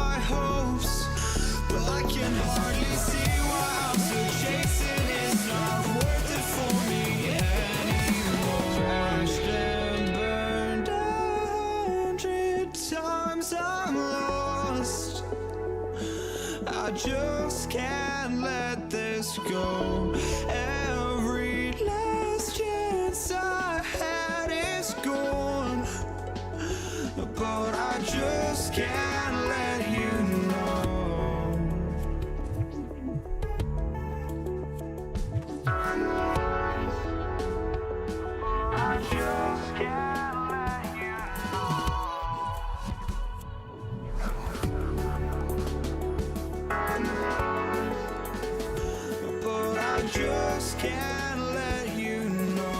my hopes, but I can hardly see why I'm still chasing. It's not worth it for me anymore. Crashed and burned 100 times, I'm lost. I just can't let this go. Every last chance I had is gone, but I just can't let you know. I just can't let you know. But I just can't let you know.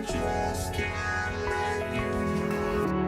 just can't let you know.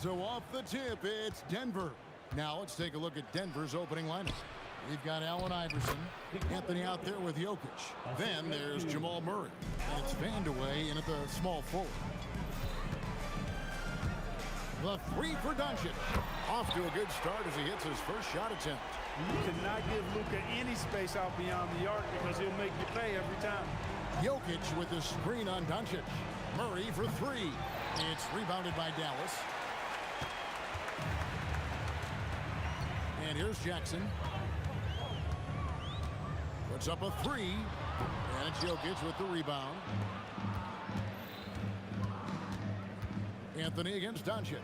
So off the tip, it's Denver. Now let's take a look at Denver's opening lineup. We've got Allen Iverson, Anthony out there with Jokic. Then there's Jamal Murray, and it's Vandeweghe in at the small forward. The three for Doncic. Off to a good start as he hits his first shot attempt. You cannot give Luka any space out beyond the arc because he'll make you pay every time. Jokic with the screen on Doncic. Murray for three. It's rebounded by Dallas. And here's Jackson. Puts up a three. And it's Jokic with the rebound. Anthony against Doncic.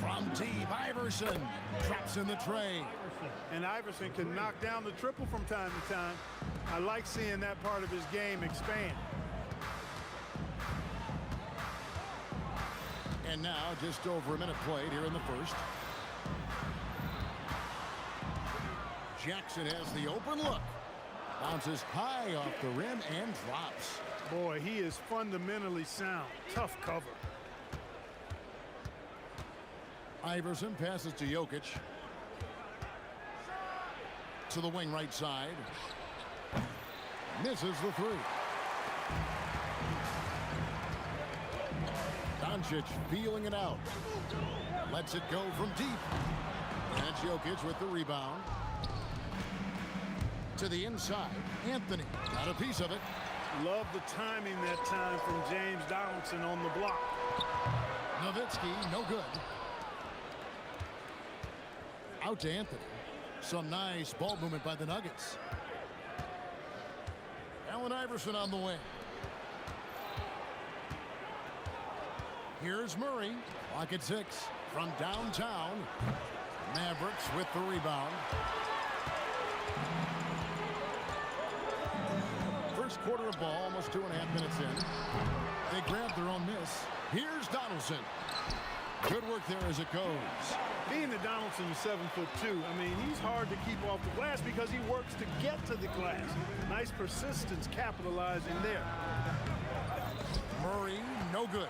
From deep, Iverson traps in the tray. And Iverson can knock down the triple from time to time. I like seeing that part of his game expand. And now just over a minute played here in the first. Jackson has the open look. Bounces high off the rim and drops. Boy, he is fundamentally sound. Tough cover. Iverson passes to Jokic. To the wing right side. Misses the three. Doncic feeling it out. Lets it go from deep. And it's Jokic with the rebound. To the inside. Anthony got a piece of it. Love the timing that time from James Donaldson on the block. Nowitzki, no good. Out to Anthony. Some nice ball movement by the Nuggets. Allen Iverson on the wing. Here's Murray. Clock at 6 from downtown. Mavericks with the rebound. First quarter of ball, almost 2.5 minutes in. They grab their own miss. Here's Donaldson. Good work there as it goes. Being that Donaldson is 7'2", I mean, he's hard to keep off the glass because he works to get to the glass. Nice persistence capitalizing there. Murray, no good.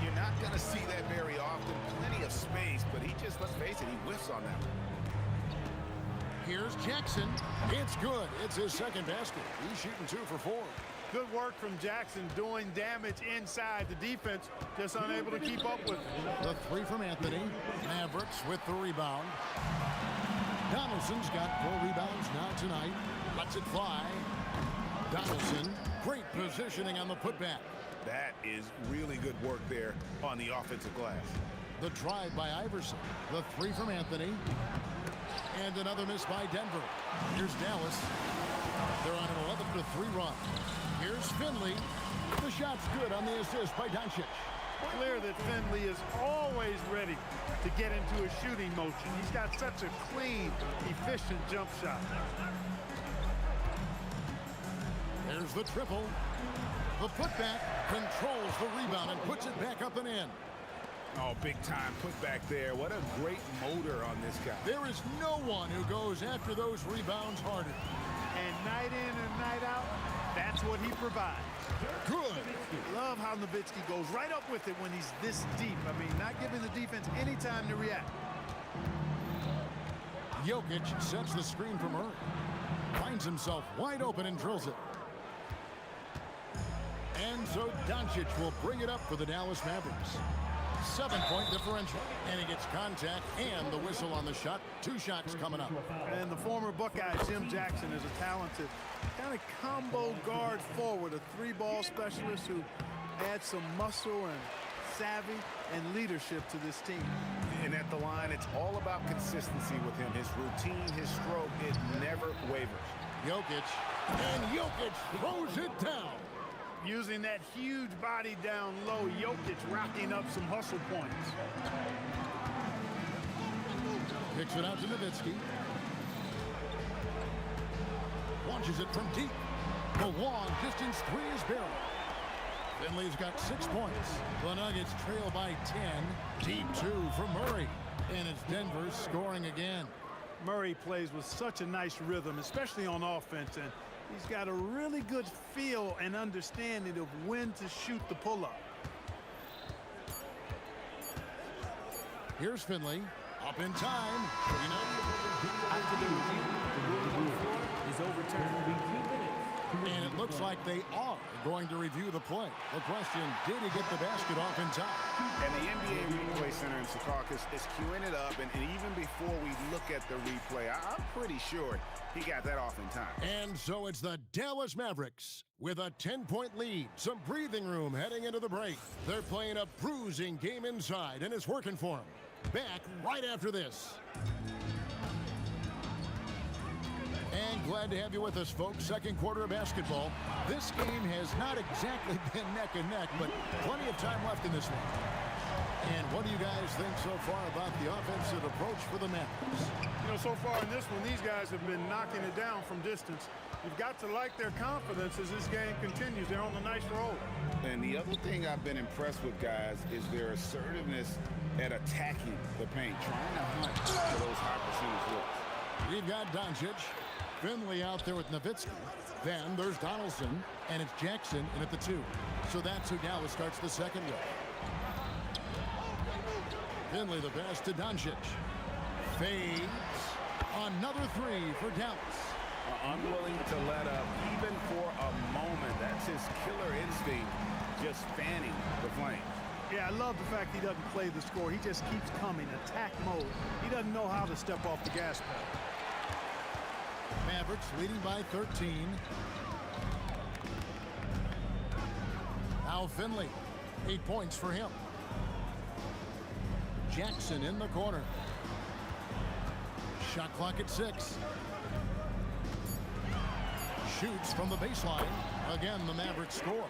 You're not going to see that very often. Plenty of space, but he just, let's face it, he whiffs on that one. Here's Jackson. It's good. It's his second basket. He's shooting 2 for 4. Good work from Jackson doing damage inside. The defense just unable to keep up with it. The three from Anthony. Mavericks with the rebound. Donaldson's got 4 rebounds now tonight. Lets it fly. Donaldson, great positioning on the putback. That is really good work there on the offensive glass. The drive by Iverson. The 3 from Anthony. And another miss by Denver. Here's Dallas. They're on an 11-3 run. Here's Finley. The shot's good on the assist by Doncic. Clear that Finley is always ready to get into a shooting motion. He's got such a clean, efficient jump shot. There's the triple. The putback controls the rebound and puts it back up and in. Oh, big time putback there. What a great motor on this guy. There is no one who goes after those rebounds harder. And night in and night out, that's what he provides. Good. Love how Nowitzki goes right up with it when he's this deep. I mean, not giving the defense any time to react. Jokic sets the screen for Murray. Finds himself wide open and drills it. And so Doncic will bring it up for the Dallas Mavericks. 7-point differential. And he gets contact and the whistle on the shot. 2 shots coming up. And the former Buckeye, Jim Jackson, is a talented kind of combo guard forward, a 3-ball specialist who adds some muscle and savvy and leadership to this team. And at the line, it's all about consistency with him. His routine, his stroke, it never wavers. Jokic. And Jokic throws it down. Using that huge body down low, Jokic racking up some hustle points. Kicks it out to Nowitzki. Launches it from deep. The long distance 3 is buried. Finley's got 6 points. The Nuggets trail by 10. Deep 2 for Murray. And it's Denver scoring again. Murray plays with such a nice rhythm, especially on offense, and he's got a really good feel and understanding of when to shoot the pull-up. Here's Finley. Up in time. After the review, the ruling on the floor is overturned. And it looks like they are going to review the play. The question, did he get the basket off in time? And the NBA Replay Center in Secaucus is queuing it up, and even before we look at the replay, I'm pretty sure he got that off in time. And so it's the Dallas Mavericks with a 10-point lead. Some breathing room heading into the break. They're playing a bruising game inside, and it's working for them. Back right after this. And glad to have you with us, folks. Second quarter of basketball. This game has not exactly been neck and neck, but plenty of time left in this one. And what do you guys think so far about the offensive approach for the Mavericks? You know, so far in this one, these guys have been knocking it down from distance. You've got to like their confidence as this game continues. They're on a nice roll. And the other thing I've been impressed with, guys, is their assertiveness at attacking the paint, trying to hunt for those high percentage looks. We've got Doncic. Finley out there with Nowitzki. Then there's Donaldson, and it's Jackson in at the 2. So that's who Dallas starts the second with. Finley the pass to Doncic. Fades. Another 3 for Dallas. Unwilling to let up even for a moment. That's his killer instinct, just fanning the flame. Yeah, I love the fact he doesn't play the score. He just keeps coming, attack mode. He doesn't know how to step off the gas pedal. Mavericks leading by 13. Now Finley, 8 points for him. Jackson in the corner. Shot clock at 6. Shoots from the baseline. Again, the Mavericks score.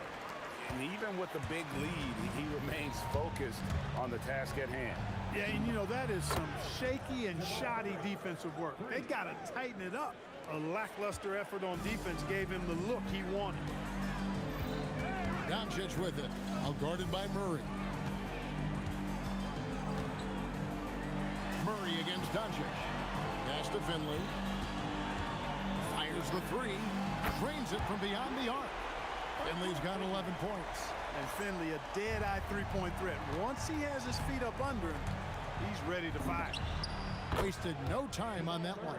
And even with the big lead, he remains focused on the task at hand. Yeah, and you know, that is some shaky and shoddy defensive work. They got to tighten it up. A lackluster effort on defense gave him the look he wanted. Doncic with it. Out guarded by Murray. Murray against Doncic. Pass to Finley. Fires the 3. Drains it from beyond the arc. Finley's got 11 points. And Finley, a dead-eye three-point threat. Once he has his feet up under him, he's ready to fire. Wasted no time on that one.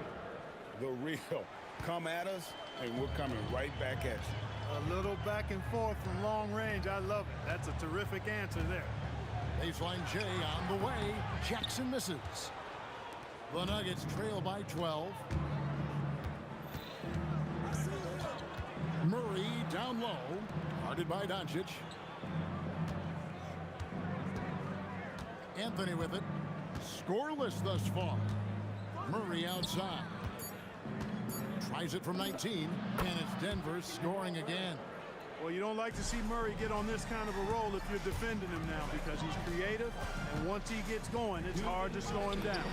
The real come at us, and we're coming right back at you. A little back and forth from long range. I love it. That's a terrific answer there. Baseline J on the way. Jackson misses. The Nuggets trail by 12. Murray down low. Guarded by Doncic. Anthony with it. Scoreless thus far. Murray outside. Tries it from 19, and it's Denver scoring again. Well, you don't like to see Murray get on this kind of a roll if you're defending him now, because he's creative, and once he gets going, it's hard to slow him down.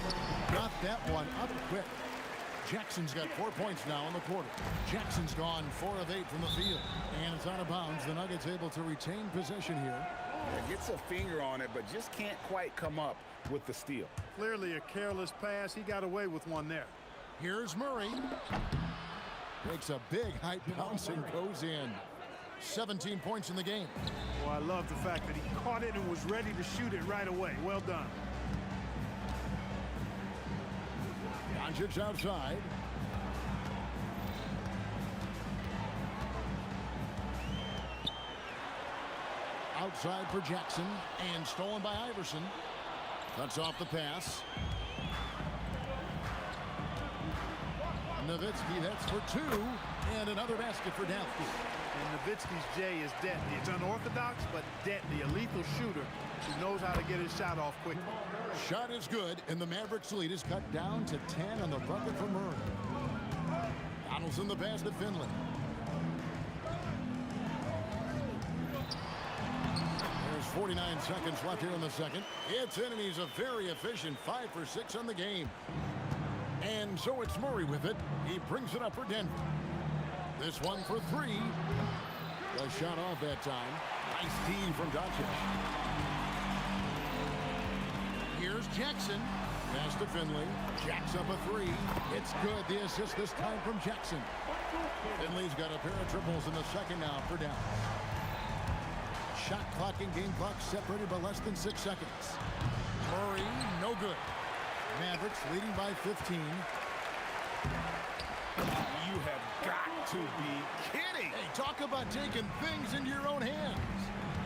Got that one up quick. Jackson's got 4 points now in the quarter. Jackson's gone 4 of 8 from the field, and it's out of bounds. The Nuggets able to retain possession here. Gets a finger on it, but just can't quite come up with the steal. Clearly a careless pass. He got away with one there. Here's Murray. Makes a big height bounce and goes in. 17 points in the game. Well, I love the fact that he caught it and was ready to shoot it right away. Well done. Doncic outside. Outside for Jackson, and stolen by Iverson. Cuts off the pass. Nowitzki, that's for 2, and another basket for Dallas. And Nowitzki's J is deadly. It's unorthodox, but deadly. A lethal shooter who knows how to get his shot off quickly. Shot is good, and the Mavericks lead is cut down to 10 on the bucket for Murray. Donaldson the pass to Finley. There's 49 seconds left here in the second. It's in, and he's a very efficient 5 for 6 on the game. And so it's Murray with it. He brings it up for Denver. This one for 3. A shot off that time. Nice D from Doncic. Here's Jackson. Pass to Finley. Jacks up a 3. It's good. The assist this time from Jackson. Finley's got a pair of triples in the second now for Dallas. Shot clock and game clock separated by less than 6 seconds. Murray, no good. Mavericks leading by 15. You have got to be kidding. Hey, talk about taking things into your own hands.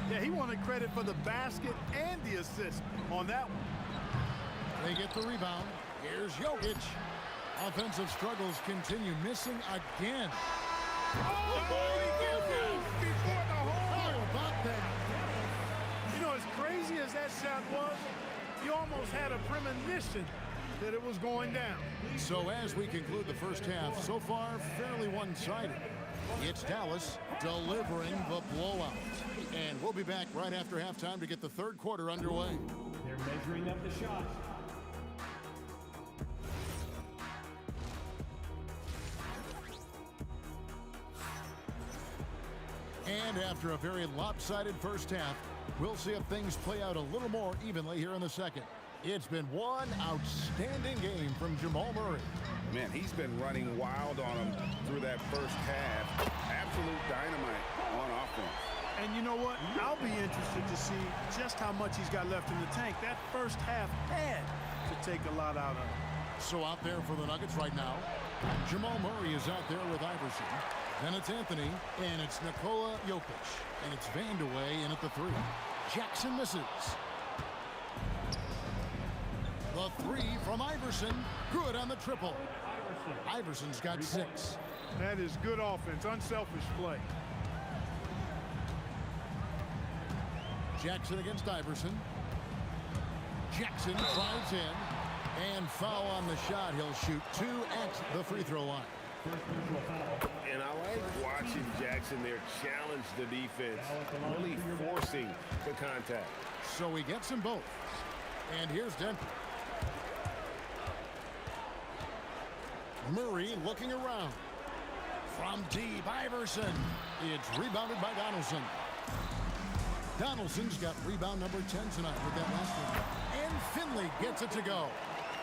Yeah, he wanted credit for the basket and the assist on that one. They get the rebound. Here's Jokic. Offensive struggles continue, missing again. Before the hole. How about that? You know, as crazy as that shot was, you almost had a premonition that it was going down. So as we conclude the first half, so far fairly one-sided. It's Dallas delivering the blowout. And we'll be back right after halftime to get the third quarter underway. They're measuring up the shots. And after a very lopsided first half, we'll see if things play out a little more evenly here in the second. It's been one outstanding game from Jamal Murray. Man, he's been running wild on him through that first half. Absolute dynamite on offense. And you know what? I'll be interested to see just how much he's got left in the tank. That first half had to take a lot out of him. So out there for the Nuggets right now, Jamal Murray is out there with Iverson. Then it's Anthony, and it's Nikola Jokic. And it's Vandeweghe in at the 3. Jackson misses. The 3 from Iverson. Good on the triple. Iverson's got 6. That is good offense, unselfish play. Jackson against Iverson. Jackson drives in. And foul on the shot. He'll shoot 2 at the free throw line. And I like watching Jackson there challenge the defense, really forcing the contact. So he gets them both. And here's Denver. Murray looking around. From deep, Iverson. It's rebounded by Donaldson. Donaldson's got rebound number 10 tonight with that last one. And Finley gets it to go.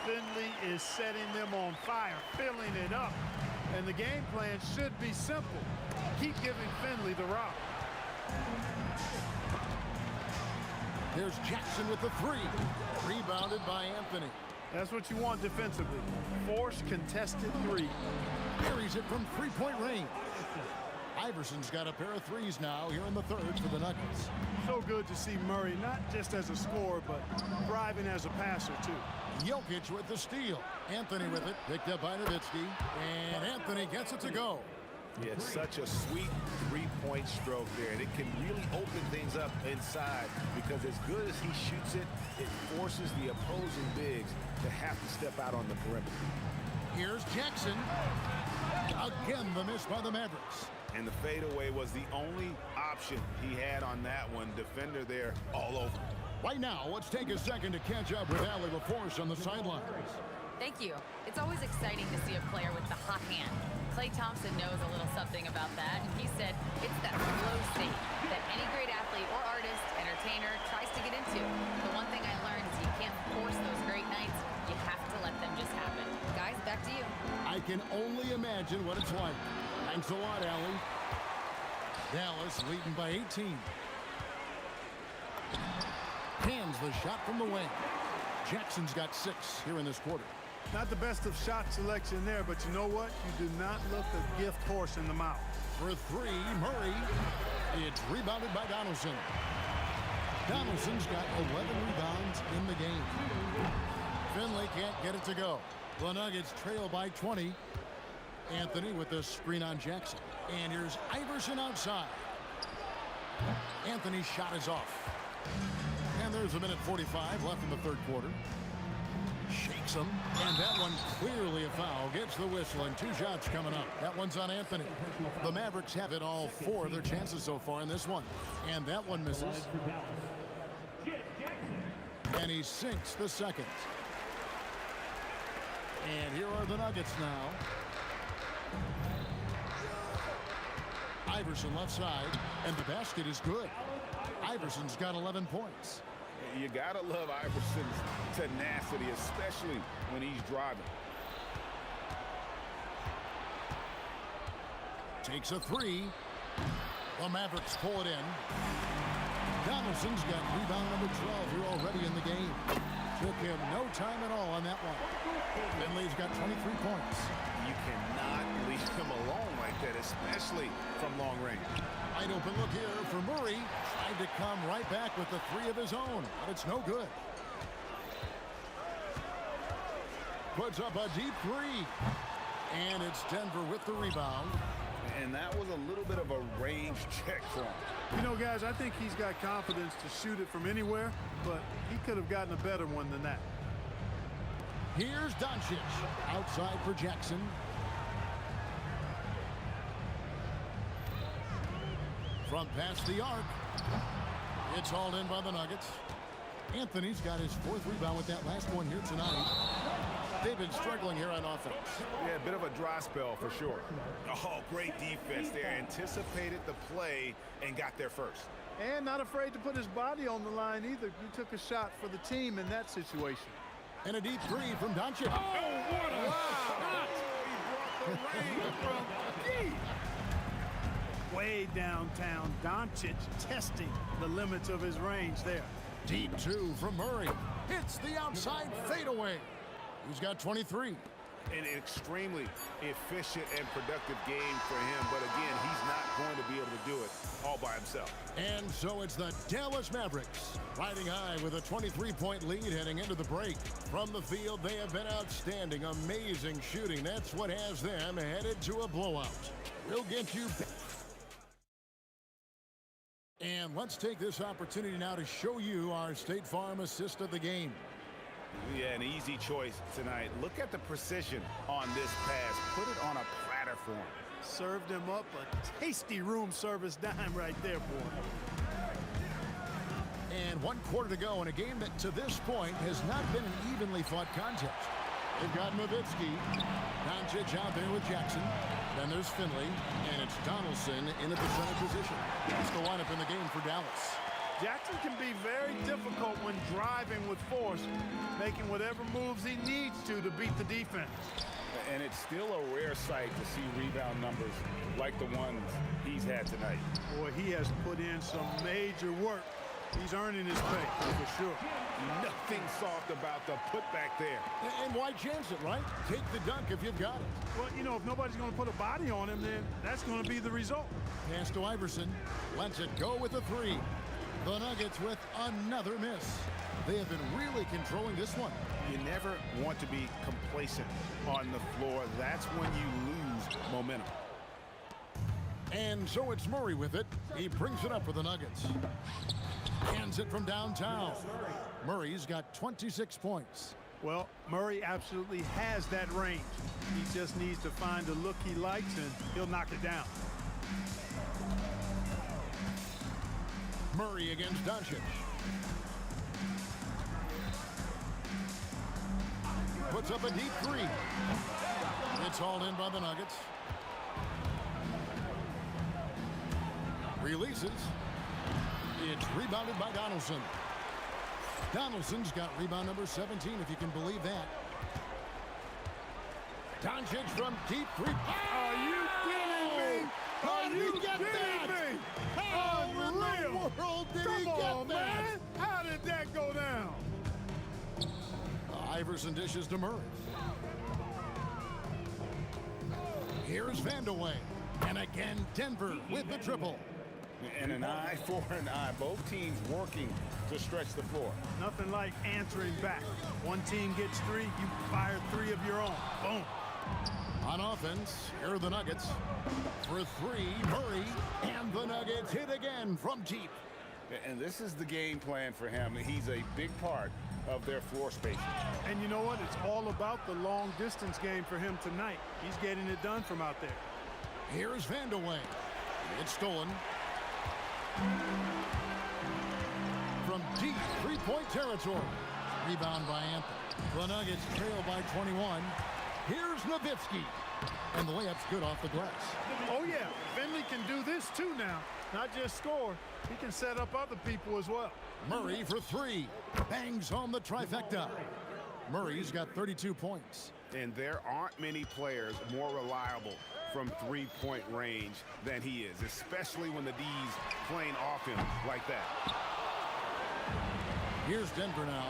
Finley is setting them on fire, filling it up. And the game plan should be simple. Keep giving Finley the rock. Here's Jackson with the 3. Rebounded by Anthony. That's what you want defensively. Force contested 3. Buries it from three-point range. Iverson's got a pair of 3s now here in the third for the Nuggets. So good to see Murray, not just as a scorer, but thriving as a passer, too. Jokic with the steal. Anthony with it, picked up by Nowitzki, and Anthony gets it to go. Yeah, it's such a sweet three-point stroke there, and it can really open things up inside because as good as he shoots it, it forces the opposing bigs to have to step out on the perimeter. Here's Jackson. Again, the miss by the Mavericks. And the fadeaway was the only option he had on that one. Defender there all over. Right now, let's take a second to catch up with Allie LaForce on the sidelines. Thank you. It's always exciting to see a player with the hot hand. Klay Thompson knows a little something about that, and he said it's that flow state that any great athlete or artist, entertainer tries to get into. The one thing I learned is you can't force those great nights. You have to let them just happen. Guys, back to you. I can only imagine what it's like. Thanks a lot, Allie. Dallas leading by 18. Hands the shot from the wing. Jackson's got 6 here in this quarter. Not the best of shot selection there, but you know what? You do not look a gift horse in the mouth. For 3, Murray. It's rebounded by Donaldson. Donaldson's got 11 rebounds in the game. Finley can't get it to go. The Nuggets trail by 20. Anthony with the screen on Jackson. And here's Iverson outside. Anthony's shot is off. And there's a minute 45 left in the third quarter. Shakes him. And that one clearly a foul. Gets the whistle and 2 shots coming up. That one's on Anthony. The Mavericks have it all 4 of their chances so far in this one. And that one misses. And he sinks the second. And here are the Nuggets now. Iverson left side, and the basket is good. Iverson's got 11 points. You gotta love Iverson's tenacity, especially when he's driving. Takes a 3. The Mavericks pull it in. Donaldson's got rebound number 12 here already in the game. Took him no time at all on that one. Finley's got 23 points. You cannot leave him alone like that, especially from long range. Wide open look here for Murray. Tried to come right back with the three of his own, but it's no good. Puts up a deep three. And it's Denver with the rebound. And that was a little bit of a range check for him. You know, guys, I think he's got confidence to shoot it from anywhere, but he could have gotten a better one than that. Here's Doncic. Outside for Jackson. From past the arc. It's hauled in by the Nuggets. Anthony's got his fourth rebound with that last one here tonight. They've been struggling here on offense. Yeah, a bit of a dry spell for sure. Oh, great defense there. Anticipated the play and got there first. And not afraid to put his body on the line either. He took a shot for the team in that situation. And a deep three from Doncic. Oh, what a shot! He brought the rain from deep. Way downtown, Doncic testing the limits of his range there. Deep two from Murray. Hits the outside fadeaway. He's got 23. An extremely efficient and productive game for him, but again, he's not going to be able to do it all by himself. And so it's the Dallas Mavericks riding high with a 23-point lead heading into the break. From the field, they have been outstanding, amazing shooting. That's what has them headed to a blowout. We'll get you back. And let's take this opportunity now to show you our State Farm assist of the game. Yeah, an easy choice tonight. Look at the precision on this pass. Put it on a platter for him. Served him up a tasty room service dime right there, boy. And 1 quarter to go in a game that to this point has not been an evenly fought contest. They've got Nowitzki. Doncic out there with Jackson. Then there's Finley. And it's Donaldson in at the center position. That's the lineup in the game for Dallas. Jackson can be very difficult when driving with force, making whatever moves he needs to beat the defense. And it's still a rare sight to see rebound numbers like the ones he's had tonight. Boy, he has put in some major work. He's earning his pay, for sure. Nothing soft about the putback there. And why chance it, right? Take the dunk if you've got it. Well, you know, if nobody's going to put a body on him, then that's going to be the result. Pass to Iverson. Lets it go with a three. The Nuggets with another miss. They have been really controlling this one. You never want to be complacent on the floor. That's when you lose momentum. And so it's Murray with it. He brings it up for the Nuggets. Hands it from downtown. Murray's got 26 points. Well, Murray absolutely has that range. He just needs to find the look he likes, and he'll knock it down. Murray against Doncic. Puts up a deep three. It's hauled in by the Nuggets. Releases. It's rebounded by Donaldson. Donaldson's got rebound number 17, if you can believe that. Doncic from deep three. Are you kidding me? How did he get that? Me? How in the world did he get that? Man. How did that go down? Iverson dishes to Murray. Here's Vandeweghe. And again, Denver with the triple. And an eye for an eye. Both teams working to stretch the floor. Nothing like answering back. One team gets three, you fire three of your own. Boom. On offense, here are the Nuggets. For three, Murray. And the Nuggets hit again from deep. And this is the game plan for him. He's a big part of their floor spacing. And you know what? It's all about the long distance game for him tonight. He's getting it done from out there. Here's Vandeweghe. It's stolen. From deep three-point territory. Rebound by Anthony. The Nuggets trail by 21. Here's Nowitzki. And the layup's good off the glass. Oh, yeah. Finley can do this, too, now. Not just score. He can set up other people as well. Murray for three. Bangs home the trifecta. Murray's got 32 points. And there aren't many players more reliable from three-point range than he is, especially when the D's playing off him like that. Here's Denver now.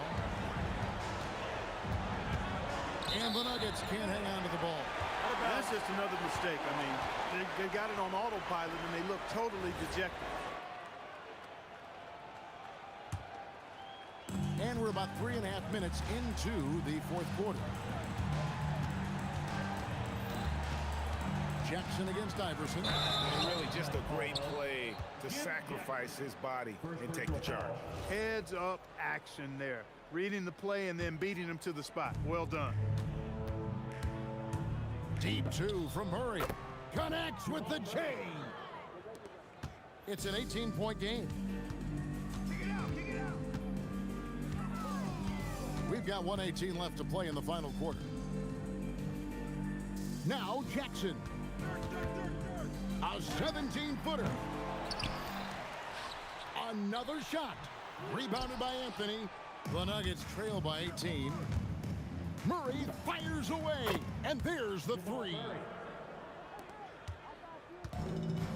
And the Nuggets can't hang on to the ball. That's just another mistake. I mean, they got it on autopilot, and they look totally dejected. And we're about 3.5 minutes into the fourth quarter. Jackson against Iverson. And really just a great play to sacrifice his body and take the charge. Heads up action there. Reading the play and then beating him to the spot. Well done. Deep two from Murray. Connects with the chain. It's an 18-point game. We've got 1:18 left to play in the final quarter. Now Jackson. A 17-footer. Another shot. Rebounded by Anthony. The Nuggets trail by 18. Murray fires away. And there's the three.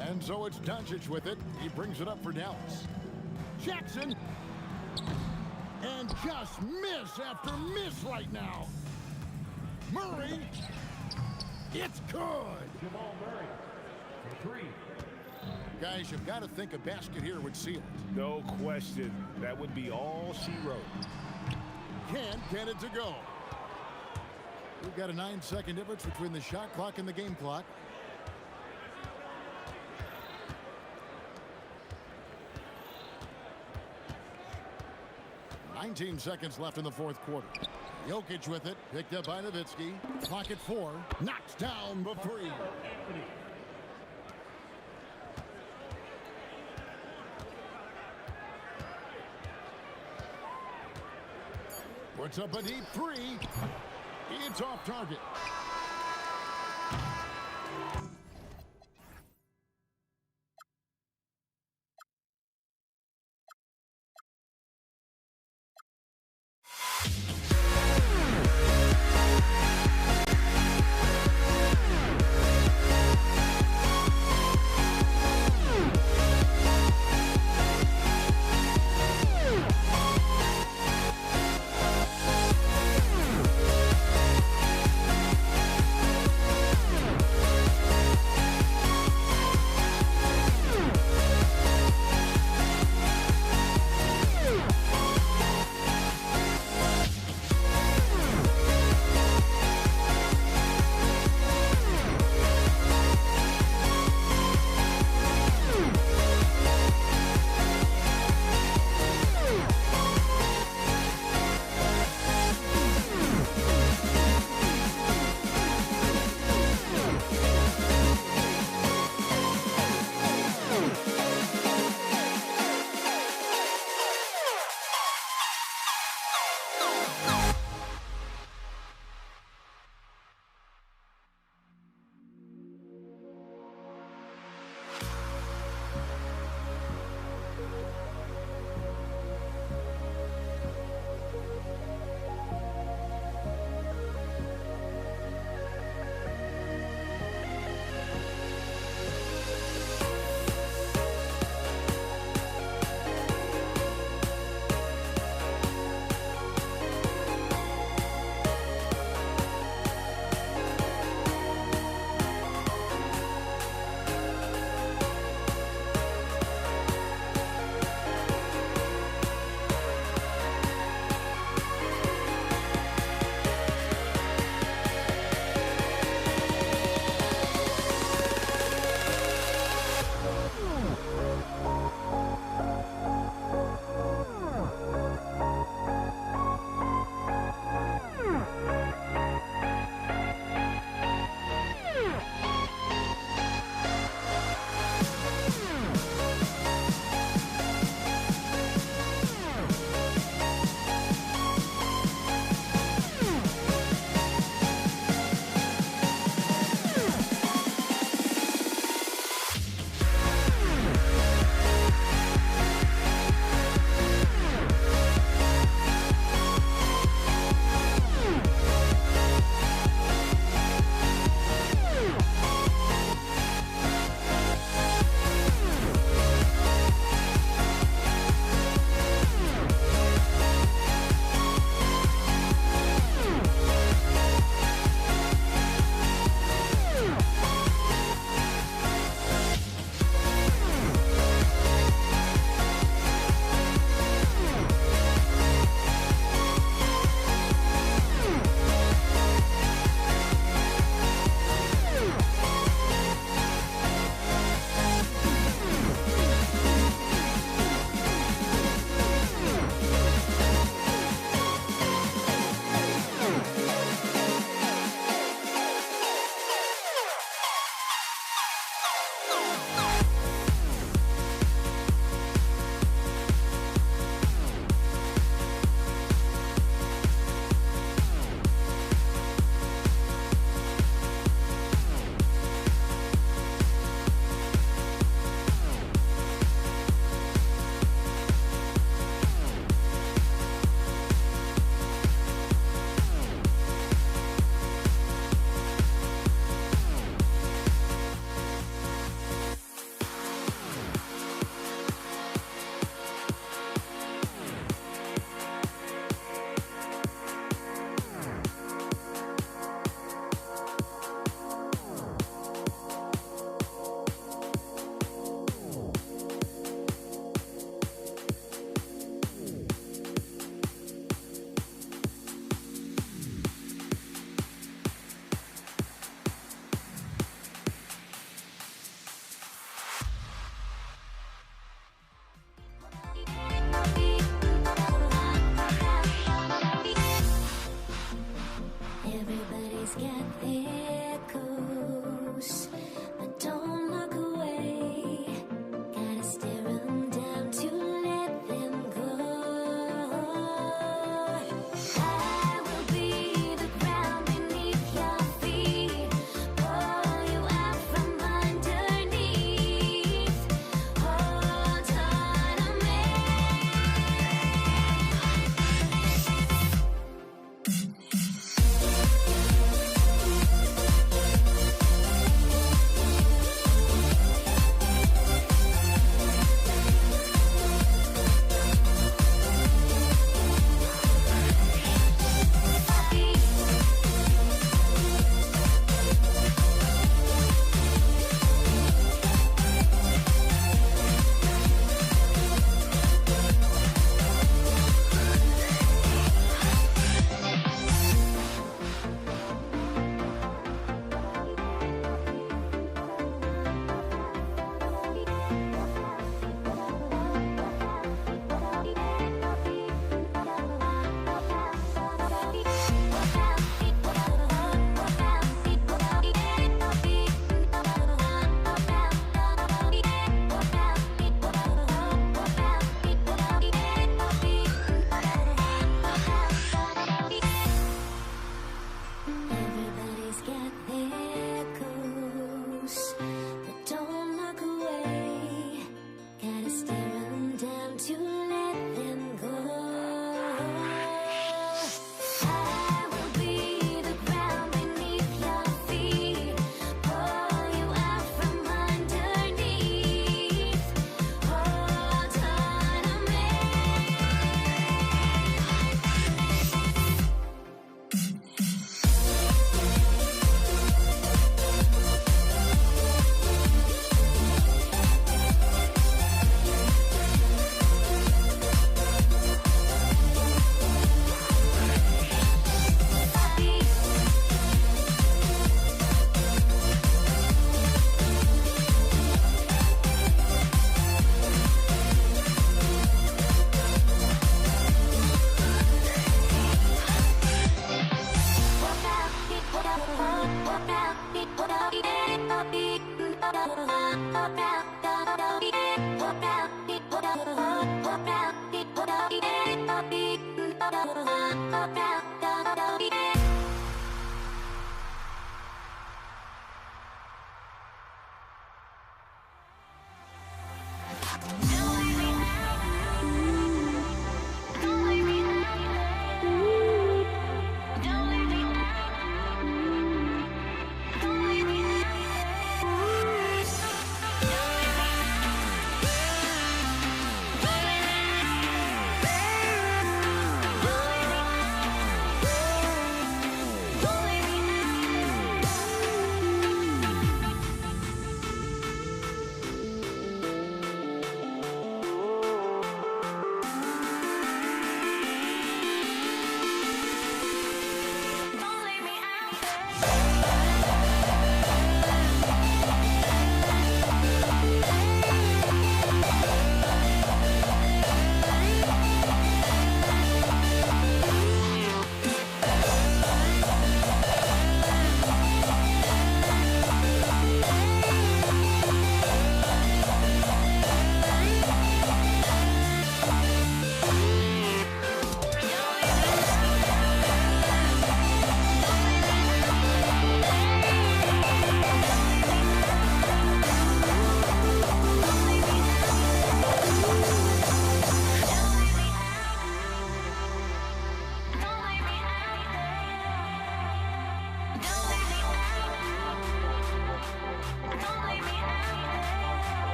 And so it's Doncic with it. He brings it up for Dallas. Jackson. And just miss after miss right now. Murray. It's good. Jamal Murray for three. Guys, you've got to think a basket here would seal it. No question. That would be all she wrote. Can't get it to go. We've got a 9-second difference between the shot clock and the game clock. $19 seconds left in the fourth quarter. Jokic with it, picked up by Nowitzki. Clock at 4, knocks down the three. Puts up a deep three. It's off target.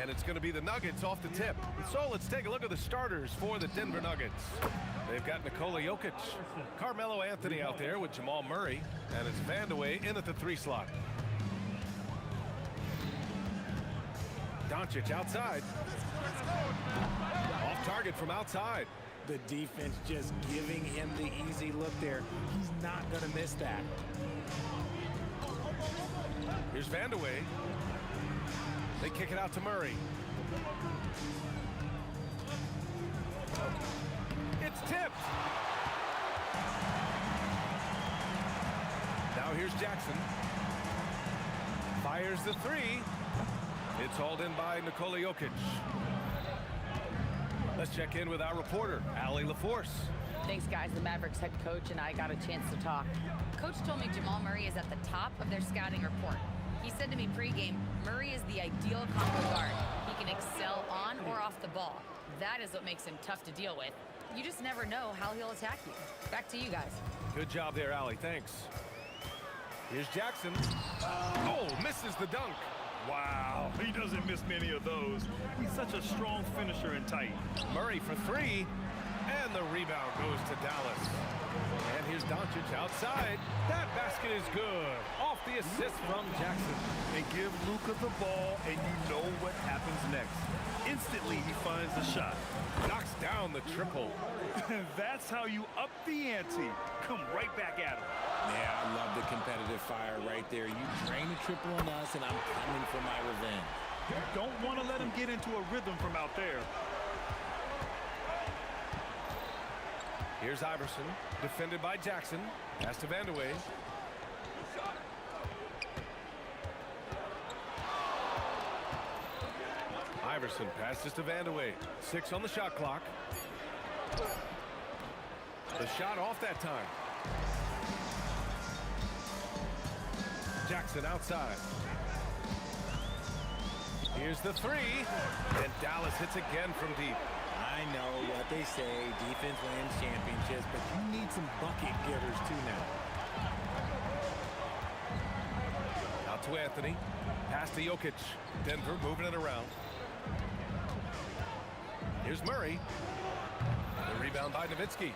And it's going to be the Nuggets off the tip. So let's take a look at the starters for the Denver Nuggets. They've got Nikola Jokic, Carmelo Anthony out there with Jamal Murray, and it's Vandeweghe in at the 3 slot. Doncic outside. Off target from outside. The defense just giving him the easy look there. He's not going to miss that. Here's Vandeweghe. They kick it out to Murray. It's tipped. Now here's Jackson. Fires the 3. It's hauled in by Nikola Jokic. Let's check in with our reporter, Allie LaForce. Thanks, guys. The Mavericks head coach and I got a chance to talk. Coach told me Jamal Murray is at the top of their scouting report. He said to me pregame, Murray is the ideal combo guard. He can excel on or off the ball. That is what makes him tough to deal with. You just never know how he'll attack you. Back to you guys. Good job there, Allie. Thanks. Here's Jackson. Oh, misses the dunk. Wow, he doesn't miss many of those. He's such a strong finisher and tight. Murray for 3, and the rebound goes to Dallas. And here's Doncic outside. That basket is good. Off the assist from Jackson. They give Luka the ball, and you know what happens next. Instantly, he finds the shot. Knocks down the triple. That's how you up the ante. Come right back at him. Yeah, I love the competitive fire right there. You drain a triple on us, and I'm coming for my revenge. You don't want to let him get into a rhythm from out there. Here's Iverson, defended by Jackson. Pass to Vandeweghe. Iverson passes to Vandeweghe. 6 on the shot clock. The shot off that time. Jackson outside. Here's the 3. And Dallas hits again from deep. I know what they say, defense wins championships, but you need some bucket getters too now. to Anthony. Pass to Jokic. Denver moving it around. Here's Murray. The rebound by Nowitzki.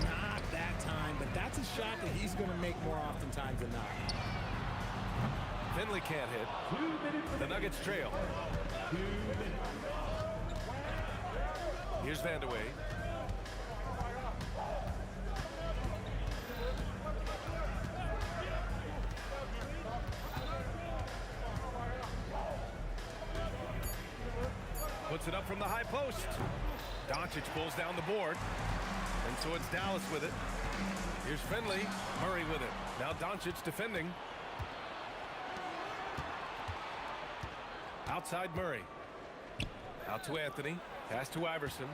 Not that time, but that's a shot that he's going to make more oftentimes than not. Finley can't hit. The Nuggets trail. Here's Vandeweghe. Puts it up from the high post. Doncic pulls down the board. And so it's Dallas with it. Here's Finley. Murray with it. Now Doncic defending. Outside Murray. Out to Anthony. Pass to Iverson.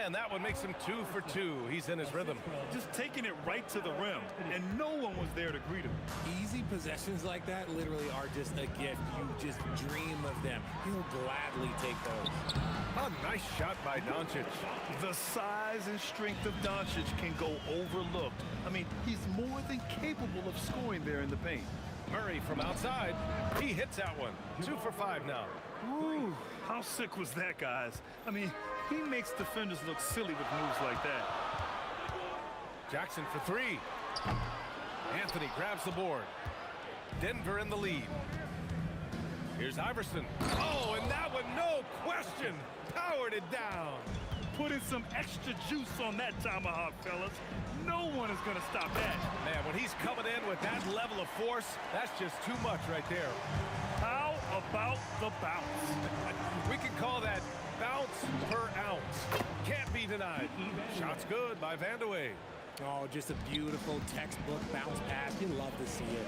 And that one makes him 2 for 2. He's in his rhythm. Just taking it right to the rim, and no one was there to greet him. Easy possessions like that literally are just a gift. You just dream of them. He'll gladly take those. A nice shot by Doncic. The size and strength of Doncic can go overlooked. I mean, he's more than capable of scoring there in the paint. Murray from outside. He hits that one. 2 for 5 now. Ooh, how sick was that, guys? I mean, he makes defenders look silly with moves like that. Jackson for 3. Anthony grabs the board. Denver in the lead. Here's Iverson. Oh, and that one, no question, powered it down. Putting some extra juice on that tomahawk, fellas. No one is going to stop that. Man, when he's coming in with that level of force, that's just too much right there. How about the bounce? We can call that bounce per ounce. Can't be denied. Shot's good by Vandeweghe. Oh, just a beautiful textbook bounce pass. You love to see it.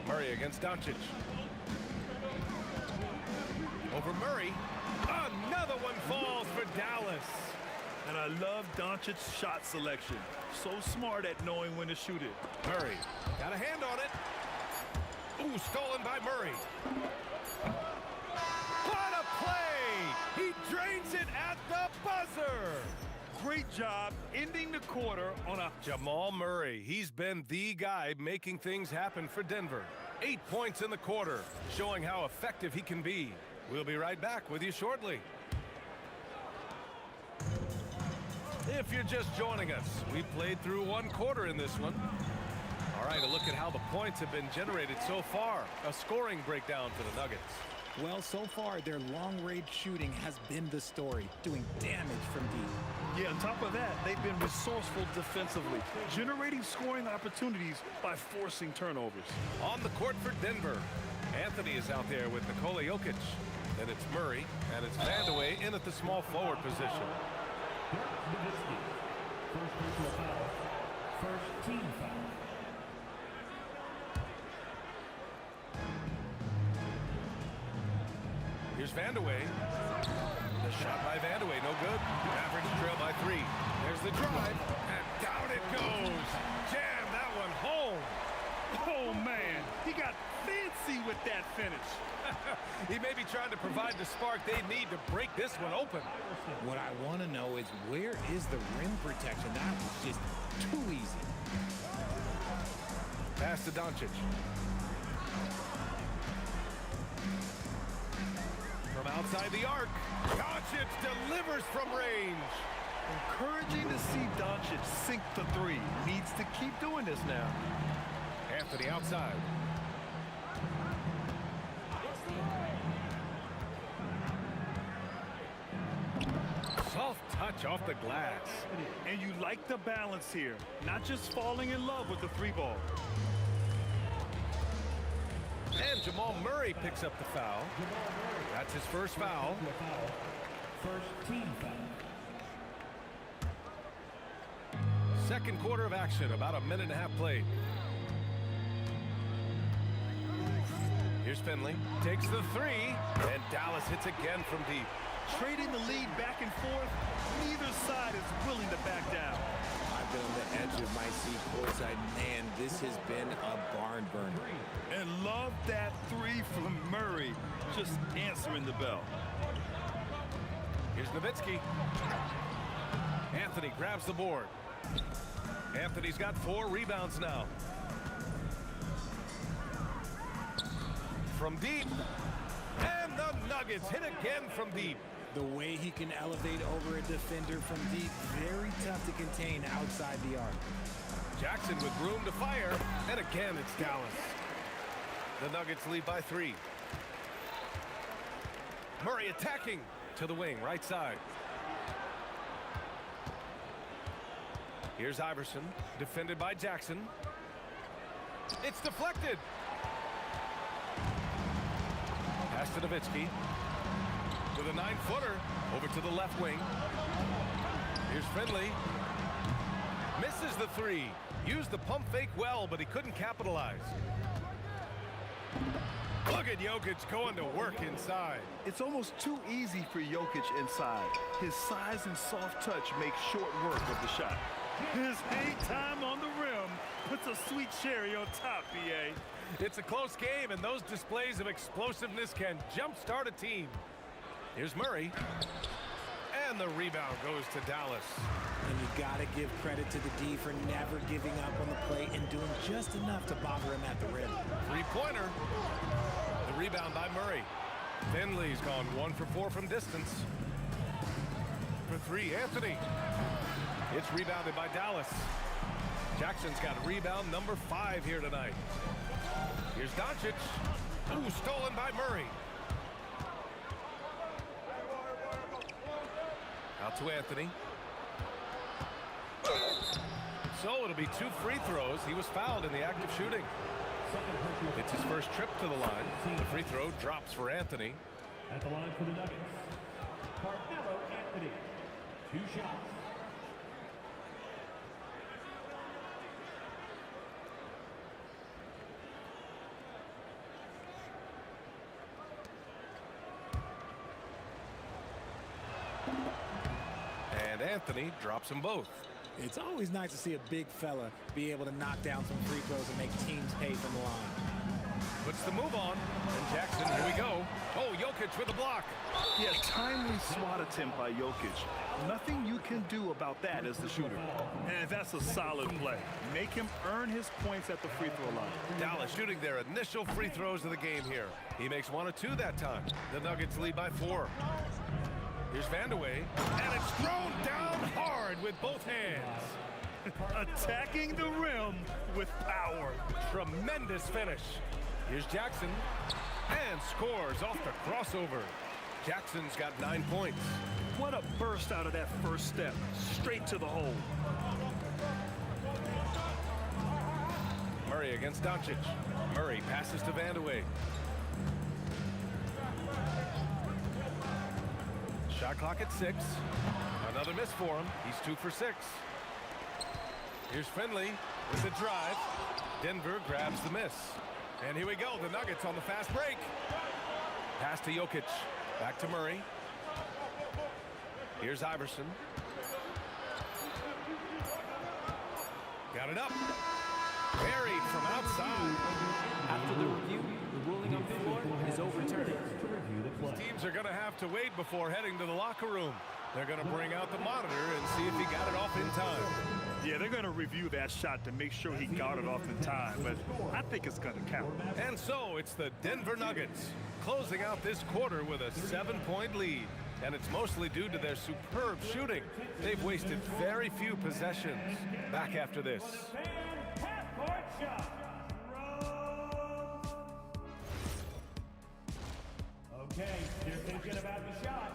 Murray against Doncic. Over Murray. Another one falls for Dallas. And I love Doncic's shot selection. So smart at knowing when to shoot it. Murray got a hand on it. Ooh, stolen by Murray. What a play! He drains it at the buzzer. Great job ending the quarter on a... Jamal Murray, he's been the guy making things happen for Denver. 8 points in the quarter, showing how effective he can be. We'll be right back with you shortly. If you're just joining us, we've played through 1 quarter in this one. All right, a look at how the points have been generated so far. A scoring breakdown for the Nuggets. Well, so far, their long-range shooting has been the story, doing damage from deep. Yeah, on top of that, they've been resourceful defensively, generating scoring opportunities by forcing turnovers. On the court for Denver, Anthony is out there with Nikola Jokic. Then it's Murray, and it's Vandeweghe in at the small forward position. First personal foul. First team foul. Here's Vandeweghe. The shot by Vandeweghe, no good. Mavericks trail by 3. There's the drive, and down it goes. Jam that one home. Oh, man, he got fancy with that finish. He may be trying to provide the spark they need to break this one open. What I want to know is, where is the rim protection? That was just too easy. Pass to Doncic. From outside the arc, Doncic delivers from range. Encouraging to see Doncic sink the 3. Needs to keep doing this now. Anthony outside. Soft touch off the glass. And you like the balance here. Not just falling in love with the 3-ball. And Jamal Murray picks up the foul. That's his first foul. First team foul. Second quarter of action, about a minute and a half played. Here's Finley, takes the 3, and Dallas hits again from deep. Trading the lead back and forth, neither side is willing to back down. I've been on the edge of my seat courtside. Man, this has been a barn burner. And love that 3 from Murray, just answering the bell. Here's Nowitzki. Anthony grabs the board. Anthony's got 4 rebounds now. From deep. And the Nuggets hit again from deep. The way he can elevate over a defender from deep, very tough to contain outside the arc. Jackson with room to fire, and again it's Dallas. The Nuggets lead by 3. Murray attacking to the wing, right side. Here's Iverson, defended by Jackson. It's deflected. Pass to Nowitzki. With a 9-footer over to the left wing. Here's Finley. Misses the 3. Used the pump fake well, but he couldn't capitalize. Look at Jokic going to work inside. It's almost too easy for Jokic inside. His size and soft touch make short work of the shot. His hang time on the rim puts a sweet cherry on top, BA. It's a close game, and those displays of explosiveness can jumpstart a team. Here's Murray. And the rebound goes to Dallas. And you got to give credit to the D for never giving up on the play and doing just enough to bother him at the rim. 3-pointer. The rebound by Murray. Finley's gone 1 for 4 from distance. For 3, Anthony. It's rebounded by Dallas. Jackson's got rebound number 5 here tonight. Here's Doncic. Ooh, stolen by Murray. Out to Anthony. So it'll be 2 free throws. He was fouled in the act of shooting. It's his first trip to the line. The free throw drops for Anthony. At the line for the Nuggets, Carmelo Anthony. 2 shots. And Anthony drops them both. It's always nice to see a big fella be able to knock down some free throws and make teams pay from the line. Puts the move on. And Jackson, here we go. Oh, Jokic with a block. Yeah, timely swat attempt by Jokic. Nothing you can do about that as the shooter. And that's a solid play. Make him earn his points at the free throw line. Dallas shooting their initial free throws of the game here. He makes 1 of 2 that time. The Nuggets lead by 4. Here's Vandeweghe, and it's thrown down hard with both hands. Attacking the rim with power. Tremendous finish. Here's Jackson, and scores off the crossover. Jackson's got 9 points. What a burst out of that first step. Straight to the hole. Murray against Doncic. Murray passes to Vandeweghe. Shot clock at 6. Another miss for him. He's 2 for 6. Here's Finley with the drive. Denver grabs the miss. And here we go. The Nuggets on the fast break. Pass to Jokic. Back to Murray. Here's Iverson. Got it up. Buried from outside. After the review, the ruling on the floor is overturned. To review the play. Teams are going to have to wait before heading to the locker room. They're going to bring out the monitor and see if he got it off in time. Yeah, they're going to review that shot to make sure he got it off in time, but I think it's going to count. And so it's the Denver Nuggets closing out this quarter with a 7-point lead. And it's mostly due to their superb shooting. They've wasted very few possessions. Back after this. Okay, they're thinking about the shot.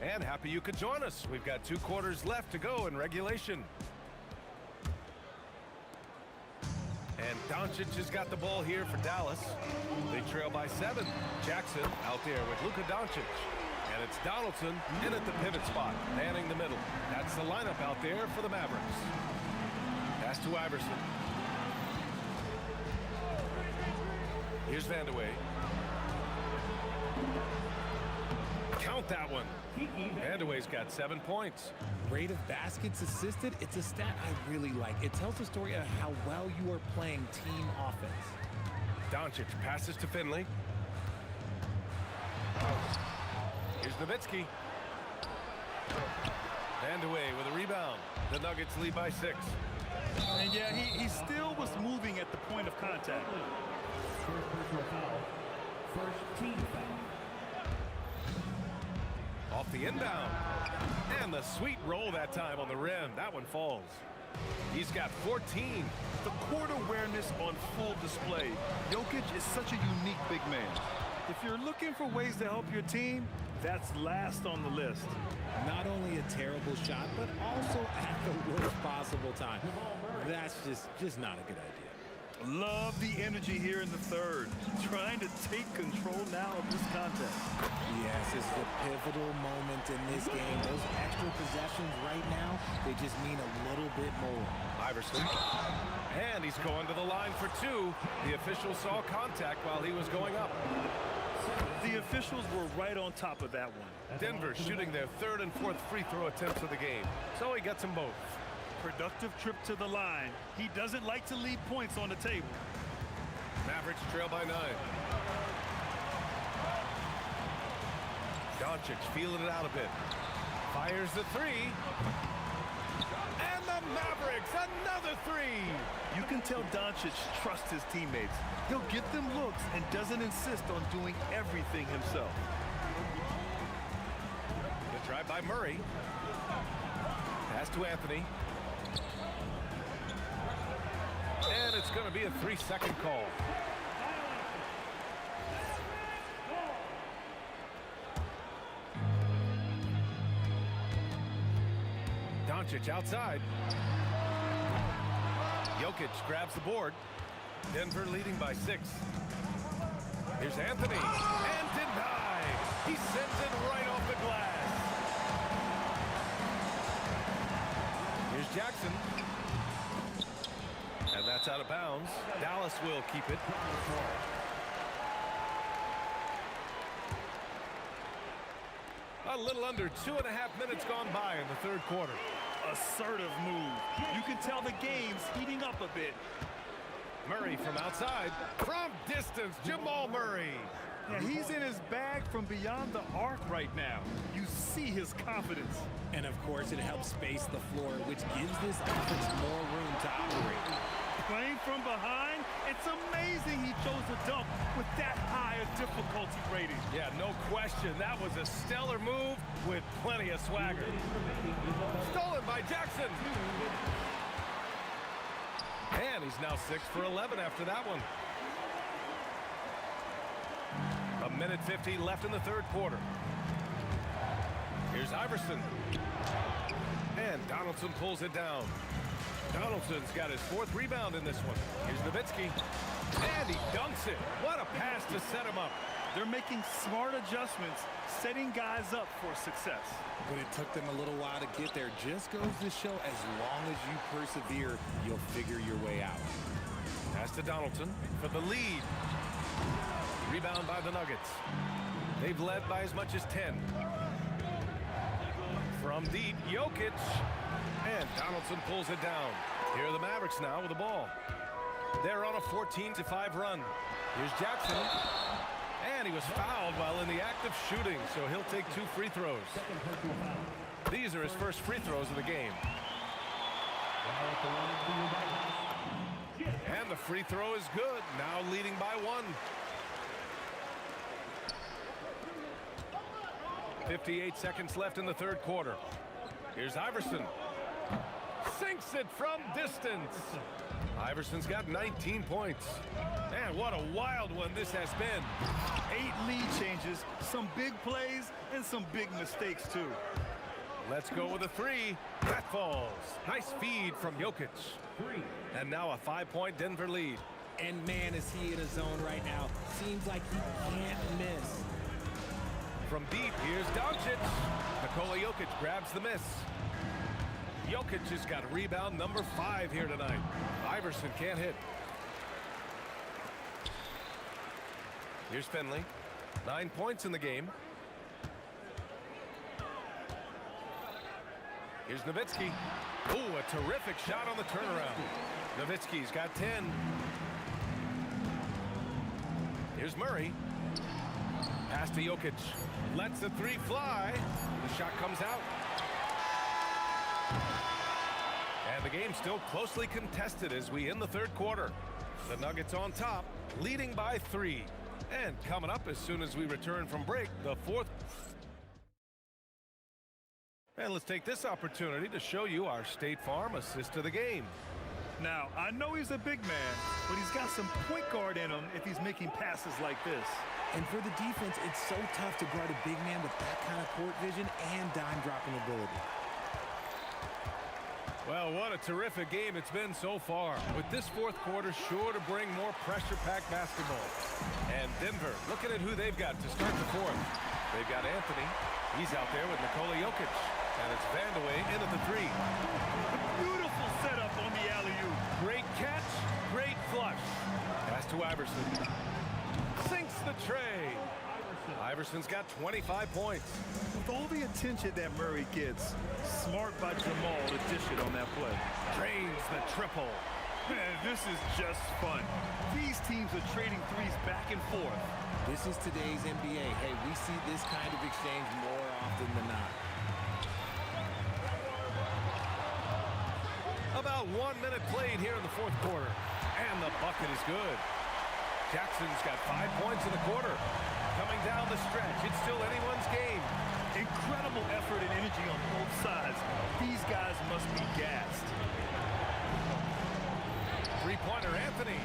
And happy you could join us. We've got 2 quarters left to go in regulation. And Doncic has got the ball here for Dallas. They trail by 7. Jackson out there with Luka Doncic. And it's Donaldson in at the pivot spot, manning the middle. That's the lineup out there for the Mavericks. Pass to Iverson. Here's Vandeweghe. Count that one. Vandeweghe's got 7 points. Rate of baskets assisted, it's a stat I really like. It tells the story of how well you are playing team offense. Doncic passes to Finley. Here's Nowitzki. Vandeweghe with a rebound. The Nuggets lead by 6. And yeah, he still was moving at the point of contact. First personal foul. First team foul. Off the inbound. And the sweet roll that time on the rim. That one falls. He's got 14. The court awareness on full display. Jokic is such a unique big man. If you're looking for ways to help your team, that's last on the list. Not only a terrible shot, but also at the worst possible time. That's just not a good idea. Love the energy here in the third. Trying to take control now of this contest. Yes, this is a pivotal moment in this game. Those extra possessions right now, they just mean a little bit more. Iverson. And he's going to the line for 2. The official saw contact while he was going up. The officials were right on top of that one. Denver shooting their 3rd and 4th free throw attempts of the game. So he gets them both. Productive trip to the line. He doesn't like to leave points on the table. Mavericks trail by 9. Doncic feeling it out a bit. Fires the 3. And the Mavericks, another 3. You can tell Doncic trusts his teammates. He'll get them looks and doesn't insist on doing everything himself. The drive by Murray. Pass to Anthony. And it's going to be a 3-second call. Doncic outside. Jokic grabs the board. Denver leading by 6. Here's Anthony. And denied. He sends it right off the glass. Here's Jackson. And that's out of bounds. Dallas will keep it. A little under 2.5 minutes gone by in the 3rd quarter. Assertive move. You can tell the game's heating up a bit. Murray from outside. From distance, Jamal Murray. Yeah, he's in his bag from beyond the arc right now. You see his confidence. And of course, it helps space the floor, which gives this offense more room to operate. Playing from behind, it's amazing he chose a dunk with that high a difficulty rating. Yeah, no question. That was a stellar move with plenty of swagger. Stolen by Jackson. And he's now 6 for 11 after that one. 1:50 left in the 3rd quarter. Here's Iverson. And Donaldson pulls it down. Donaldson's got his 4th rebound in this one. Here's Nowitzki. And he dunks it. What a pass to set him up. They're making smart adjustments, setting guys up for success. But it took them a little while to get there. Just goes to show as long as you persevere, you'll figure your way out. Pass to Donaldson for the lead. Rebound by the Nuggets. They've led by as much as 10. From deep, Jokic. And Donaldson pulls it down. Here are the Mavericks now with the ball. They're on a 14-5 run. Here's Jackson. And he was fouled while in the act of shooting, so he'll take 2 free throws. These are his first free throws of the game. And the free throw is good, now leading by 1. 58 seconds left in the 3rd quarter. Here's Iverson. Sinks it from distance. Iverson's got 19 points. Man, what a wild one this has been. 8 lead changes, some big plays, and some big mistakes, too. Let's go with a 3. That falls. Nice feed from Jokic. And now a 5-point Denver lead. And man, is he in a zone right now. Seems like he can't miss. From deep, here's Doncic. Nikola Jokic grabs the miss. Jokic has got rebound number 5 here tonight. Iverson can't hit. Here's Finley. 9 points in the game. Here's Nowitzki. Ooh, a terrific shot on the turnaround. Nowitzki's got 10. Here's Murray. Pass to Jokic. Lets the 3 fly. The shot comes out. And the game's still closely contested as we end the third quarter. The Nuggets on top, leading by 3. And coming up as soon as we return from break, the fourth. And let's take this opportunity to show you our State Farm assist of the game. Now, I know he's a big man, but he's got some point guard in him if he's making passes like this. And for the defense, it's so tough to guard a big man with that kind of court vision and dime dropping ability. Well, what a terrific game it's been so far, with this fourth quarter sure to bring more pressure-packed basketball. And Denver, looking at who they've got to start the fourth. They've got Anthony. He's out there with Nikola Jokic. And it's Vandeweghe in at the 3. Beautiful setup on the alley-oop. Great catch, great flush. Pass to Iverson. Sinks the tray. Iverson's got 25 points. With all the attention that Murray gets, smart by Jamal to dish it on that play. Drains the triple. Man, this is just fun. These teams are trading threes back and forth. This is today's NBA. Hey, we see this kind of exchange more often than not. About 1 minute played here in the fourth quarter. And the bucket is good. Jackson's got 5 points in the quarter. Coming down the stretch, it's still anyone's game. Incredible effort and energy on both sides. These guys must be gassed. Three-pointer, Anthony.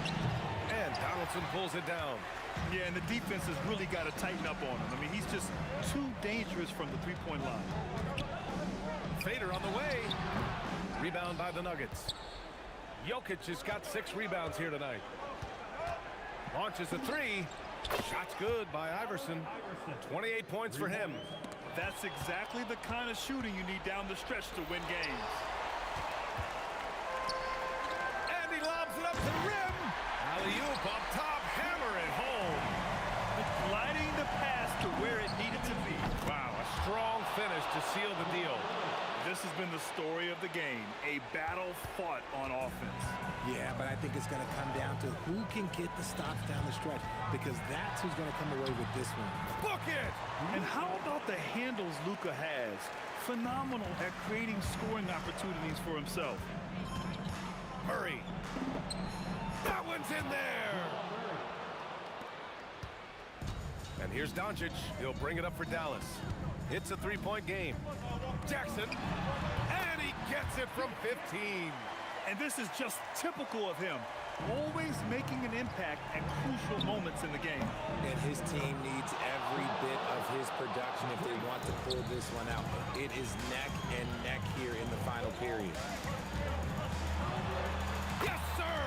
And Donaldson pulls it down. Yeah, and the defense has really got to tighten up on him. I mean, he's just too dangerous from the three-point line. Fader on the way. Rebound by the Nuggets. Jokic has got 6 rebounds here tonight. Launches a 3. Shot's good by Iverson. 28 points for him. That's exactly the kind of shooting you need down the stretch to win games. And he lobs it up to the rim. Alley-oop up top, hammer it home. Gliding the pass to where it needed to be. Wow, a strong finish to seal the deal. This has been the story of the game, a battle fought on offense. Yeah, but I think it's going to come down to who can get the stops down the stretch, because that's who's going to come away with this one. Book it! And how about the handles Luka has? Phenomenal at creating scoring opportunities for himself. Murray. That one's in there! And here's Doncic. He'll bring it up for Dallas. It's a 3-point game. Jackson, and he gets it from 15. And this is just typical of him, always making an impact at crucial moments in the game. And his team needs every bit of his production if they want to pull this one out. It is neck and neck here in the final period. Yes, sir!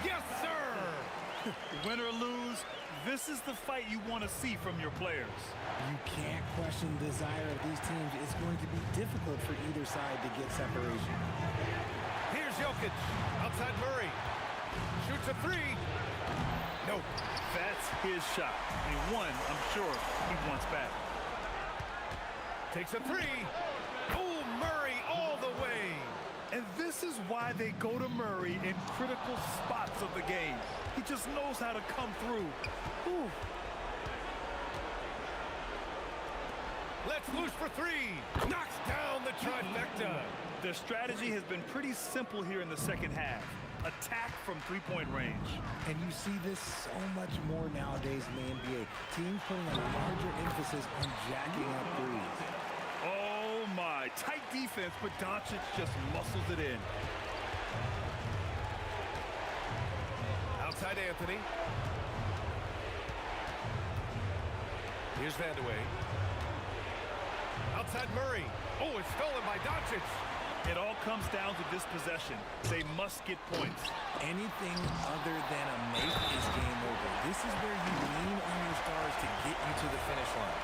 Yes, sir! Win or lose, this is the fight you want to see from your players. You can't question the desire of these teams. It's going to be difficult for either side to get separation. Here's Jokic, outside Murray. Shoots a 3. Nope. That's his shot. And one, I'm sure, he wants back. Takes a 3. Oh, Murray all the way. And this is why they go to Murray in critical spots of the game. He just knows how to come through. Whew. Let's loose for 3. Knocks down the trifecta. Their strategy has been pretty simple here in the second half. Attack from three-point range. And you see this so much more nowadays in the NBA. Teams putting a larger emphasis on jacking up threes. Oh my, tight defense, but Doncic just muscles it in. Outside Anthony. Here's Vandeweghe. Outside Murray. Oh, it's stolen by Doncic. It all comes down to this possession. They must get points. Anything other than a make is game over. This is where you lean on your stars to get you to the finish line.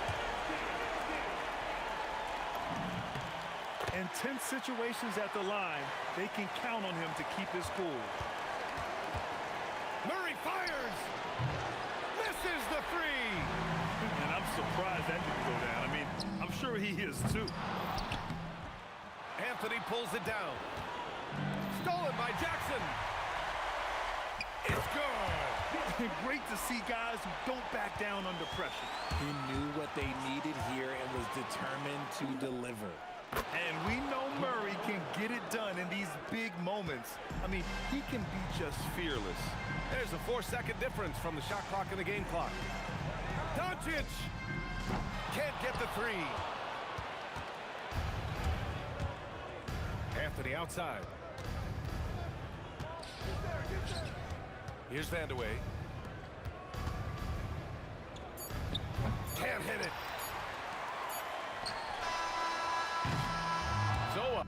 In tense situations at the line, they can count on him to keep his cool. Murray fires. Misses the 3. And I'm surprised that didn't go down. I mean, I'm sure he is too. Anthony pulls it down. Stolen by Jackson. It's good. Great to see guys who don't back down under pressure. He knew what they needed here and was determined to deliver. And we know Murray can get it done in these big defense. I mean, he can be just fearless. There's a 4-second difference from the shot clock and the game clock. Doncic can't get the three. Anthony outside. Here's Vandeweghe. Can't hit it. Zoa.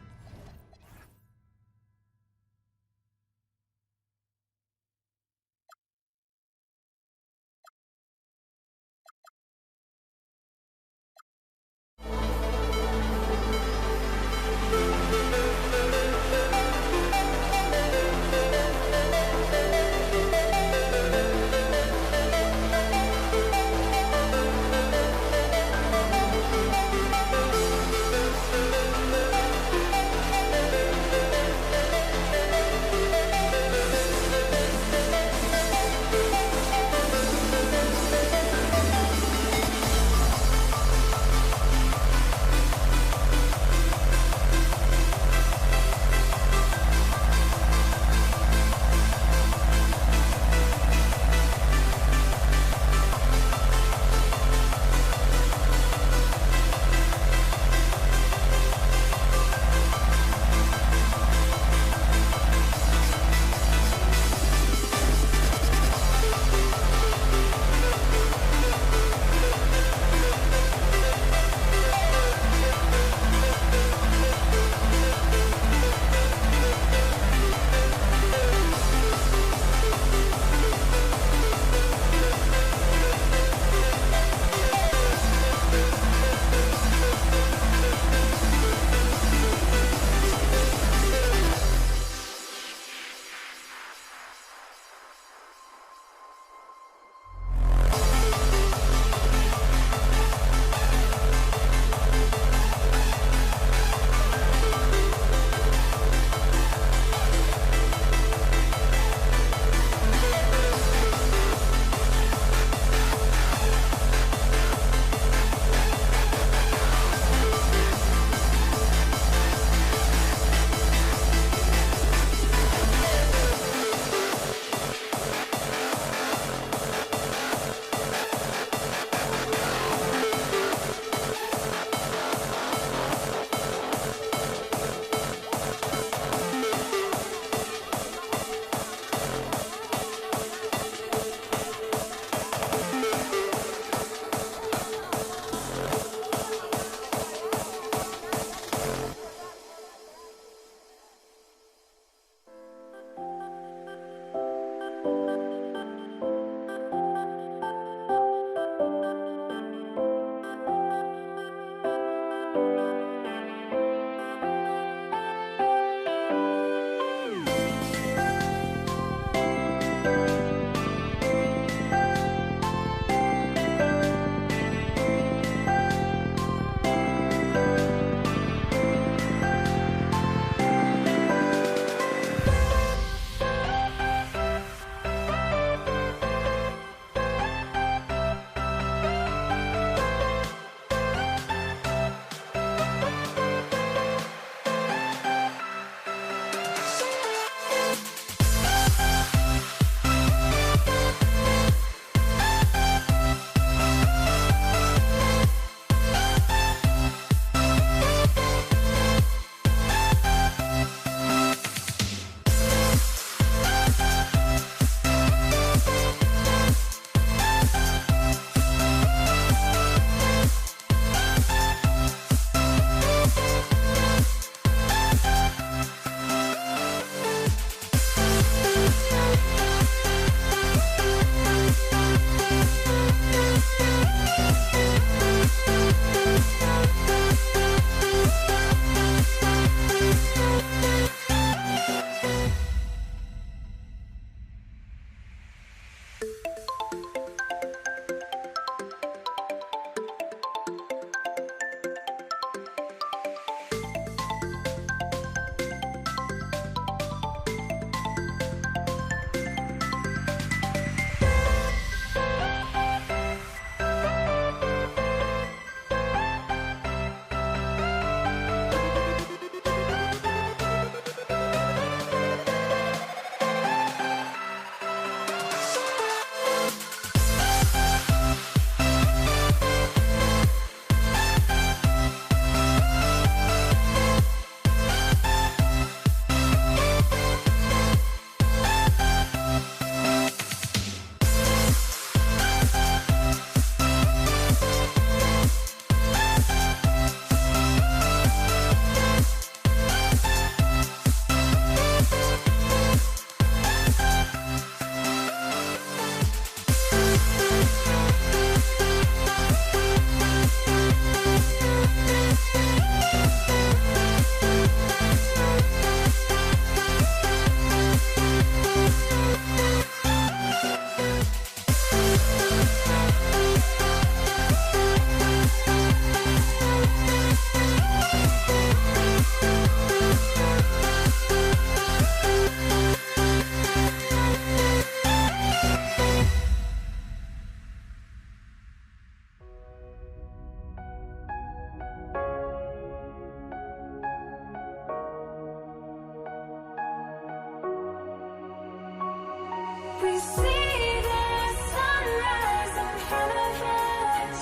see the sunrise in front of us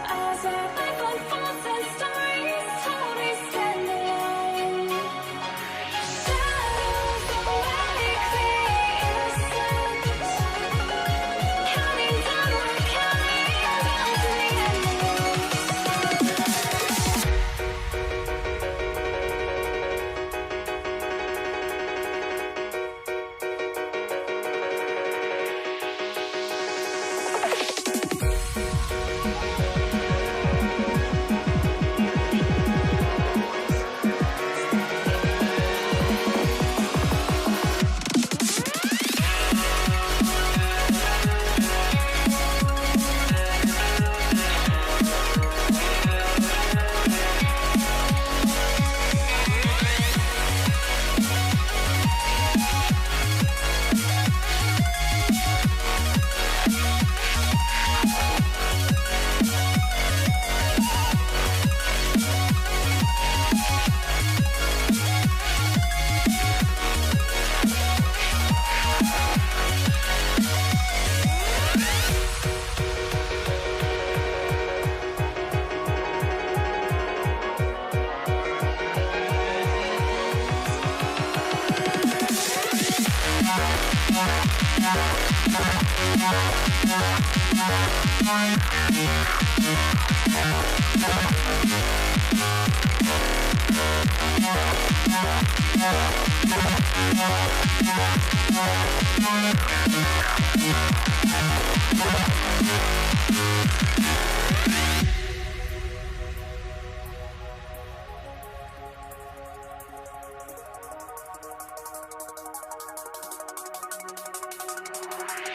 as our life unfolds and stories told we stand alone. Shadows awake the innocent, counting down, we're counting down to the end.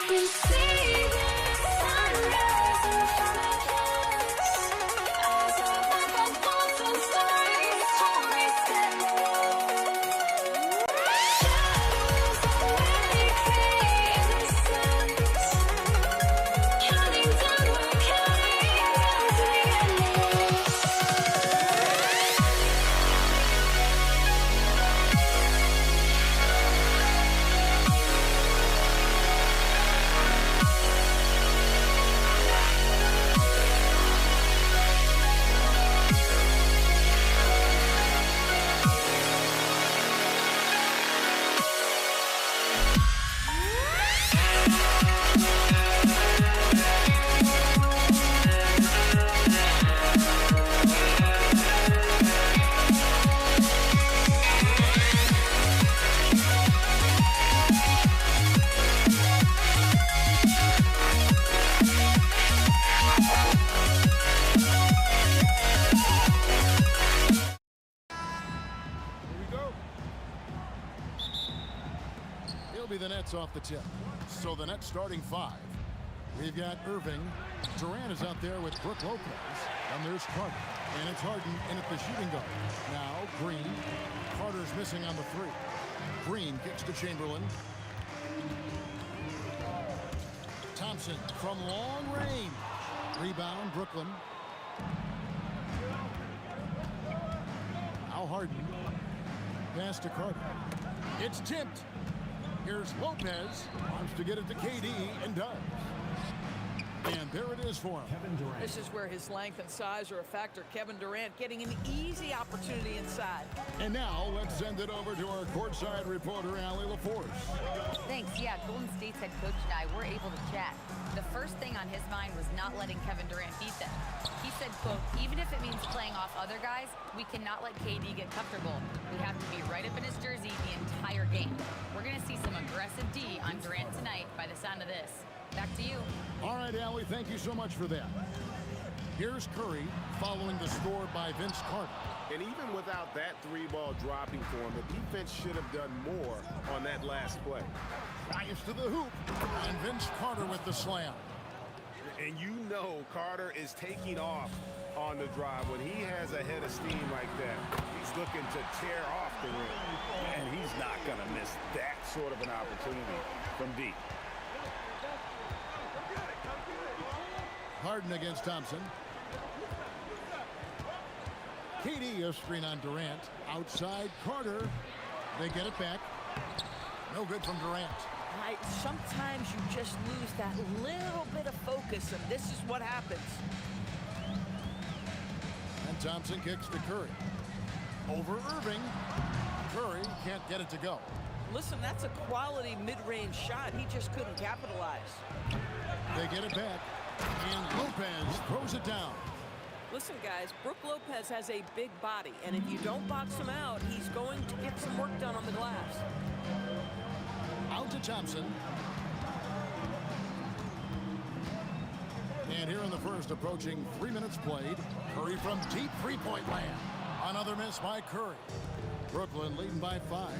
We see the sunrise in front of us as our life unfolds and stories told we stand alone. Shadows awake the innocent, counting down, we're counting down to the end. He'll be the Nets off the tip. So the Nets starting five. We've got Irving. Durant is out there with Brook Lopez. And there's Carter. And it's Harden in at the shooting guard. Now Green. Carter's missing on the three. Green kicks to Chamberlain. Thompson from long range. Rebound, Brooklyn. Now Harden. Pass to Carter. It's tipped. Here's Lopez. Wants to get it to KD and does. And there it is for him. This is where his length and size are a factor. Kevin Durant getting an easy opportunity inside. And now let's send it over to our courtside reporter, Allie LaForce. Thanks. Yeah, Golden State's head coach and I were able to chat. The first thing on his mind was not letting Kevin Durant beat them. He said, quote, even if it means playing off other guys, we cannot let KD get comfortable. We have to be right up in his jersey the entire game. We're going to see some aggressive D on Durant tonight by the sound of this. Back to you. All right, Allie, thank you so much for that. Here's Curry following the score by Vince Carter. And even without that three-ball dropping for him, the defense should have done more on that last play. Drives to the hoop, and Vince Carter with the slam. And you know Carter is taking off on the drive. When he has a head of steam like that, he's looking to tear off the rim. And he's not going to miss that sort of an opportunity from deep. Harden against Thompson. KD a screen on Durant. Outside Carter. They get it back. No good from Durant. Sometimes you just lose that little bit of focus, and this is what happens. And Thompson kicks to Curry. Over Irving. Curry can't get it to go. Listen, that's a quality mid-range shot. He just couldn't capitalize. They get it back, and Lopez throws it down. Listen, guys, Brook Lopez has a big body, and if you don't box him out, he's going to get some work done on the glass. Out to Thompson. And here in the first, approaching 3 minutes played, Curry from deep three-point land. Another miss by Curry. Brooklyn leading by 5.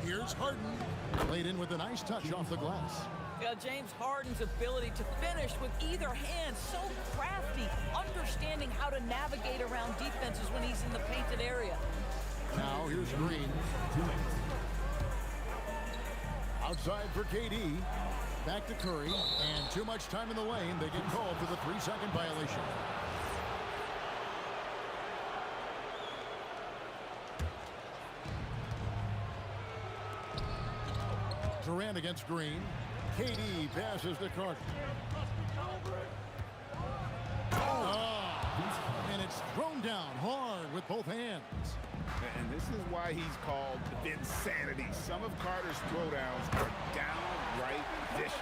Here's Harden. Laid in with a nice touch off the glass. James Harden's ability to finish with either hand, so crafty, understanding how to navigate around defenses when he's in the painted area. Now here's Green. Outside for KD. Back to Curry. And too much time in the lane. They get called for the 3-second violation. Durant against Green. KD passes to Carter. And it's thrown down hard with both hands. And this is why he's called Vinsanity. Some of Carter's throwdowns are downright vicious.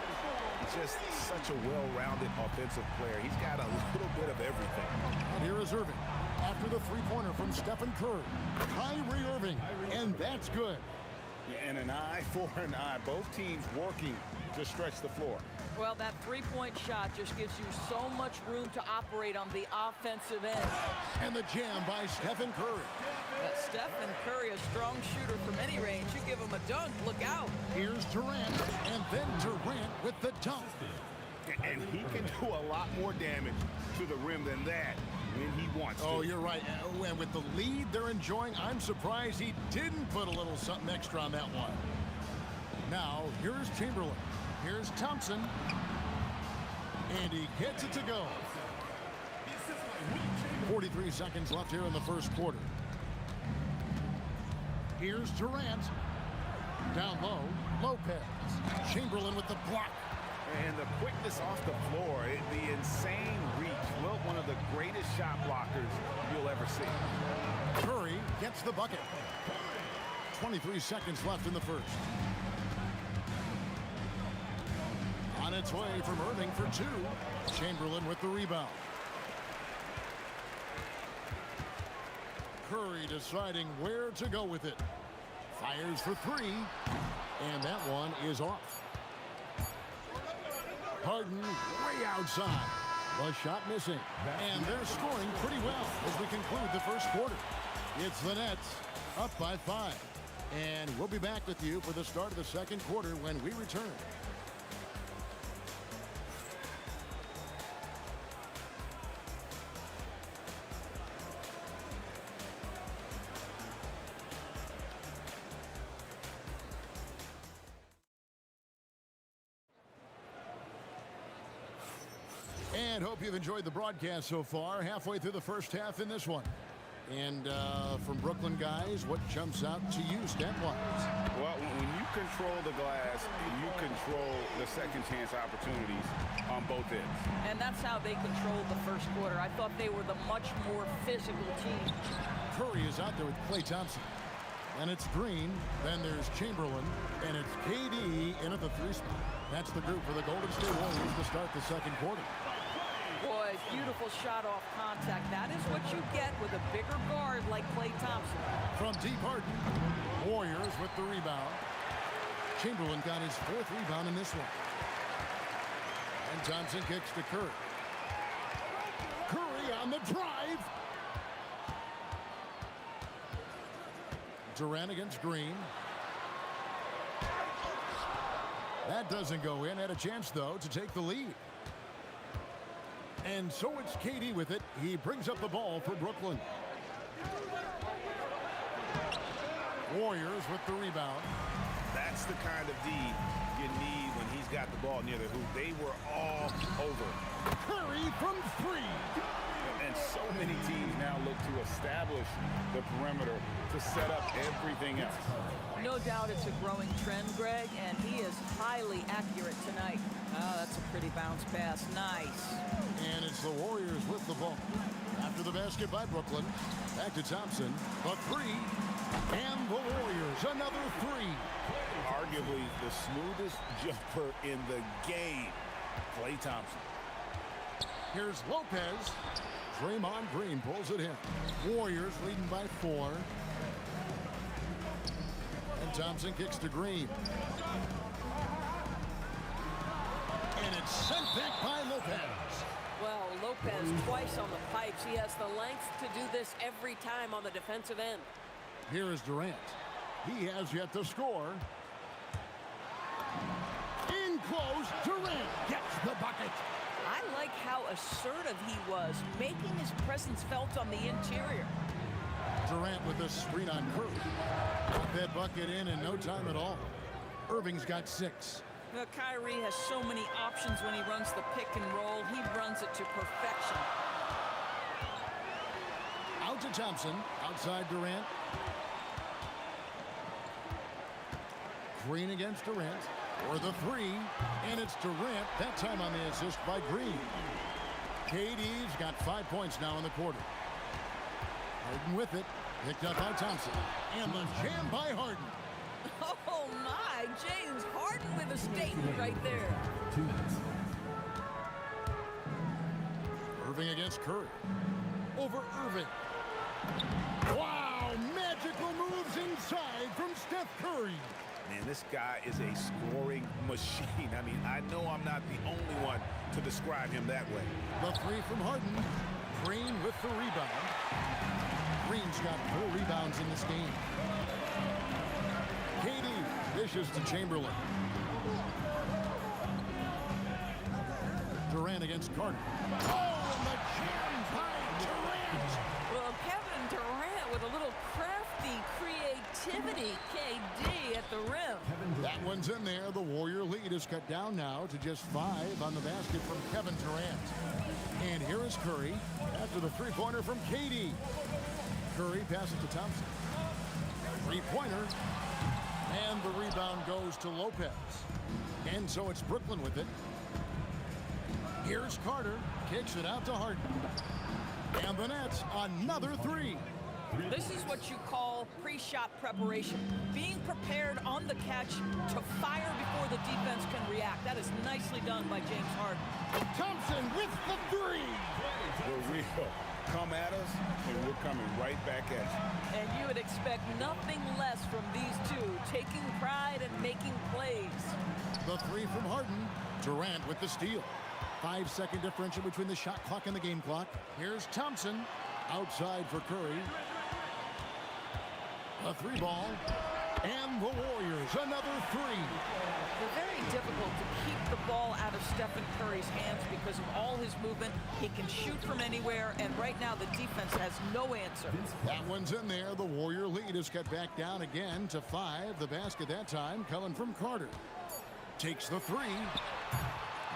He's just such a well-rounded offensive player. He's got a little bit of everything. And here is Irving. After the three-pointer from Stephen Curry. Kyrie Irving. And that's good. And an eye for an eye. Both teams working to stretch the floor. Well, that three-point shot just gives you so much room to operate on the offensive end. And the jam by Stephen Curry. Stephen Curry, a strong shooter from any range. You give him a dunk, look out. Here's Durant, and then Durant with the dunk. And he can do a lot more damage to the rim than that when he wants to. Oh, you're right. And with the lead they're enjoying, I'm surprised he didn't put a little something extra on that one. Now, here's Chamberlain. Here's Thompson. And he gets it to go. 43 seconds left here in the first quarter. Here's Durant. Down low, Lopez. Chamberlain with the block. And the quickness off the floor, the insane reach. Well, one of the greatest shot blockers you'll ever see. Curry gets the bucket. 23 seconds left in the first. On its way from Irving for 2. Chamberlain with the rebound. Curry deciding where to go with it. Fires for 3. And that one is off. Harden way outside. The shot missing. And they're scoring pretty well as we conclude the first quarter. It's the Nets up by 5. And we'll be back with you for the start of the second quarter when we return. And hope you've enjoyed the broadcast so far. Halfway through the first half in this one. And from Brooklyn guys, what jumps out to you stat-wise? Well, when you control the glass, you control the second chance opportunities on both ends. And that's how they controlled the first quarter. I thought they were the much more physical team. Curry is out there with Klay Thompson. And it's Green, then there's Chamberlain, and it's KD in at the 3 spot. That's the group for the Golden State Warriors to start the second quarter. Boy, beautiful shot off contact. That is what you get with a bigger guard like Klay Thompson. From deep Harden, Warriors with the rebound. Chamberlain got his 4th rebound in this one. And Thompson kicks to Curry. Curry on the drive. Durant against Green. That doesn't go in. Had a chance, though, to take the lead. And so it's KD with it. He brings up the ball for Brooklyn. Warriors with the rebound. That's the kind of D you need when he's got the ball near the hoop. They were all over. Curry from 3. And so many teams now look to establish the perimeter to set up everything else. No doubt it's a growing trend, Greg, and he is highly accurate tonight. Oh, that's a pretty bounce pass. Nice. And it's the Warriors with the ball. After the basket by Brooklyn, back to Thompson. A three, and the Warriors another three. Arguably the smoothest jumper in the game, Klay Thompson. Here's Lopez. Draymond Green pulls it in. Warriors leading by 4. And Thompson kicks to Green. And it's sent back by Lopez. Well, Lopez twice on the pipes. He has the length to do this every time on the defensive end. Here is Durant. He has yet to score. In close, Durant gets the bucket. I like how assertive he was, making his presence felt on the interior. Durant with a screen on Curry. Got that bucket in no time at all. Irving's got 6. Well, Kyrie has so many options when he runs the pick and roll. He runs it to perfection. Out to Thompson. Outside Durant. Green against Durant. For the 3. And it's Durant. That time on the assist by Green. KD's got 5 points now in the quarter. Harden with it. Picked up by Thompson. And the jam by Harden. Oh, my. James Harden with a statement right there. Irving against Curry. Over Irving. Wow, magical moves inside from Steph Curry. Man, this guy is a scoring machine. I mean, I know I'm not the only one to describe him that way. The 3 from Harden. Green with the rebound. Green's got 4 rebounds in this game. KD dishes to Chamberlain. Durant against Carter. Oh, and the jam by Durant. Well, Kevin Durant with a little crafty creativity. KD at the rim. That one's in there. The Warrior lead is cut down now to just 5 on the basket from Kevin Durant. And here is Curry after the three-pointer from KD. Curry passes to Thompson. Three-pointer. And the rebound goes to Lopez. And so it's Brooklyn with it. Here's Carter. Kicks it out to Harden. And the Nets, another 3. This is what you call pre-shot preparation. Being prepared on the catch to fire before the defense can react. That is nicely done by James Harden. Thompson with the 3. We're real. Come at us, and we're coming right back at you. And you would expect nothing less from these two, taking pride and making plays. The 3 from Harden. Durant with the steal. 5-second differential between the shot clock and the game clock. Here's Thompson. Outside for Curry. A 3-ball. And the Warriors, another 3. They're very difficult to keep the ball out of Stephen Curry's hands because of all his movement. He can shoot from anywhere, and right now the defense has no answer. That one's in there. The Warrior lead is cut back down again to 5. The basket that time coming from Carter. Takes the 3.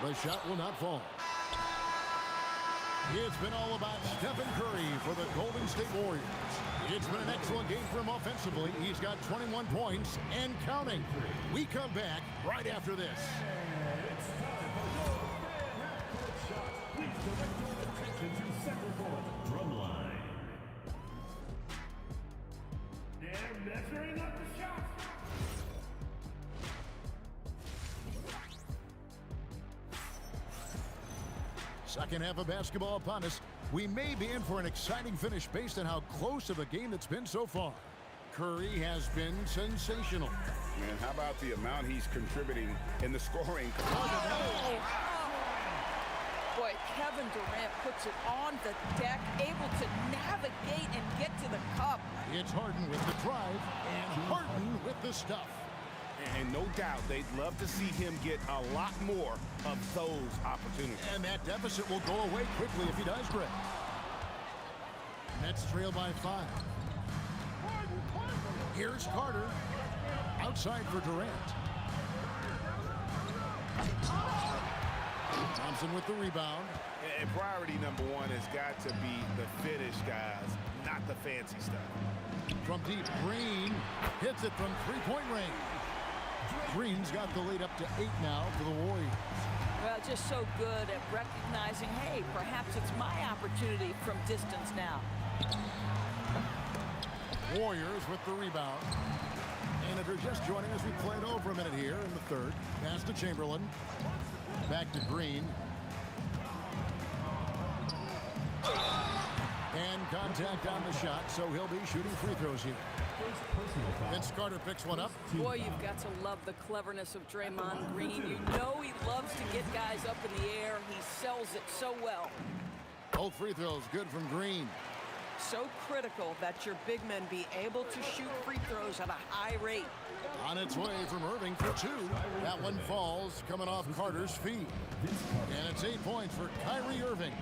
The shot will not fall. It's been all about Stephen Curry for the Golden State Warriors. It's been an excellent game for him offensively. He's got 21 points and counting. We come back right after this. Drumline. They're measuring up the shot. Second half of basketball upon us. We may be in for an exciting finish based on how close of a game it's been so far. Curry has been sensational. Man, how about the amount he's contributing in the scoring? Boy, Kevin Durant puts it on the deck, able to navigate and get to the cup. It's Harden with the drive and Harden with the stuff. And no doubt they'd love to see him get a lot more of those opportunities. And that deficit will go away quickly if he does, Greg. Nets trail by 5. Here's Carter. Outside for Durant. Thompson with the rebound. And priority number one has got to be the finish, guys, not the fancy stuff. From deep, Green hits it from three-point range. Green's got the lead up to 8 now for the Warriors. Well, just so good at recognizing, hey, perhaps it's my opportunity from distance now. Warriors with the rebound. And if you're just joining us, we played over a minute here in the third. Pass to Chamberlain. Back to Green. And contact on the shot, so he'll be shooting free throws here. Vince Carter picks one up. Boy, you've got to love the cleverness of Draymond Green. You know he loves to get guys up in the air. He sells it so well. Both free throws good from Green. So critical that your big men be able to shoot free throws at a high rate. On its way from Irving for 2. That one falls coming off Carter's feet. And it's 8 points for Kyrie Irving.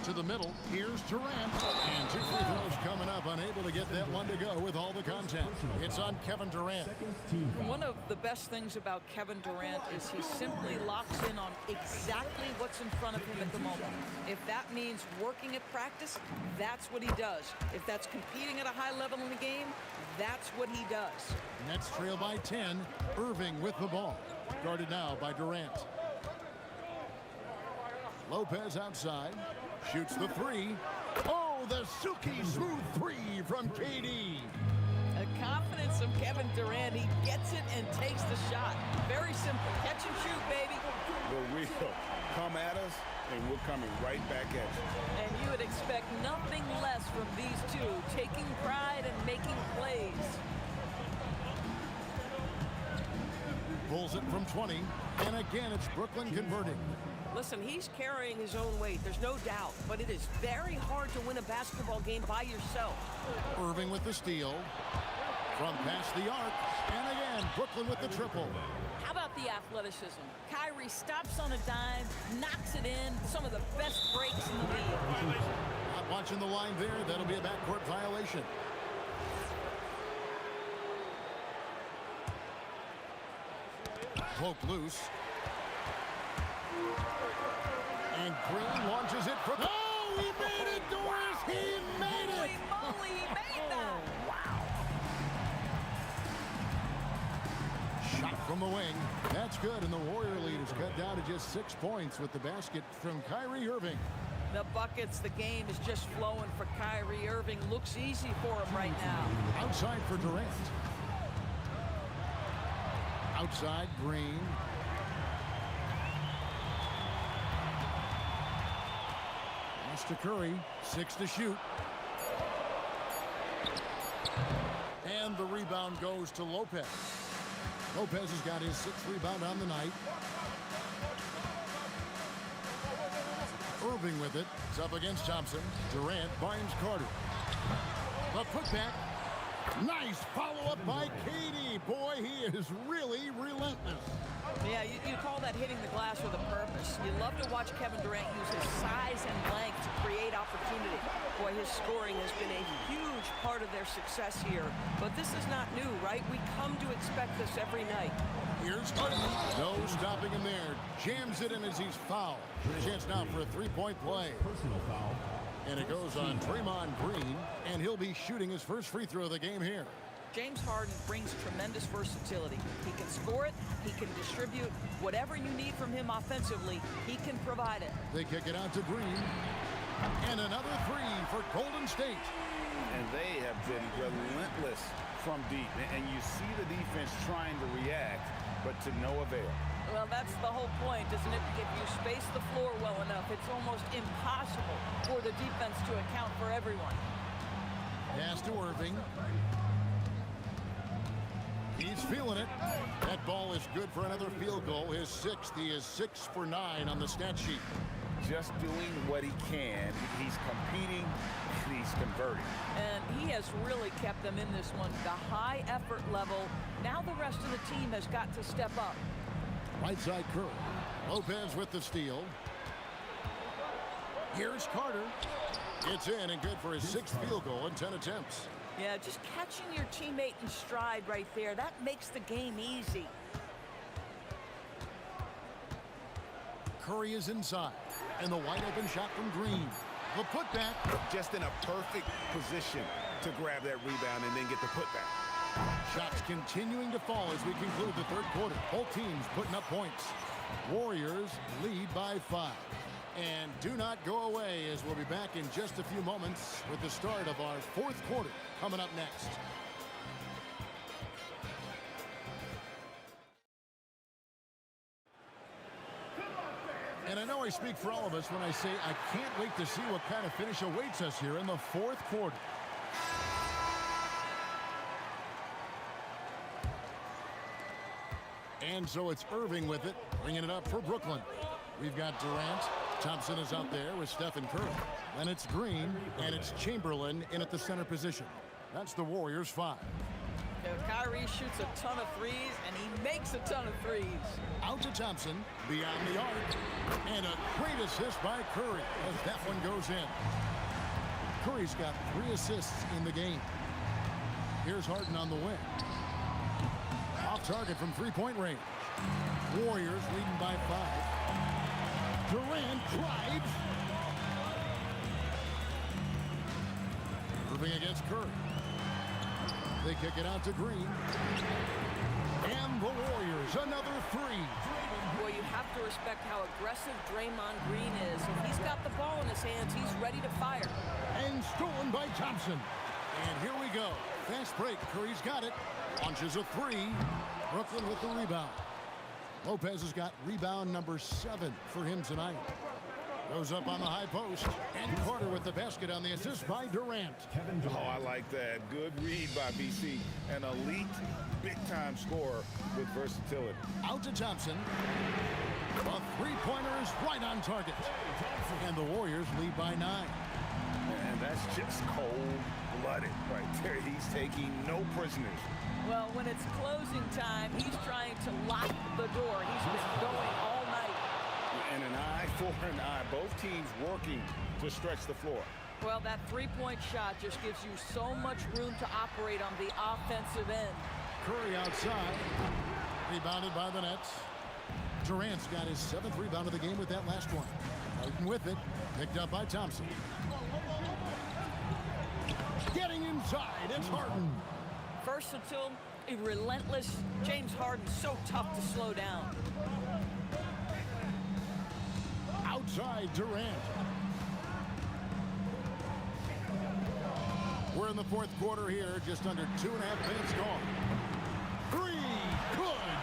To the middle, here's Durant. And 2 free throws coming up, unable to get that one to go with all the contact. It's on Kevin Durant. One of the best things about Kevin Durant is he simply locks in on exactly what's in front of him at the moment. If that means working at practice, that's what he does. If that's competing at a high level in the game, that's what he does. Nets trail by 10. Irving with the ball. Guarded now by Durant. Lopez outside. Shoots the 3. Oh, the silky smooth 3 from KD. The confidence of Kevin Durant. He gets it and takes the shot. Very simple. Catch and shoot, baby. But we'll come at us, and we're coming right back at you. And you would expect nothing less from these two, taking pride and making plays. Pulls it from 20. And again, it's Brooklyn converting. Listen, he's carrying his own weight, there's no doubt, but it is very hard to win a basketball game by yourself. Irving with the steal. From past the arc. And again, Brooklyn with the triple. How about the athleticism? Kyrie stops on a dime, knocks it in, some of the best breaks in the league. Not watching the line there. That'll be a backcourt violation. Poke loose. And Green launches it for... Oh, he made it, Doris! He made it! Holy moly, he made that! Wow! Shot from the wing. That's good, and the Warrior lead is cut down to just 6 points with the basket from Kyrie Irving. The buckets, the game is just flowing for Kyrie Irving. Looks easy for him right now. Outside for Durant. Outside, Green. Pass to Curry. 6 to shoot. And the rebound goes to Lopez. Lopez has got his 6th rebound on the night. Irving with it. It's up against Thompson. Durant finds Carter. The putback. Nice follow-up by KD. Boy, he is really relentless. Yeah, you call that hitting the glass with a purpose. You love to watch Kevin Durant use his size and length to create opportunity. Boy, his scoring has been a huge part of their success here. But this is not new, right? We come to expect this every night. Here's Carter. No stopping him there. Jams it in as he's fouled. Chance now for a 3-point play. Personal foul. And it goes on Draymond Green, and he'll be shooting his first free throw of the game here. James Harden brings tremendous versatility. He can score it, he can distribute. Whatever you need from him offensively, he can provide it. They kick it out to Green. And another 3 for Golden State. And they have been relentless from deep. And you see the defense trying to react, but to no avail. Well, that's the whole point, isn't it? If you space the floor well enough, it's almost impossible for the defense to account for everyone. Pass to Irving. He's feeling it. That ball is good for another field goal. His 6th. He is 6 for 9 on the stat sheet. Just doing what he can. He's competing, and he's converting. And he has really kept them in this one. The high effort level. Now the rest of the team has got to step up. Right side Curry. Lopez with the steal. Here's Carter. It's in and good for his 6th field goal in 10 attempts. Yeah, just catching your teammate in stride right there. That makes the game easy. Curry is inside. And the wide open shot from Green. The putback. Just in a perfect position to grab that rebound and then get the putback. Shots continuing to fall as we conclude the third quarter. Both teams putting up points. Warriors lead by 5. And do not go away, as we'll be back in just a few moments with the start of our fourth quarter coming up next. And I know I speak for all of us when I say I can't wait to see what kind of finish awaits us here in the fourth quarter. And so it's Irving with it, bringing it up for Brooklyn. We've got Durant. Thompson is out there with Stephen Curry. Then it's Green, and it's Chamberlain in at the center position. That's the Warriors' 5. Kyrie shoots a ton of threes, and he makes a ton of threes. Out to Thompson, beyond the arc. And a great assist by Curry as that one goes in. Curry's got 3 assists in the game. Here's Harden on the wing. Off target from three-point range. Warriors leading by 5. Durant drives. Irving against Curry. They kick it out to Green. And the Warriors, another 3. Boy, you have to respect how aggressive Draymond Green is. If he's got the ball in his hands, he's ready to fire. And stolen by Thompson. And here we go. Fast break. Curry's got it. Launches a 3. Brooklyn with the rebound. Lopez has got rebound number 7 for him tonight. Goes up on the high post. And Carter with the basket on the assist by Durant. Oh, I like that. Good read by BC. An elite, big-time scorer with versatility. Out to Thompson. A three-pointer is right on target. And the Warriors lead by 9. And that's just cold-blooded right there. He's taking no prisoners. Well, when it's closing time, he's trying to lock the door. He's been going all night. And an eye for an eye. Both teams working to stretch the floor. Well, that three-point shot just gives you so much room to operate on the offensive end. Curry outside. Rebounded by the Nets. Durant's got his 7th rebound of the game with that last one. Harden with it. Picked up by Thompson. Getting inside. It's Harden. Versatile, relentless. James Harden, so tough to slow down. Outside Durant. We're in the fourth quarter here, just under 2.5 minutes gone. 3, good.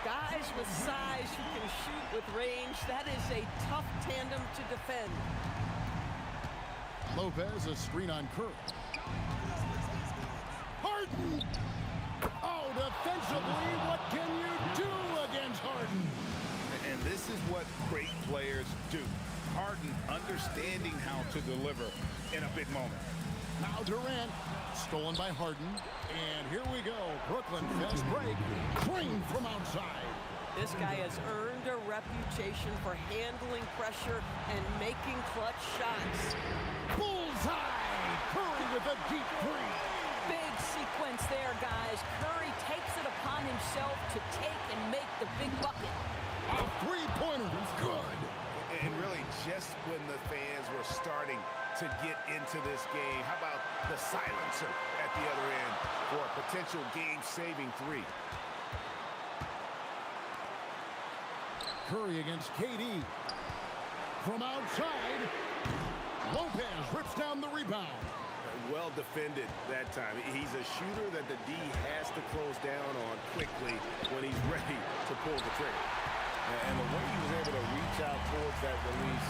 Guys with size who can shoot with range, that is a tough tandem to defend. Lopez, a screen on Curry. Harden! Oh, defensively, what can you do against Harden? And this is what great players do. Harden understanding how to deliver in a big moment. Now Durant, stolen by Harden. And here we go. Brooklyn fast break. Green from outside. This guy has earned a reputation for handling pressure and making clutch shots. Bullseye! Curry with a deep 3. Big sequence there, guys. Curry takes it upon himself to take and make the big bucket. A three-pointer is good. And really, just when the fans were starting to get into this game, how about the silencer at the other end for a potential game-saving 3? Curry against KD. From outside, Lopez rips down the rebound. Well defended that time. He's a shooter that the D has to close down on quickly when he's ready to pull the trigger. And the way he was able to reach out towards that release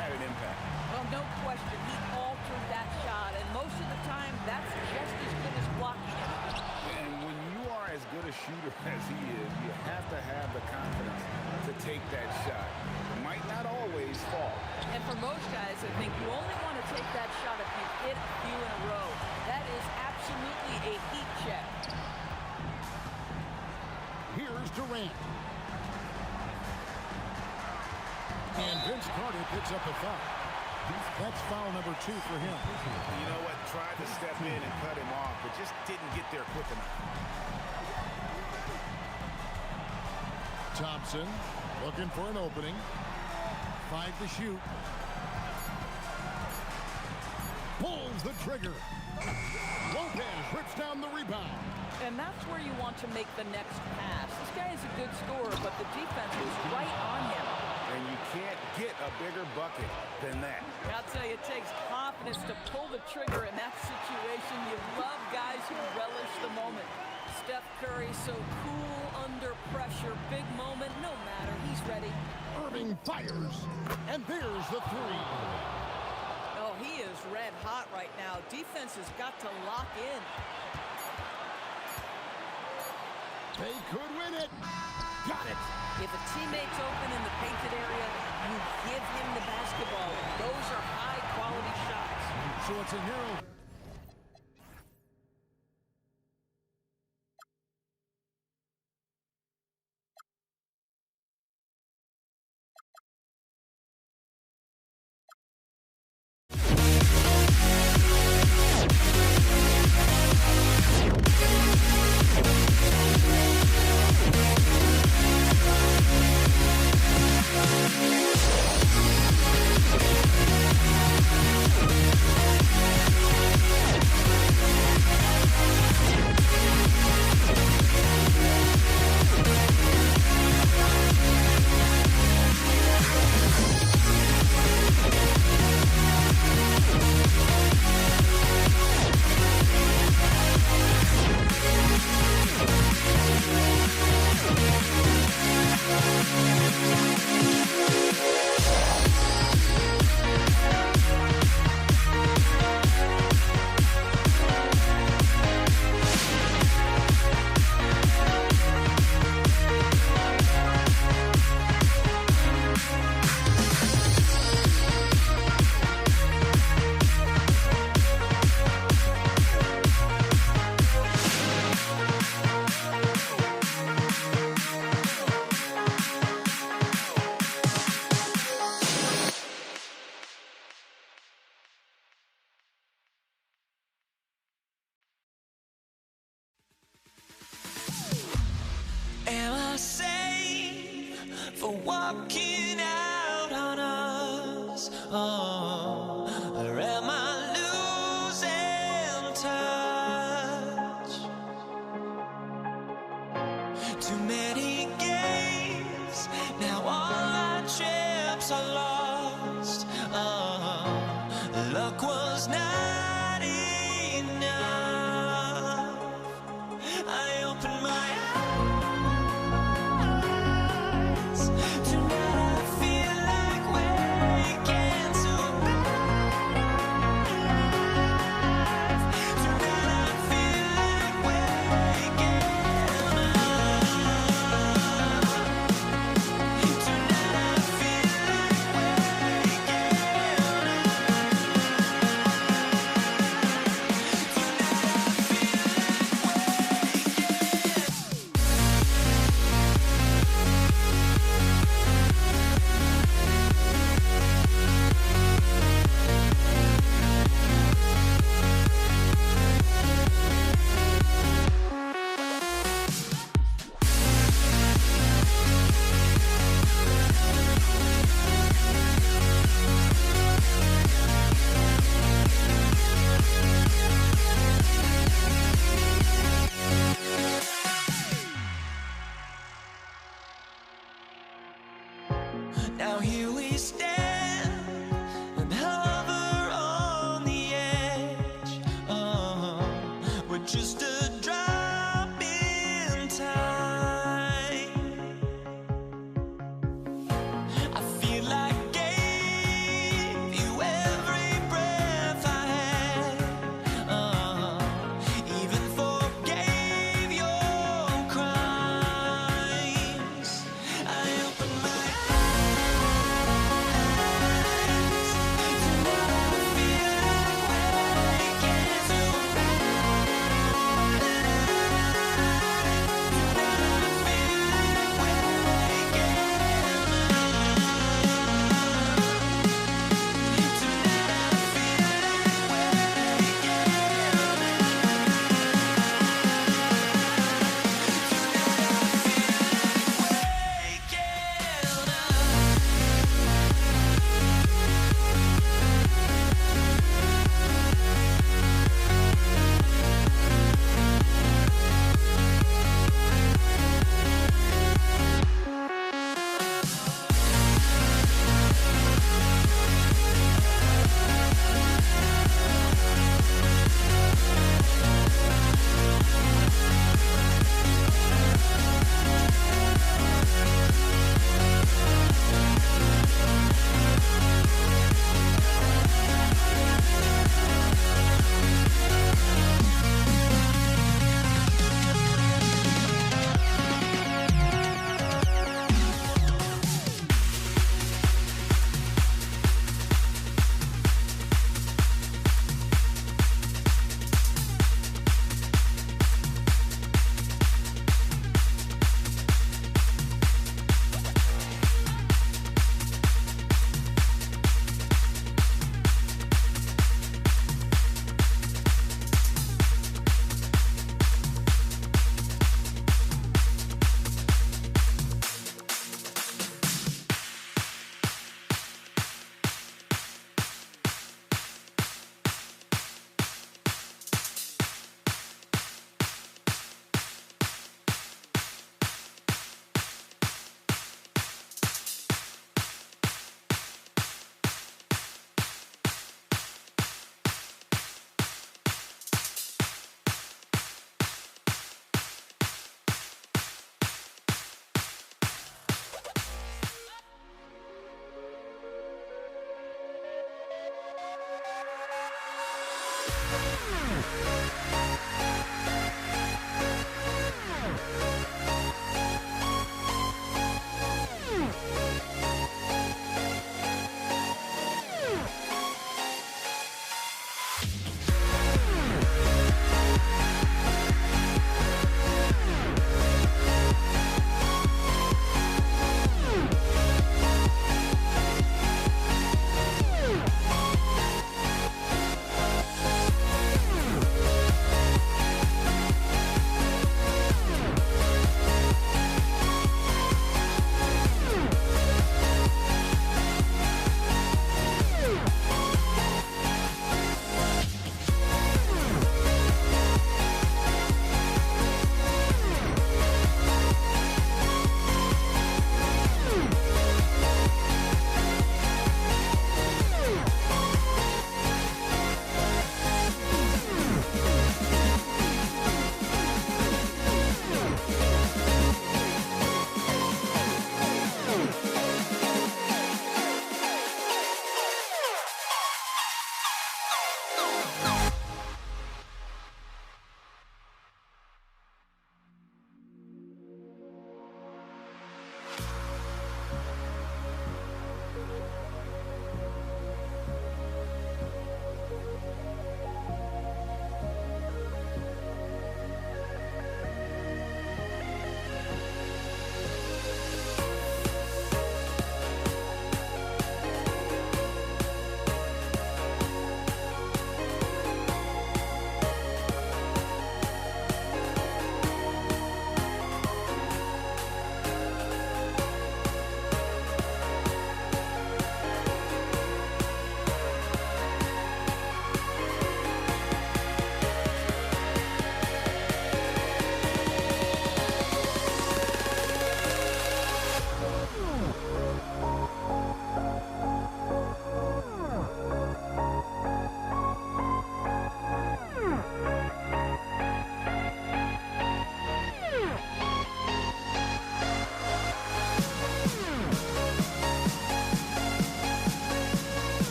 had an impact. Well, no question, he altered that shot, and most of the time, that's just as good as blocking it. And when you are as good a shooter as he is, you have to have the confidence to take that shot. It might not always fall. And for most guys, I think you only want to take that shot if you hit a few in a row. That is absolutely a heat check. Here's Durant. And Vince Carter picks up a foul. That's foul number 2 for him. You know what? Tried to step in and cut him off, but just didn't get there quick enough. Thompson looking for an opening. 5 to shoot. Pulls the trigger. Lopez rips down the rebound. And that's where you want to make the next pass. This guy is a good scorer, but the defense was right on him. And you can't get a bigger bucket than that. I'll tell you, it takes confidence to pull the trigger in that situation. You love guys who relish the moment. Steph Curry so cool under pressure. Big moment, no matter. He's ready. Irving fires. And there's the 3. Oh, he is red hot right now. Defense has got to lock in. They could win it. Got it. If a teammate's open in the painted area, you give him the basketball. Those are high-quality shots. So it's a narrow. Am I safe for walking out on us? Oh, or am I losing touch? Too many games, now all our chips are lost. Oh, luck was not enough. I opened my eyes.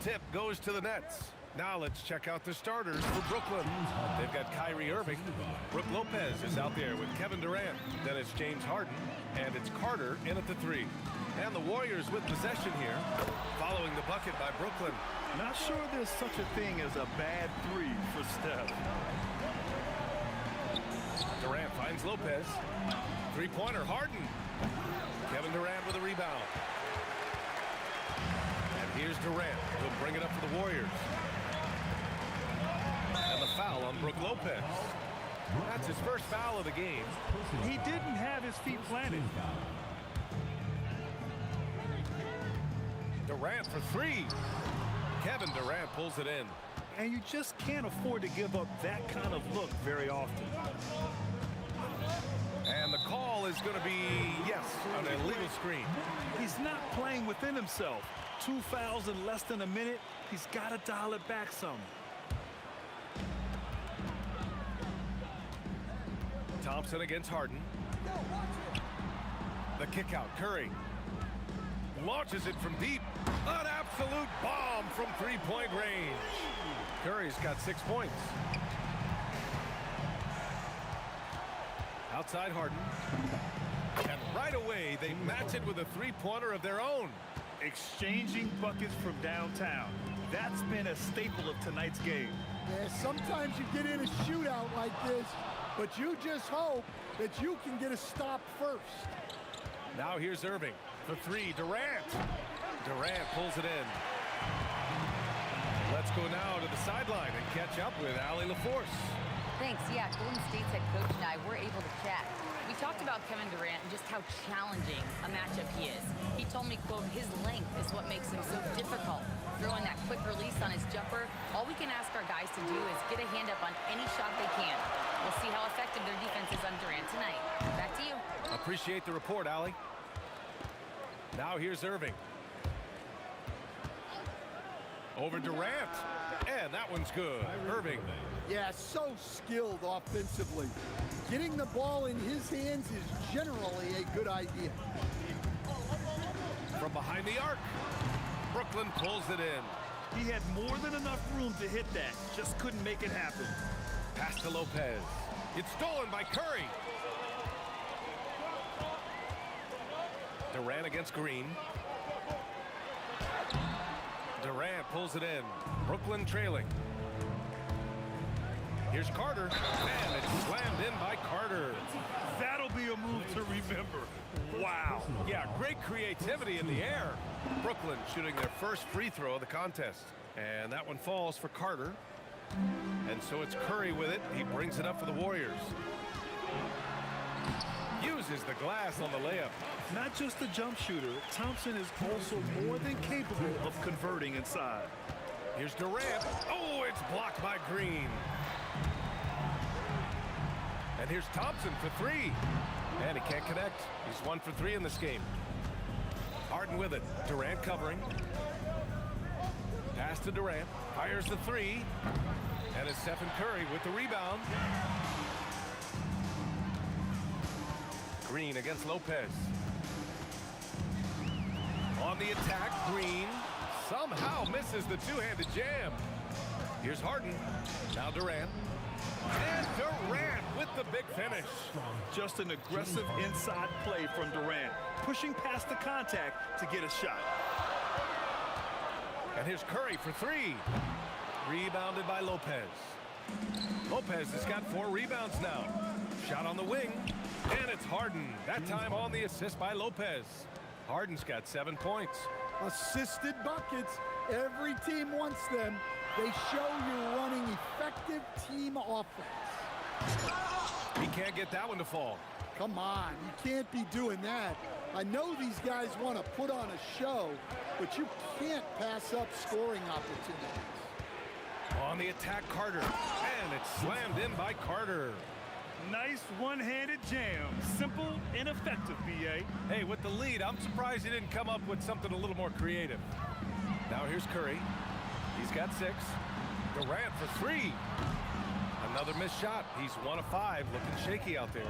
tip goes to the Nets. Now let's check out the starters for Brooklyn. They've got Kyrie Irving. Brook Lopez is out there with Kevin Durant. Then it's James Harden, and it's Carter in at the three. And the Warriors with possession here, following the bucket by Brooklyn. Not sure there's such a thing as a bad three for Steph. Durant finds Lopez. Three-pointer, Harden. Kevin Durant with a rebound. And here's Durant. He'll bring it up for the Warriors. And the foul on Brook Lopez. That's his first foul of the game. He didn't have his feet planted. Durant for three. Kevin Durant pulls it in. And you just can't afford to give up that kind of look very often. And the call is going to be, yes, an illegal screen. He's not playing within himself. 2 fouls in less than a minute. He's got to dial it back some. Thompson against Harden. The kick out, Curry. Launches it from deep. An absolute bomb from three-point range. Curry's got 6 points. Outside Harden. And right away, they match it with a three-pointer of their own. Exchanging buckets from downtown. That's been a staple of tonight's game. Yeah, sometimes you get in a shootout like this, but you just hope that you can get a stop first. Now here's Irving. For three, Durant. Durant pulls it in. Let's go now to the sideline and catch up with Allie LaForce. Thanks. Yeah, Golden State's head coach and I were able to chat. We talked about Kevin Durant and just how challenging a matchup he is. He told me, quote, his length is what makes him so difficult. Throwing that quick release on his jumper, all we can ask our guys to do is get a hand up on any shot they can. We'll see how effective their defense is on Durant tonight. Back to you. Appreciate the report, Allie. Now here's Irving. Over Durant. And that one's good. Irving. Yeah, so skilled offensively. Getting the ball in his hands is generally a good idea. From behind the arc. Brooklyn pulls it in. He had more than enough room to hit that. Just couldn't make it happen. Pass to Lopez. It's stolen by Curry. Durant against Green. Durant pulls it in. Brooklyn trailing. Here's Carter. And it's slammed in by Carter. That'll be a move to remember. Wow. Yeah, great creativity in the air. Brooklyn shooting their first free throw of the contest. And that one falls for Carter. And so it's Curry with it. He brings it up for the Warriors. Uses the glass on the layup. Not just a jump shooter, Thompson is also more than capable of converting inside. Here's Durant. Oh, it's blocked by Green. And here's Thompson for three. And he can't connect. He's 1 for 3 in this game. Harden with it. Durant covering. Pass to Durant. Fires the three. And it's Stephen Curry with the rebound. Green against Lopez. On the attack, Green somehow misses the two-handed jam. Here's Harden. Now Durant. And Durant with the big finish. Just an aggressive inside play from Durant, pushing past the contact to get a shot. And here's Curry for three. Rebounded by Lopez. Lopez has got 4 rebounds now. Shot on the wing. And it's Harden. That time on the assist by Lopez. Harden's got 7 points. Assisted buckets. Every team wants them. They show you're running effective team offense. He can't get that one to fall. Come on, you can't be doing that. I know these guys want to put on a show, but you can't pass up scoring opportunities. On the attack, Carter. And it's slammed in by Carter. Nice one-handed jam. Simple and effective, B.A. Hey, with the lead, I'm surprised he didn't come up with something a little more creative. Now here's Curry. He's got 6. Durant for 3. Another missed shot. He's 1 of 5, looking shaky out there.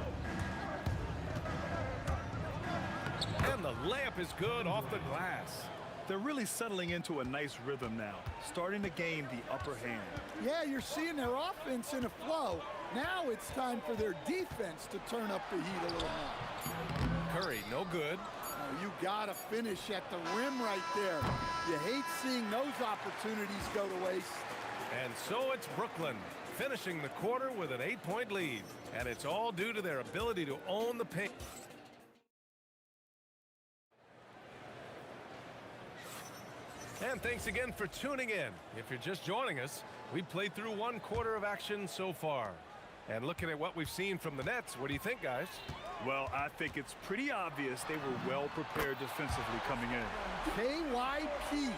And the layup is good off the glass. They're really settling into a nice rhythm now, starting to gain the upper hand. Yeah, you're seeing their offense in a flow. Now it's time for their defense to turn up the heat a little more. Curry, no good. Oh, you gotta finish at the rim right there. You hate seeing those opportunities go to waste. And so it's Brooklyn, finishing the quarter with an 8-point lead. And it's all due to their ability to own the paint. And thanks again for tuning in. If you're just joining us, we played through 1 quarter of action so far. And looking at what we've seen from the Nets, what do you think, guys? Well, I think it's pretty obvious they were well prepared defensively coming in. KYP,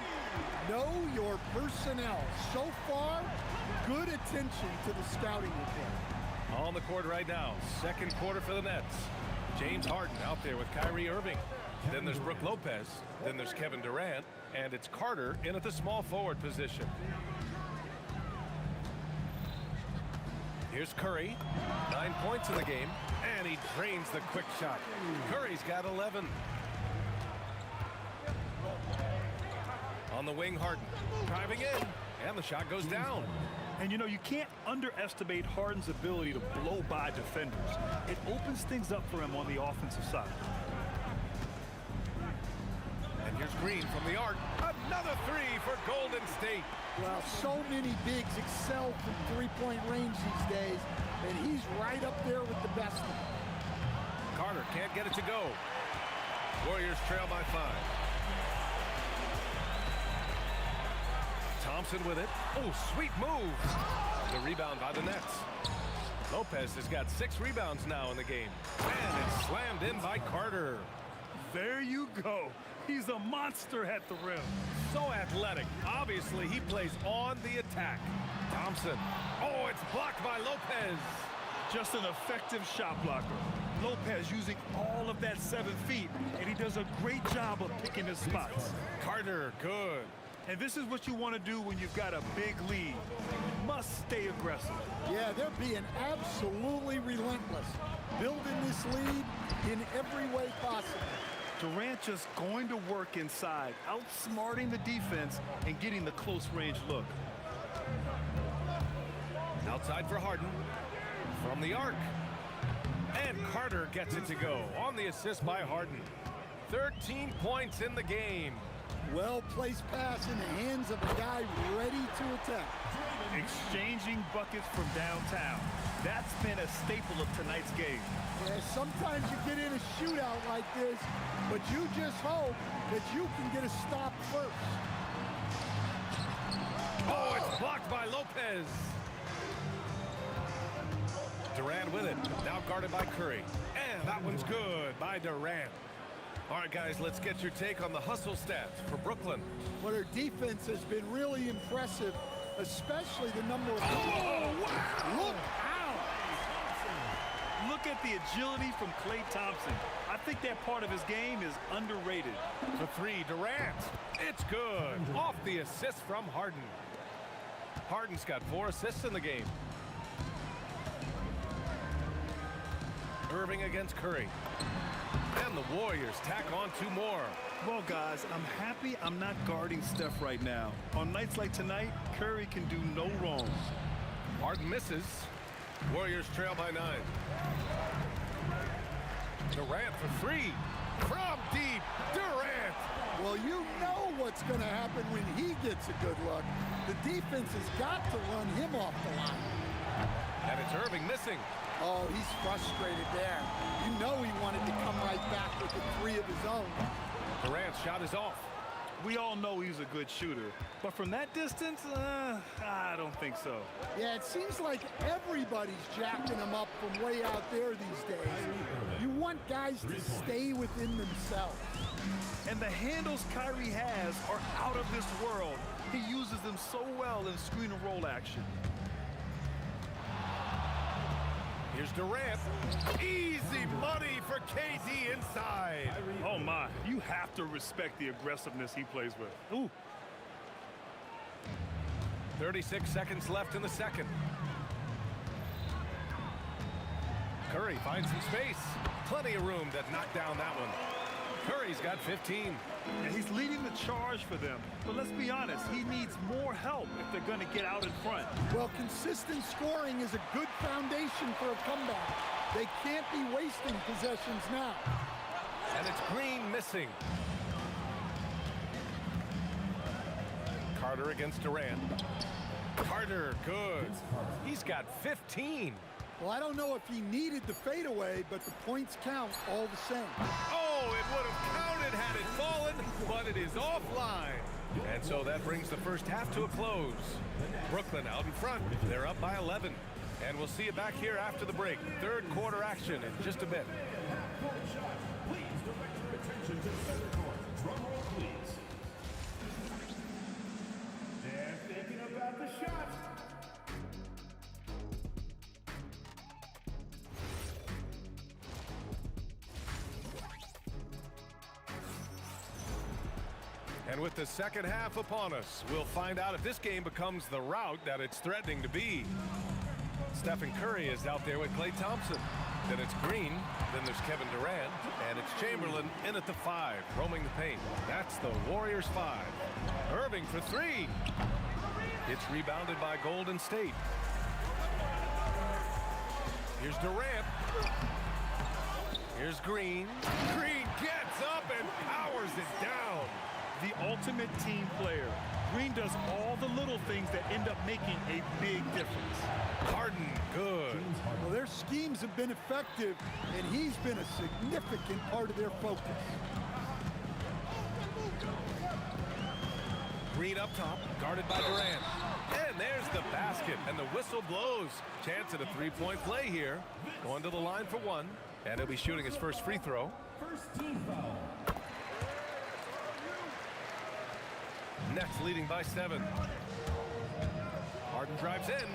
know your personnel. So far, good attention to the scouting report. On the court right now, second quarter for the Nets. James Harden out there with Kyrie Irving. Then there's Brook Lopez. Then there's Kevin Durant. And it's Carter in at the small forward position. Here's Curry. 9 points in the game. And he drains the quick shot. Curry's got 11. On the wing, Harden. Driving in. And the shot goes down. And you know, you can't underestimate Harden's ability to blow by defenders. It opens things up for him on the offensive side. And here's Green from the arc. Another three for Golden State. Well, so many bigs excel from three-point range these days, and he's right up there with the best of them. Carter can't get it to go. Warriors trail by 5. Thompson with it. Oh, sweet move. The rebound by the Nets. Lopez has got 6 rebounds now in the game. And it's slammed in by Carter. There you go. He's a monster at the rim. So athletic. Obviously, he plays on the attack. Thompson. Oh, it's blocked by Lopez. Just an effective shot blocker. Lopez using all of that 7 feet, and he does a great job of picking his spots. Carter, good. And this is what you want to do when you've got a big lead. You must stay aggressive. Yeah, they're being absolutely relentless, building this lead in every way possible. Durant just going to work inside, outsmarting the defense and getting the close range look. Outside for Harden. From the arc. And Carter gets it to go on the assist by Harden. 13 points in the game. Well-placed pass in the hands of a guy ready to attack. Exchanging buckets from downtown. That's been a staple of tonight's game. Yeah, sometimes you get in a shootout like this, but you just hope that you can get a stop first. Oh, it's blocked by Lopez. Durant with it. Now guarded by Curry. And that one's good by Durant. All right, guys, let's get your take on the hustle stats for Brooklyn. Well, their defense has been really impressive, especially the number of... Oh, wow! Look out! Look at the agility from Klay Thompson. I think that part of his game is underrated. For 3, Durant. It's good. Off the assist from Harden. Harden's got 4 assists in the game. Irving against Curry. And the Warriors tack on 2 more. Well, guys, I'm happy I'm not guarding Steph right now. On nights like tonight, Curry can do no wrong. Harden misses. Warriors trail by 9. Durant for 3. From deep, Durant. Well, you know what's going to happen when he gets a good look. The defense has got to run him off the line. And it's Irving missing. Oh, he's frustrated there. You know he wanted to come right back with a 3 of his own. Durant's shot is off. We all know he's a good shooter, but from that distance, I don't think so. Yeah, it seems like everybody's jacking him up from way out there these days. You want guys to stay within themselves. And the handles Kyrie has are out of this world. He uses them so well in screen and roll action. Here's Durant. Easy money for KD inside. Oh, my. You have to respect the aggressiveness he plays with. Ooh. 36 seconds left in the second. Curry finds some space. Plenty of room to knock down that one. Curry's got 15. And he's leading the charge for them. But let's be honest, he needs more help if they're going to get out in front. Well, consistent scoring is a good foundation for a comeback. They can't be wasting possessions now. And it's Green missing. Carter against Durant. Carter, good. He's got 15. Well, I don't know if he needed the fadeaway, but the points count all the same. Oh, it would have counted had it fallen, but it is offline. And so that brings the first half to a close. Brooklyn out in front. They're up by 11. And we'll see you back here after the break. Third quarter action in just a bit. Please direct your attention to center court. Drum roll, please. They're thinking about the shot. And with the second half upon us, we'll find out if this game becomes the rout that it's threatening to be. Stephen Curry is out there with Klay Thompson. Then it's Green, then there's Kevin Durant, and it's Chamberlain in at the 5, roaming the paint. That's the Warriors 5. Irving for 3. It's rebounded by Golden State. Here's Durant. Here's Green. Green gets up and powers it down. The ultimate team player. Green does all the little things that end up making a big difference. Harden, good. Well, their schemes have been effective, and he's been a significant part of their focus. Green up top, guarded by Durant. And there's the basket, and the whistle blows. Chance at a three-point play here. Going to the line for 1, and he'll be shooting his first free throw. First team foul. Nets leading by 7. Harden drives in.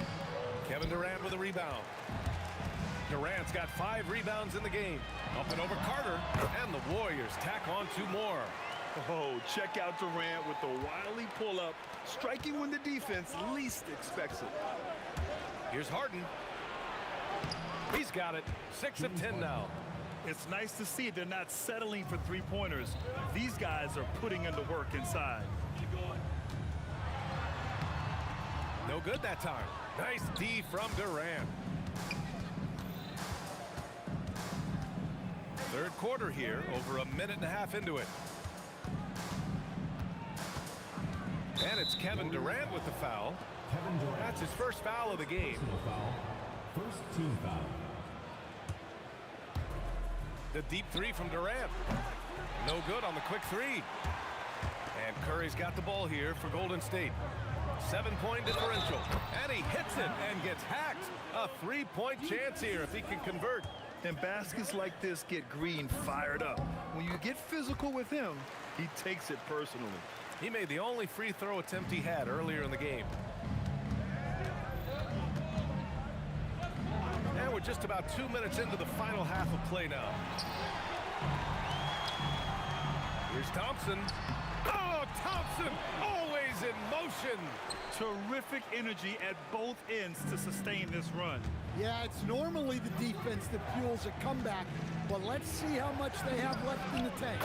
Kevin Durant with a rebound. Durant's got 5 rebounds in the game. Up and over Carter, and the Warriors tack on 2 more. Oh, check out Durant with the wily pull-up, striking when the defense least expects it. Here's Harden. He's got it. 6 of 10 now. It's nice to see they're not settling for three-pointers. These guys are putting in the work inside. No good that time. Nice D from Durant. Third quarter here, over a minute and a half into it. And it's Kevin Durant with the foul. That's his first foul of the game. First team foul. The deep 3 from Durant. No good on the quick 3. And Curry's got the ball here for Golden State. 7-point differential. And he hits it and gets hacked. A 3-point chance here if he can convert. And baskets like this get Green fired up. When you get physical with him, he takes it personally. He made the only free throw attempt he had earlier in the game. And we're just about 2 minutes into the final half of play now. Here's Thompson. Oh, Thompson, always in motion. Terrific energy at both ends to sustain this run. Yeah, it's normally the defense that fuels a comeback, but let's see how much they have left in the tank.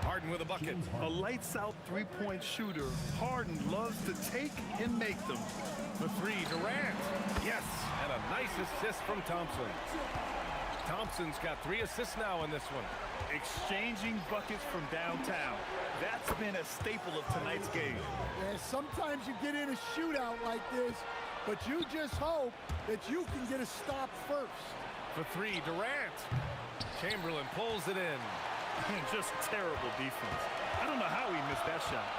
Harden with a bucket. A lights-out three-point shooter. Harden loves to take and make them. The 3, Durant. Yes, and a nice assist from Thompson. Thompson's got 3 assists now in this one. Exchanging buckets from downtown. That's been a staple of tonight's game. Yeah, sometimes you get in a shootout like this, but you just hope that you can get a stop first. For 3, Durant. Chamberlain pulls it in. Just terrible defense. I don't know how he missed that shot.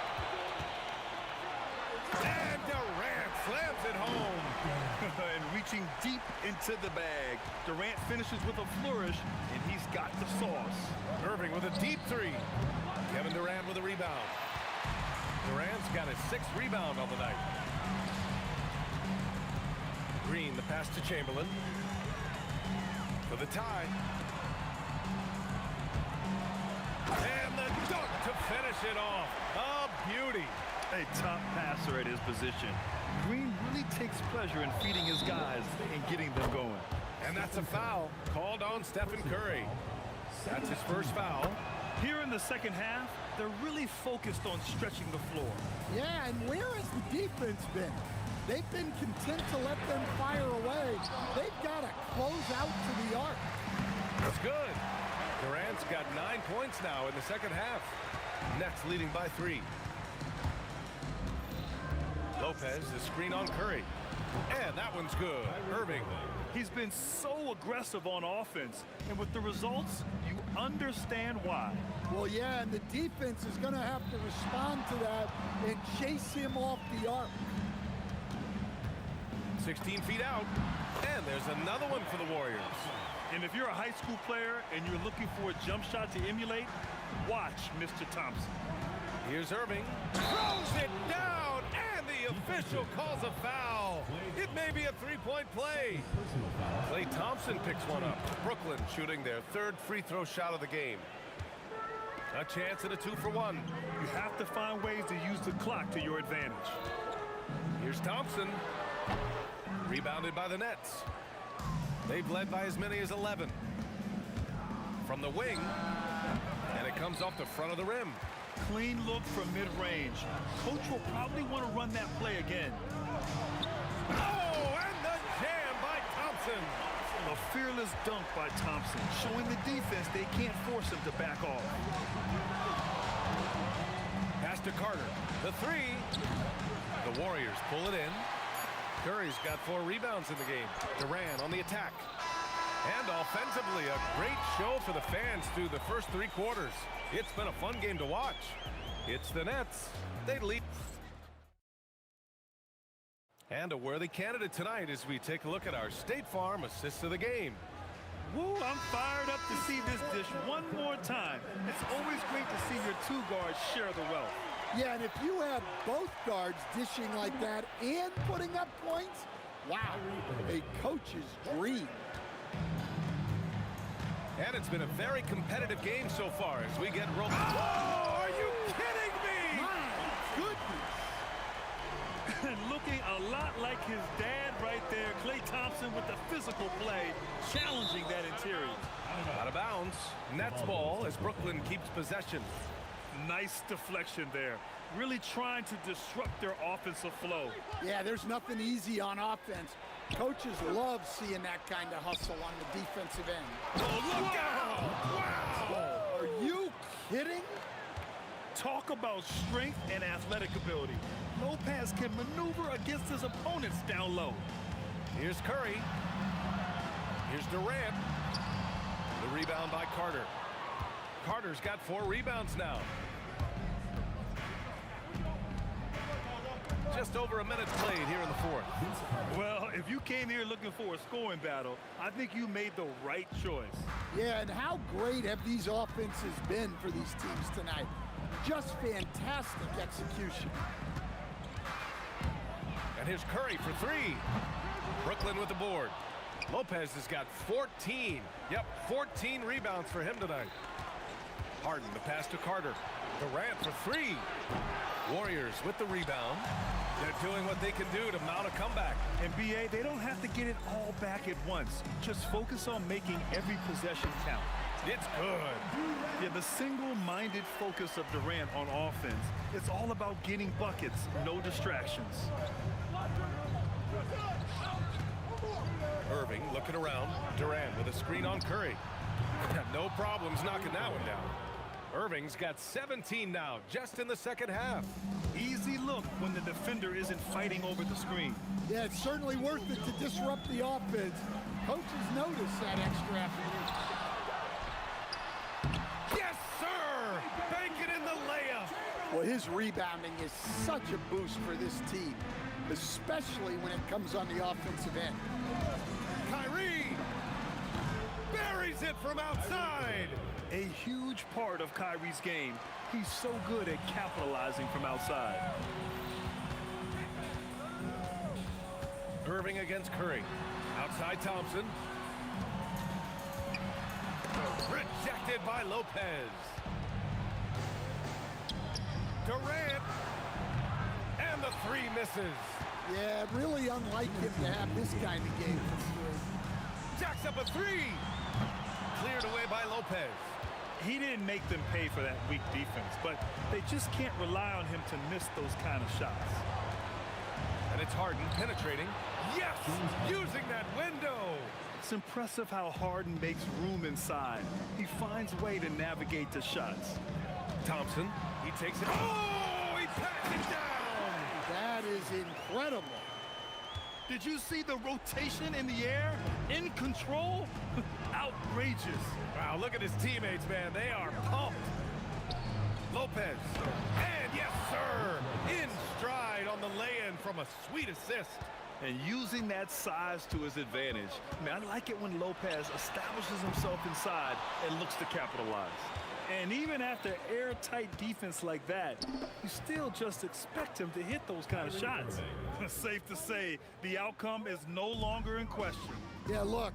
And Durant slams it home. And reaching deep into the bag. Durant finishes with a flourish, and he's got the sauce. Irving with a deep 3. Kevin Durant with a rebound. Durant's got his 6th rebound on the night. Green, the pass to Chamberlain. For the tie. And the dunk to finish it off. A beauty. A top passer at his position. Green really takes pleasure in feeding his guys and getting them going. And that's a foul called on Stephen Curry. That's his first foul. Here in the second half, they're really focused on stretching the floor. Yeah, and where has the defense been? They've been content to let them fire away. They've got to close out to the arc. That's good. Durant's got 9 points now in the second half. Nets leading by 3. Lopez, the screen on Curry. And that one's good. Irving. He's been so aggressive on offense, and with the results, you understand why. Well, yeah, and the defense is going to have to respond to that and chase him off the arc. 16 feet out, and there's another one for the Warriors. And if you're a high school player and you're looking for a jump shot to emulate, watch Mr. Thompson. Here's Irving. Throws it down, and the official calls a foul. It may be a 3-point play. Klay Thompson picks one up. Brooklyn shooting their 3rd free throw shot of the game. A chance at a 2-for-1. You have to find ways to use the clock to your advantage. Here's Thompson. Rebounded by the Nets. They've led by as many as 11. From the wing, and it comes off the front of the rim. Clean look from mid-range. Coach will probably want to run that play again. Oh, and the jam by Thompson. A fearless dunk by Thompson, showing the defense they can't force him to back off. Pass to Carter. The three. The Warriors pull it in. Curry's got 4 rebounds in the game. Durant on the attack. And offensively, a great show for the fans through the first 3 quarters. It's been a fun game to watch. It's the Nets. They lead. And a worthy candidate tonight as we take a look at our State Farm assists of the game. Woo, I'm fired up to see this dish one more time. It's always great to see your 2 guards share the wealth. Yeah, and if you have both guards dishing like that and putting up points, wow, a coach's dream. And it's been a very competitive game so far as we get rolled. Oh, are you kidding me? My goodness. And looking a lot like his dad right there, Klay Thompson with the physical play, challenging that interior. Out of bounds. Nets ball as Brooklyn keeps possession. Nice deflection there. Really trying to disrupt their offensive flow. Yeah, there's nothing easy on offense. Coaches love seeing that kind of hustle on the defensive end. Oh, look out! Wow! Are you kidding? Talk about strength and athletic ability. Lopez can maneuver against his opponents down low. Here's Curry. Here's Durant. The rebound by Carter. Carter's got 4 rebounds now. Just over a minute played here in the 4th. Well, if you came here looking for a scoring battle, I think you made the right choice. Yeah, and how great have these offenses been for these teams tonight? Just fantastic execution. And here's Curry for 3. Brooklyn with the board. Lopez has got 14. Yep, 14 rebounds for him tonight. Harden, the pass to Carter. Durant for 3. Warriors with the rebound. They're doing what they can do to mount a comeback. And BA, they don't have to get it all back at once. Just focus on making every possession count. It's good. Yeah, the single-minded focus of Durant on offense. It's all about getting buckets, no distractions. Irving looking around. Durant with a screen on Curry. No problems knocking that one down. Irving's got 17 now, just in the second half. Easy look when the defender isn't fighting over the screen. Yeah, it's certainly worth it to disrupt the offense. Coaches notice that extra effort. Yes, sir! Banking in the layup. Well, his rebounding is such a boost for this team, especially when it comes on the offensive end. Kyrie buries it from outside. A huge part of Kyrie's game. He's so good at capitalizing from outside. Irving against Curry. Outside Thompson. Rejected by Lopez. Durant. And the 3 misses. Yeah, really unlike him to have this kind of game from three. Jacks up a 3. Cleared away by Lopez. He didn't make them pay for that weak defense, but they just can't rely on him to miss those kind of shots. And it's Harden penetrating. Yes! Using that window! It's impressive how Harden makes room inside. He finds a way to navigate the shots. Thompson, he takes it. Oh! He pats it down! That is incredible. Did you see the rotation in the air? In control? Outrageous. Wow, look at his teammates, man. They are pumped. Lopez. And yes, sir. In stride on the lay-in from a sweet assist. And using that size to his advantage. Man, I like it when Lopez establishes himself inside and looks to capitalize. And even after airtight defense like that, you still just expect him to hit those kind of shots. Safe to say, the outcome is no longer in question. Yeah, look,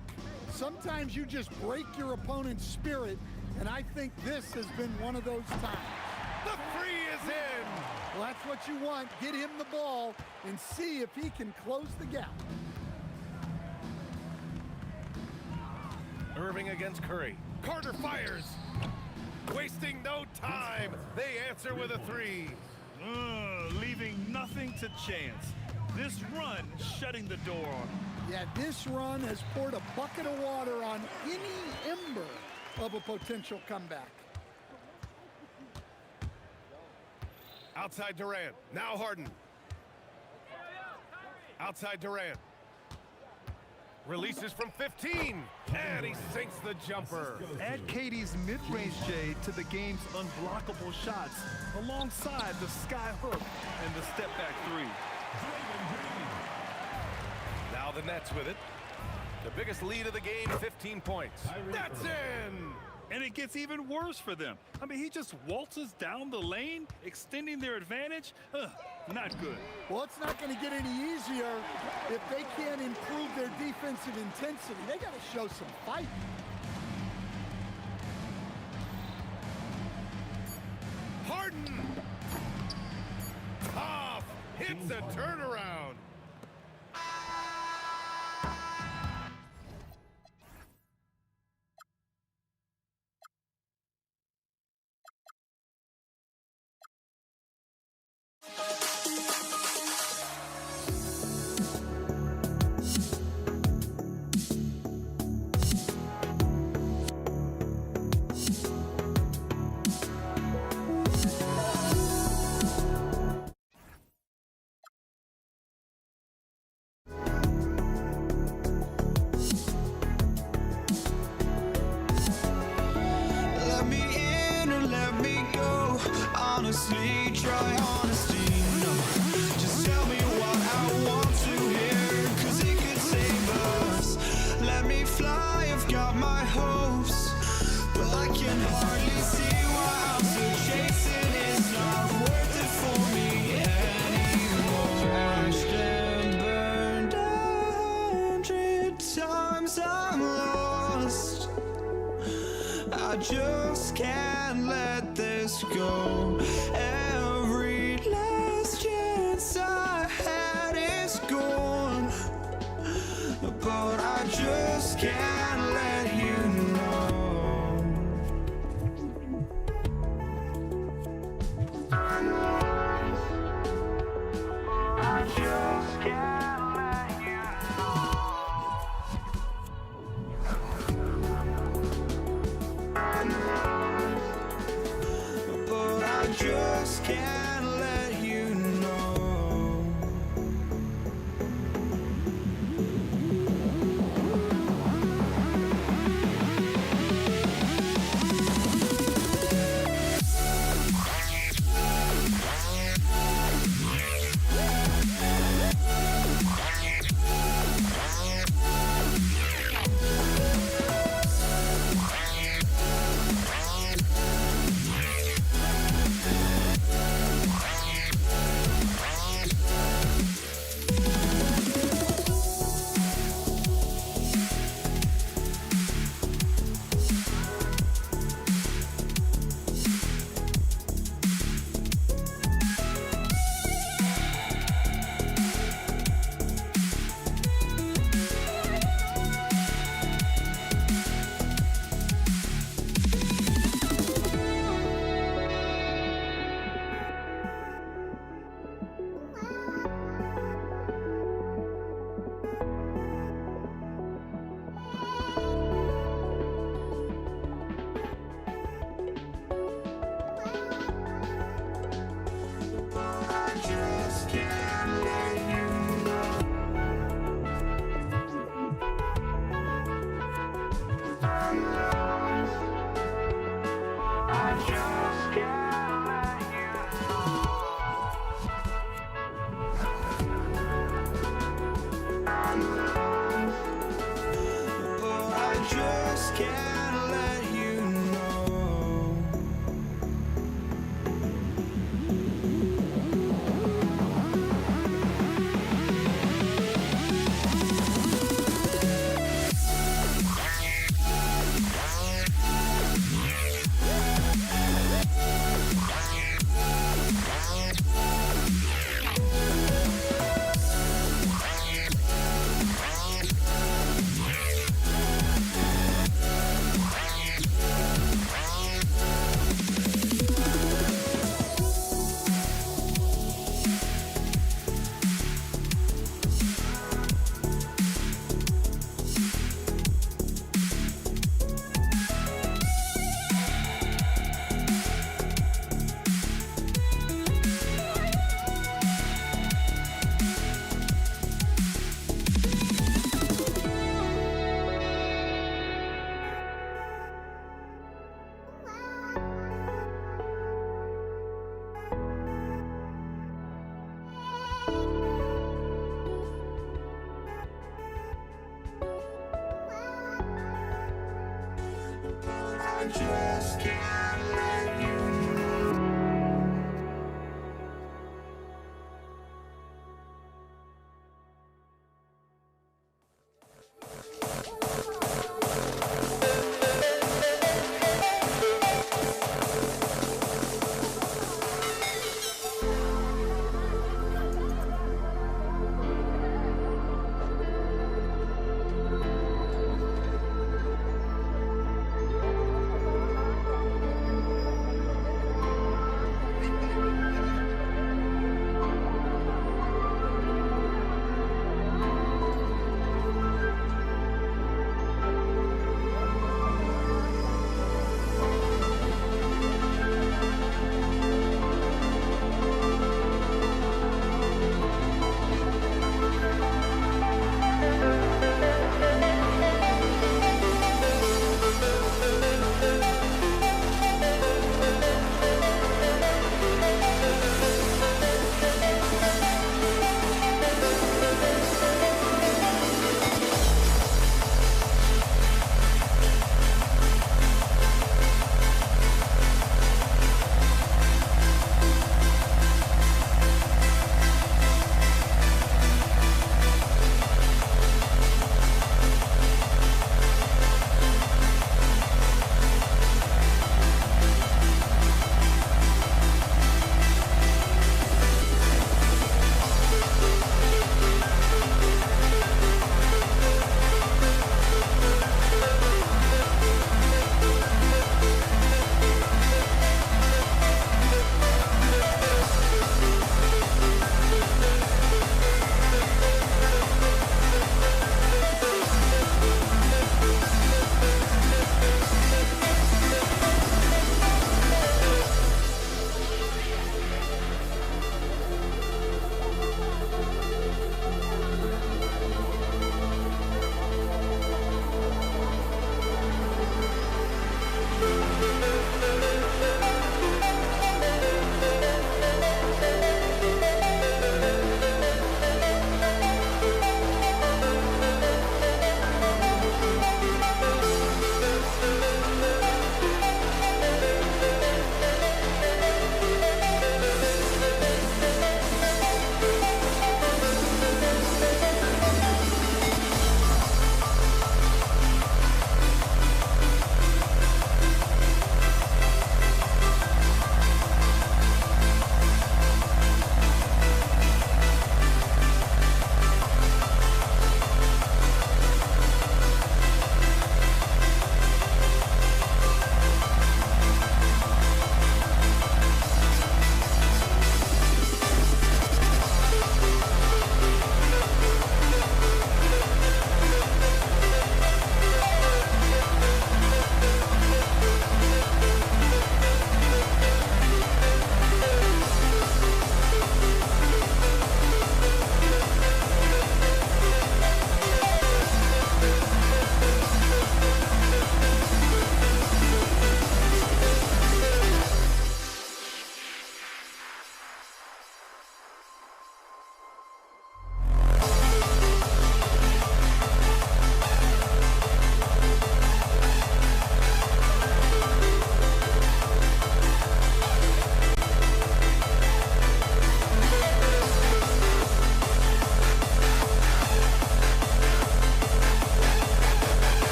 sometimes you just break your opponent's spirit And I think this has been one of those times. The three is in. Well, that's what you want. Get him the ball and see if he can close the gap. Irving against Curry. Carter fires. Wasting no time. They answer with a three. Leaving nothing to chance. This run shutting the door on him. Yeah, this run has poured a bucket of water on any ember of a potential comeback. Outside Durant. Now Harden. Outside Durant. Releases from 15. And he sinks the jumper. Add Katie's mid-range J to the game's unblockable shots alongside the sky hook and the step-back three. Now the Nets with it. The biggest lead of the game, 15 points. That's in! And it gets even worse for them. I mean, he just waltzes down the lane, extending their advantage. Not good. Well, it's not going to get any easier if they can't improve their defensive intensity. They got to show some fight. Harden! Tough! Hits a turnaround. Let me in or let me go. Honestly, try honesty. No, just tell me what I want to hear, 'cause it could save us. Let me fly, I've got my hopes, but I can hardly see why I'm still chasing. It's not worth it for me anymore. Crashed and burned 100 times, I'm lost. I just can't let this go. Every last chance I had is gone, but I just can't let you know. I just can't let you but I just can't let you know.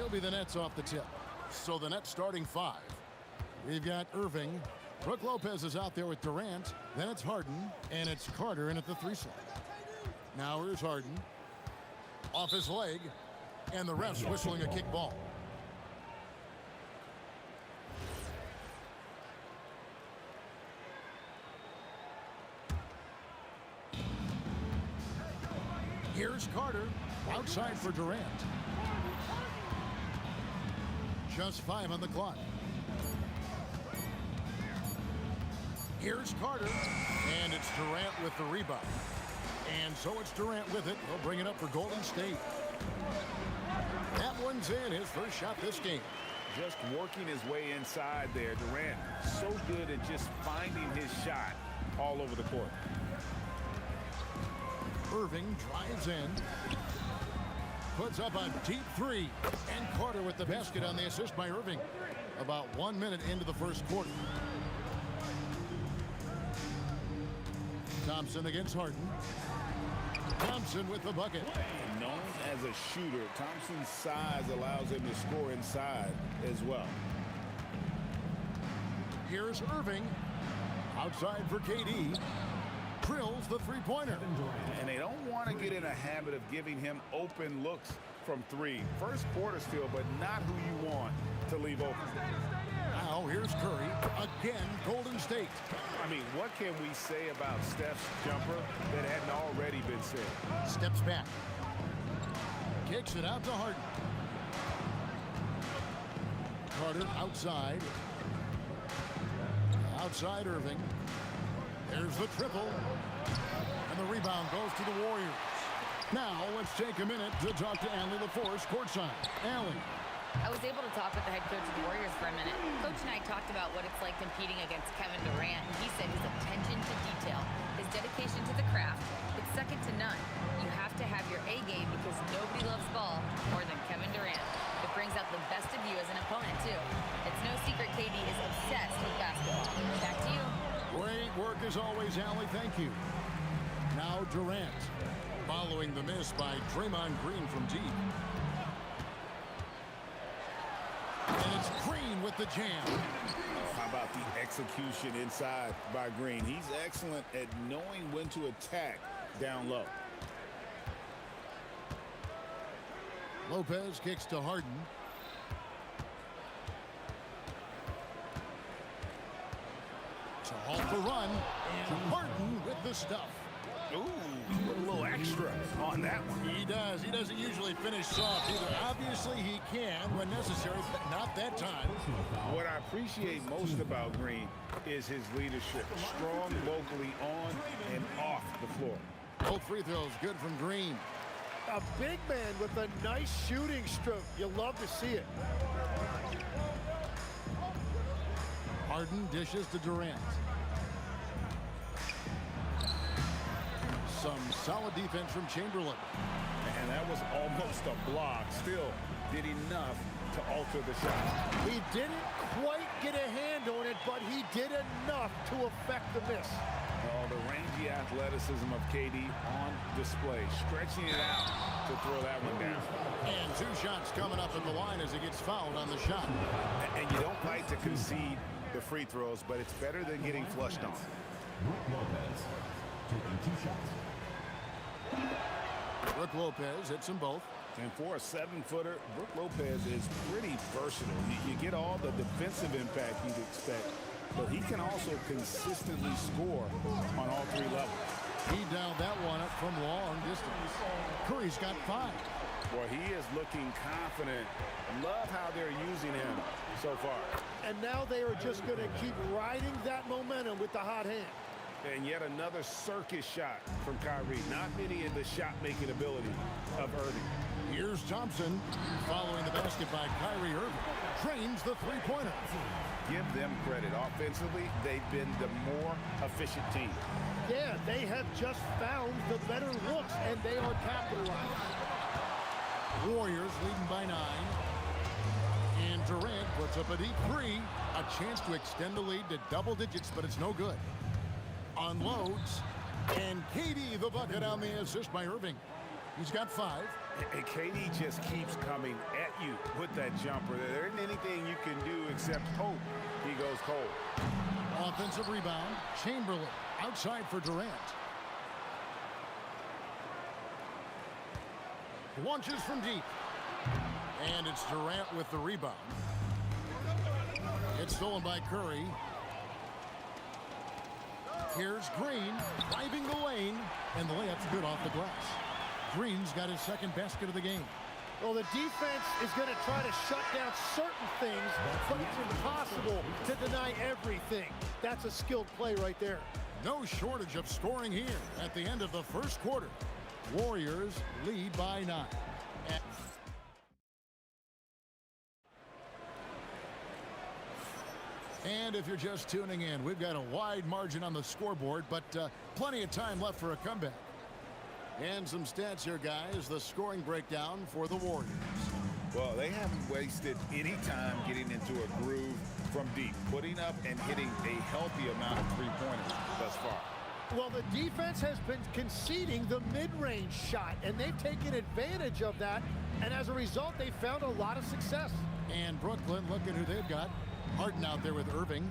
He'll be the Nets off the tip. So the Nets starting 5. We've got Irving. Brook Lopez is out there with Durant. Then it's Harden. And it's Carter in at the 3 slot. Now here's Harden. Off his leg. And the ref's whistling a kick ball. Here's Carter. Outside for Durant. Just 5 on the clock. Here's Carter. And it's Durant with the rebound. And so it's Durant with it. He'll bring it up for Golden State. That one's in. His first shot this game. Just working his way inside there. Durant so good at just finding his shot all over the court. Irving drives in. Puts up a deep 3. And Carter with the basket on the assist by Irving. About 1 minute into the first quarter. Thompson against Harden. Thompson with the bucket. Known as a shooter, Thompson's size allows him to score inside as well. Here's Irving. Outside for KD. Drills the 3-pointer. And they don't want to get in a habit of giving him open looks from 3. First quarter still, but not who you want to leave open. Now here's Curry. Again, Golden State. I mean, what can we say about Steph's jumper that hadn't already been said? Steps back. Kicks it out to Harden. Carter outside. Outside Irving. There's the triple. And the rebound goes to the Warriors. Now let's take a minute to talk to Allie LaForce courtside. Allie. I was able to talk with the head coach of the Warriors for a minute. Coach and I talked about what it's like competing against Kevin Durant, and he said his attention to detail, his dedication to the craft, it's second to none. You have to have your A game because nobody loves ball more than Kevin Durant. It brings out the best of you as an opponent, too. It's no secret KD is obsessed with basketball. Back to you. Great work as always, Allie. Thank you. Now Durant, following the miss by Draymond Green from deep. And it's Green with the jam. How about the execution inside by Green? He's excellent at knowing when to attack down low. Lopez kicks to Harden. To halt the run. And Harden with the stuff. Ooh, a little extra on that one. He does. He doesn't usually finish soft either. Obviously, he can when necessary, but not that time. What I appreciate most about Green is his leadership. Strong locally on and off the floor. Both free throws good from Green. A big man with a nice shooting stroke. You love to see it. Harden dishes to Durant. Some solid defense from Chamberlain. And that was almost a block. Still did enough to alter the shot. He didn't quite get a hand on it, but he did enough to affect the miss. Oh, the rangy athleticism of KD on display. Stretching it out to throw that one down. And 2 shots coming up at the line as he gets fouled on the shot. And you don't like to concede the free throws, but it's better than getting flushed on. Brook Lopez taking 2 shots. Brook Lopez hits them both. And for a 7-footer, Brook Lopez is pretty versatile. You get all the defensive impact you'd expect, but he can also consistently score on all 3 levels. He dialed that one up from long distance. Curry's got 5. Boy, he is looking confident. Love how they're using him so far. And now they are just going to keep riding that momentum with the hot hand. And yet another circus shot from Kyrie. Not many in the shot-making ability of Irving. Here's Thompson, following the basket by Kyrie Irving. Trains the 3-pointer. Give them credit. Offensively, they've been the more efficient team. Yeah, they have just found the better looks, and they are capitalizing. Warriors leading by 9. And Durant puts up a deep 3. A chance to extend the lead to double digits, but it's no good. Unloads. And KD the bucket on the assist by Irving. He's got 5. And KD just keeps coming at you with that jumper. There isn't anything you can do except hope he goes cold. Offensive rebound. Chamberlain outside for Durant. Launches from deep. And it's Durant with the rebound. It's stolen by Curry. Here's Green driving the lane, and the layup's good off the glass. Green's got his second basket of the game. Well, the defense is going to try to shut down certain things, but it's impossible to deny everything. That's a skilled play right there. No shortage of scoring here at the end of the first quarter. Warriors lead by 9. And if you're just tuning in, we've got a wide margin on the scoreboard, but plenty of time left for a comeback. And some stats here, guys. The scoring breakdown for the Warriors. Well, they haven't wasted any time getting into a groove from deep, putting up and hitting a healthy amount of three-pointers thus far. Well, the defense has been conceding the mid-range shot, and they've taken advantage of that, and as a result, they've found a lot of success. And Brooklyn, look at who they've got. Harden out there with Irving,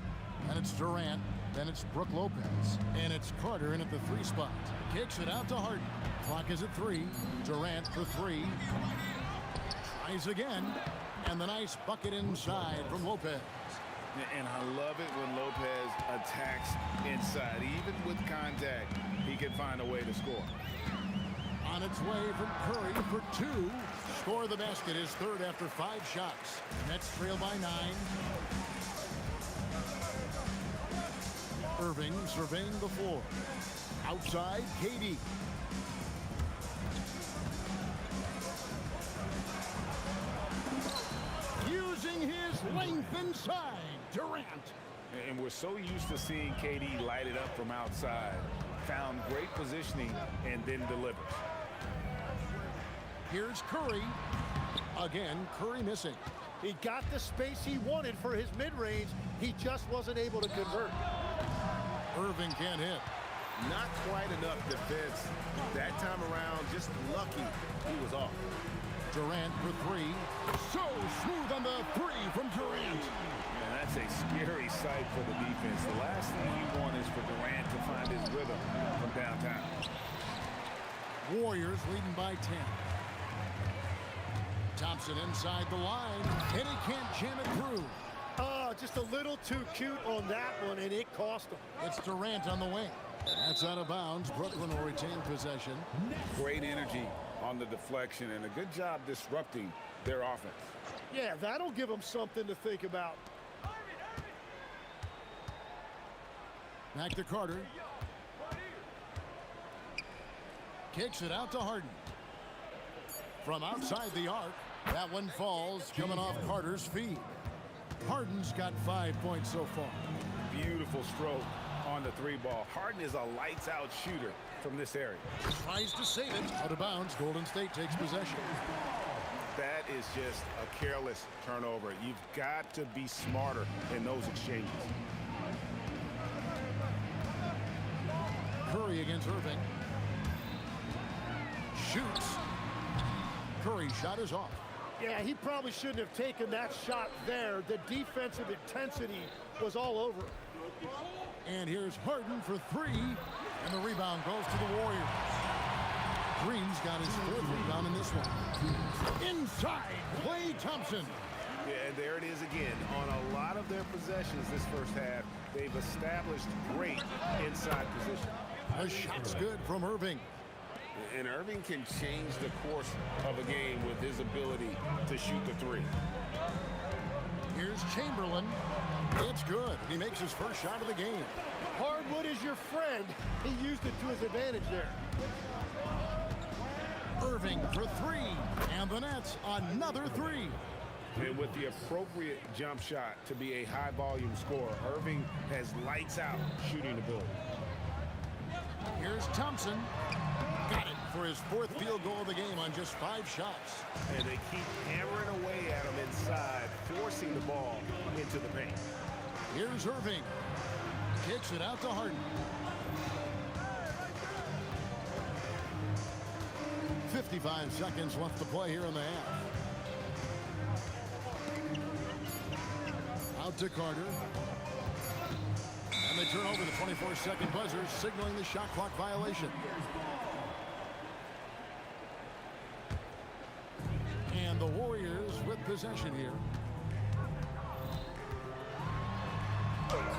and it's Durant, then it's Brook Lopez, and it's Carter in at the 3 spot. Kicks it out to Harden. Clock is at 3. Durant for 3. Tries again, and the nice bucket inside from Lopez. And I love it when Lopez attacks inside. Even with contact, he can find a way to score. On its way from Curry for 2. Score the basket, his third after 5 shots. Nets trail by 9. Irving surveying the floor. Outside, KD. Using his length inside, Durant. And we're so used to seeing KD light it up from outside. Found great positioning and then delivers. Here's Curry. Again, Curry missing. He got the space he wanted for his mid-range. He just wasn't able to convert. Irving can't hit. Not quite enough defense. That time around, just lucky he was off. Durant for 3. So smooth on the 3 from Durant. Man, that's a scary sight for the defense. The last thing you want is for Durant to find his rhythm from downtown. Warriors leading by 10. Thompson inside the line, and he can't jam it through. Oh, just a little too cute on that one, and it cost him. It's Durant on the wing. That's out of bounds. Brooklyn will retain possession. Great energy on the deflection, and a good job disrupting their offense. Yeah, that'll give them something to think about. Back to Carter. Kicks it out to Harden. From outside the arc, that one falls, coming off Carter's feet. Harden's got 5 points so far. Beautiful stroke on the 3 ball. Harden is a lights-out shooter from this area. Tries to save it. Out of bounds. Golden State takes possession. That is just a careless turnover. You've got to be smarter in those exchanges. Curry against Irving. Shoots. Curry's shot is off. Yeah, he probably shouldn't have taken that shot there. The defensive intensity was all over. And here's Harden for 3, and the rebound goes to the Warriors. Green's got his 4th rebound in this one. Inside, Klay Thompson. Yeah, and there it is again. On a lot of their possessions this first half, they've established great inside position. The shot's good from Irving. And Irving can change the course of a game with his ability to shoot the 3. Here's Chamberlain. It's good. He makes his first shot of the game. Hardwood is your friend. He used it to his advantage there. Irving for 3, and the Nets another 3. And with the appropriate jump shot to be a high-volume scorer, Irving has lights-out shooting ability. Here's Thompson. Got it for his 4th field goal of the game on just 5 shots. And they keep hammering away at him inside, forcing the ball into the paint. Here's Irving. Kicks it out to Harden. 55 seconds left to play here in the half. Out to Carter. And they turn over the 24-second buzzer, signaling the shot clock violation. And the Warriors with possession here.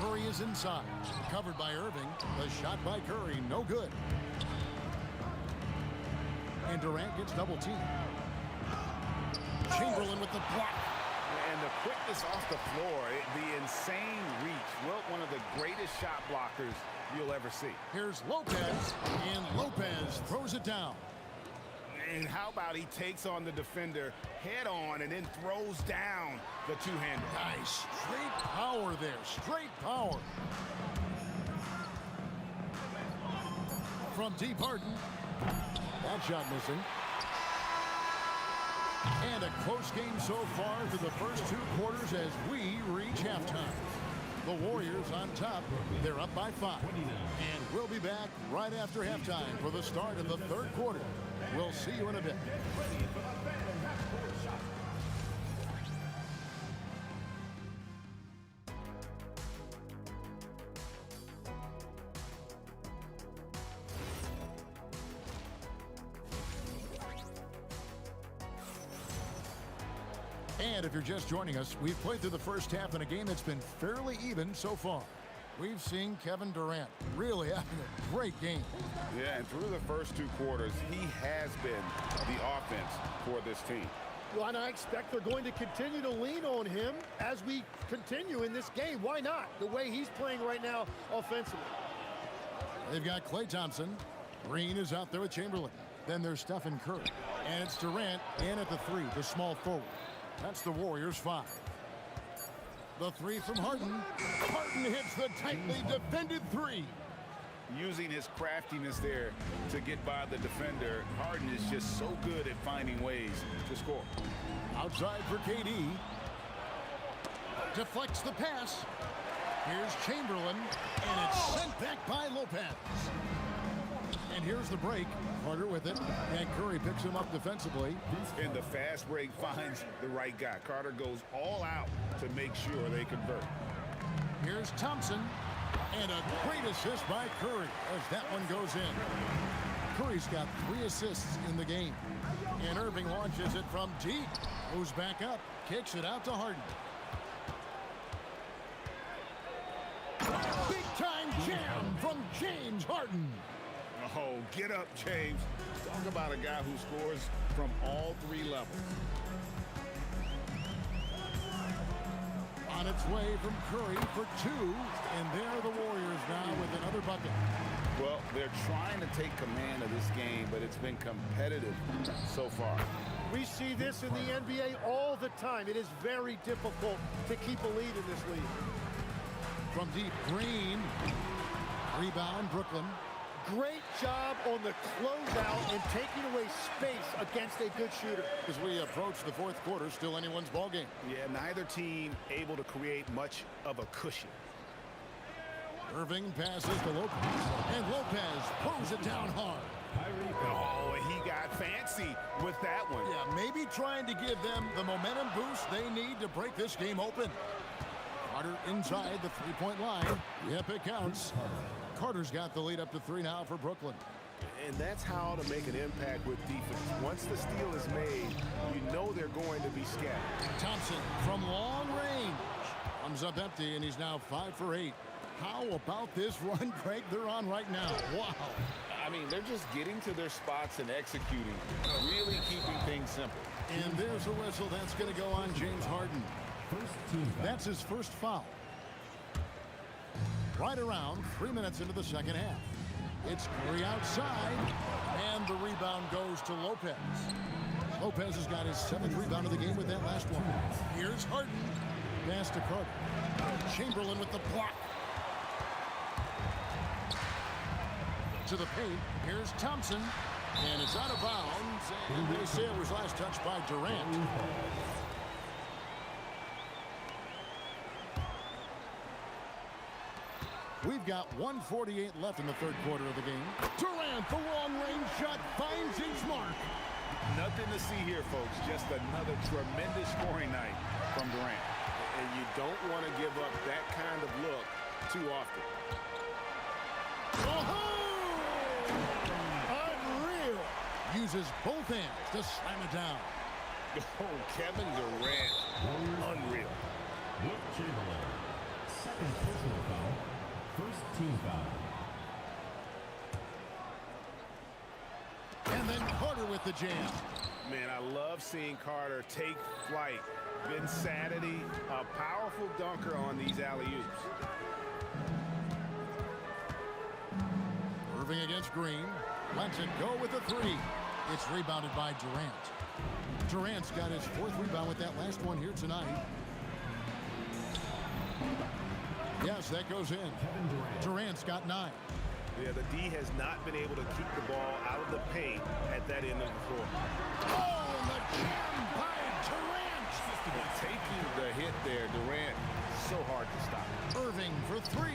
Curry is inside. Covered by Irving. The shot by Curry, no good. And Durant gets double teamed. Chamberlain with the block. And the quickness off the floor, the insane reach. Well, one of the greatest shot blockers you'll ever see. Here's Lopez, and Lopez throws it down. And how about he takes on the defender head on and then throws down the two-hander. Nice. Straight power there. Straight power. From deep, Harden. That shot missing. And a close game so far through the first 2 quarters as we reach halftime. The Warriors on top. They're up by 5. And we'll be back right after halftime for the start of the 3rd quarter. We'll see you in a bit. And if you're just joining us, we've played through the first half in a game that's been fairly even so far. We've seen Kevin Durant really having a great game. Yeah, and through the first 2 quarters, he has been the offense for this team. Well, and I expect they're going to continue to lean on him as we continue in this game. Why not? The way he's playing right now offensively. They've got Klay Thompson. Green is out there with Chamberlain. Then there's Stephen Curry. And it's Durant in at the 3, the small forward. That's the Warriors' 5. The 3 from Harden. Harden hits the tightly defended 3. Using his craftiness there to get by the defender, Harden is just so good at finding ways to score. Outside for KD. Deflects the pass. Here's Chamberlain, and it's sent back by Lopez. And here's the break. Carter with it, and Curry picks him up defensively. And the fast break finds the right guy. Carter goes all out to make sure they convert. Here's Thompson, and a great assist by Curry as that one goes in. Curry's got 3 assists in the game. And Irving launches it from deep. Goes back up, kicks it out to Harden. Big time jam from James Harden. Oh, get up, James. Talk about a guy who scores from all 3 levels. On its way from Curry for 2, and there the Warriors now with another bucket. Well, they're trying to take command of this game, but it's been competitive so far. We see this in the NBA all the time. It is very difficult to keep a lead in this league. From deep, Green. Rebound, Brooklyn. Great job on the closeout and taking away space against a good shooter. As we approach the 4th quarter, still anyone's ball game. Yeah, neither team able to create much of a cushion. Irving passes to Lopez, and Lopez throws it down hard. Oh, and he got fancy with that one. Yeah, maybe trying to give them the momentum boost they need to break this game open. Carter inside the 3-point line. Yep, it counts. Carter's got the lead up to 3 now for Brooklyn. And that's how to make an impact with defense. Once the steal is made, you know they're going to be scattered. Thompson from long range. Comes up empty, and he's now 5 for 8. How about this run, Greg, they're on right now? Wow. I mean, they're just getting to their spots and executing, really keeping things simple. And there's a whistle. That's going to go on James Harden. That's his first foul. Right around 3 minutes into the second half. It's Curry outside, and the rebound goes to Lopez. Lopez has got his 7th rebound of the game with that last one. Here's Harden. Pass to Carter. Chamberlain with the block. To the paint. Here's Thompson. And it's out of bounds. And they say it was last touched by Durant. We've got 1:48 left in the 3rd quarter of the game. Durant, the long-range shot, finds his mark. Nothing to see here, folks. Just another tremendous scoring night from Durant. And you don't want to give up that kind of look too often. Unreal. Uses both hands to slam it down. Oh, Kevin Durant. Unreal. Wilt Chamberlain. Second personal foul. First team foul. And then Carter with the jam. Man, I love seeing Carter take flight. Insanity, a powerful dunker on these alley-oops. Irving against Green. Lets it go with the three. It's rebounded by Durant. Durant's got his fourth rebound with that last one here tonight. Yes, that goes in. Durant's got 9. Yeah, the D has not been able to keep the ball out of the paint at that end of the floor. Oh, and the jam by Durant. Taking the hit there, Durant, so hard to stop. Irving for 3.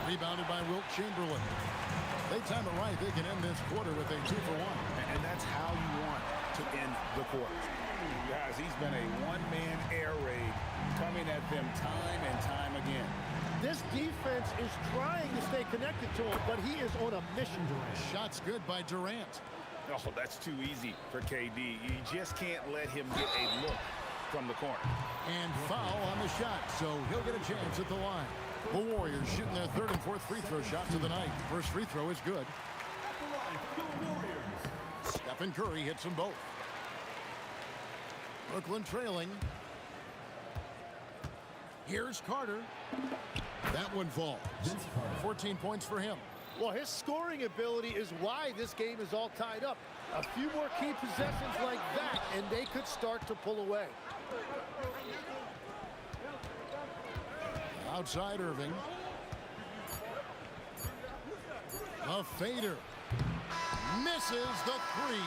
Rebounded by Wilt Chamberlain. They time it right. They can end this quarter with a 2-for-1. And that's how you want to end the quarter. Guys, he's been a one-man air raid coming at them time and time again. This defense is trying to stay connected to him, but he is on a mission. Shots good by Durant. Oh, that's too easy for KD. You just can't let him get a look from the corner. And foul on the shot, so he'll get a chance at the line. The Warriors shooting their third and fourth free throw shots of the night. First free throw is good. Stephen Curry hits them both. Brooklyn trailing. Here's Carter. That one falls. 14 points for him. Well, his scoring ability is why this game is all tied up. A few more key possessions like that, and they could start to pull away. Outside Irving. A fader. Misses the 3.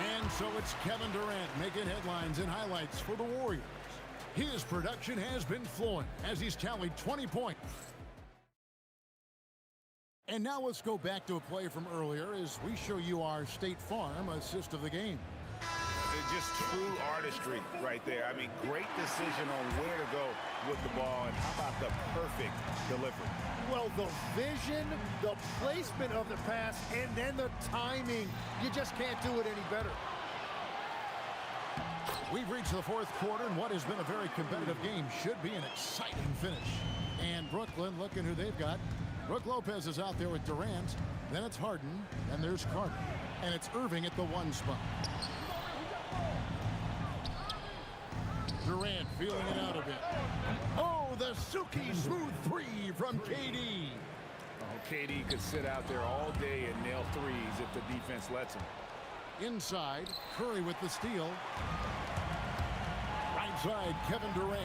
And so it's Kevin Durant making headlines and highlights for the Warriors. His production has been flowing as he's tallied 20 points. And now let's go back to a play from earlier as we show you our State Farm assist of the game. It's just true artistry right there. I mean, great decision on where to go with the ball, and how about the perfect delivery? Well, the vision, the placement of the pass, and then the timing. You just can't do it any better. We've reached the fourth quarter, and what has been a very competitive game should be an exciting finish. And Brooklyn, looking who they've got. Brook Lopez is out there with Durant. Then it's Harden. And there's Carter. And it's Irving at the 1 spot. Durant feeling it out a bit. Oh, the silky smooth 3 from KD. Oh, KD could sit out there all day and nail threes if the defense lets him. Inside, Curry with the steal. Right side, Kevin Durant.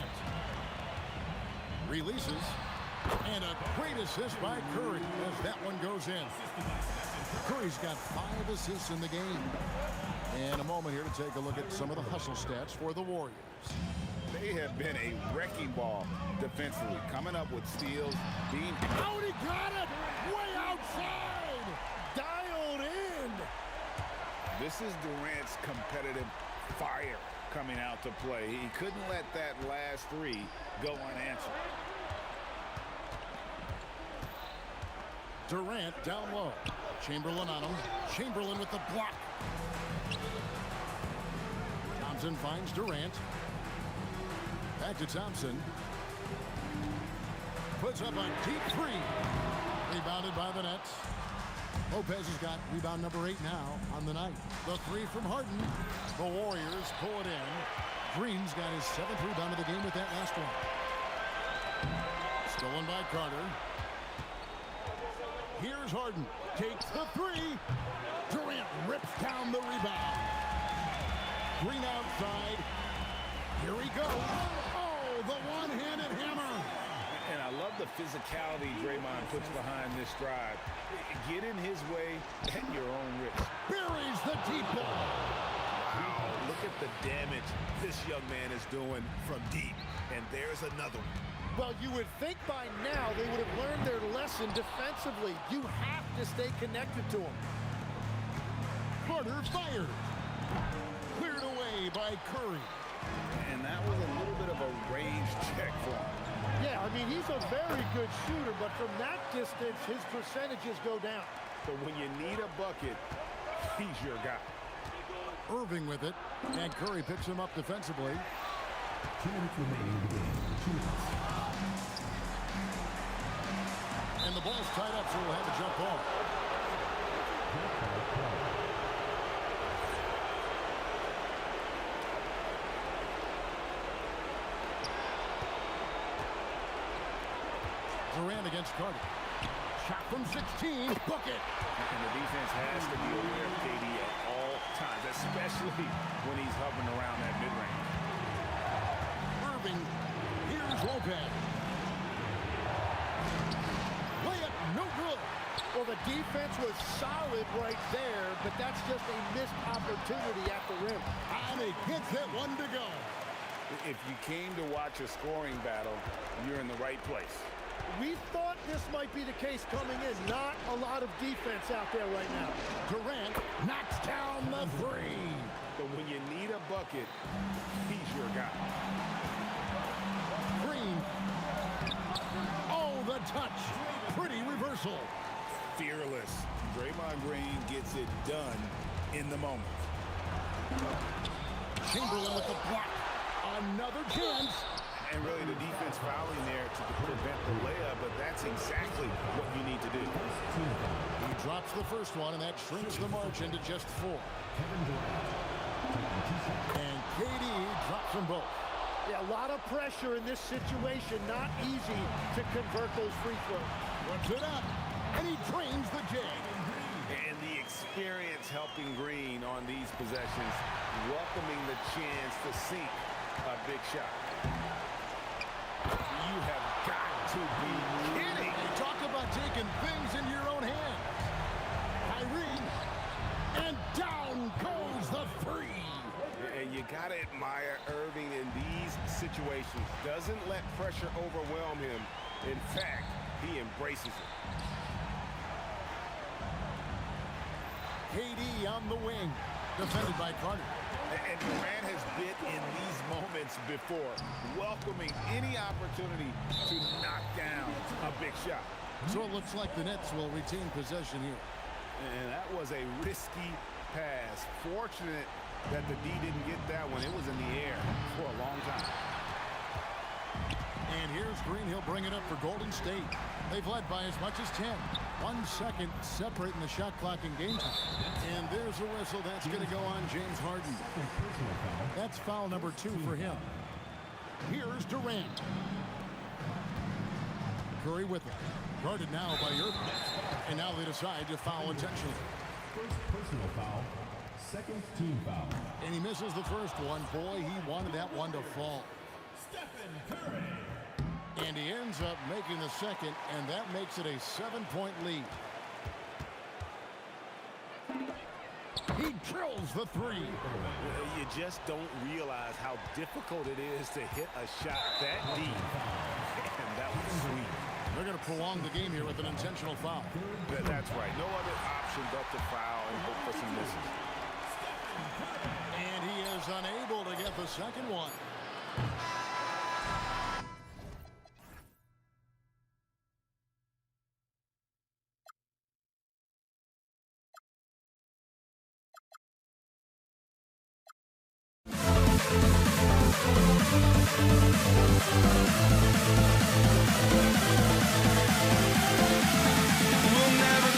Releases. And a great assist by Curry as that one goes in. Curry's got 5 assists in the game. And a moment here to take a look at some of the hustle stats for the Warriors. They have been a wrecking ball defensively, coming up with steals, being... Out, he got it! Way outside! Dialed in! This is Durant's competitive fire coming out to play. He couldn't let that last 3 go unanswered. Durant down low. Chamberlain on him. Chamberlain with the block. Thompson finds Durant. Back to Thompson. Puts up a deep 3. Rebounded by the Nets. Lopez has got rebound number 8 now on the night. The 3 from Harden. The Warriors pull it in. Green's got his 7th rebound of the game with that last one. Stolen by Carter. Here's Harden. Takes the 3. Durant rips down the rebound. Green outside. Here he goes. Oh, the one-handed hammer. And I love the physicality Draymond puts behind this drive. Get in his way at your own risk. Buries the deep ball. Wow, look at the damage this young man is doing from deep. And there's another one. Well, you would think by now they would have learned their lesson defensively. You have to stay connected to him. Carter fired. by Curry. And that was a little bit of a range check for him. Yeah, I mean, he's a very good shooter, but from that distance, his percentages go down. But when you need a bucket, he's your guy. Irving with it, and Curry picks him up defensively. 2 minutes remaining in the game. 2 minutes. And the ball's tied up, so we'll have a jump ball. Durant against Carter. Shot from 16, bucket. And the defense has to be aware of KD at all times, especially when he's hovering around that mid-range. Irving, here's Lopez. Layup, no good. Well, the defense was solid right there, but that's just a missed opportunity at the rim. And he gets it, 1 to go. If you came to watch a scoring battle, you're in the right place. We thought this might be the case coming in. Not a lot of defense out there right now. Durant knocks down the three. But when you need a bucket, he's your guy. Green. Oh, the touch. Pretty reversal. Fearless. Draymond Green gets it done in the moment. Chamberlain with the block. Another chance. And really the defense fouling there to prevent the layup, but that's exactly what you need to do. He drops the first one, and that shrinks the margin to just 4. And KD drops them both. Yeah, a lot of pressure in this situation. Not easy to convert those free throws. Puts it up, and he drains the jag. And the experience helping Green on these possessions, welcoming the chance to sink a big shot. You have got to be kidding. You talk about taking things into your own hands. Kyrie, and down goes the three. And you got to admire Irving in these situations. Doesn't let pressure overwhelm him. In fact, he embraces it. KD on the wing, defended by Carter. And Durant has been in these moments before, welcoming any opportunity to knock down a big shot. So it looks like the Nets will retain possession here. And that was a risky pass. Fortunate that the D didn't get that one. It was in the air for a long time. And here's Green. He'll bring it up for Golden State. They've led by as much as 10. 1 second separating the shot clock in game time. And there's a whistle. That's going to go on James Harden. That's foul number 2 for him. Here's Durant. Curry with it. Guarded now by Irving. And now they decide to foul intentionally. First personal foul. Second team foul. And he misses the first one. Boy, he wanted that one to fall. Stephen Curry. And he ends up making the second, and that makes it a 7-point lead. He drills the three. You just don't realize how difficult it is to hit a shot that deep. And that was sweet. They're going to prolong the game here with an intentional foul. That's right. No other option but to foul and hope for some misses. And he is unable to get the second one. We'll never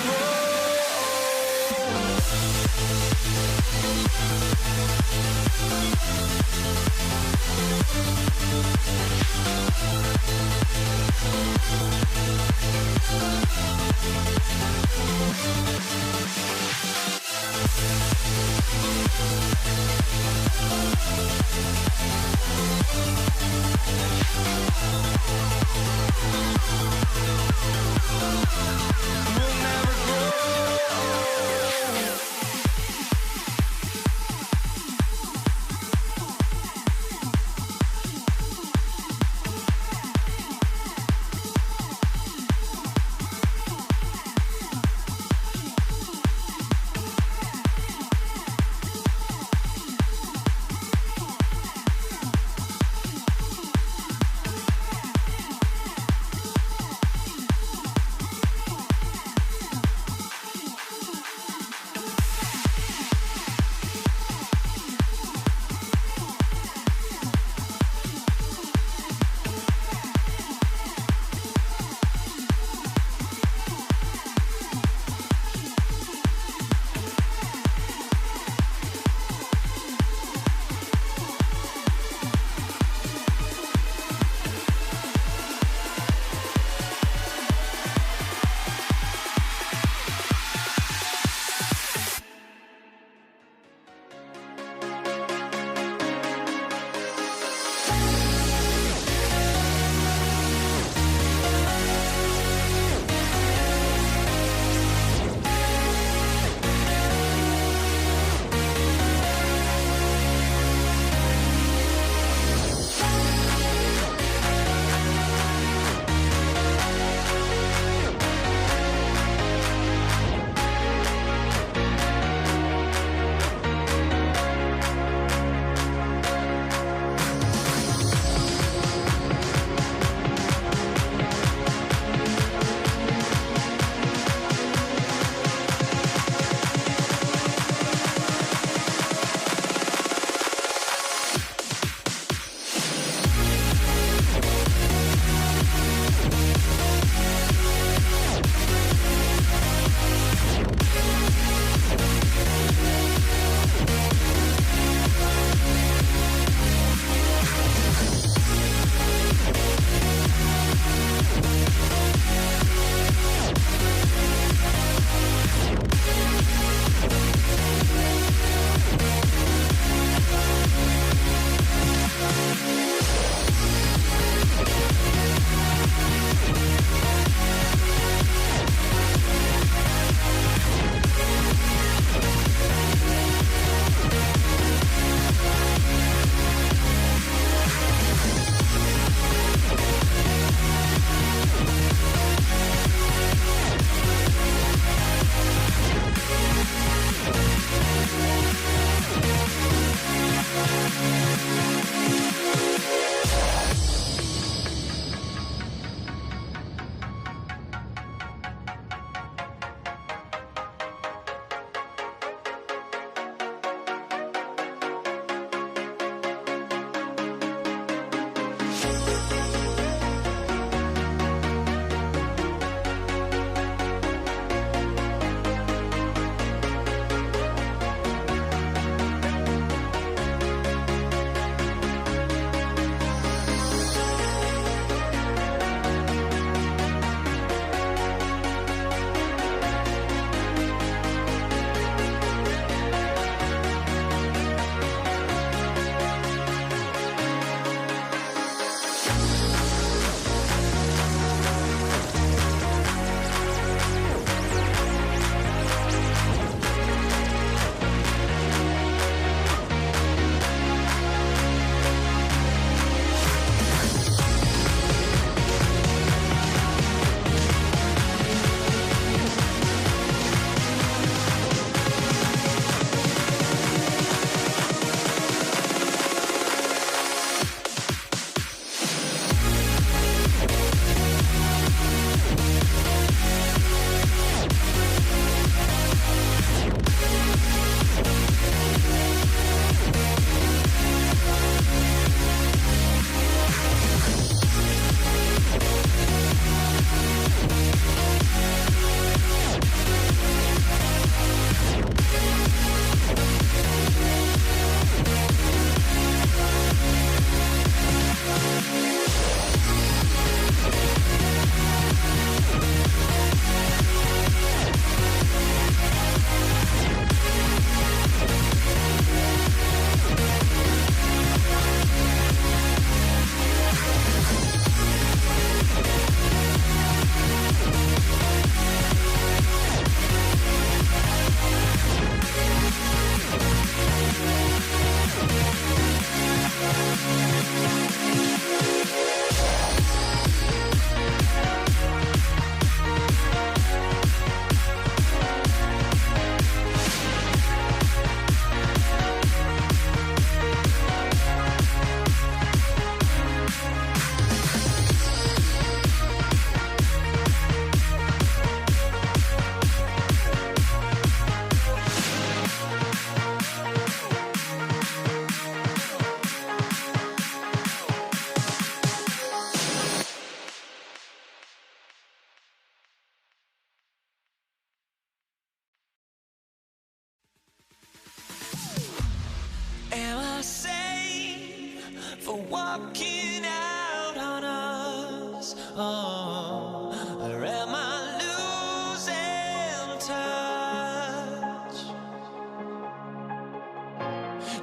walking out on us? Oh, or am I losing touch?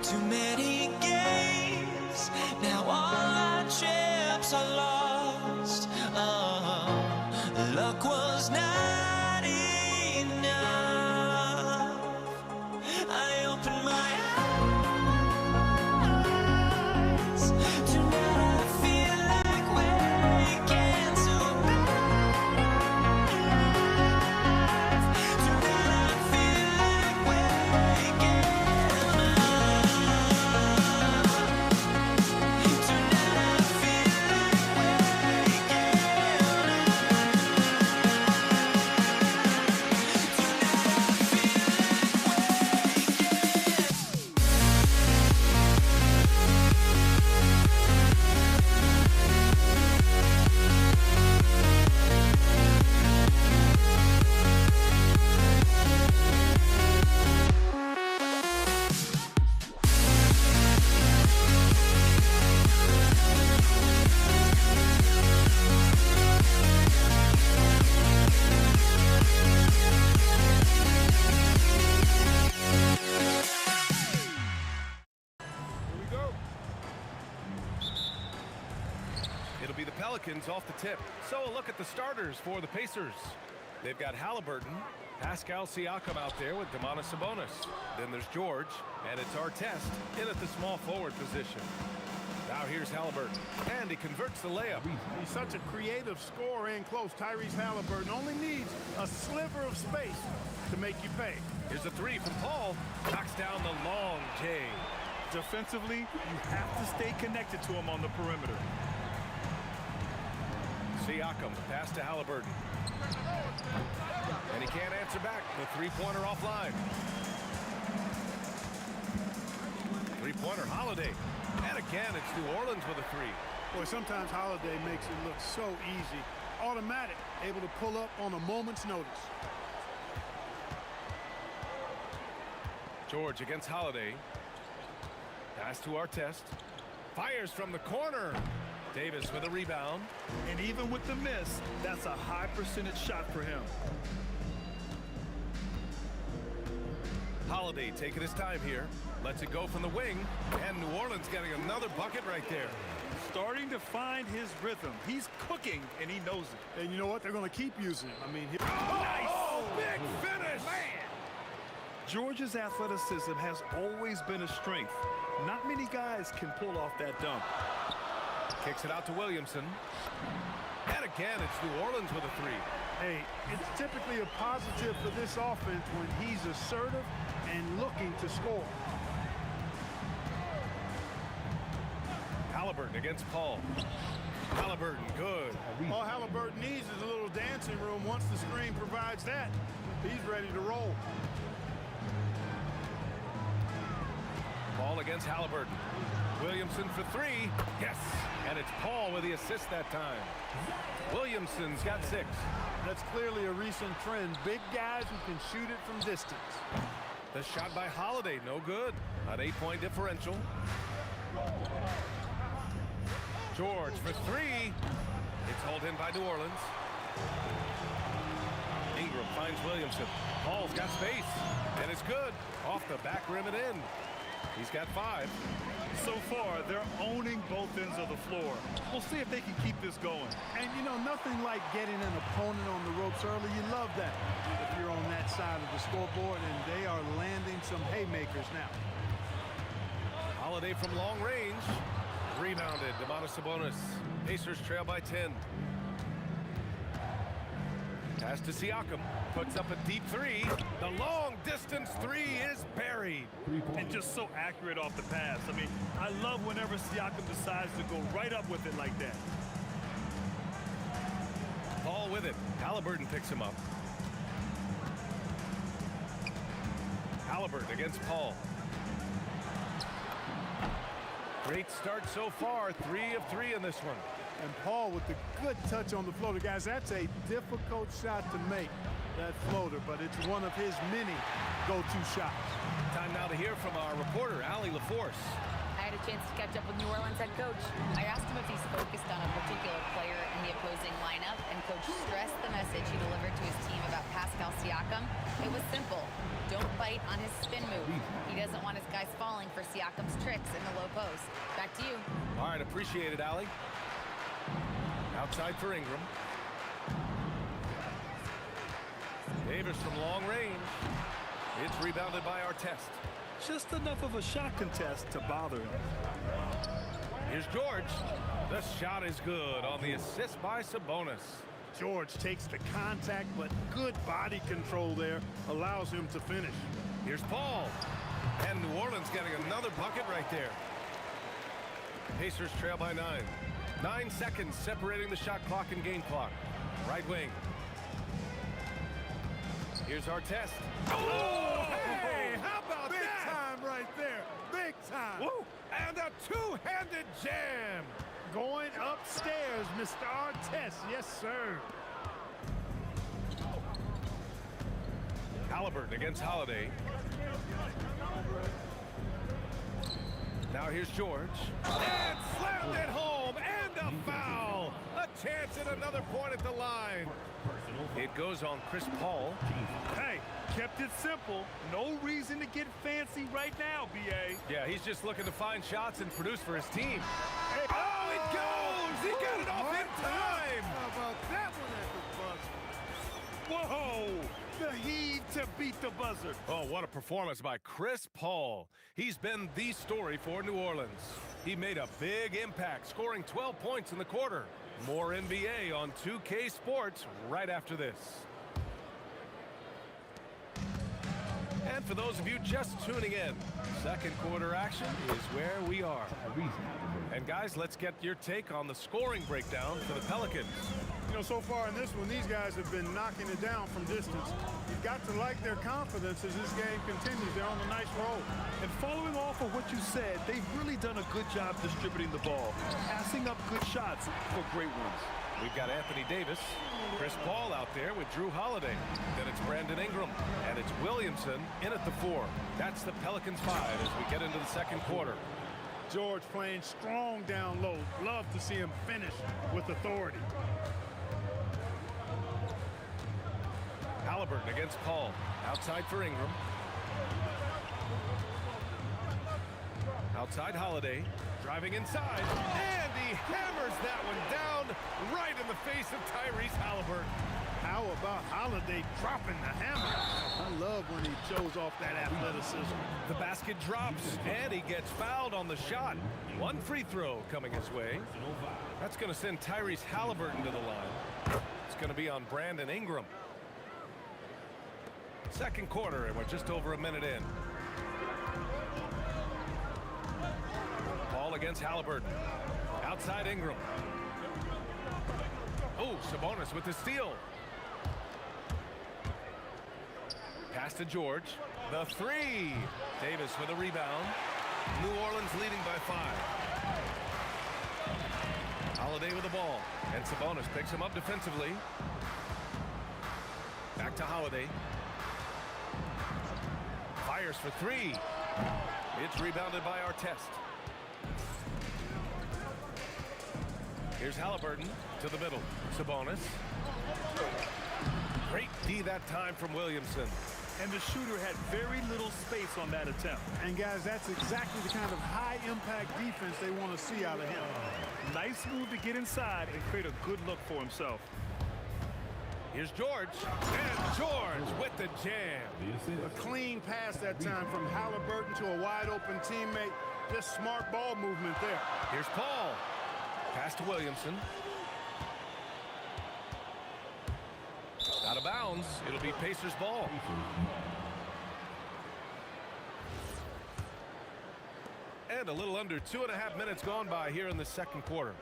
Too many games, now all our chips are lost. Oh, luck was not enough. I opened my eyes. Tonight I feel like waking to a better life. Tonight I feel like waking up. Tonight I feel like waking It'll be the Pelicans off the tip. So a look at the starters for the Pacers. They've got Halliburton, Pascal Siakam out there with Domantas Sabonis. Then there's George, and it's Artest in at the small forward position. Now here's Halliburton, and he converts the layup. He's such a creative scorer in close. Tyrese Halliburton only needs a sliver of space to make you pay. Here's a three from Paul. Knocks down the long J. Defensively, you have to stay connected to him on the perimeter. Siakam, pass to Halliburton. And he can't answer back. The three-pointer offline. Three-pointer, Holiday. And again, it's New Orleans with a three. Boy, sometimes Holiday makes it look so easy. Automatic, able to pull up on a moment's notice. George against Holiday. Pass to Artest. Fires from the corner. Davis with a rebound. And even with the miss, that's a high percentage shot for him. Holiday taking his time here. Lets it go from the wing. And New Orleans getting another bucket right there. Starting to find his rhythm. He's cooking, and he knows it. And you know what? They're going to keep using him. I mean, Nice! Big finish! Man! George's athleticism has always been a strength. Not many guys can pull off that dunk. Kicks it out to Williamson. And again, it's New Orleans with a three. Hey, it's typically a positive for this offense when he's assertive and looking to score. Halliburton against Paul. Halliburton, good. All Halliburton needs is a little dancing room. Once the screen provides that, he's ready to roll. Paul against Halliburton. Williamson for three. Yes. And it's Paul with the assist that time. Williamson's got 6. That's clearly a recent trend. Big guys who can shoot it from distance. The shot by Holiday, no good. An 8-point differential. George for 3. It's hauled in by New Orleans. Ingram finds Williamson. Paul's got space. And it's good. Off the back rim and in. He's got 5. So far, they're owning both ends of the floor. We'll see if they can keep this going. And, you know, nothing like getting an opponent on the ropes early. You love that if you're on that side of the scoreboard, and they are landing some haymakers now. Holiday from long range. Rebounded. Domantas Sabonis. Pacers trail by 10. Pass to Siakam. Puts up a deep 3. The long distance 3 is buried. And just so accurate off the pass. I mean, I love whenever Siakam decides to go right up with it like that. Paul with it. Halliburton picks him up. Halliburton against Paul. Great start so far. 3 of 3 in this one. And Paul with the good touch on the floater. Guys, that's a difficult shot to make, that floater, but it's one of his many go-to shots. Time now now to hear from our reporter, Allie LaForce. I had a chance to catch up with New Orleans head coach. I asked him if he's focused on a particular player in the opposing lineup, and coach stressed the message he delivered to his team about Pascal Siakam. It was simple. Don't bite on his spin move. He doesn't want his guys falling for Siakam's tricks in the low post. Back to you. All right, appreciate it, Allie. Outside for Ingram. Davis from long range. It's rebounded by Artest. Just enough of a shot contest to bother him. Here's George. The shot is good on the assist by Sabonis. George takes the contact, but good body control there allows him to finish. Here's Paul. And New Orleans getting another bucket right there. Pacers trail by 9. 9 seconds separating the shot clock and game clock. Right wing. Here's Artest. Oh, hey, how about Big that? time right there. Big time. Woo! And a two-handed jam. Going upstairs, Mr. Artest. Yes, sir. Halliburton against Holiday. Now here's George. And slammed it home. And a foul. A chance at another point at the line. It goes on Chris Paul. Hey, kept it simple. No reason to get fancy right now, B.A. Yeah, he's just looking to find shots and produce for his team. Hey, oh, it goes! He got it off in time! How about that one at the buzzer? Whoa! The heave to beat the buzzer. Oh, what a performance by Chris Paul. He's been the story for New Orleans. He made a big impact, scoring 12 points in the quarter. More NBA on 2K Sports right after this. And for those of you just tuning in, second quarter action is where we are. And guys, let's get your take on the scoring breakdown for the Pelicans. You know, so far in this one, these guys have been knocking it down from distance. You've got to like their confidence as this game continues. They're on a nice roll. And following off of what you said, they've really done a good job distributing the ball, passing up good shots for great ones. We've got Anthony Davis, Chris Paul out there with Drew Holiday. Then it's Brandon Ingram, and it's Williamson in at the 4. That's the Pelicans 5 as we get into the second quarter. George playing strong down low. Love to see him finish with authority. Halliburton against Paul. Outside for Ingram. Outside Holiday. Driving inside. And he hammers that one down right in the face of Tyrese Halliburton. How about Holiday dropping the hammer? I love when he shows off that athleticism. The basket drops, and he gets fouled on the shot. One free throw coming his way. That's going to send Tyrese Halliburton to the line. It's going to be on Brandon Ingram. Second quarter, and we're just over a minute in. Paul against Halliburton. Outside Ingram. Oh, Sabonis with the steal. Pass to George. The 3. Davis with a rebound. New Orleans leading by 5. Holiday with the ball. And Sabonis picks him up defensively. Back to Holiday. Fires for 3. It's rebounded by Artest. Here's Halliburton to the middle. Sabonis. Great D that time from Williamson. And the shooter had very little space on that attempt. And guys, that's exactly the kind of high-impact defense they want to see out of him. Nice move to get inside and create a good look for himself. Here's George. And George with the jam. A clean pass that time from Halliburton to a wide-open teammate. Just smart ball movement there. Here's Paul. Pass to Williamson. Out of bounds. It'll be Pacers ball. And a little under 2.5 minutes gone by here in the second quarter.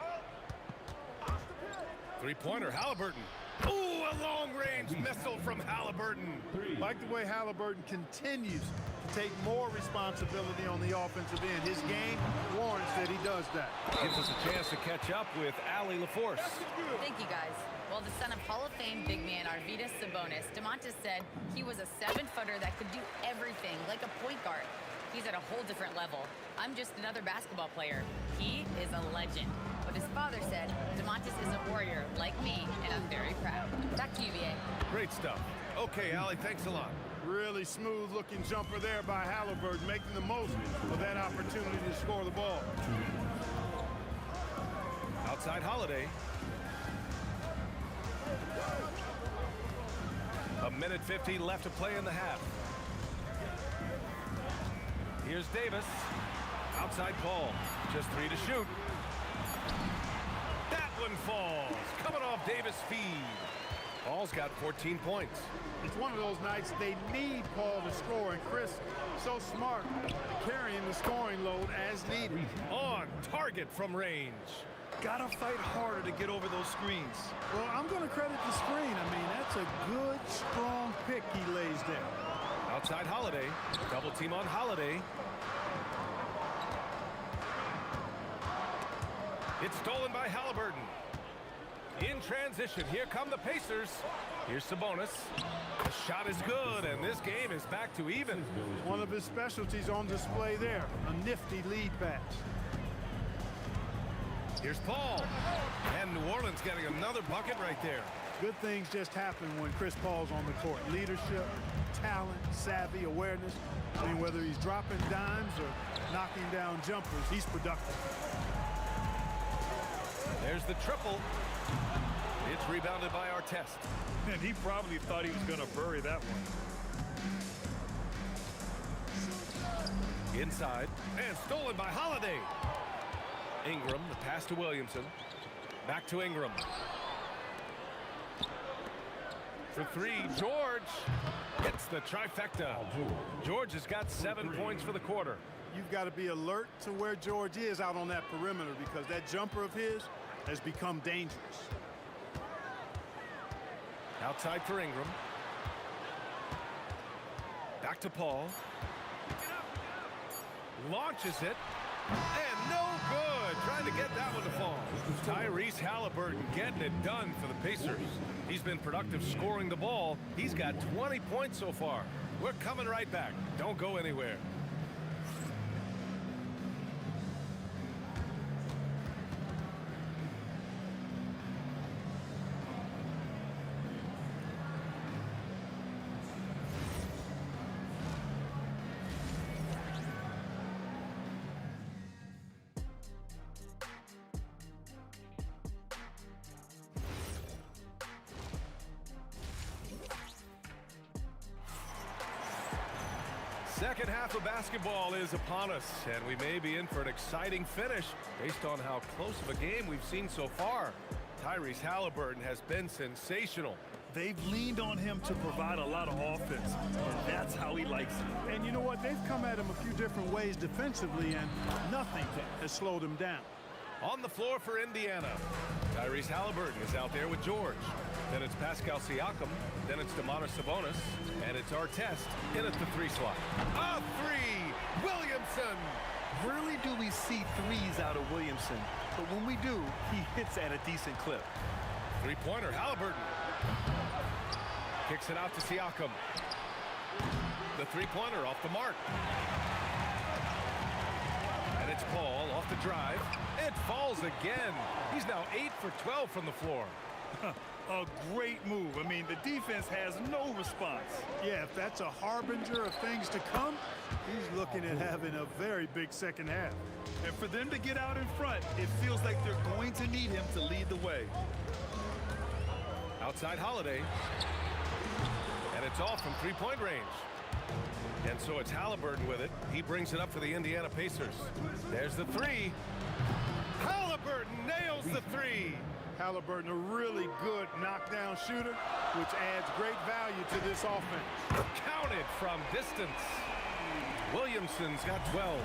Three-pointer, Halliburton. Ooh, a long-range missile from Halliburton. Like the way Halliburton continues to take more responsibility on the offensive end. His game warrants that he does that. Gives us a chance to catch up with Allie LaForce. Thank you, guys. Well, the son of Hall of Fame big man Arvydas Sabonis, DeMontis said he was a 7-footer that could do everything like a point guard. He's at a whole different level. I'm just another basketball player. He is a legend. But his father said, DeMontis is a warrior like me, and I'm very proud. Back to you, VA. Great stuff. Okay, Allie, thanks a lot. Really smooth-looking jumper there by Halliburton, making the most of that opportunity to score the ball. Outside Holiday. A minute 50 left to play in the half. Here's Davis. Outside Paul. Just 3 to shoot. That one falls. Coming off Davis' feed. Paul's got 14 points. It's one of those nights they need Paul to score, and Chris, so smart, carrying the scoring load as needed. On target from range. Gotta fight harder to get over those screens. Well, I'm going to credit the screen. I mean, that's a good, strong pick he lays there. Outside Holiday. Double team on Holiday. It's stolen by Halliburton. In transition, here come the Pacers. Here's Sabonis. The shot is good, and this game is back to even. One of his specialties on display there, a nifty lead pass. Here's Paul. And New Orleans getting another bucket right there. Good things just happen when Chris Paul's on the court. Leadership, talent, savvy, awareness. I mean, whether he's dropping dimes or knocking down jumpers, he's productive. There's the triple. It's rebounded by Artest. And he probably thought he was going to bury that one. Inside. And stolen by Holiday. Ingram, the pass to Williamson. Back to Ingram. For 3, George hits the trifecta. George has got 7 points for the quarter. You've got to be alert to where George is out on that perimeter, because that jumper of his has become dangerous. Outside for Ingram. Back to Paul. Launches it. And no good. Trying to get that one to fall. Tyrese Halliburton getting it done for the Pacers. He's been productive scoring the ball. He's got 20 points so far. We're coming right back. Don't go anywhere. Second half of basketball is upon us, and we may be in for an exciting finish based on how close of a game we've seen so far. Tyrese Halliburton has been sensational. They've leaned on him to provide a lot of offense, and that's how he likes it. And you know what? They've come at him a few different ways defensively, and nothing has slowed him down. On the floor for Indiana, Tyrese Halliburton is out there with George. Then it's Pascal Siakam. Then it's Domantas Sabonis. And it's Artest in at the 3 slot. A 3! Williamson! Rarely do we see threes out of Williamson, but when we do, he hits at a decent clip. 3-pointer, Halliburton. Kicks it out to Siakam. The 3-pointer off the mark. And it's Paul off the drive. It falls again. He's now 8 for 12 from the floor. A great move. I mean, the defense has no response. Yeah, if that's a harbinger of things to come, he's looking at having a very big second half. And for them to get out in front, it feels like they're going to need him to lead the way. Outside Holiday. And it's off from 3-point range. And so it's Halliburton with it. He brings it up for the Indiana Pacers. There's the 3. Halliburton nails the 3. Halliburton, a really good knockdown shooter, which adds great value to this offense. Counted from distance. Williamson's got 12.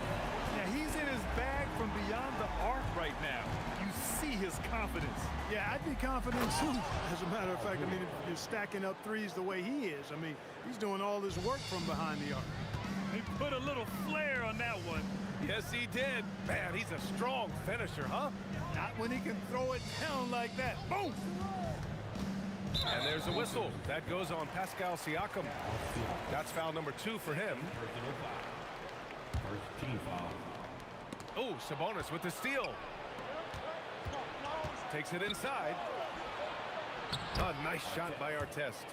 Yeah, he's in his bag from beyond the arc right now. You see his confidence. Yeah, I'd be confident too. As a matter of fact, I mean, if you're stacking up threes the way he is, I mean, he's doing all his work from behind the arc. He put a little flair on that one. Yes, he did. Man, he's a strong finisher, huh? Not when he can throw it down like that. Boom! And there's a whistle. That goes on Pascal Siakam. That's foul number 2 for him. team foul. Oh, Sabonis with the steal. Takes it inside. A nice shot by Artest.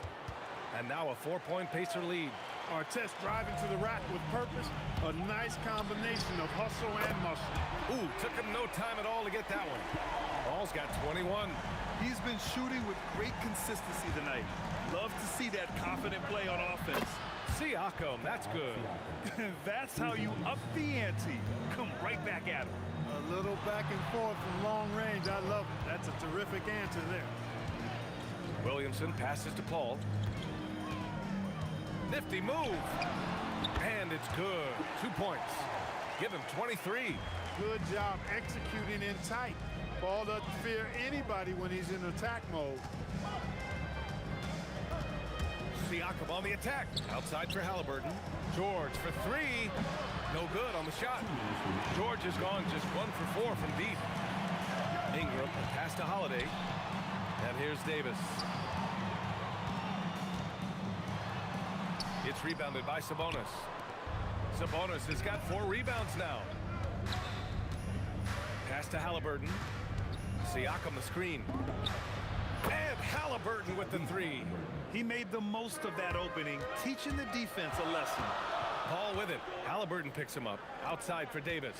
And now a 4-point Pacer lead. Artest driving to the rack with purpose. A nice combination of hustle and muscle. Ooh, took him no time at all to get that one. Ball's got 21. He's been shooting with great consistency tonight. Love to see that confident play on offense. Siakam, that's good. That's how you up the ante. Come right back at him. A little back and forth from long range. I love it. That's a terrific answer there. Williamson passes to Paul. Nifty move. And it's good. 2 points. Give him 23. Good job executing in tight. Paul doesn't fear anybody when he's in attack mode. Siakam on the attack. Outside for Halliburton. George for 3. No good on the shot. George has gone just 1 for 4 from deep. Ingram pass to Holiday. And here's Davis. It's rebounded by Sabonis. Sabonis has got 4 rebounds now. Pass to Halliburton. Siakam the screen. And Halliburton with the 3. He made the most of that opening, teaching the defense a lesson. Paul with it. Halliburton picks him up. Outside for Davis.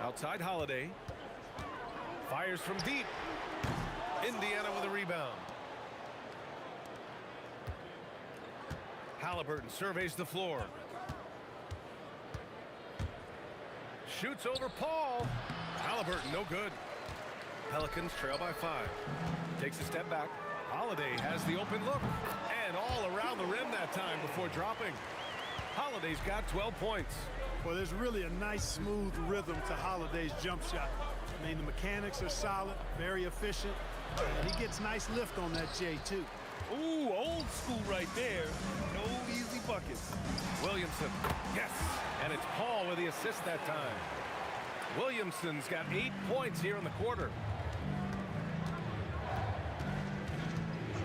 Outside Holiday. Fires from deep. Indiana with a rebound. Halliburton surveys the floor. Shoots over Paul. Halliburton no good. Pelicans trail by 5. Takes a step back. Holiday has the open look. And all around the rim that time before dropping. Holiday's got 12 points. Well, there's really a nice smooth rhythm to Holiday's jump shot. I mean, the mechanics are solid, very efficient, and he gets nice lift on that J too. Ooh, old school right there. No easy buckets. Williamson, yes, and it's Paul with the assist that time. Williamson's got 8 points here in the quarter.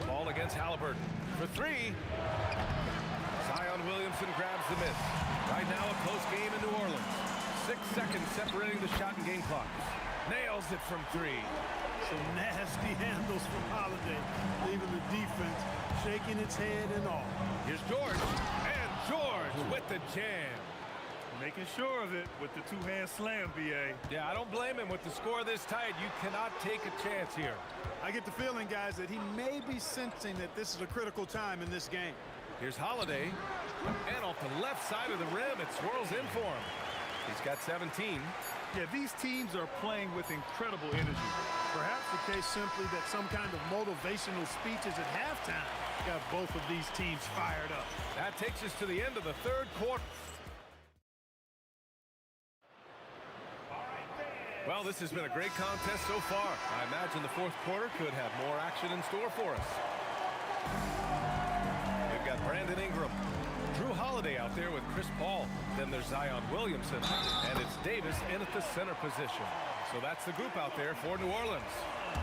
Ball against Halliburton for 3. Zion Williamson grabs the miss. Right now a close game in New Orleans. 6 seconds separating the shot and game clock. Nails it from 3. Some nasty handles from Holiday, leaving the defense shaking its head and all. Here's George, and George with the jam. Making sure of it with the 2-hand slam, B.A. Yeah, I don't blame him. With the score this tight, you cannot take a chance here. I get the feeling, guys, that he may be sensing that this is a critical time in this game. Here's Holiday, and off the left side of the rim, it swirls in for him. He's got 17. Yeah, these teams are playing with incredible energy. Perhaps the case simply that some kind of motivational speeches at halftime got both of these teams fired up. That takes us to the end of the 3rd quarter. Well, this has been a great contest so far. I imagine the 4th quarter could have more action in store for us. We've got Brandon Ingram, Drew Holiday out there with Chris Paul. Then there's Zion Williamson, and it's Davis in at the center position. So that's the group out there for New Orleans.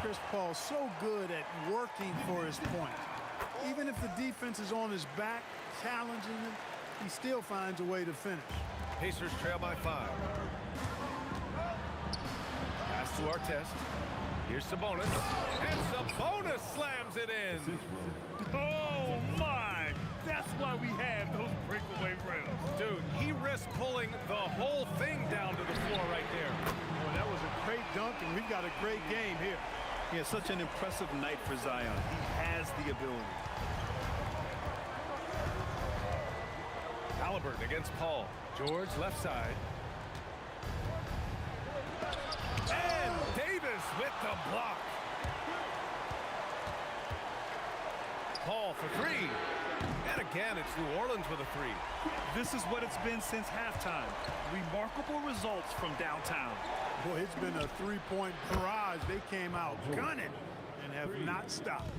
Chris Paul so good at working for his point. Even if the defense is on his back, challenging him, he still finds a way to finish. Pacers trail by 5. Pass to Artest. Here's Sabonis. And Sabonis slams it in. Oh, my! That's why we have those breakaway rims. Dude, he risked pulling the whole thing down to the floor right there. Well, that was a great dunk, and we've got a great game here. He has such an impressive night for Zion. He has the ability. Halliburton against Paul. George left side. And Davis with the block. Paul for 3. And again, it's New Orleans with a 3. This is what it's been since halftime. Remarkable results from downtown. Boy, it's been a 3-point barrage. They came out gunning and have not stopped.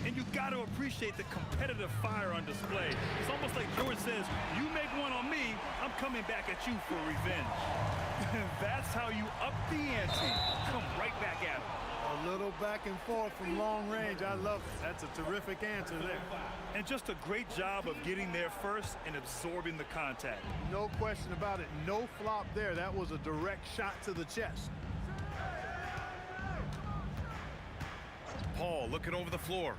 And you got to appreciate the competitive fire on display. It's almost like George says, you make one on me, I'm coming back at you for revenge. That's how you up the ante. Come right back at him. A little back and forth from long range. I love it. That's a terrific answer there. And just a great job of getting there first and absorbing the contact. No question about it. No flop there. That was a direct shot to the chest. Paul looking over the floor.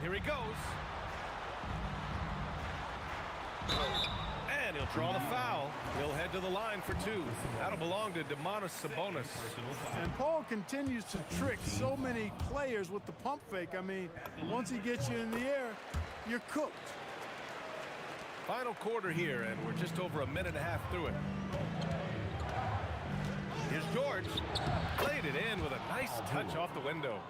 Here he goes. And he'll draw the foul. He'll head to the line for two. That'll belong to Domantas Sabonis. And Paul continues to trick so many players with the pump fake. I mean, once he gets you in the air, you're cooked. Final quarter here, and we're just over a minute and a half through it. Here's George. Played it in with a nice touch off the window.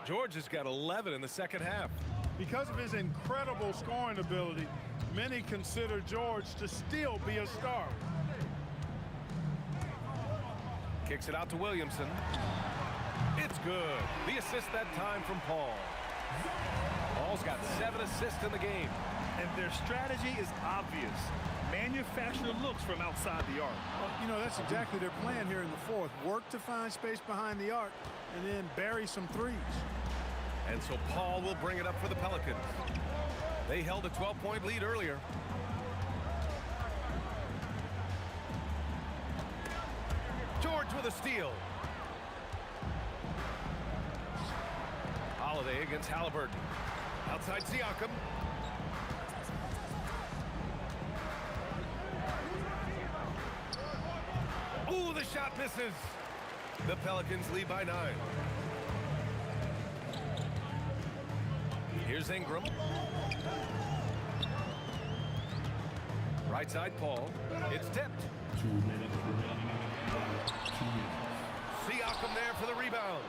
George has got 11 in the second half. Because of his incredible scoring ability, many consider George to still be a star. Kicks it out to Williamson. It's good. The assist that time from Paul. Paul's got 7 assists in the game. And their strategy is obvious. Manufacture looks from outside the arc. Well, you know, that's exactly their plan here in the fourth. Work to find space behind the arc and then bury some threes. And so Paul will bring it up for the Pelicans. They held a 12-point lead earlier. George with a steal. Holiday against Halliburton. Outside Siakam. Ooh, the shot misses. The Pelicans lead by 9. Here's Ingram. Right side, Paul. It's tipped. 2 minutes remaining in the game. 2 minutes. Siakam there for the rebound.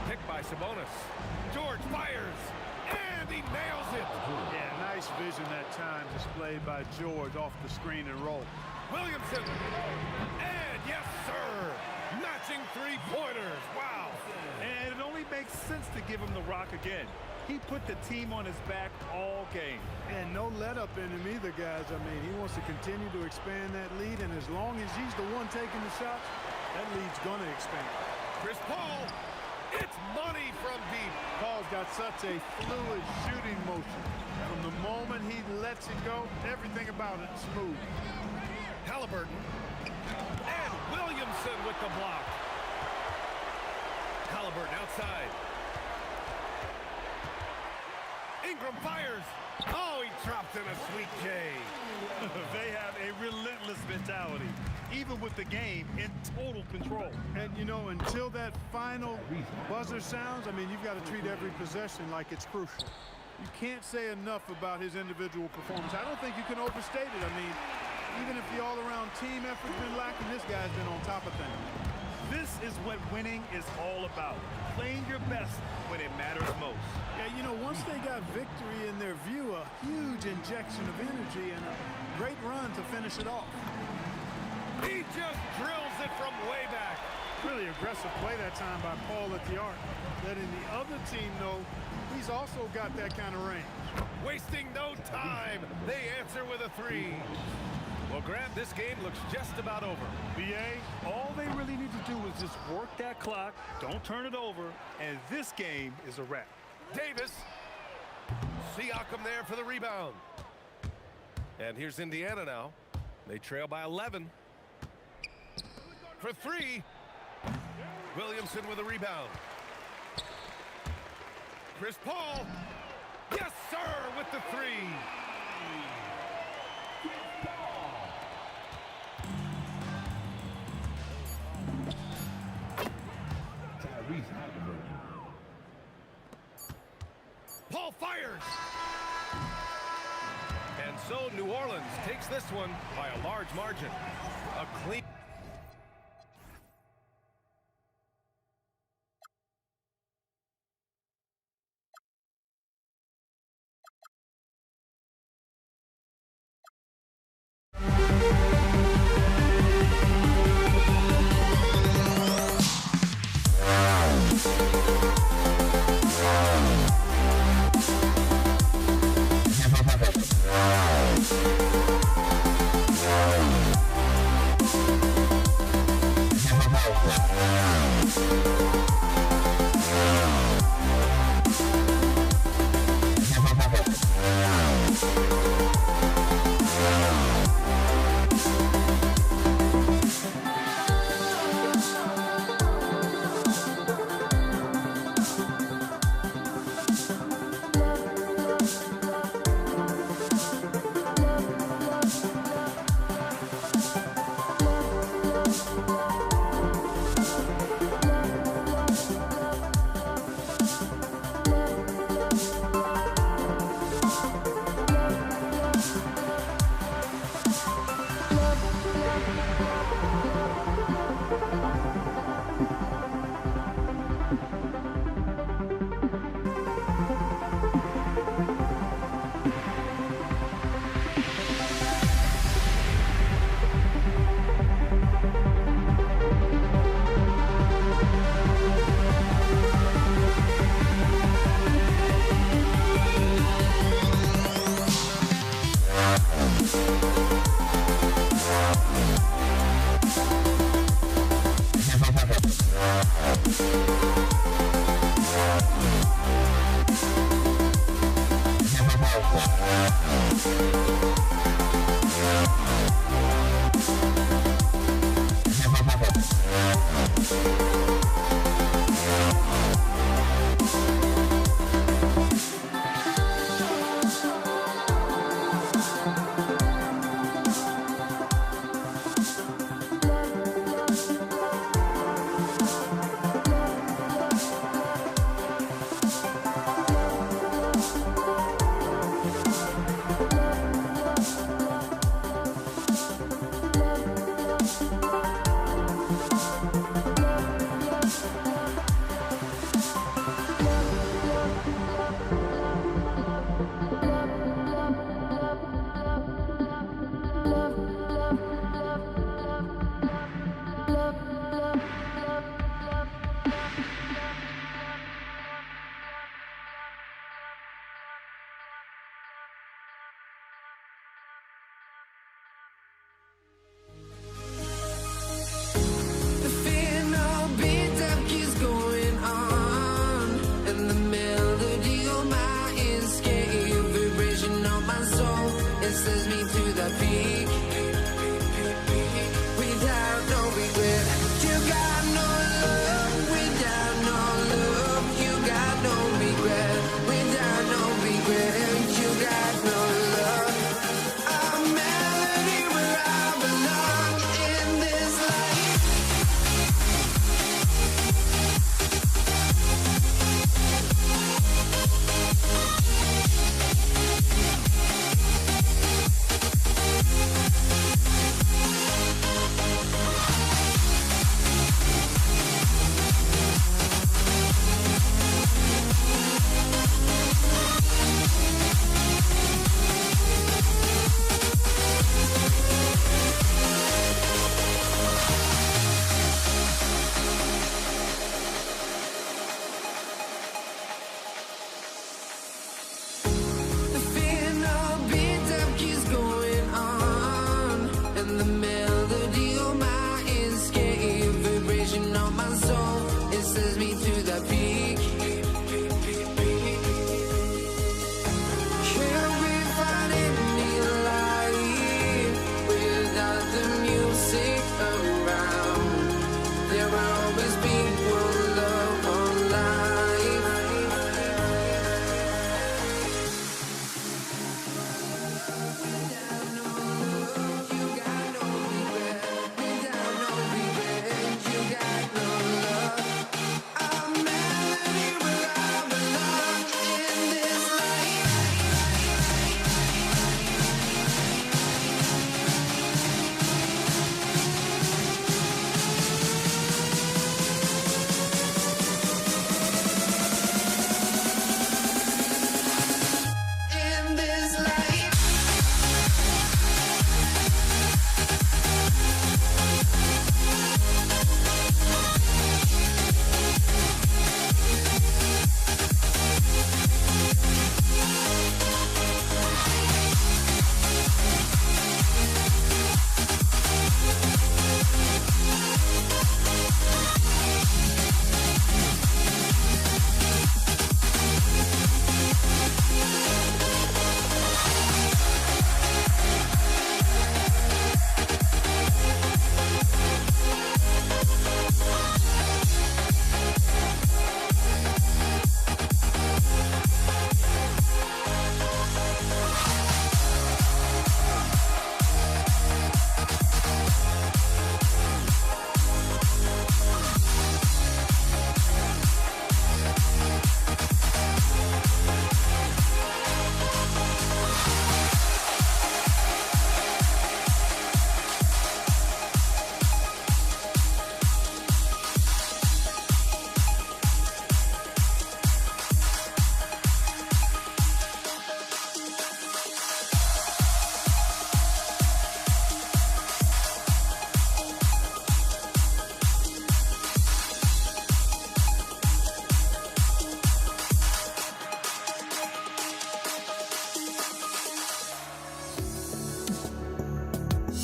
Picked by Sabonis. George fires. And he nails it. Yeah, nice vision that time displayed by George off the screen and roll. Williamson. And yes, sir. Matching three-pointers. Wow. And it only makes sense to give him the rock again. He put the team on his back all game. And no let up in him either, guys. I mean, he wants to continue to expand that lead, and as long as he's the one taking the shots, that lead's going to expand. Chris Paul. It's money from deep. Paul's got such a fluid shooting motion. From the moment he lets it go, everything about it smooth. Halliburton. And Williamson with the block. Halliburton outside. Ingram fires. Oh, he dropped in a sweet J. They have a relentless mentality, even with the game in total control. And, you know, until that final buzzer sounds, I mean, you've got to treat every possession like it's crucial. You can't say enough about his individual performance. I don't think you can overstate it. I mean, even if the all-around team effort's been lacking, this guy's been on top of things. This is what winning is all about. Playing your best when it matters most. Yeah, you know, once they got victory in their view, a huge injection of energy and a great run to finish it off. He just drills it from way back. Really aggressive play that time by Paul at the arc, letting the other team know he's also got that kind of range. Wasting no time. They answer with a 3. Well, Grant, this game looks just about over. BA, all they really need to do is just work that clock, don't turn it over, and this game is a wrap. Davis. Siakam there for the rebound. And here's Indiana now. They trail by 11. For 3. Williamson with a rebound. Chris Paul. Yes, sir, with the 3. Paul fires. And so New Orleans takes this one by a large margin. A clean. Yeah. The fear no beat-up keeps going on, and the melody on my escape, vibration on my soul, it sends me to the peak. Without no regret, you got no love. Without no love, you got no regret. Without no regret, you got no love. A melody where I belong in this life. Let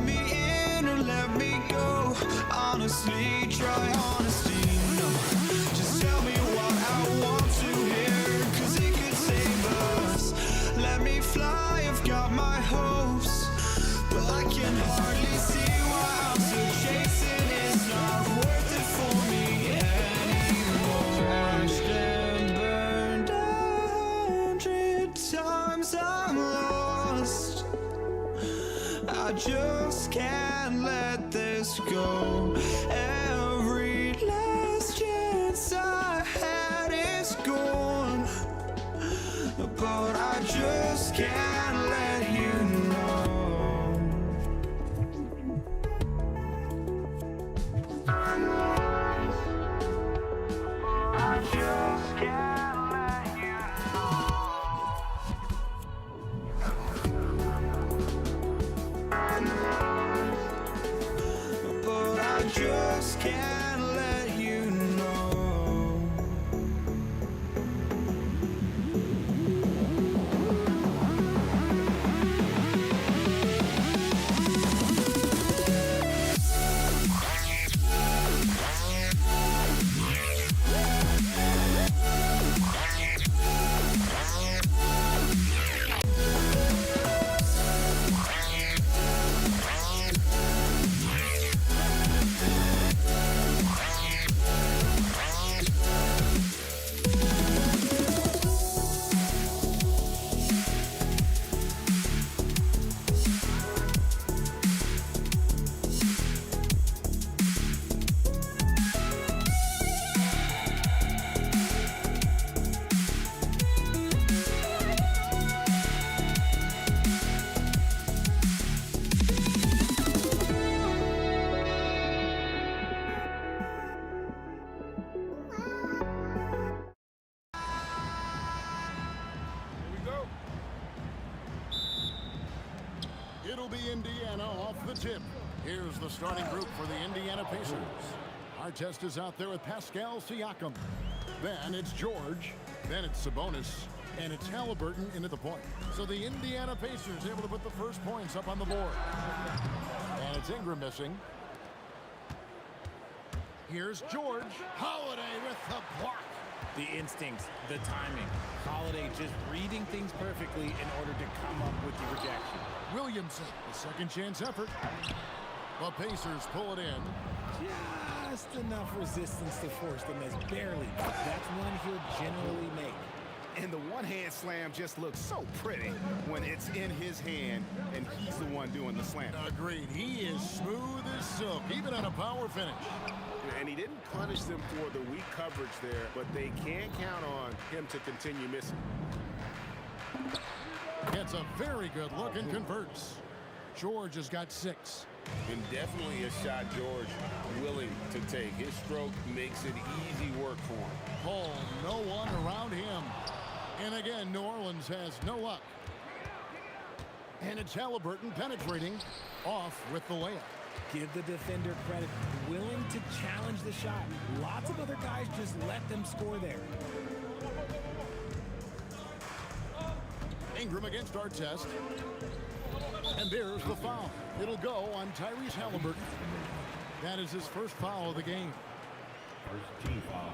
me in or let me go. Honestly, try honesty. No, just tell me what I want to hear, 'cause it could save us. Let me fly, I've got my hopes, but I can hardly see why I'm still chasing. It's not worth it for me anymore. Crashed and burned 100 times, I'm lost. I just can't let this go. Every last chance I had is gone, but I just can't let you know. I just can't let you know. But I just can't let you know. It'll be Indiana off the tip. Here's the starting group for the Indiana Pacers. Artest is out there with Pascal Siakam. Then it's George. Then it's Sabonis. And it's Halliburton into the point. So the Indiana Pacers able to put the first points up on the board. And it's Ingram missing. Here's George. Holiday with the block. The instincts, the timing. Holiday just reading things perfectly in order to come up with the rejection. Williamson, a second chance effort. The Pacers pull it in. Just enough resistance to force the miss, barely. That's one he'll generally make. And the one-hand slam just looks so pretty when it's in his hand and he's the one doing the slam. Agreed. He is smooth as silk, even on a power finish. And he didn't punish them for the weak coverage there, but they can't count on him to continue missing. Gets a very good look and converts. George has got 6. And definitely a shot George willing to take. His stroke makes it easy work for him. Oh, no one around him. And again, New Orleans has no luck. And it's Halliburton penetrating off with the layup. Give the defender credit, willing to challenge the shot. Lots of other guys just let them score there. Ingram against Artest. And there's the foul. It'll go on Tyrese Halliburton. That is his first foul of the game. First team foul.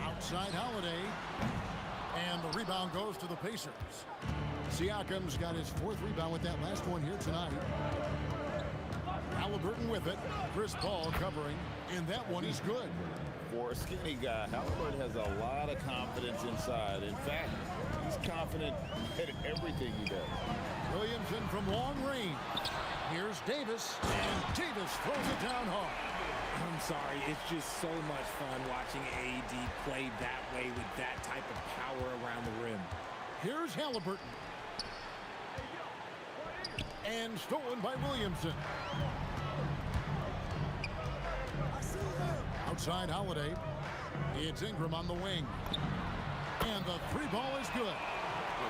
Outside Holiday. And the rebound goes to the Pacers. Siakam's got his 4th rebound with that last one here tonight. Halliburton with it. Chris Paul covering. And that one is good. For a skinny guy, Halliburton has a lot of confidence inside. In fact, he's confident in everything he does. Williamson from long range. Here's Davis. And Davis throws it down hard. I'm sorry, it's just so much fun watching AD play that way with that type of power around the rim. Here's Halliburton. And stolen by Williamson. Outside Holiday. It's Ingram on the wing. And the three ball is good.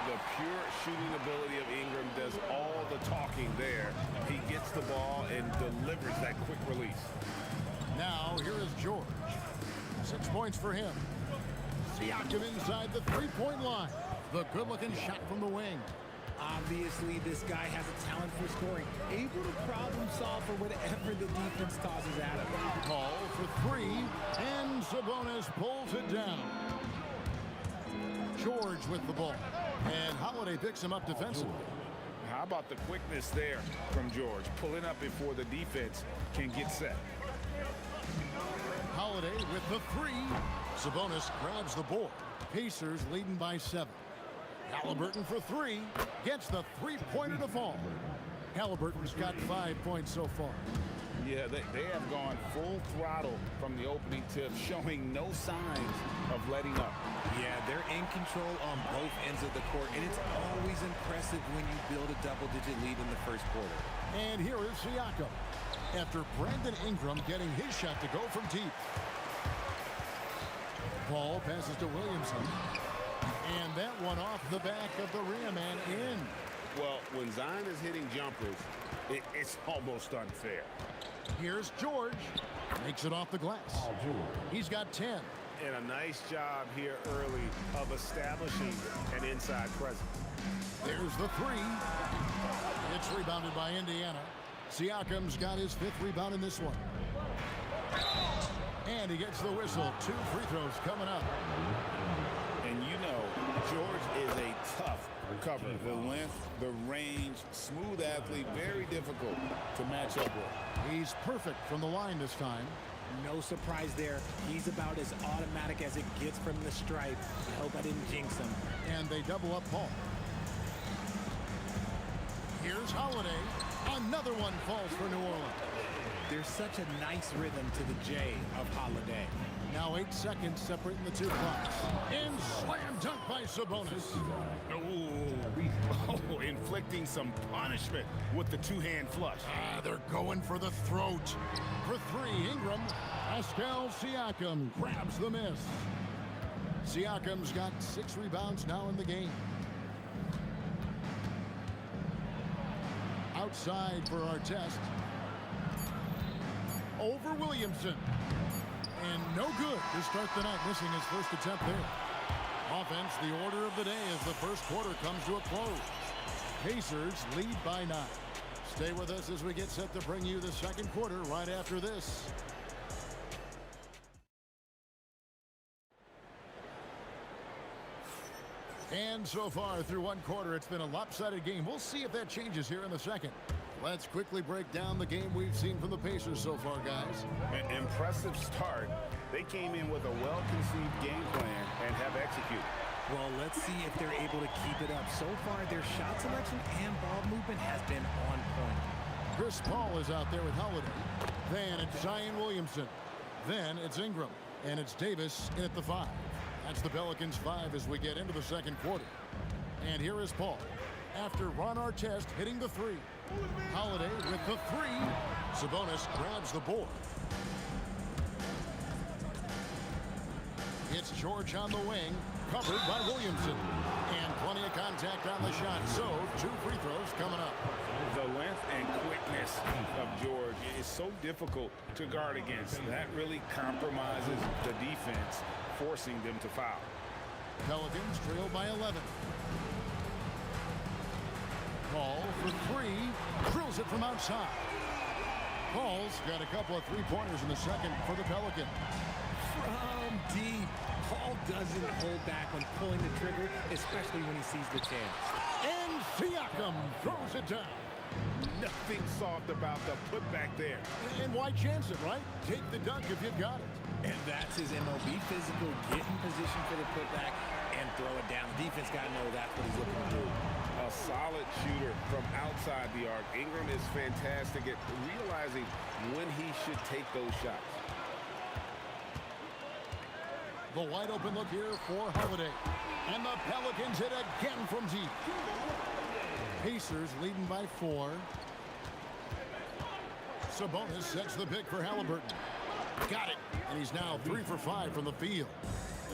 The pure shooting ability of Ingram does all the talking there. He gets the ball and delivers that quick release. Now here is George. 6 points for him. Siakam inside the three-point line. The good-looking shot from the wing. Obviously, this guy has a talent for scoring. Able to problem solve for whatever the defense tosses at him. Paul for three, and Sabonis pulls it down. George with the ball. And Holiday picks him up defensively. How about the quickness there from George? Pulling up before the defense can get set. Holiday with the three. Sabonis grabs the board. Pacers leading by 7. Halliburton for three. Gets the three-pointer to fall. Halliburton's got 5 points so far. Yeah, they have gone full throttle from the opening tip, showing no signs of letting up. Yeah, they're in control on both ends of the court, and it's always impressive when you build a double-digit lead in the first quarter. And here is Siakam. After Brandon Ingram getting his shot to go from deep. Ball passes to Williamson. And that one off the back of the rim and in. Well, when Zion is hitting jumpers, it's almost unfair. Here's George. Makes it off the glass. He's got 10. And a nice job here early of establishing an inside presence. There's the three. It's rebounded by Indiana. Siakam's got his 5th rebound in this one. And he gets the whistle. 2 free throws coming up. And you know, George is a tough cover. The length, the range, smooth athlete, very difficult to match up with. He's perfect from the line this time. No surprise there. He's about as automatic as it gets from the stripe. I hope I didn't jinx him. And they double up Paul. Here's Holiday. Another one falls for New Orleans. There's such a nice rhythm to the J of Holiday. Now 8 seconds separating the two clocks. And slam dunk by Sabonis. Oh, inflicting some punishment with the two-hand flush. They're going for the throat. For three, Ingram. Pascal Siakam grabs the miss. Siakam's got 6 rebounds now in the game. Outside for our test. Over Williamson. And no good to start the night, missing his first attempt there. Offense, the order of the day as the first quarter comes to a close. Pacers lead by 9. Stay with us as we get set to bring you the second quarter right after this. And so far through one quarter, it's been a lopsided game. We'll see if that changes here in the second. Let's quickly break down the game we've seen from the Pacers so far, guys. An impressive start. They came in with a well-conceived game plan and have executed. Well, let's see if they're able to keep it up. So far, their shot selection and ball movement has been on point. Chris Paul is out there with Holiday. Then it's Zion Williamson. Then it's Ingram. And it's Davis in at the 5. That's the Pelicans' 5 as we get into the second quarter. And here is Paul. After Ron Artest hitting the 3. Holiday with the 3. Sabonis grabs the board. It's George on the wing, covered by Williamson. And plenty of contact on the shot, so 2 free throws coming up. The length and quickness of George is so difficult to guard against. That really compromises the defense, forcing them to foul. Pelicans trail by 11. Paul for 3, drills it from outside. Paul's got a couple of three-pointers in the second for the Pelicans. From deep, Paul doesn't hold back when pulling the trigger, especially when he sees the chance. And Siakam throws it down. Nothing soft about the putback there. And why chance it, right? Take the dunk if you've got it. And that's his MOB physical, get in position for the putback and throw it down. The defense got to know that's what he's looking to do. A solid shooter from outside the arc. Ingram is fantastic at realizing when he should take those shots. The wide open look here for Holiday. And the Pelicans hit again from deep. Pacers leading by 4. Sabonis sets the pick for Halliburton. Got it. And he's now 3 for 5 from the field.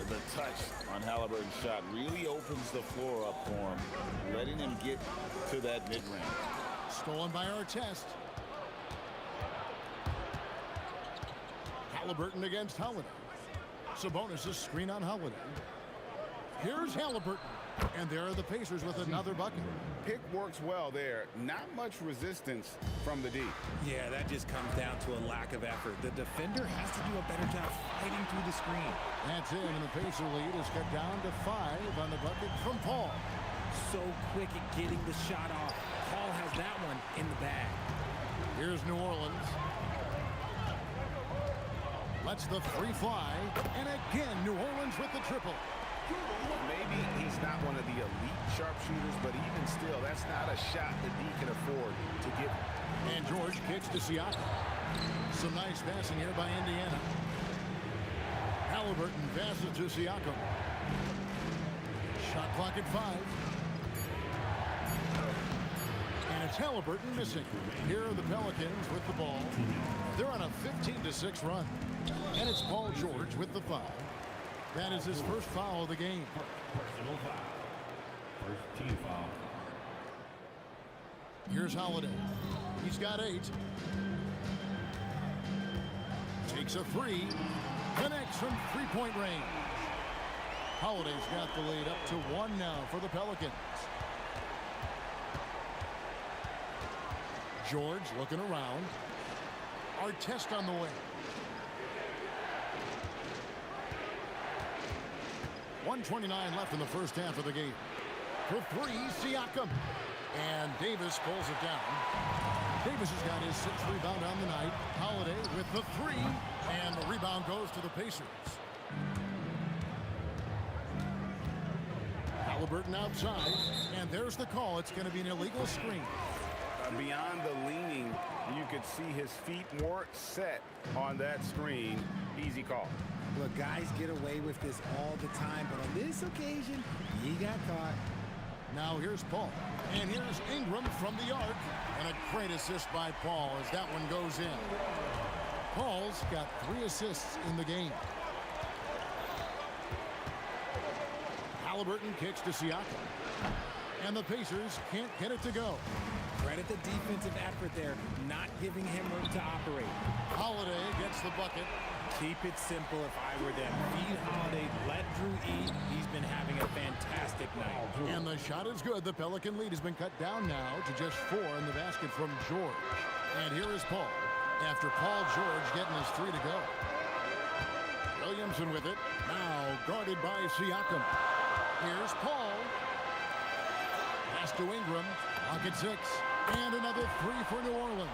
The touch on Halliburton's shot really opens the floor up for him, letting him get to that mid-range. Stolen by Artest. Halliburton against Holiday. Sabonis' screen on Holiday. Here's Halliburton. And there are the Pacers with another bucket. Pick works well there. Not much resistance from the D. Yeah, that just comes down to a lack of effort. The defender has to do a better job fighting through the screen. That's it, and the Pacer lead is cut down to 5 on the bucket from Paul. So quick at getting the shot off. Paul has that one in the bag. Here's New Orleans. Lets the 3 fly, and again, New Orleans with the triple. Maybe he's not one of the elite sharpshooters, but even still, that's not a shot that he can afford to give. And George kicks to Siakam. Some nice passing here by Indiana. Halliburton passes to Siakam. Shot clock at 5. And it's Halliburton missing. Here are the Pelicans with the ball. They're on a 15-6 run. And it's Paul George with the foul. That is his first foul of the game. Personal foul. First team foul. Here's Holiday. He's got 8. Takes a 3. Connects from 3-point range. Holiday's got the lead up to 1 now for the Pelicans. George looking around. Artest on the way. 1:29 left in the first half of the game. For 3, Siakam. And Davis pulls it down. Davis has got his 6th rebound on the night. Holiday with the 3. And the rebound goes to the Pacers. Halliburton outside. And there's the call. It's going to be an illegal screen. Beyond the leaning, you could see his feet more set on that screen. Easy call. Look, guys get away with this all the time, but on this occasion, he got caught. Now here's Paul. And here's Ingram from the arc. And a great assist by Paul as that one goes in. Paul's got 3 assists in the game. Halliburton kicks to Siakam. And the Pacers can't get it to go. Credit the defensive effort there, not giving him room to operate. Holiday gets the bucket. Keep it simple if I were them. Feed Holiday, let Drew eat. He's been having a fantastic night. And the shot is good. The Pelican lead has been cut down now to just 4 in the basket from George. And here is Paul. After Paul George getting his 3 to go. Williamson with it. Now guarded by Siakam. Here's Paul. Pass to Ingram. Pocket 6. And another 3 for New Orleans.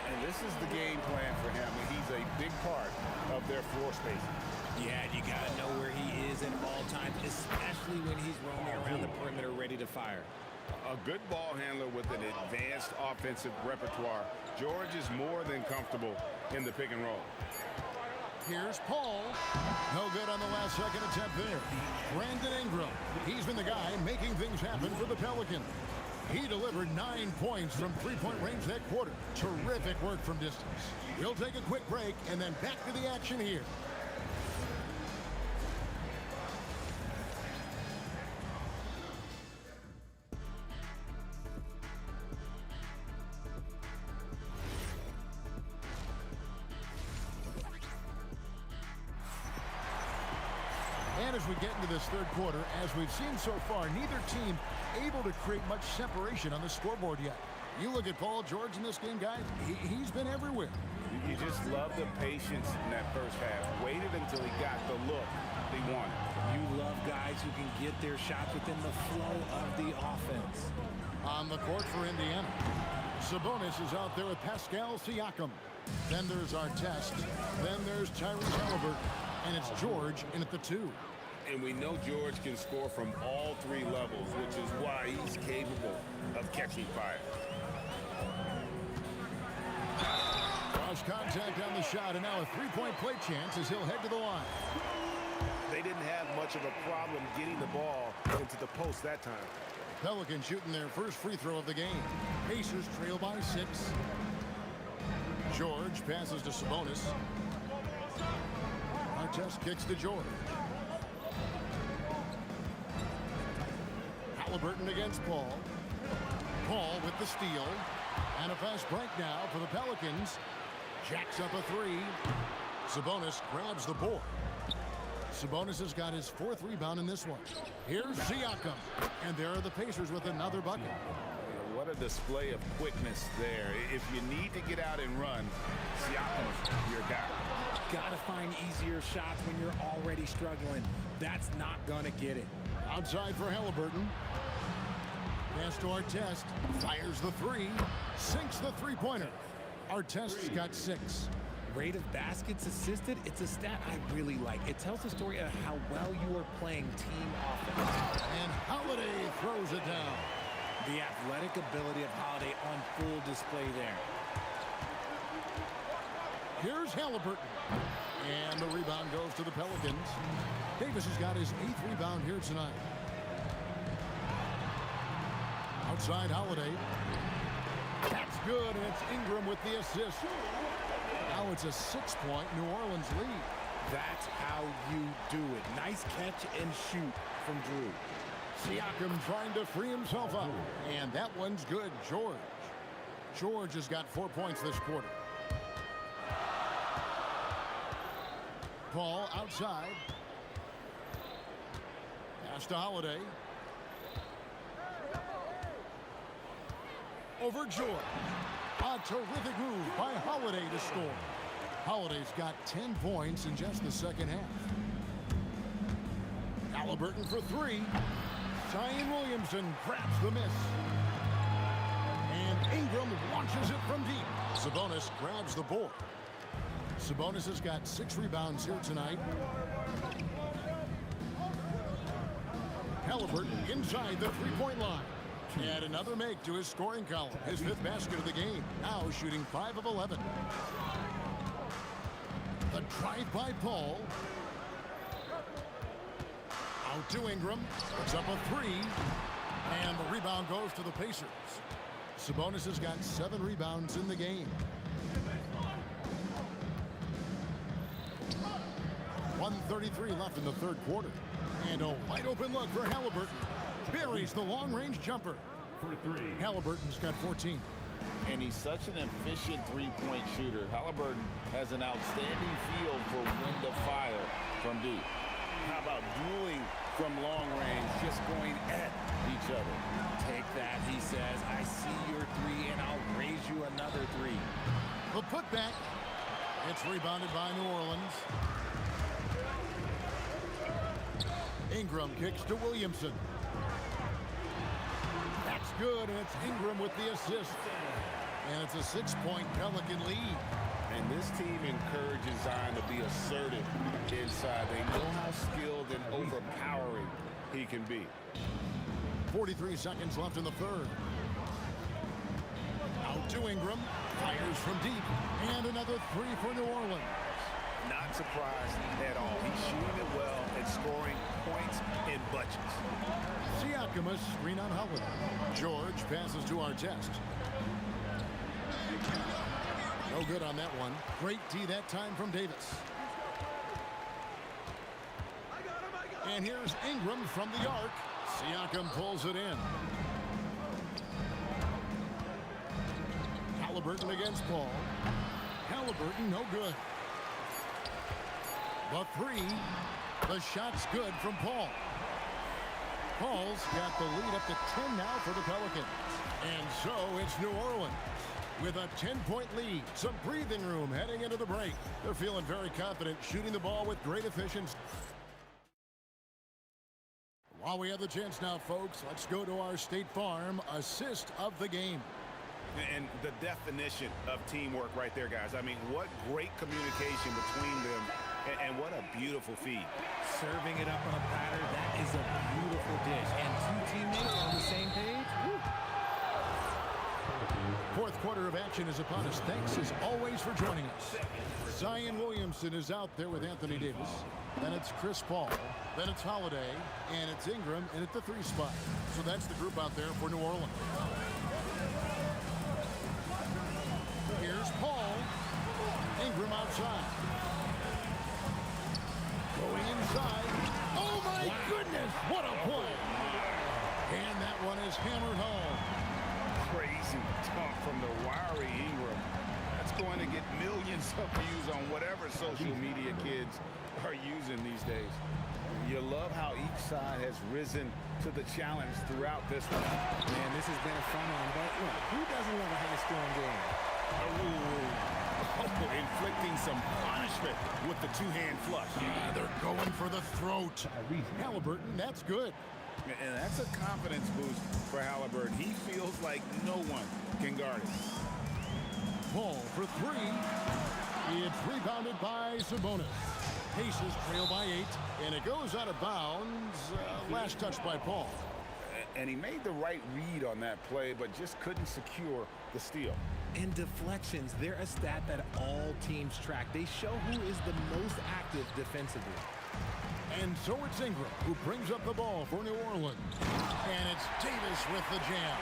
And this is the game plan for him. He's a big part of their floor spacing. Yeah, you got to know where he is at all times, especially when he's roaming around the perimeter ready to fire. A good ball handler with an advanced offensive repertoire. George is more than comfortable in the pick and roll. Here's Paul. No good on the last second attempt there. Brandon Ingram. He's been the guy making things happen for the Pelicans. He delivered 9 points from 3-point range that quarter. Terrific work from distance. We'll take a quick break and then back to the action here. And as we get into this third quarter, as we've seen so far, neither team able to create much separation on the scoreboard yet. You look at Paul George in this game, guys, he's been everywhere. You just love the patience in that first half. Waited until he got the look he wanted. You love guys who can get their shots within the flow of the offense. On the court for Indiana, Sabonis is out there with Pascal Siakam. Then there's Artest. Then there's Tyrese Halliburton. And it's George in at the 2. And we know George can score from all 3 levels, which is why he's capable of catching fire. Cross contact on the shot, and now a 3-point play chance as he'll head to the line. They didn't have much of a problem getting the ball into the post that time. Pelicans shooting their first free throw of the game. Pacers trail by 6. George passes to Sabonis. Just kicks to George. Halliburton against Paul. Paul with the steal. And a fast break now for the Pelicans. Jacks up a three. Sabonis grabs the board. Sabonis has got his 4th rebound in this one. Here's Siakam. And there are the Pacers with another bucket. What a display of quickness there. If you need to get out and run, Siakam's your guy. Gotta find easier shots when you're already struggling. That's not gonna get it. Outside for Halliburton. Pass to Artest. Fires the three. Sinks the three-pointer. Artest's got 6. Rate of baskets assisted, it's a stat I really like. It tells the story of how well you are playing team offense. And Holiday throws it down. The athletic ability of Holiday on full display there. Here's Halliburton. And the rebound goes to the Pelicans. Davis has got his 8th rebound here tonight. Outside Holiday. That's good, and it's Ingram with the assist. Now it's a 6-point New Orleans lead. That's how you do it. Nice catch and shoot from Drew. Siakam trying to free himself up. And that one's good. George has got 4 points this quarter. Paul outside. Pass to Holiday. Over George. A terrific move by Holiday to score. Holiday's got 10 points in just the second half. Halliburton for 3. Zion Williamson grabs the miss. And Ingram launches it from deep. Sabonis grabs the board. Sabonis has got 6 rebounds here tonight. Halliburton inside the three-point line. And another make to his scoring column. His 5th basket of the game. Now shooting 5 of 11. The drive by Paul. Out to Ingram. Puts up a 3. And the rebound goes to the Pacers. Sabonis has got 7 rebounds in the game. 1:33 left in the 3rd quarter. And a wide open look for Halliburton. Buries the long-range jumper. For 3. Halliburton's got 14. And he's such an efficient three-point shooter. Halliburton has an outstanding feel for when to fire from deep. How about dueling from long range, just going at each other? Take that, he says. I see your 3, and I'll raise you another 3. The putback. It's rebounded by New Orleans. Ingram kicks to Williamson. That's good, and it's Ingram with the assist. And it's a 6-point Pelican lead. And this team encourages Zion to be assertive inside. They know how skilled and overpowering he can be. 43 seconds left in the 3rd. Out to Ingram. Fires from deep. And another 3 for New Orleans. Not surprised at all. He's shooting it well and scoring points in bunches. Siakam a screen on Howard. George passes to Artest. No good on that one. Great D that time from Davis. And here's Ingram from the arc. Siakam pulls it in. Halliburton against Paul. Halliburton no good. The 3. The shot's good from Paul. Paul's got the lead up to 10 now for the Pelicans. And so it's New Orleans with a 10-point lead. Some breathing room heading into the break. They're feeling very confident, shooting the ball with great efficiency. While we have the chance now, folks, let's go to our State Farm assist of the game. And the definition of teamwork right there, guys. I mean, what great communication between them, and what a beautiful feed. Serving it up on a platter, that is a beautiful dish. And 2 teammates on the same page. Woo. 4th quarter of action is upon us. Thanks as always for joining us. Zion Williamson is out there with Anthony Davis. Then it's Chris Paul. Then it's Holiday. And it's Ingram in at the 3 spot. So that's the group out there for New Orleans. Here's Paul. Ingram outside. days. You love how each side has risen to the challenge throughout this one. Man, this has been a fun one, but look, who doesn't love a high-scoring game? Inflicting some punishment with the two-hand flush. Yeah, they're going for the throat. Halliburton, that's good. And that's a confidence boost for Halliburton. He feels like no one can guard it. Ball for three. It's rebounded by Sabonis. Pacers trail by 8, and it goes out of bounds. Last touch by Paul. And he made the right read on that play, but just couldn't secure the steal. And deflections, they're a stat that all teams track. They show who is the most active defensively. And so it's Ingram who brings up the ball for New Orleans. And it's Davis with the jam.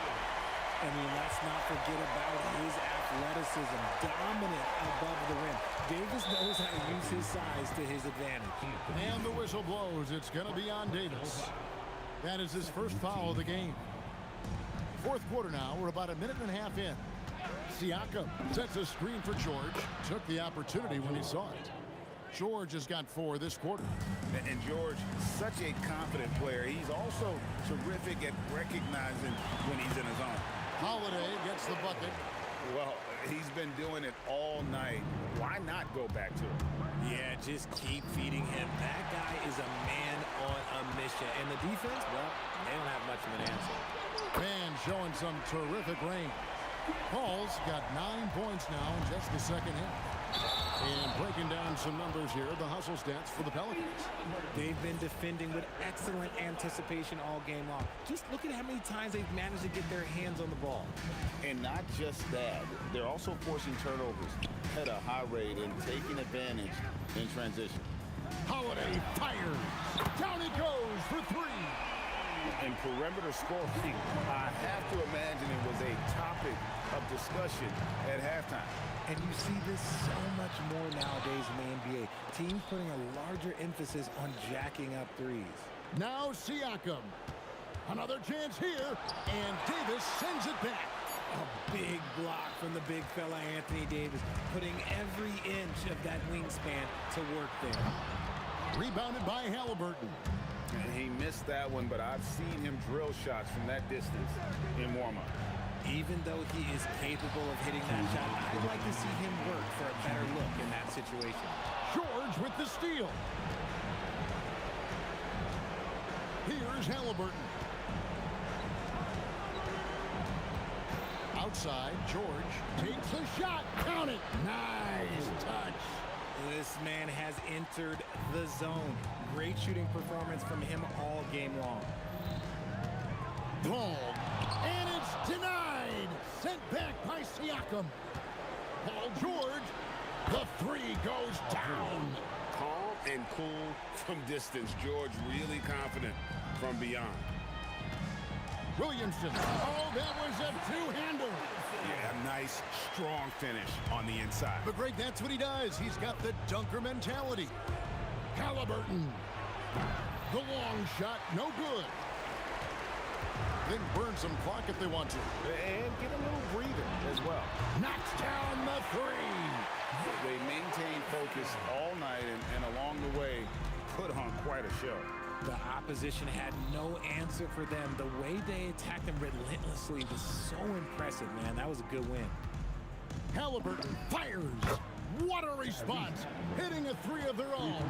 I mean, let's not forget about his athleticism, dominant above the rim. Davis knows how to use his size to his advantage. And the whistle blows. It's going to be on Davis. That is his first foul of the game. Fourth quarter now. We're about a minute and a half in. Siakam sets a screen for George. Took the opportunity when he saw it. George has got 4 this quarter. And George, such a confident player. He's also terrific at recognizing when he's in his zone. Holiday gets the bucket. Well, he's been doing it all night. Why not go back to it? Yeah, just keep feeding him. That guy is a man on a mission. And the defense, well, they don't have much of an answer. Man showing some terrific range. Paul's got 9 points now in just the second half. And breaking down some numbers here, the hustle stats for the Pelicans. They've been defending with excellent anticipation all game long. Just look at how many times they've managed to get their hands on the ball. And not just that, they're also forcing turnovers at a high rate and taking advantage in transition. Holiday fires. Down he goes for 3. And perimeter scoring, I have to imagine it was a topic of discussion at halftime. And you see this so much more nowadays in the NBA. Teams putting a larger emphasis on jacking up threes. Now Siakam. Another chance here, and Davis sends it back. A big block from the big fella Anthony Davis, putting every inch of that wingspan to work there. Rebounded by Halliburton. And he missed that one, but I've seen him drill shots from that distance in warm-up. Even though he is capable of hitting that shot, I'd like to see him work for a better look in that situation. George with the steal. Here's Halliburton. Outside, George takes a shot. Count it. Nice touch. This man has entered the zone. Great shooting performance from him all game long. Ball. And it's denied. Sent back by Siakam. Paul George. The 3 goes down. Calm and cool from distance. George really confident from beyond. Williamson. Oh, that was a 2-hander. Yeah, nice, strong finish on the inside. But Greg, that's what he does. He's got the dunker mentality. Halliburton. The long shot, no good. They can burn some clock if they want to. And get a little breather as well. Knocks down the 3. They maintained focus all night and along the way put on quite a show. The opposition had no answer for them. The way they attacked them relentlessly was so impressive, man. That was a good win. Halliburton fires. What a response. Hitting a 3 of their own.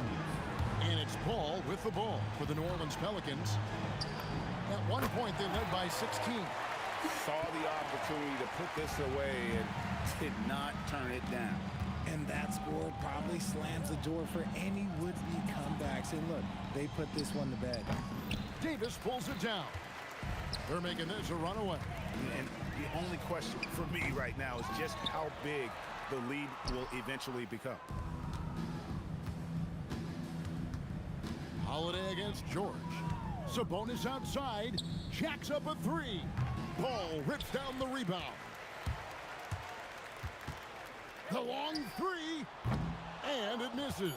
And it's Paul with the ball for the New Orleans Pelicans. At one point, they led by 16. Saw the opportunity to put this away and did not turn it down. And that score probably slams the door for any would-be comebacks. And look, they put this one to bed. Davis pulls it down. They're making this a runaway. And the only question for me right now is just how big the lead will eventually become. Holiday against George. Sabonis outside. Jacks up a 3. Ball rips down the rebound. The long 3. And it misses.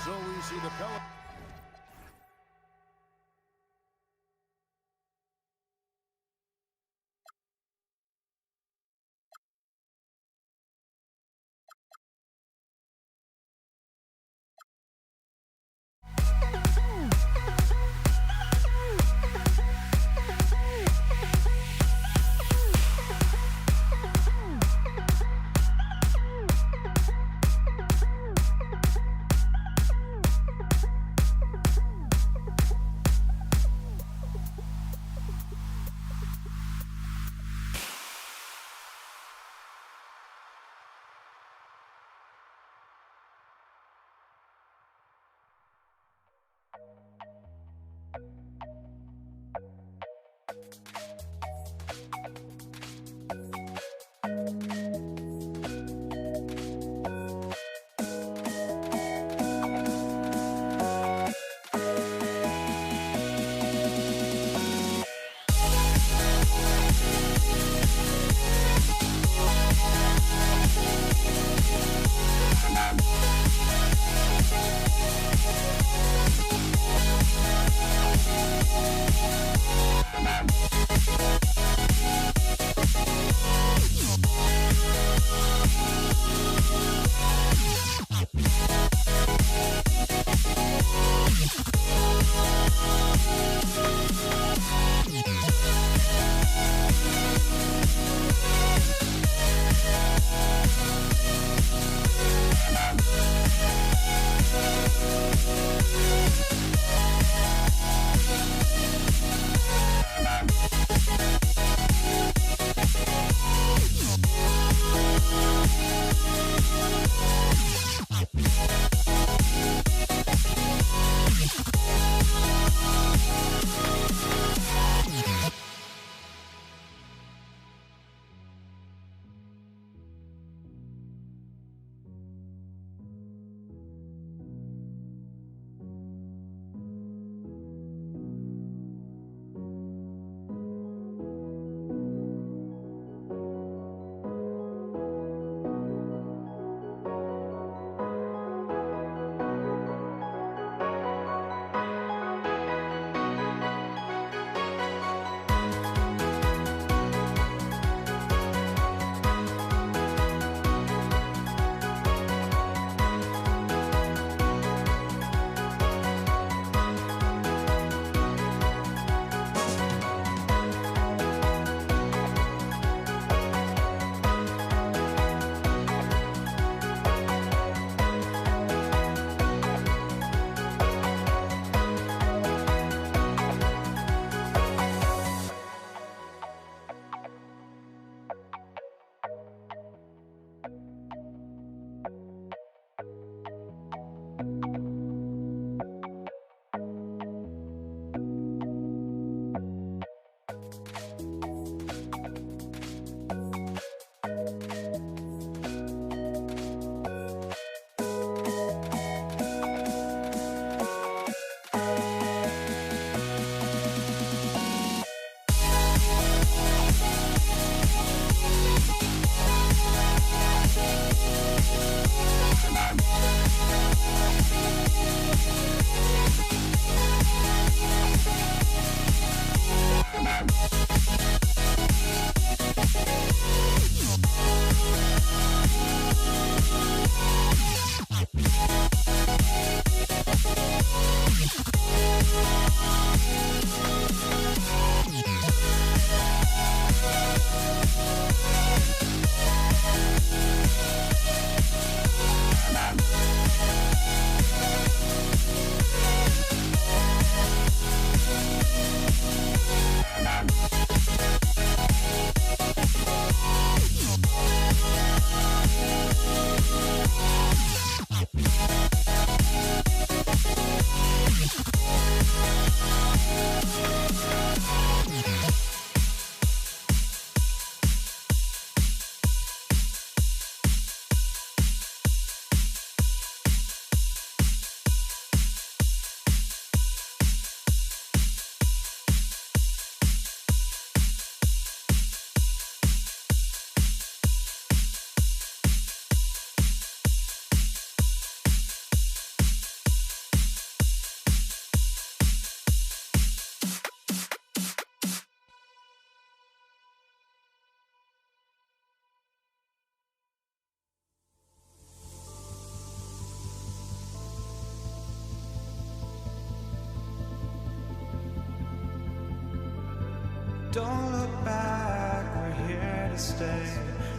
So we see the Pelicans. Don't look back, we're here to stay.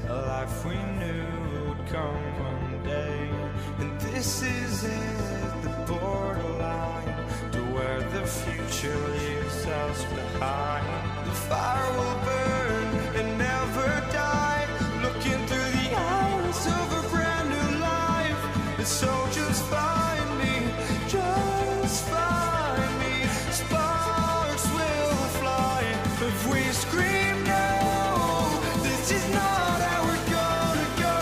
A life we knew would come one day. And this is it, the borderline to where the future leaves us behind. The fire will burn and never die, looking through the eyes of a brand new life. And so just find me, just find me. Sparks will fly if we scream no. This is not how we're gonna go.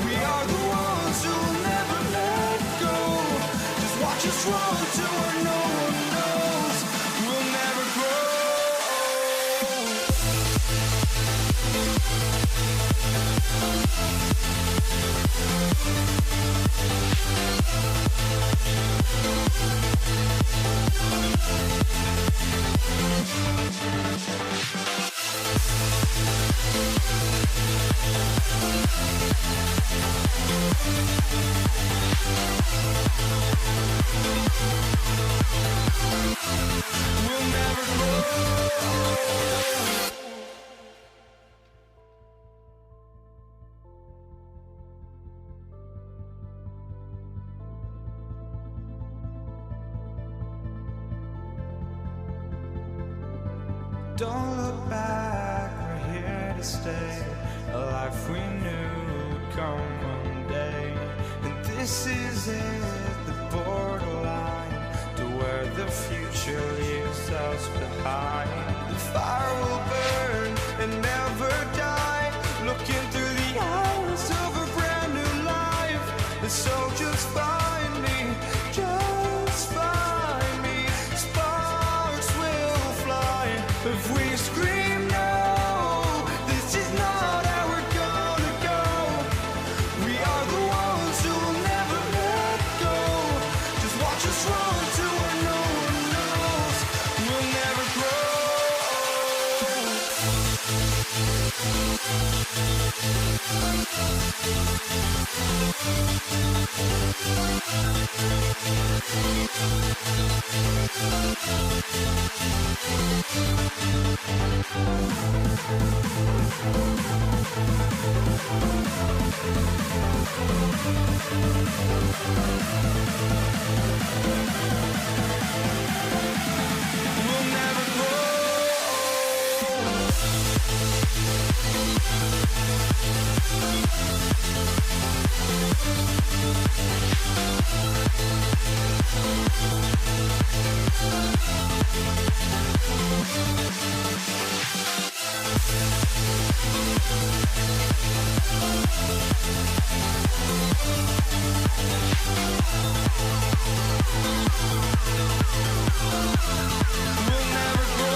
We are the ones who'll never let go. Just watch us run to where no one knows. We'll never grow. We'll never grow. Don't look back, we're here to stay. A life we knew would come one day. And this is it, the borderline to where the future leaves us behind. The fire will burn and never die, looking through the eyes of a brand new life. And so just find me, just find me. Sparks will fly if we scream no. This is not how we're gonna go. We are the ones who'll never let go. Just watch us run to where no one knows. We'll never grow. We'll never grow. We'll never grow.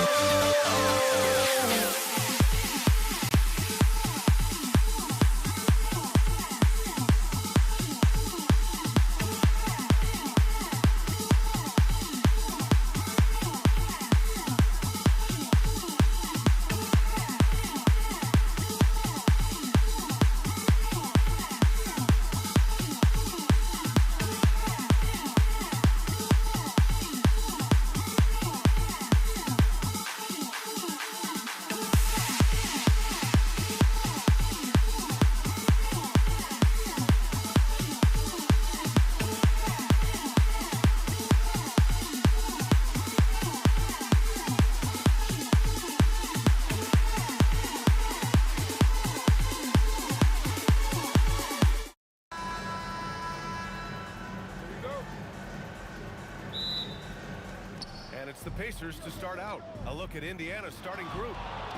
And it's the Pacers to start out. A look at Indiana's starting group.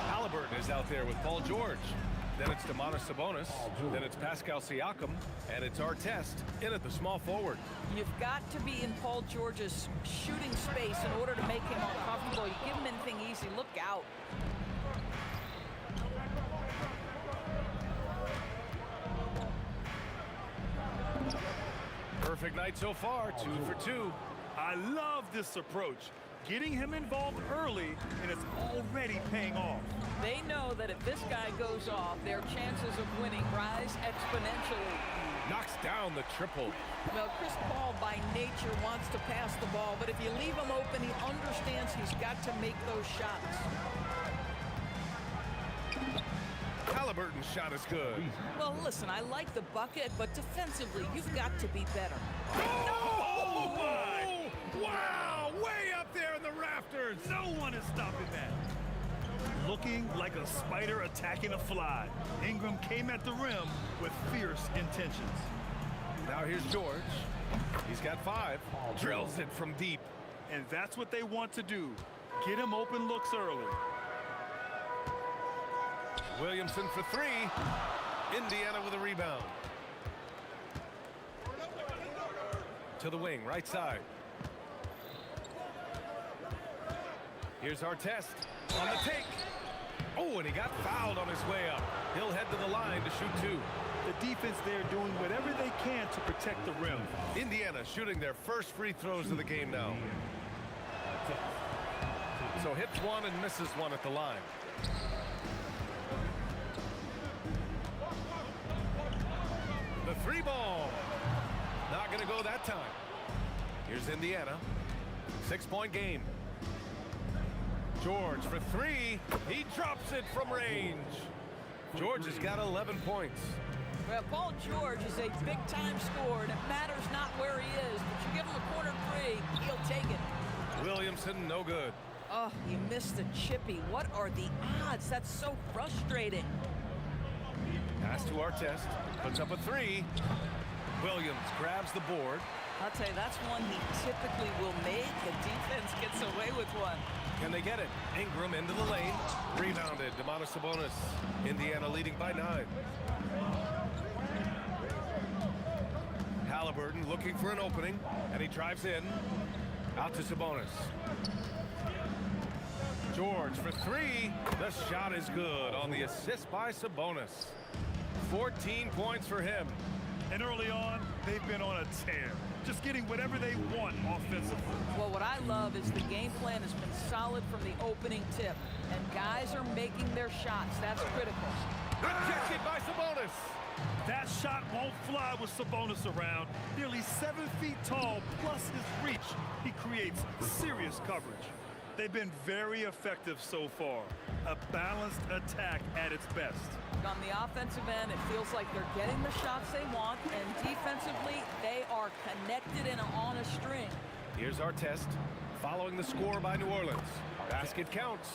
Halliburton is out there with Paul George. Then it's Domantas Sabonis. Then it's Pascal Siakam. And it's Artest in at the small forward. You've got to be in Paul George's shooting space in order to make him uncomfortable. You give him anything easy, look out. Perfect night so far, 2 for 2. I love this approach. Getting him involved early, and it's already paying off. They know that if this guy goes off, their chances of winning rise exponentially. Knocks down the triple. Well, Chris Paul by nature wants to pass the ball, but if you leave him open, he understands he's got to make those shots. Halliburton's shot is good. Well, listen, I like the bucket, but defensively, you've got to be better. Oh my! Wow! Way up there in the rafters! No one is stopping that. Looking like a spider attacking a fly. Ingram came at the rim with fierce intentions. Now here's George. He's got 5. Drills it from deep. And that's what they want to do. Get him open looks early. Williamson for 3. Indiana with a rebound. To the wing, right side. Here's Artest on the take. Oh, and he got fouled on his way up. He'll head to the line to shoot 2. The defense there doing whatever they can to protect the rim. Indiana shooting their first free throws of the game now. So hits 1 and misses 1 at the line. The 3 ball. Not going to go that time. Here's Indiana. 6-point game. George for 3. He drops it from range. George has got 11 points. Well, Paul George is a big-time scorer, and it matters not where he is, but you give him a corner 3, he'll take it. Williamson, no good. Oh, he missed the chippy. What are the odds? That's so frustrating. Pass to Artest. Puts up a 3. Williams grabs the board. I'll tell you, that's one he typically will make. The defense gets away with one. Can they get it? Ingram into the lane. Rebounded. Domantas Sabonis. Indiana leading by 9. Halliburton looking for an opening, and he drives in. Out to Sabonis. George for 3. The shot is good on the assist by Sabonis. 14 points for him. And early on, they've been on a tear. Just getting whatever they want offensively. Well, what I love is the game plan has been solid from the opening tip. And guys are making their shots. That's critical. Rejected by Sabonis. That shot won't fly with Sabonis around. Nearly 7 feet tall, plus his reach. He creates serious coverage. They've been very effective so far. A balanced attack at its best. On the offensive end, it feels like they're getting the shots they want, and defensively, they are connected and on a string. Here's Artest, following the score by New Orleans. Basket counts.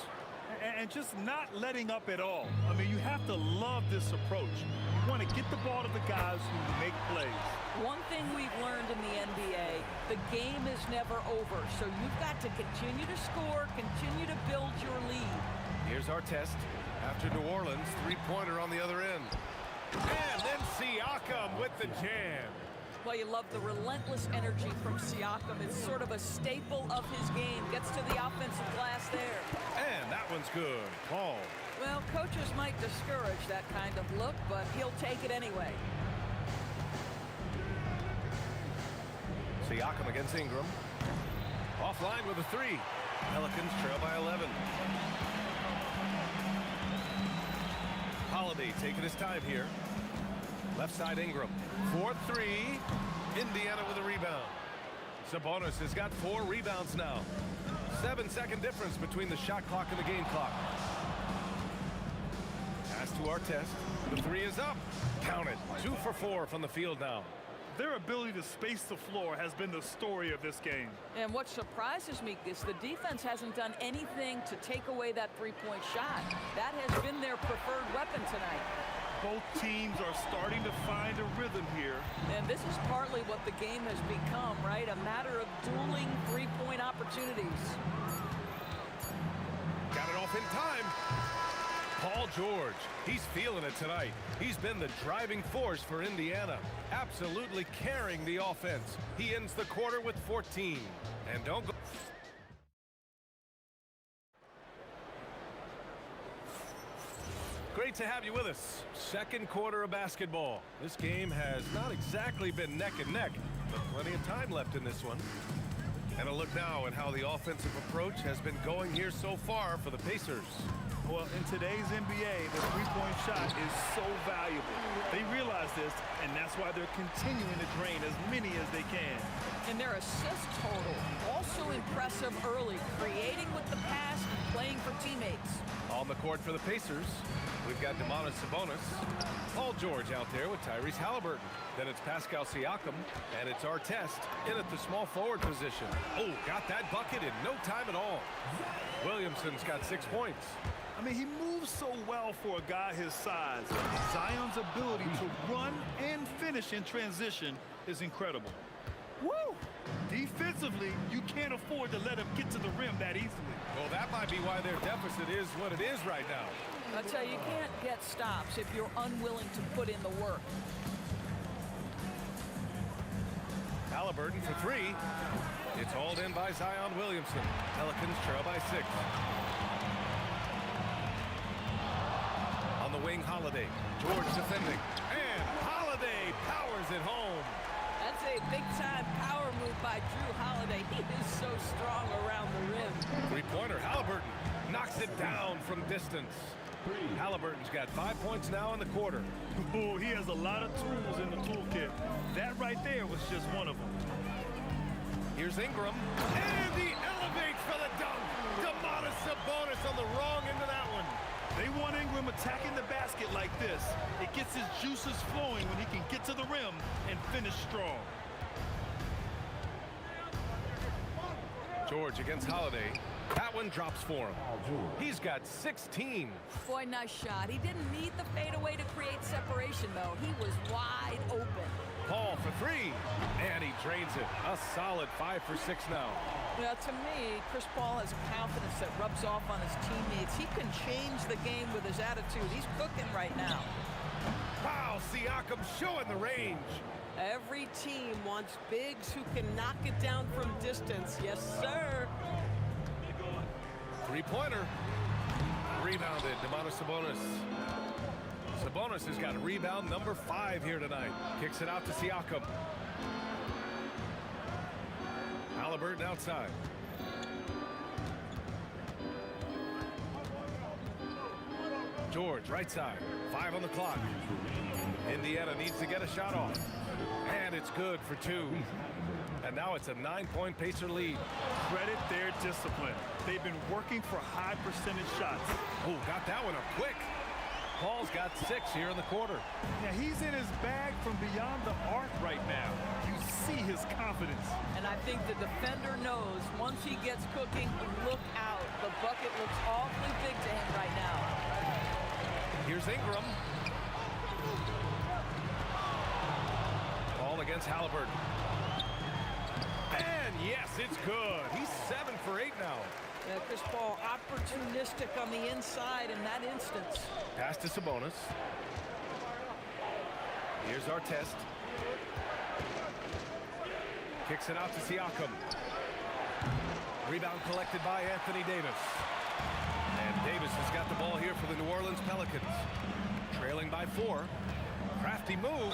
And just not letting up at all. I mean, you have to love this approach. You want to get the ball to the guys who make plays. One thing we've learned in the NBA, the game is never over. So you've got to continue to score, continue to build your lead. Here's Artest after New Orleans, 3-pointer on the other end. And then Siakam with the jam. Well, you love the relentless energy from Siakam. It's sort of a staple of his game. Gets to the offensive glass there. And that one's good. Paul. Well, coaches might discourage that kind of look, but he'll take it anyway. Siakam against Ingram. Offline with a 3. Pelicans trail by 11. Holiday taking his time here. Left side Ingram. 4-3. Indiana with a rebound. Sabonis has got 4 rebounds now. 7-second difference between the shot clock and the game clock. Pass to Artest. The 3 is up. Count it. 2 for 4 from the field now. Their ability to space the floor has been the story of this game. And what surprises me is the defense hasn't done anything to take away that 3-point shot. That has been their preferred weapon tonight. Both teams are starting to find a rhythm here. And this is partly what the game has become, right? A matter of dueling three-point opportunities. Got it off in time. Paul George, he's feeling it tonight. He's been the driving force for Indiana, absolutely carrying the offense. He ends the quarter with 14. And don't go. Great to have you with us. Second quarter of basketball. This game has not exactly been neck and neck, but plenty of time left in this one. And a look now at how the offensive approach has been going here so far for the Pacers. Well, in today's NBA, the three-point shot is so valuable. They realize this, and that's why they're continuing to drain as many as they can. And their assist total, also impressive early, creating with the pass and playing for teammates. On the court for the Pacers, we've got Domantas Sabonis, Paul George out there with Tyrese Halliburton. Then it's Pascal Siakam, and it's Artest in at the small forward position. Oh, got that bucket in no time at all. Williamson's got 6 points. I mean, he moves so well for a guy his size. Zion's ability to run and finish in transition is incredible. Woo! Defensively, you can't afford to let him get to the rim that easily. Well, that might be why their deficit is what it is right now. I tell you, you can't get stops if you're unwilling to put in the work. Halliburton for three. It's hauled in by Zion Williamson. Pelicans trail by 6. On the wing, Holiday. George defending. And Holiday powers it home. That's a big-time power move by Drew Holiday. He is so strong around the rim. Three-pointer, Halliburton knocks it down from distance. Halliburton's got 5 points now in the quarter. Oh, he has a lot of tools in the toolkit. That right there was just one of them. Here's Ingram. And he elevates for the dunk. Domantas Sabonis on the wrong end of that one. They want Ingram attacking the basket like this. It gets his juices flowing when he can get to the rim and finish strong. George against Holiday. That one drops for him. He's got 16. Boy, nice shot. He didn't need the fadeaway to create separation, though. He was wide open. Paul for three. And he drains it. A solid 5 for 6 now. Well, to me, Chris Paul has confidence that rubs off on his teammates. He can change the game with his attitude. He's cooking right now. Wow, Siakam showing the range. Every team wants bigs who can knock it down from distance. Yes, sir. Three-pointer. Rebounded, Domantas Sabonis. Sabonis has got rebound number 5 here tonight. Kicks it out to Siakam. Halliburton outside. George, right side. 5 on the clock. Indiana needs to get a shot off. And it's good for 2. And now it's a 9-point Pacer lead. Credit their discipline. They've been working for high percentage shots. Oh, got that one up quick. Paul's got 6 here in the quarter. Yeah, he's in his bag from beyond the arc right now. You see his confidence. And I think the defender knows once he gets cooking, look out. The bucket looks awfully big to him right now. Here's Ingram. Paul against Halliburton. And yes, it's good. He's 7 for 8 now. Yeah, Chris Paul opportunistic on the inside in that instance. Pass to Sabonis. Here's Artest. Kicks it out to Siakam. Rebound collected by Anthony Davis. And Davis has got the ball here for the New Orleans Pelicans. Trailing by 4. Crafty move.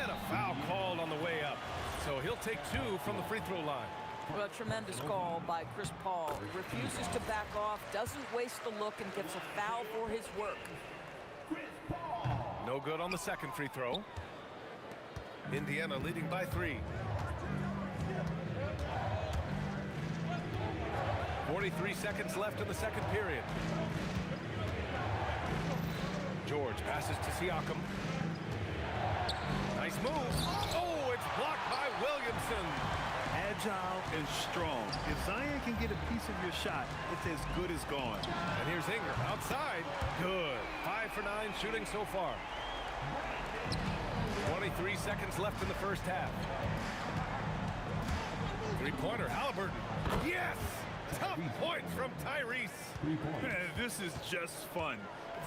And a foul called on the way up. So he'll take 2 from the free throw line. Well, a tremendous call by Chris Paul. Refuses to back off, doesn't waste the look, and gets a foul for his work. No good on the second free throw. Indiana leading by 3. 43 seconds left in the second period. George passes to Siakam. Nice move. Oh, it's blocked by Williamson. Agile and strong. If Zion can get a piece of your shot, it's as good as gone. And here's Ingram outside. Good. 5 for 9 shooting so far. 23 seconds left in the first half. Three-pointer, Halliburton. Yes! Tough points from Tyrese. Man, this is just fun.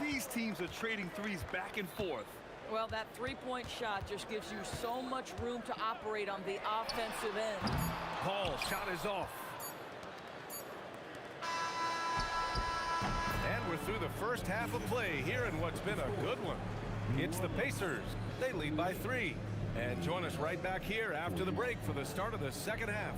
These teams are trading threes back and forth. Well, that three-point shot just gives you so much room to operate on the offensive end. Paul, shot is off. And we're through the first half of play here in what's been a good one. It's the Pacers. They lead by 3. And join us right back here after the break for the start of the second half.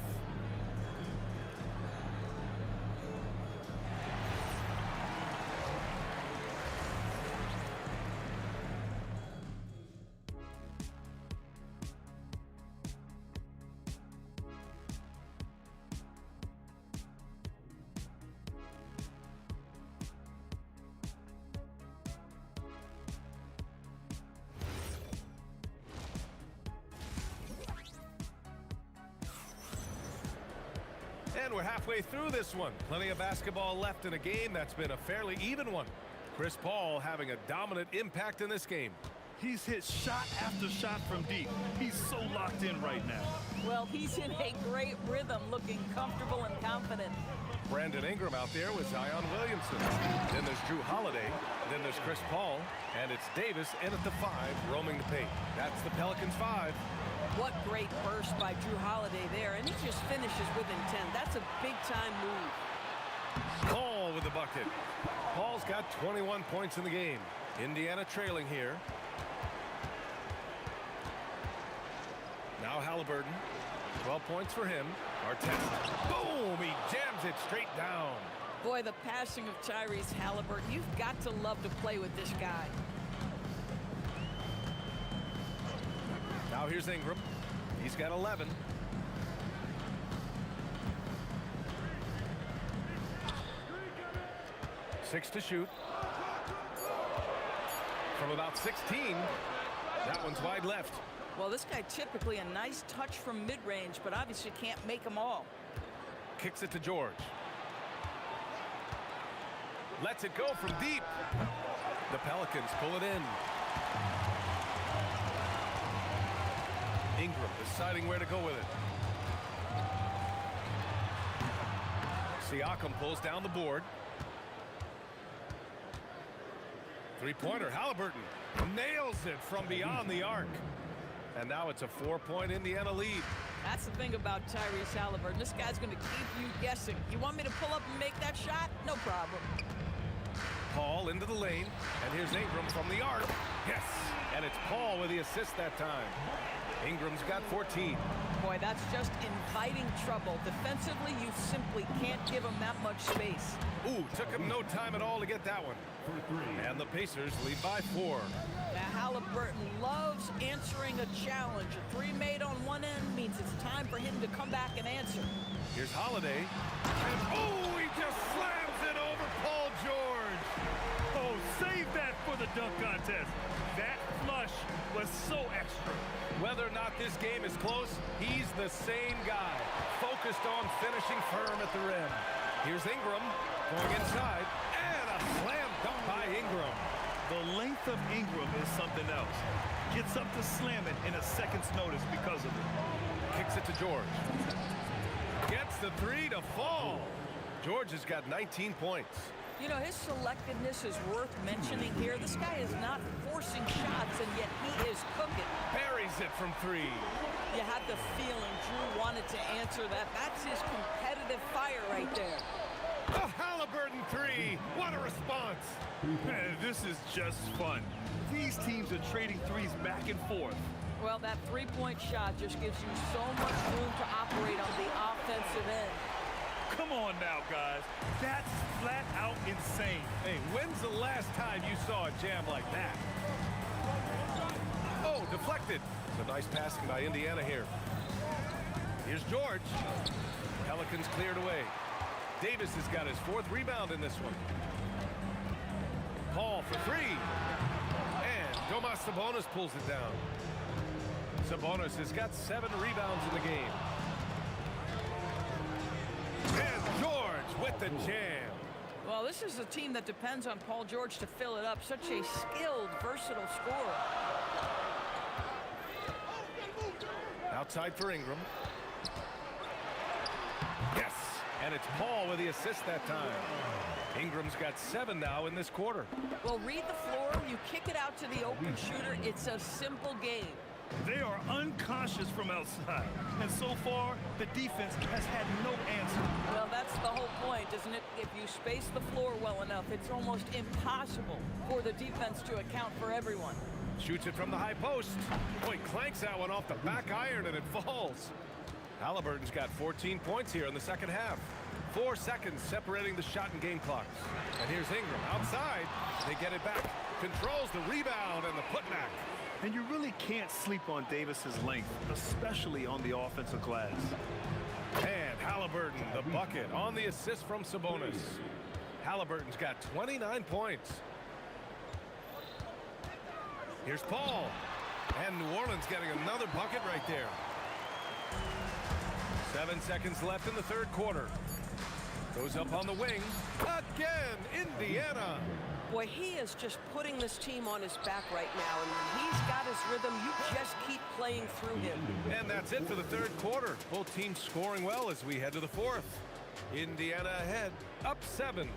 And we're halfway through this one. Plenty of basketball left in a game that's been a fairly even one. Chris Paul having a dominant impact in this game. He's hit shot after shot from deep. He's so locked in right now. Well, he's in a great rhythm, looking comfortable and confident. Brandon Ingram out there with Zion Williamson. Then there's Drew Holiday. Then there's Chris Paul. And it's Davis in at the 5, roaming the paint. That's the Pelicans 5. What great burst by Drew Holiday there, and he just finishes with intent. That's a big-time move. Paul with the bucket. Paul's got 21 points in the game. Indiana trailing here. Now Halliburton. 12 points for him. Artest. Boom! He jams it straight down. Boy, the passing of Tyrese Halliburton, you've got to love to play with this guy. Now here's Ingram. He's got 11. Six to shoot. From about 16. That one's wide left. Well, this guy typically a nice touch from mid-range, but obviously can't make them all. Kicks it to George. Lets it go from deep. The Pelicans pull it in. Ingram deciding where to go with it. Siakam pulls down the board. Three-pointer, Halliburton nails it from beyond the arc. And now it's a 4-point Indiana lead. That's the thing about Tyrese Halliburton. This guy's going to keep you guessing. You want me to pull up and make that shot? No problem. Paul into the lane. And here's Ingram from the arc. Yes. And it's Paul with the assist that time. Ingram's got 14. Boy, that's just inviting trouble. Defensively, you simply can't give him that much space. Ooh, took him no time at all to get that one. And the Pacers lead by 4. Now, Halliburton loves answering a challenge. A three made on one end means it's time for him to come back and answer. Here's Holiday. And oh, he just slams it over Paul George. Oh, save that for the dunk contest. That flush was so extra. Whether or not this game is close, he's the same guy, focused on finishing firm at the rim. Here's Ingram going inside, and a slam dunk by Ingram. The length of Ingram is something else. Gets up to slam it in a second's notice because of it. Kicks it to George. Gets the 3 to fall. George has got 19 points. You know, his selectiveness is worth mentioning here. This guy is not forcing shots, and yet he is cooking. Buries it from 3. You had the feeling Drew wanted to answer that. That's his competitive fire right there. A Halliburton 3. What a response. Man, this is just fun. These teams are trading threes back and forth. Well, that three-point shot just gives you so much room to operate on the offensive end. Come on now, guys. That's flat out insane. Hey, when's the last time you saw a jam like that? Oh, deflected. Some nice passing by Indiana here. Here's George. Pelicans cleared away. Davis has got his 4th rebound in this one. Paul for 3. And Domas Sabonis pulls it down. Sabonis has got 7 rebounds in the game. And George with the jam. Well, this is a team that depends on Paul George to fill it up. Such a skilled, versatile scorer. Outside for Ingram. Yes, and it's Paul with the assist that time. Ingram's got 7 now in this quarter. Well, read the floor. You kick it out to the open shooter. It's a simple game. They are unconscious from outside. And so far, the defense has had no answer. Well, that's the whole point, isn't it? If you space the floor well enough, it's almost impossible for the defense to account for everyone. Shoots it from the high post. Boy, clanks that one off the back iron and it falls. Halliburton's got 14 points here in the second half. 4 seconds separating the shot and game clocks. And here's Ingram outside. They get it back. Controls the rebound and the putback. And you really can't sleep on Davis's length, especially on the offensive glass. And Halliburton, the bucket on the assist from Sabonis. Halliburton's got 29 points. Here's Paul. And New Orleans getting another bucket right there. 7 seconds left in the third quarter. Goes up on the wing. Again, Indiana. Boy, he is just putting this team on his back right now, and when he's got his rhythm, you just keep playing through him. And that's it for the third quarter. Both teams scoring well as we head to the fourth. Indiana ahead, up 7.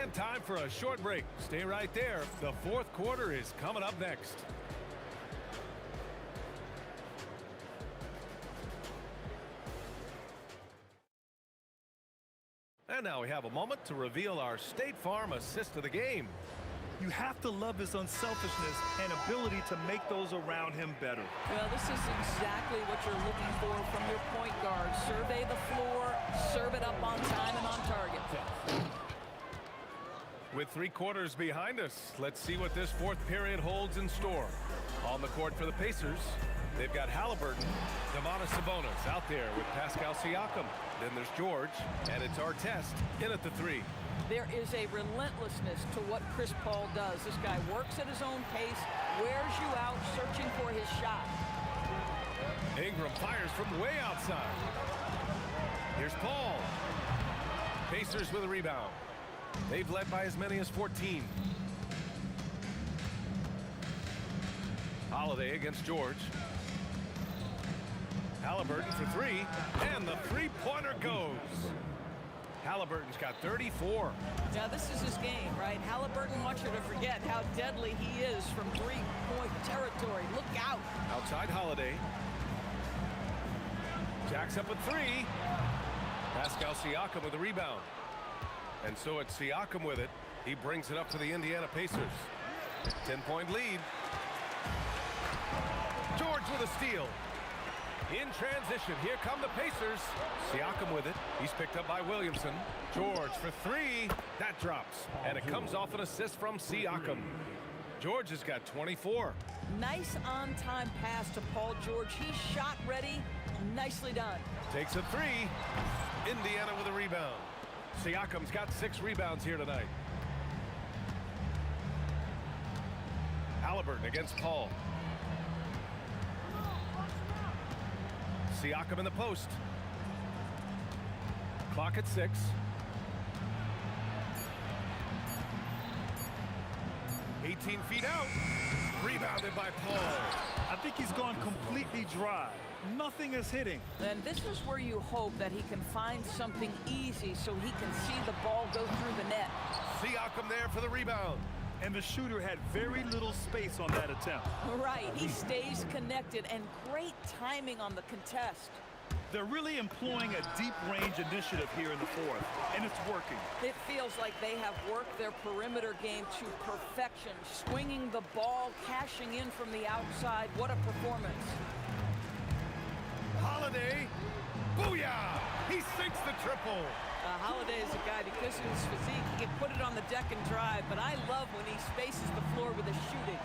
And time for a short break. Stay right there. The fourth quarter is coming up next. And now we have a moment to reveal our State Farm assist of the game. You have to love his unselfishness and ability to make those around him better. Well, this is exactly what you're looking for from your point guard. Survey the floor, serve it up on time and on target. With 3 quarters behind us, let's see what this fourth period holds in store. On the court for the Pacers, they've got Halliburton, Domantas Sabonis out there with Pascal Siakam. Then there's George, and it's Artest in at the 3. There is a relentlessness to what Chris Paul does. This guy works at his own pace, wears you out, searching for his shot. Ingram fires from way outside. Here's Paul. Pacers with a rebound. They've led by as many as 14. Holiday against George. Halliburton for 3, and the three-pointer goes. Halliburton's got 34. Now this is his game, right? Halliburton wants you to forget how deadly he is from three-point territory. Look out. Outside Holiday. Jacks up with 3. Pascal Siakam with a rebound. And so it's Siakam with it. He brings it up to the Indiana Pacers. 10-point lead. George with a steal. In transition, here come the Pacers. Siakam with it. He's picked up by Williamson. George for 3. That drops. And it comes off an assist from Siakam. George has got 24. Nice on-time pass to Paul George. He's shot ready. Nicely done. Takes a 3. Indiana with a rebound. Siakam's got 6 rebounds here tonight. Halliburton against Paul. Siakam in the post. Clock at 6. $18 feet out. Rebounded by Paul. I think he's gone completely dry. Nothing is hitting. And this is where you hope that he can find something easy so he can see the ball go through the net. Siakam there for the rebound. And the shooter had very little space on that attempt. Right, he stays connected, and great timing on the contest. They're really employing a deep-range initiative here in the fourth, and it's working. It feels like they have worked their perimeter game to perfection, swinging the ball, cashing in from the outside. What a performance. Holiday, booyah! He sinks the triple. Holiday is a guy, because of his physique, he can put it on the deck and drive, but I love when he spaces the floor with his shooting.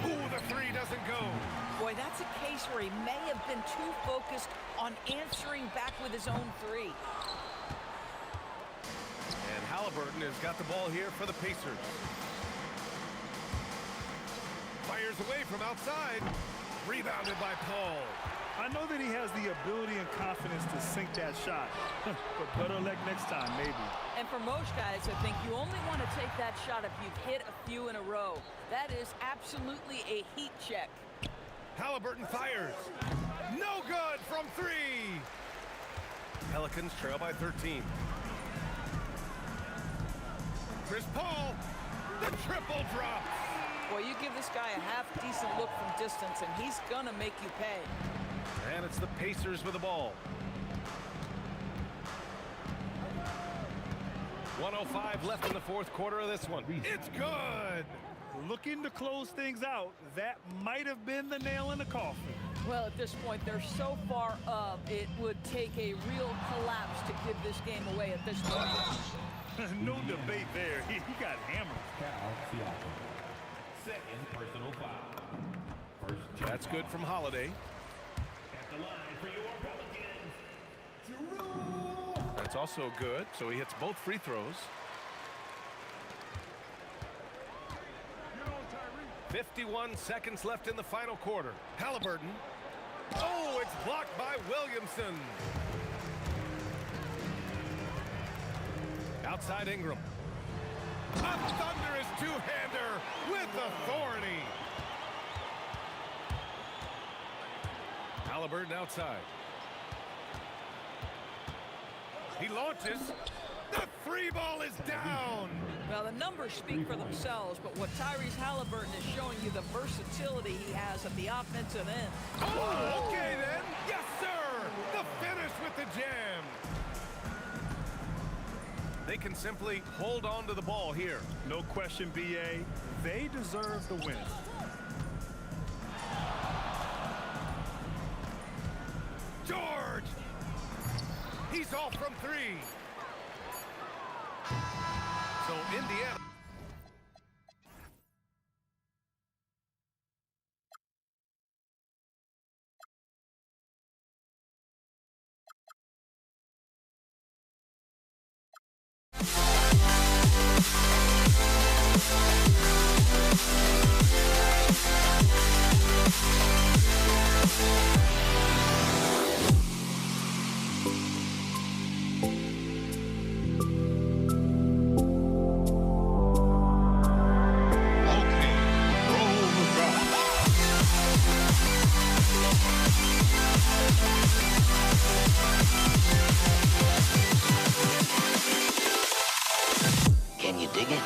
Ooh, the 3 doesn't go. Boy, that's a case where he may have been too focused on answering back with his own 3. And Halliburton has got the ball here for the Pacers. Fires away from outside. Rebounded by Paul. I know that he has the ability and confidence to sink that shot, but better luck next time, maybe. And for most guys, I think you only want to take that shot if you've hit a few in a row. That is absolutely a heat check. Halliburton fires. No good from 3. Pelicans trail by 13. Chris Paul, the triple drop. Boy, you give this guy a half-decent look from distance, and he's going to make you pay. And it's the Pacers with the ball. 1:05 left in the fourth quarter of this one. It's good. Looking to close things out, that might have been the nail in the coffin. Well, at this point, they're so far up, it would take a real collapse to give this game away at this point. No debate there. He got hammered. Second personal foul. First That's good from Holiday. at the line for your Pelicans. That's also good, so he hits both free throws. 51 seconds left in the final quarter. Halliburton. Oh, it's blocked by Williamson. Outside Ingram. A thunderous two-hander with authority. Halliburton outside. He launches. The three ball is down. Well, the numbers speak for themselves, but what Tyrese Halliburton is showing you, the versatility he has at the offensive end. Oh, okay then. Yes, sir. The finish with the jam. They can simply hold on to the ball here. No question, B.A. They deserve the win. George. He's off from 3. So Indiana. Can you dig it?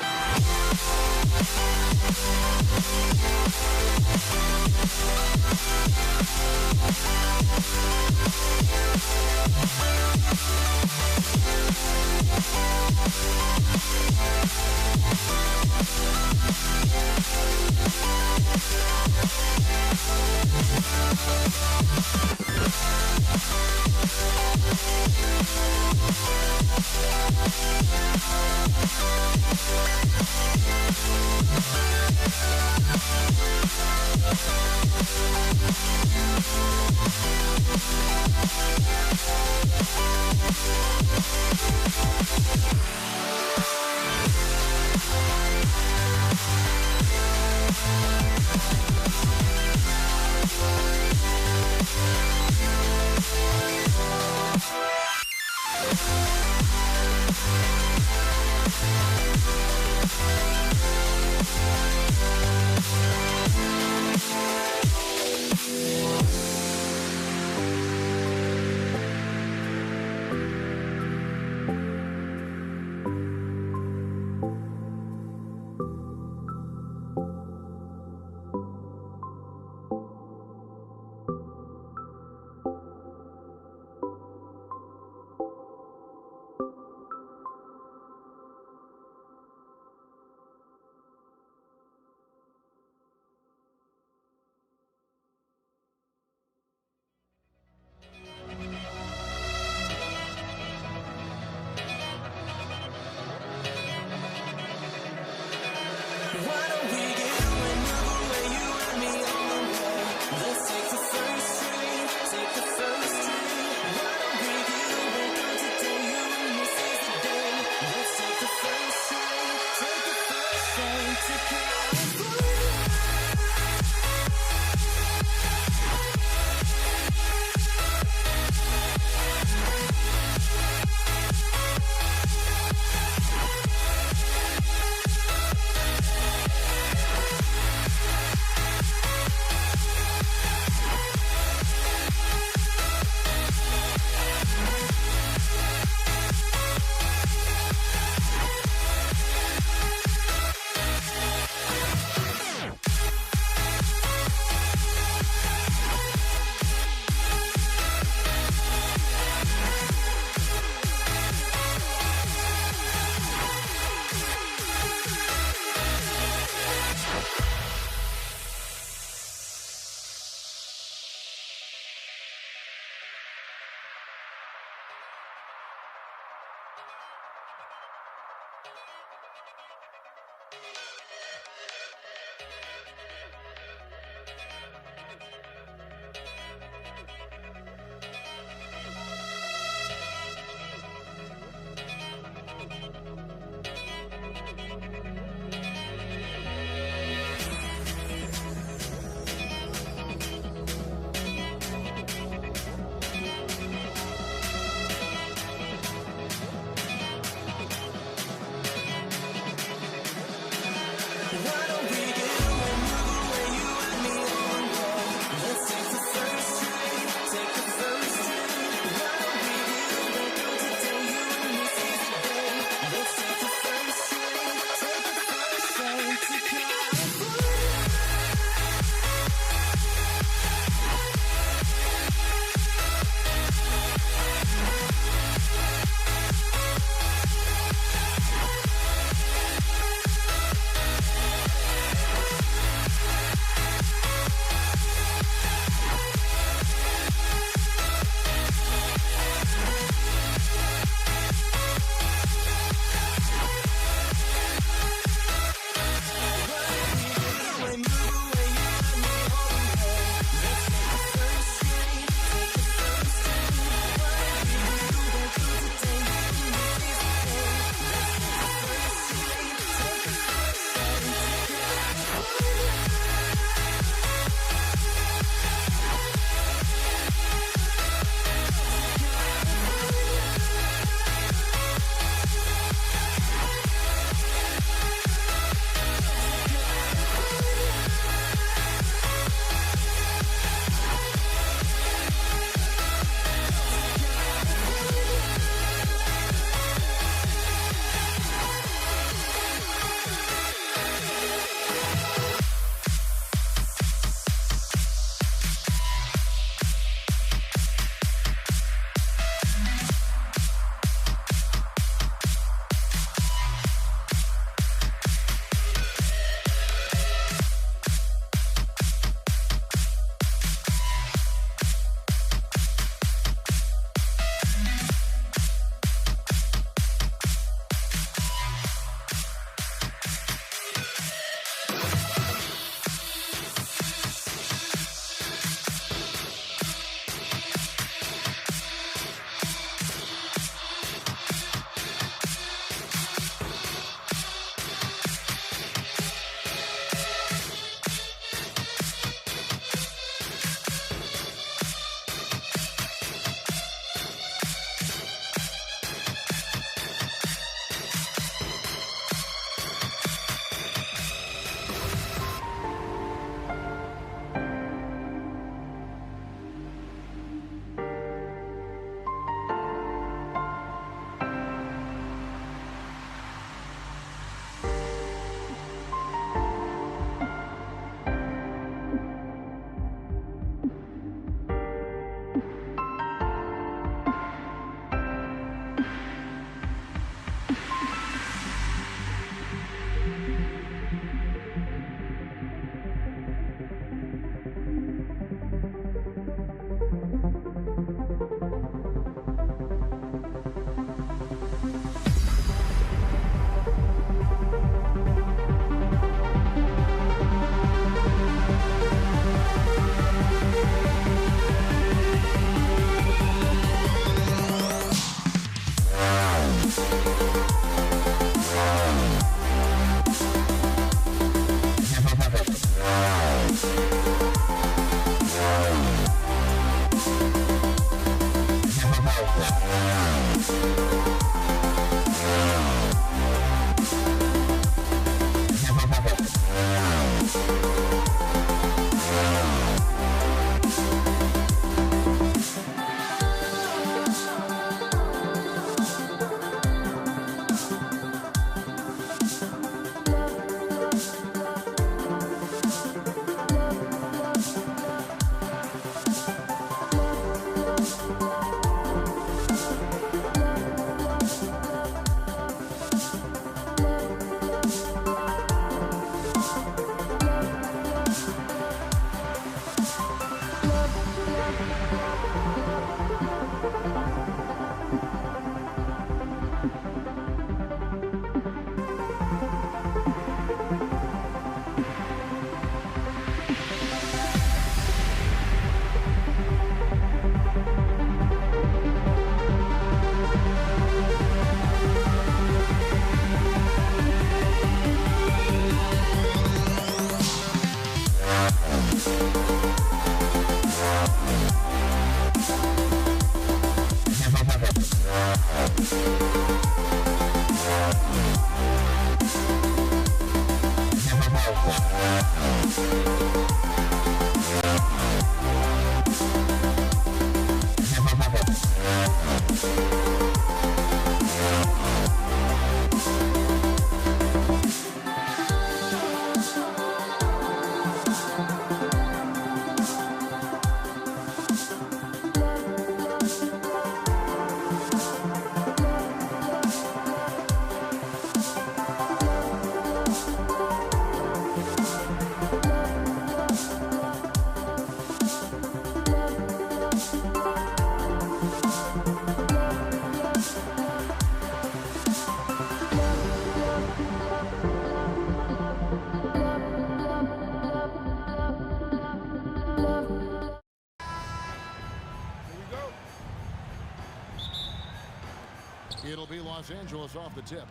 It'll be Los Angeles off the tip.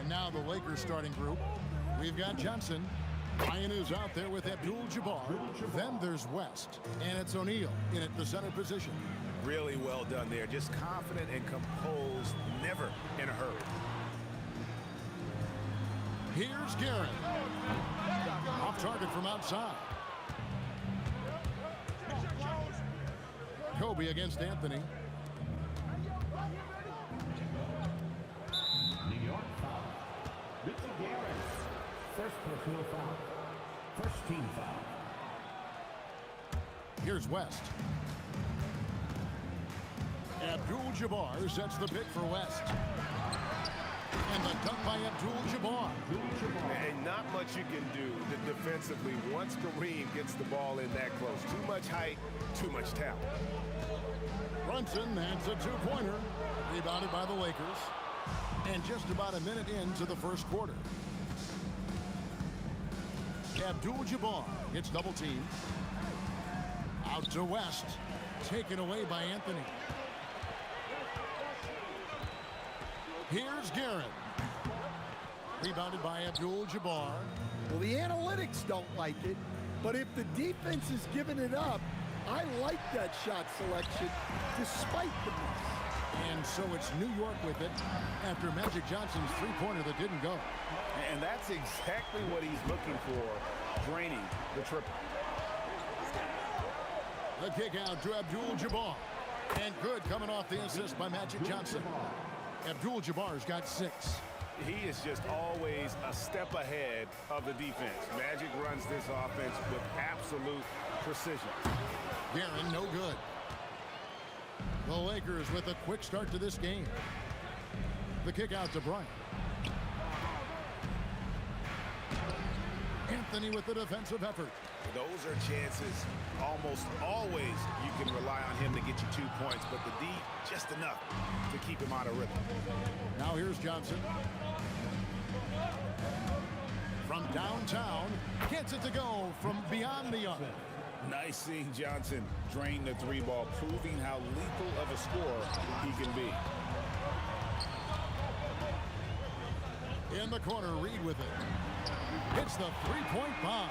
And now the Lakers starting group. We've got Johnson. Ryan is out there with Abdul-Jabbar. Then there's West. And it's O'Neal in at the center position. Really well done there. Just confident and composed, never in a hurry. Here's Garrett. Off target from outside. Kobe against Anthony. New York foul. Richie Garrett. First personal foul. First team foul. Here's West. Abdul-Jabbar sets the pick for West. And the dunk by Abdul-Jabbar. And not much you can do defensively once Kareem gets the ball in that close. Too much height, too much talent. Brunson adds a two-pointer. Rebounded by the Lakers. And just about a minute into the first quarter. Abdul-Jabbar gets double-teamed. Out to West. Taken away by Anthony. Here's Garrett. Rebounded by Abdul-Jabbar. Well, the analytics don't like it, but if the defense is giving it up, I like that shot selection despite the miss. And so it's New York with it after Magic Johnson's three-pointer that didn't go. And that's exactly what he's looking for, draining the triple. The kick out to Abdul-Jabbar. And good coming off the assist by Magic Johnson. Abdul-Jabbar's got 6. He is just always a step ahead of the defense. Magic runs this offense with absolute precision. Guerin, no good. The Lakers with a quick start to this game. The kick out to Bryant. Anthony with the defensive effort. Those are chances almost always you can rely on him to get you 2 points, but the D, just enough to keep him out of rhythm. Now here's Johnson. From downtown, gets it to go from beyond the arc. Nice seeing Johnson drain the three ball, proving how lethal of a scorer he can be. In the corner, Reed with it. Hits the three-point bomb.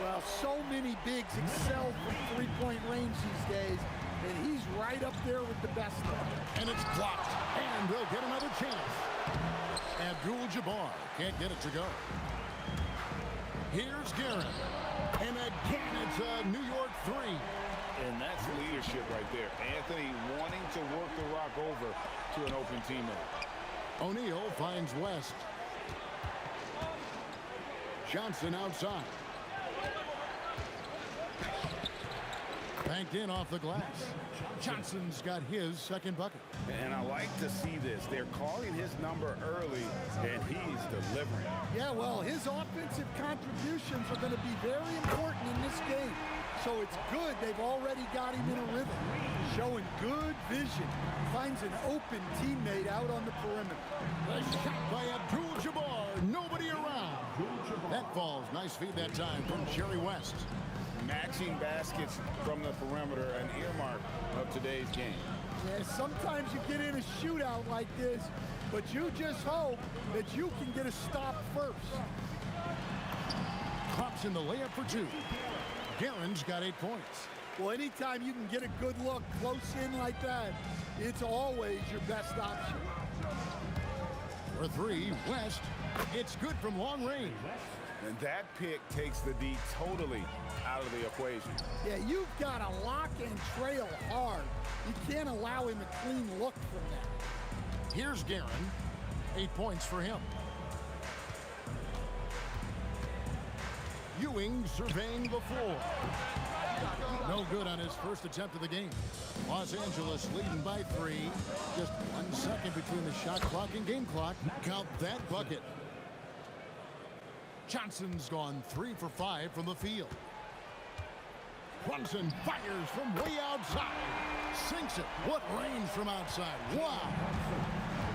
Well, so many bigs excel from three-point range these days, and he's right up there with the best of them. And it's blocked, and they'll get another chance. Abdul-Jabbar can't get it to go. Here's Garrett, and again it's a New York 3. And that's leadership right there. Anthony wanting to work the rock over to an open teammate. O'Neal finds West. Johnson outside. Banked in off the glass. Johnson's got his second bucket. And I like to see this. They're calling his number early, and he's delivering. Yeah, well, his offensive contributions are going to be very important in this game. So it's good they've already got him in a rhythm. Showing good vision. Finds an open teammate out on the perimeter. The shot by Abdul-Jabbar. Nobody around. That falls. Nice feed that time from Jerry West. Maxing baskets from the perimeter, an earmark of today's game. Yeah, sometimes you get in a shootout like this, but you just hope that you can get a stop first. Pops in the layup for 2. Guerin's got 8 points. Well, anytime you can get a good look close in like that, it's always your best option. For 3, West. It's good from long range. And that pick takes the D totally out of the equation. Yeah, you've got to lock and trail hard. You can't allow him a clean look from that. Here's Guerin. 8 points for him. Ewing surveying the floor. No good on his first attempt of the game. Los Angeles leading by 3. Just 1 second between the shot clock and game clock. Count that bucket. Johnson's gone 3 for 5 from the field. Brunson fires from way outside. Sinks it. What range from outside. Wow.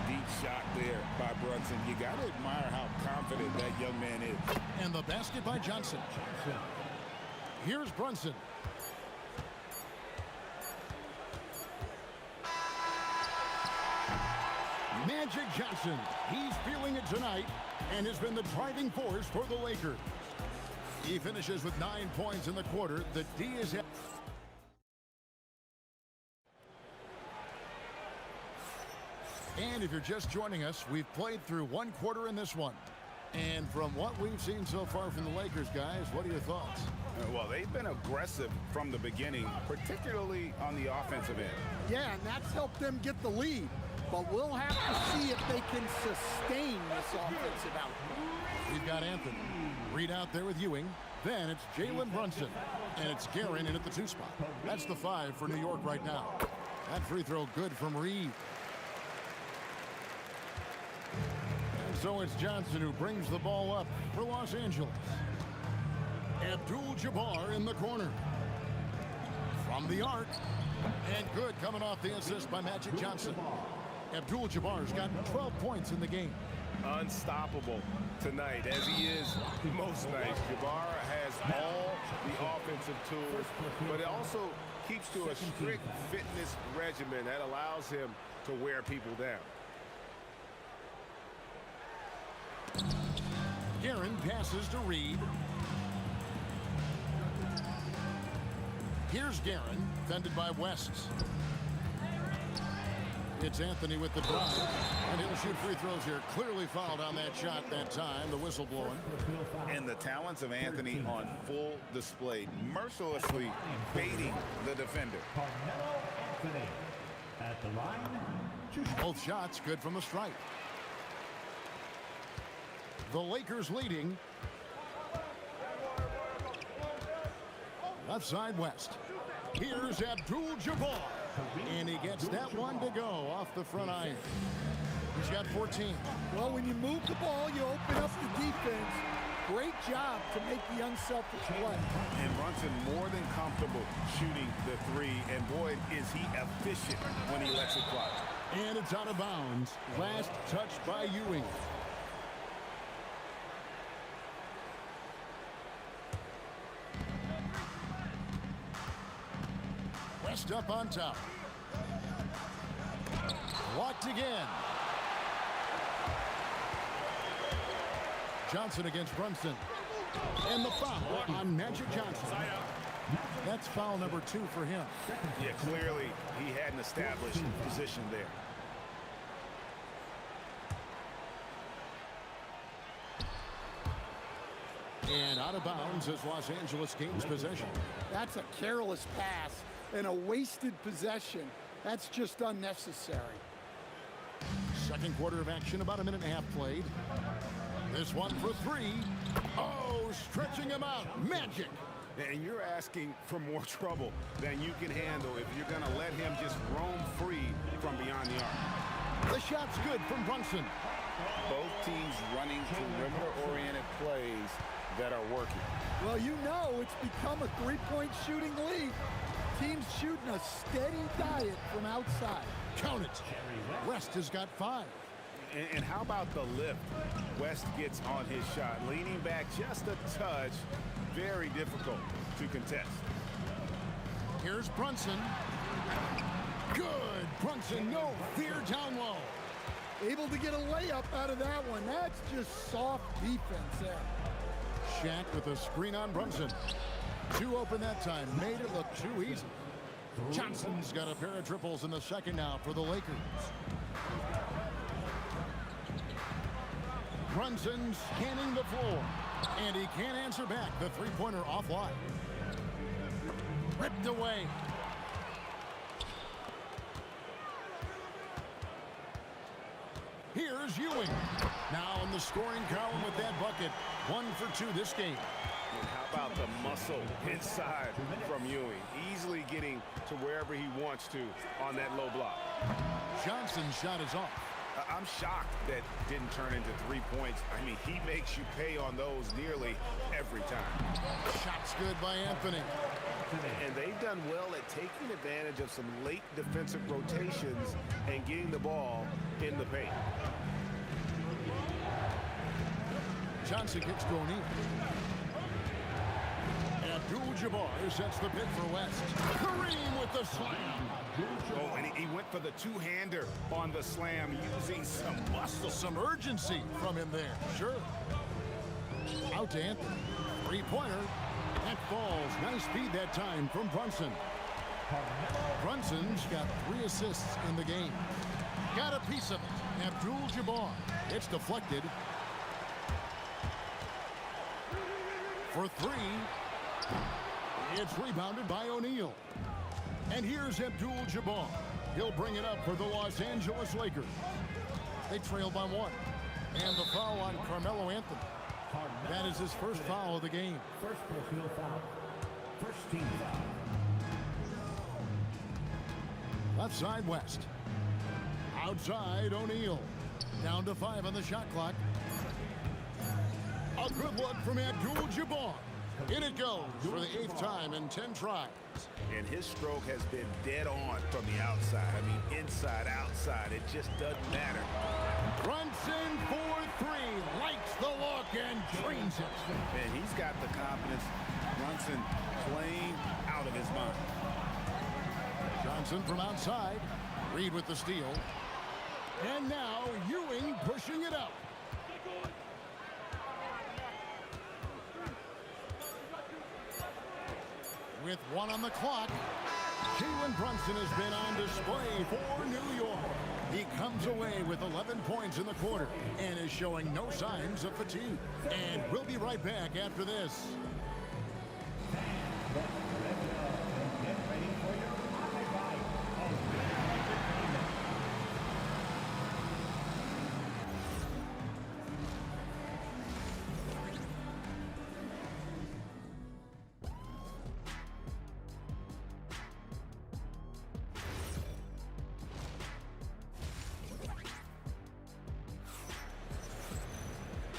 Deep shot there by Brunson. You got to admire how confident that young man is. And the basket by Johnson. Here's Brunson. Magic Johnson, he's feeling it tonight and has been the driving force for the Lakers. He finishes with 9 points in the quarter. The D is... And if you're just joining us, we've played through 1 quarter in this one. And from what we've seen so far from the Lakers, guys, what are your thoughts? Well, they've been aggressive from the beginning, particularly on the offensive end. Yeah, and that's helped them get the lead. But we'll have to see if they can sustain this offensive output. We've got Anthony. Reed out there with Ewing. Then it's Jalen Brunson. And it's Guerin in at the 2 spot. That's the 5 for New York right now. That free throw good from Reed. And so it's Johnson who brings the ball up for Los Angeles. Abdul-Jabbar in the corner. From the arc. And good coming off the assist by Magic Johnson. Abdul-Jabbar's got 12 points in the game. Unstoppable tonight, as he is most nights. Jabbar has all the offensive tools, but it also keeps to a strict fitness regimen that allows him to wear people down. Guerin passes to Reed. Here's Guerin, fended by West. It's Anthony with the drive, and he'll shoot free throws here. Clearly fouled on that shot that time, the whistle blowing. And the talents of Anthony on full display, mercilessly baiting the defender. Anthony at the line. Both shots good from the stripe. The Lakers leading. Left side West. Here's Abdul-Jabbar. And he gets that one to go off the front iron. He's got 14. Well, when you move the ball, you open up the defense. Great job to make the unselfish play. And Brunson more than comfortable shooting the 3. And boy, is he efficient when he lets it fly. And it's out of bounds. Last touch by Ewing. West up on top. Blocked again. Johnson against Brunson. And the foul on Magic Johnson. That's foul number 2 for him. Yeah, clearly he had an established position there. And out of bounds as Los Angeles gains possession. That's a careless pass and a wasted possession. That's just unnecessary. Second quarter of action, about a minute and a half played. This one for 3. Oh, stretching him out. Magic. And you're asking for more trouble than you can handle if you're going to let him just roam free from beyond the arc. The shot's good from Brunson. Both teams running perimeter-oriented plays that are working. Well, you know it's become a 3-point shooting league. Teams shooting a steady diet from outside. Count it. West has got 5. And how about the lift West gets on his shot? Leaning back just a touch. Very difficult to contest. Here's Brunson. Good. Brunson, no fear down low. Able to get a layup out of that one. That's just soft defense there. Shaq with a screen on Brunson. 2 open that time. Made it look too easy. Johnson's got a pair of triples in the second now for the Lakers. Brunson scanning the floor. And he can't answer back. The 3-pointer offline. Ripped away. Here's Ewing. Now in the scoring column with that bucket. 1 for 2 this game. And how about the muscle inside from Ewing? Easily getting to wherever he wants to on that low block. Johnson's shot is off. I'm shocked that didn't turn into 3 points. I mean, he makes you pay on those nearly every time. Shot's good by Anthony. And they've done well at taking advantage of some late defensive rotations and getting the ball in the paint. Johnson gets going in. Abdul-Jabbar sets the pick for West. Kareem with the slam. Oh, and he went for the two-hander on the slam using some muscle. Some urgency from him there. Sure. Out to Anthony. Three-pointer. That falls. Nice speed that time from Brunson. Brunson's got 3 assists in the game. Got a piece of it. Abdul-Jabbar. It's deflected. For 3. It's rebounded by O'Neal. And here's Abdul-Jabbar. He'll bring it up for the Los Angeles Lakers. They trail by 1. And the foul on Carmelo Anthony. That is his first foul of the game. First personal foul. First team foul. Left side, West. Outside, O'Neal. Down to 5 on the shot clock. A good look from Abdul-Jabbar. In it goes for the 8th time in 10 tries. And his stroke has been dead on from the outside. I mean, inside, outside, it just doesn't matter. Brunson for 3. Likes the look and trains it. And he's got the confidence. Brunson playing out of his mind. Johnson from outside. Reed with the steal. And now Ewing pushing it up. With 1 on the clock, Jalen Brunson has been on display for New York. He comes away with 11 points in the quarter and is showing no signs of fatigue. And we'll be right back after this.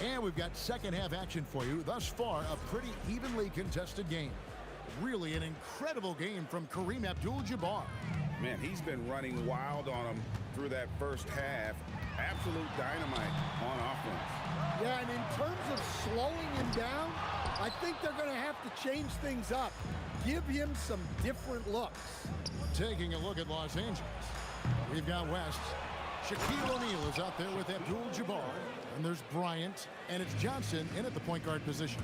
And we've got second half action for you. Thus far, a pretty evenly contested game. Really an incredible game from Kareem Abdul-Jabbar. Man, he's been running wild on him through that first half. Absolute dynamite on offense. Yeah, and in terms of slowing him down, I think they're going to have to change things up. Give him some different looks. Taking a look at Los Angeles, we've got West. Shaquille O'Neal is out there with Abdul-Jabbar. And there's Bryant, and it's Johnson in at the point guard position.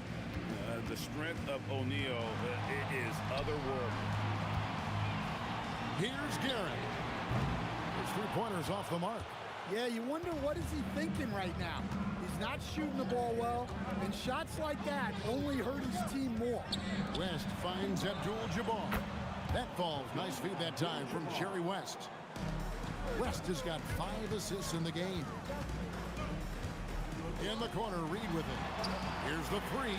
The strength of O'Neal is otherworldly. Here's Garrett. His 3-pointers off the mark. Yeah, you wonder what is he thinking right now. He's not shooting the ball well, and shots like that only hurt his team more. West finds Abdul-Jabbar. That falls. Nice feed that time from Jerry West. West has got 5 assists in the game. In the corner, Reed with it. Here's the 3.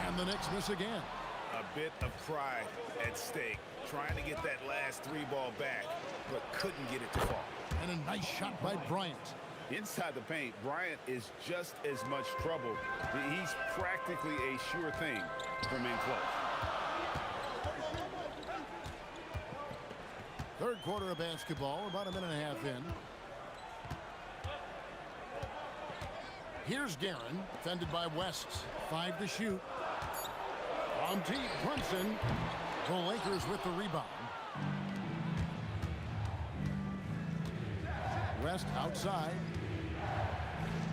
And the Knicks miss again. A bit of pride at stake. Trying to get that last 3 ball back, but couldn't get it to fall. And a nice shot by Bryant. Inside the paint, Bryant is just as much trouble. He's practically a sure thing from in close. Third quarter of basketball, about a minute and a half in. Here's Guerin, defended by West. 5 to shoot. On deep, Brunson. The Lakers with the rebound. West outside.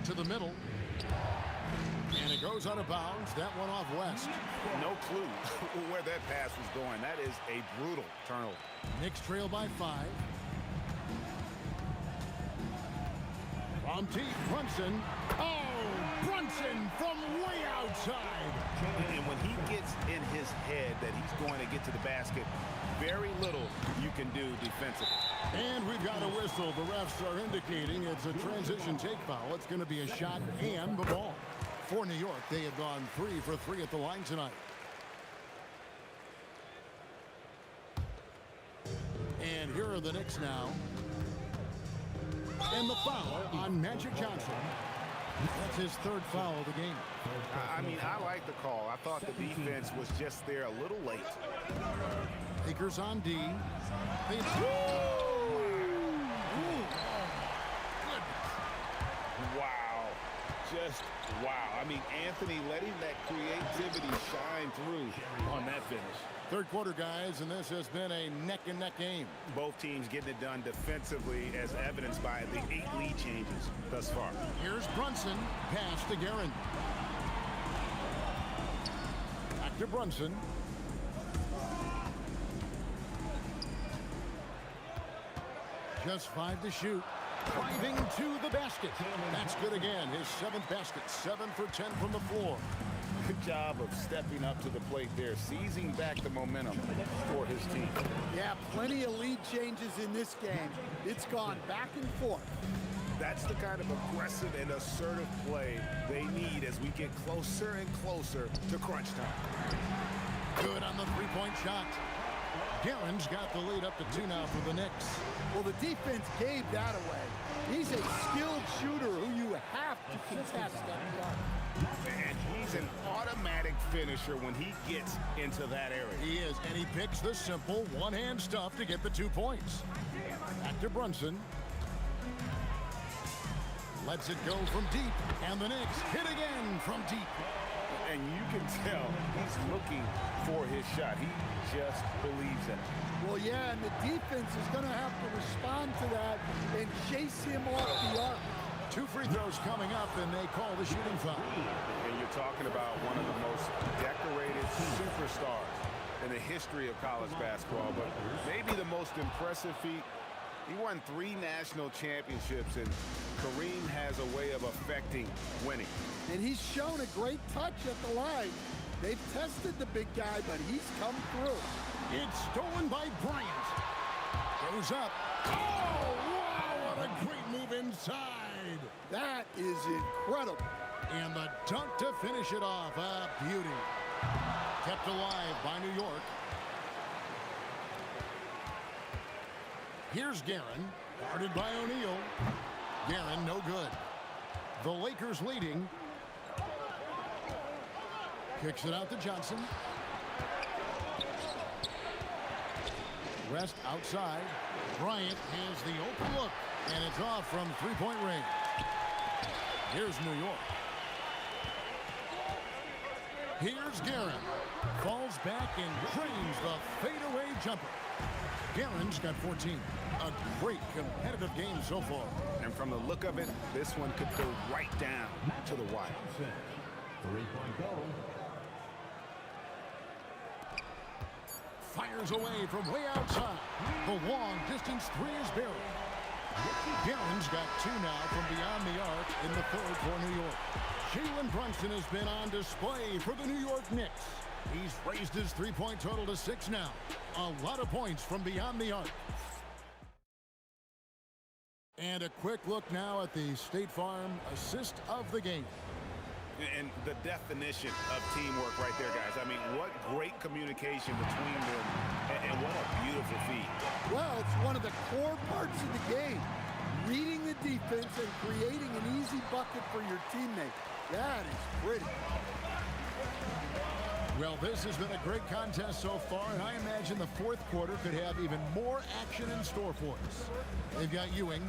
To the middle. And it goes out of bounds. That one off West. No clue where that pass was going. That is a brutal turnover. Knicks trail by 5. On deep, Brunson. Oh, Brunson from way outside. And when he gets in his head that he's going to get to the basket, very little you can do defensively. And we've got a whistle. The refs are indicating it's a transition take foul. It's going to be a shot and the ball. For New York, they have gone 3 for 3 at the line tonight. And here are the Knicks now. And the foul on Magic Johnson. That's his 3rd foul of the game. I mean, I like the call. I thought the defense was just there a little late. Lakers on D. Wow. Just wow. I mean, Anthony letting that creativity shine through on that finish. Third quarter, guys, and this has been a neck-and-neck game. Both teams getting it done defensively, as evidenced by the 8 lead changes thus far. Here's Brunson. Pass to Guerin. Back to Brunson. Just 5 to shoot. Driving to the basket. That's good again. His 7th basket. 7 for 10 from the floor. Good job of stepping up to the plate there, seizing back the momentum for his team. Yeah, plenty of lead changes in this game. It's gone back and forth. That's the kind of aggressive and assertive play they need as we get closer and closer to crunch time. Good on the three-point shot. Guerin's got the lead up to 2 now for the Knicks. Well, the defense gave that away. He's a skilled shooter who you have to contest at the arc. And he's an automatic finisher when he gets into that area. He is, and he picks the simple one-hand stuff to get the 2 points. Back to Brunson. Lets it go from deep, and the Knicks hit again from deep. And you can tell he's looking for his shot. He just believes in it. Well, yeah, and the defense is going to have to respond to that and chase him off the arc. 2 free throws coming up, and they call the shooting foul. And you're talking about one of the most decorated superstars in the history of college basketball, but maybe the most impressive feat. He won 3 national championships, and Kareem has a way of affecting winning. And he's shown a great touch at the line. They've tested the big guy, but he's come through. It's stolen by Bryant. Goes up. Oh, wow, what a great move inside. That is incredible. And the dunk to finish it off. A beauty. Kept alive by New York. Here's Guerin, guarded by O'Neal. Guerin, no good. The Lakers leading. Kicks it out to Johnson. Rest outside. Bryant has the open look, and it's off from three-point range. Here's New York. Here's Guerin. Falls back and drains the fadeaway jumper. Guerin's got 14. A great competitive game so far. And from the look of it, this one could go right down to the wire. 3-point goal. Fires away from way outside. The long-distance 3 is buried. Guerin's got 2 now from beyond the arc in the 3rd for New York. Jalen Brunson has been on display for the New York Knicks. He's raised his 3-point total to 6 now. A lot of points from beyond the arc. And a quick look now at the State Farm assist of the game. And the definition of teamwork right there, guys. I mean, what great communication between them, and what a beautiful feat. Well, it's one of the core parts of the game. Reading the defense and creating an easy bucket for your teammate. That is pretty. Well, this has been a great contest so far, and I imagine the 4th quarter could have even more action in store for us. They've got Ewing.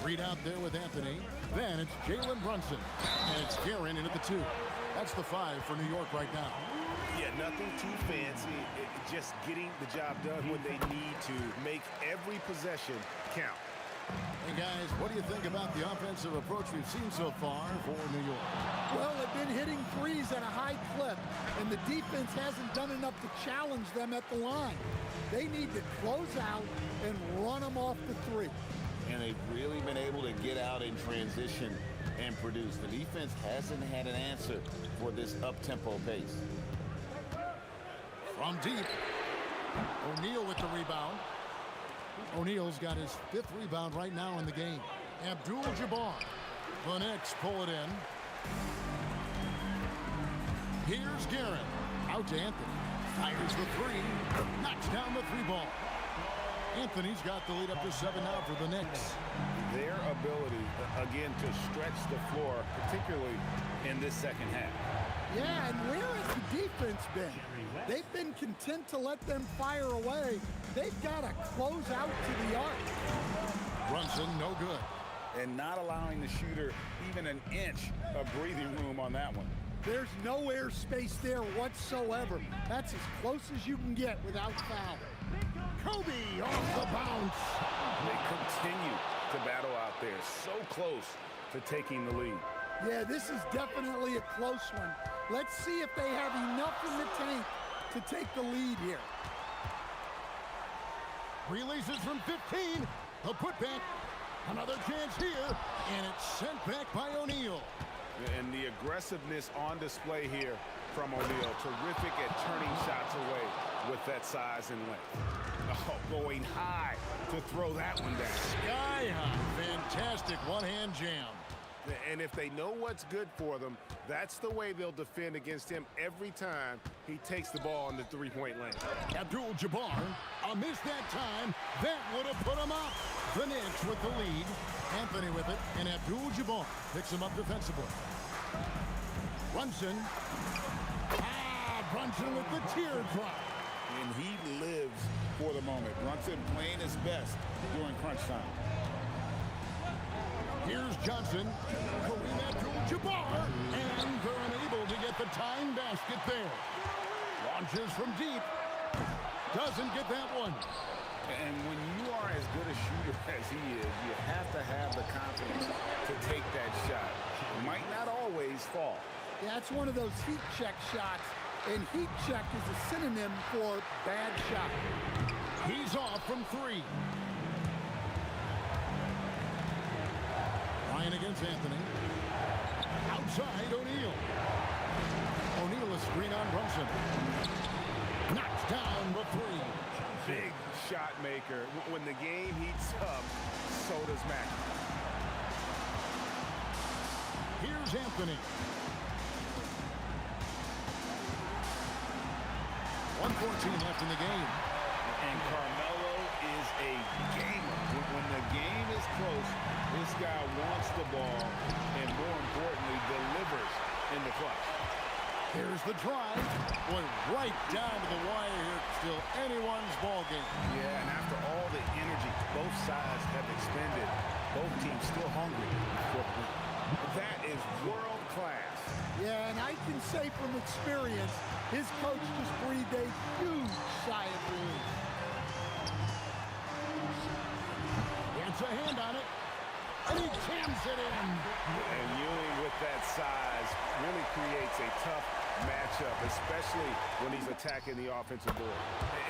Reed out there with Anthony. Then it's Jalen Brunson. And it's Guerin in at the 2. That's the 5 for New York right now. Yeah, nothing too fancy. Just getting the job done when they need to. Make every possession count. Hey, guys, what do you think about the offensive approach we've seen so far for New York? Well, they've been hitting threes at a high clip, and the defense hasn't done enough to challenge them at the line. They need to close out and run them off the 3. And they've really been able to get out in transition and produce. The defense hasn't had an answer for this up-tempo pace. From deep, O'Neal with the rebound. O'Neal's got his 5th rebound right now in the game. Abdul-Jabbar. The Knicks pull it in. Here's Guerin. Out to Anthony. Fires the 3. Knocks down the 3 ball. Anthony's got the lead up to 7 now for the Knicks. Their ability, again, to stretch the floor, particularly in this second half. Yeah, and where has the defense been? They've been content to let them fire away. They've got to close out to the arc. Brunson, no good. and not allowing the shooter even an inch of breathing room on that one. There's no air space there whatsoever. That's as close as you can get without foul. Kobe off the bounce. They continue to battle out there, so close to taking the lead. Yeah, this is definitely a close one. Let's see if they have enough in the tank to take the lead here. Releases from 15. The putback. Another chance here, and it's sent back by O'Neal. And the aggressiveness on display here from O'Neal. Terrific at turning shots away with that size and length. Oh, going high to throw that one down. Sky high. Fantastic one-hand jam. And if they know what's good for them, that's the way they'll defend against him every time he takes the ball in the three-point lane. Abdul-Jabbar, a miss that time. That would have put him up. The Knicks with the lead. Anthony with it, and Abdul-Jabbar picks him up defensively. Brunson. Brunson with the teardrop. And he lives for the moment. Brunson playing his best during crunch time. Here's Johnson. Kareem Abdul-Jabbar. And they're unable to get the tying basket there. Launches from deep. Doesn't get that one. And when you are as good a shooter as he is, you have to have the confidence to take that shot. It might not always fall. Yeah, it's one of those heat check shots. And heat check is a synonym for bad shot. He's off from three. Ryan against Anthony. Outside, O'Neal. O'Neal a screen on Brunson. Knocks down the three. Big shot maker. When the game heats up, so does Mack. Here's Anthony. 1:14 left in the game. And Carmelo is a gamer. When the game is close, this guy wants the ball and, more importantly, delivers in the clutch. Here's the drive. Boy, right down to the wire here. Still anyone's ball game. Yeah, and after all the energy both sides have expended, both teams still hungry for a win. That is world class. Yeah, and I can say from experience, his coach just breathed a huge sigh of relief. Gets a hand on it. And he jams it in. And Ewing with that size really creates a tough matchup, especially when he's attacking the offensive board.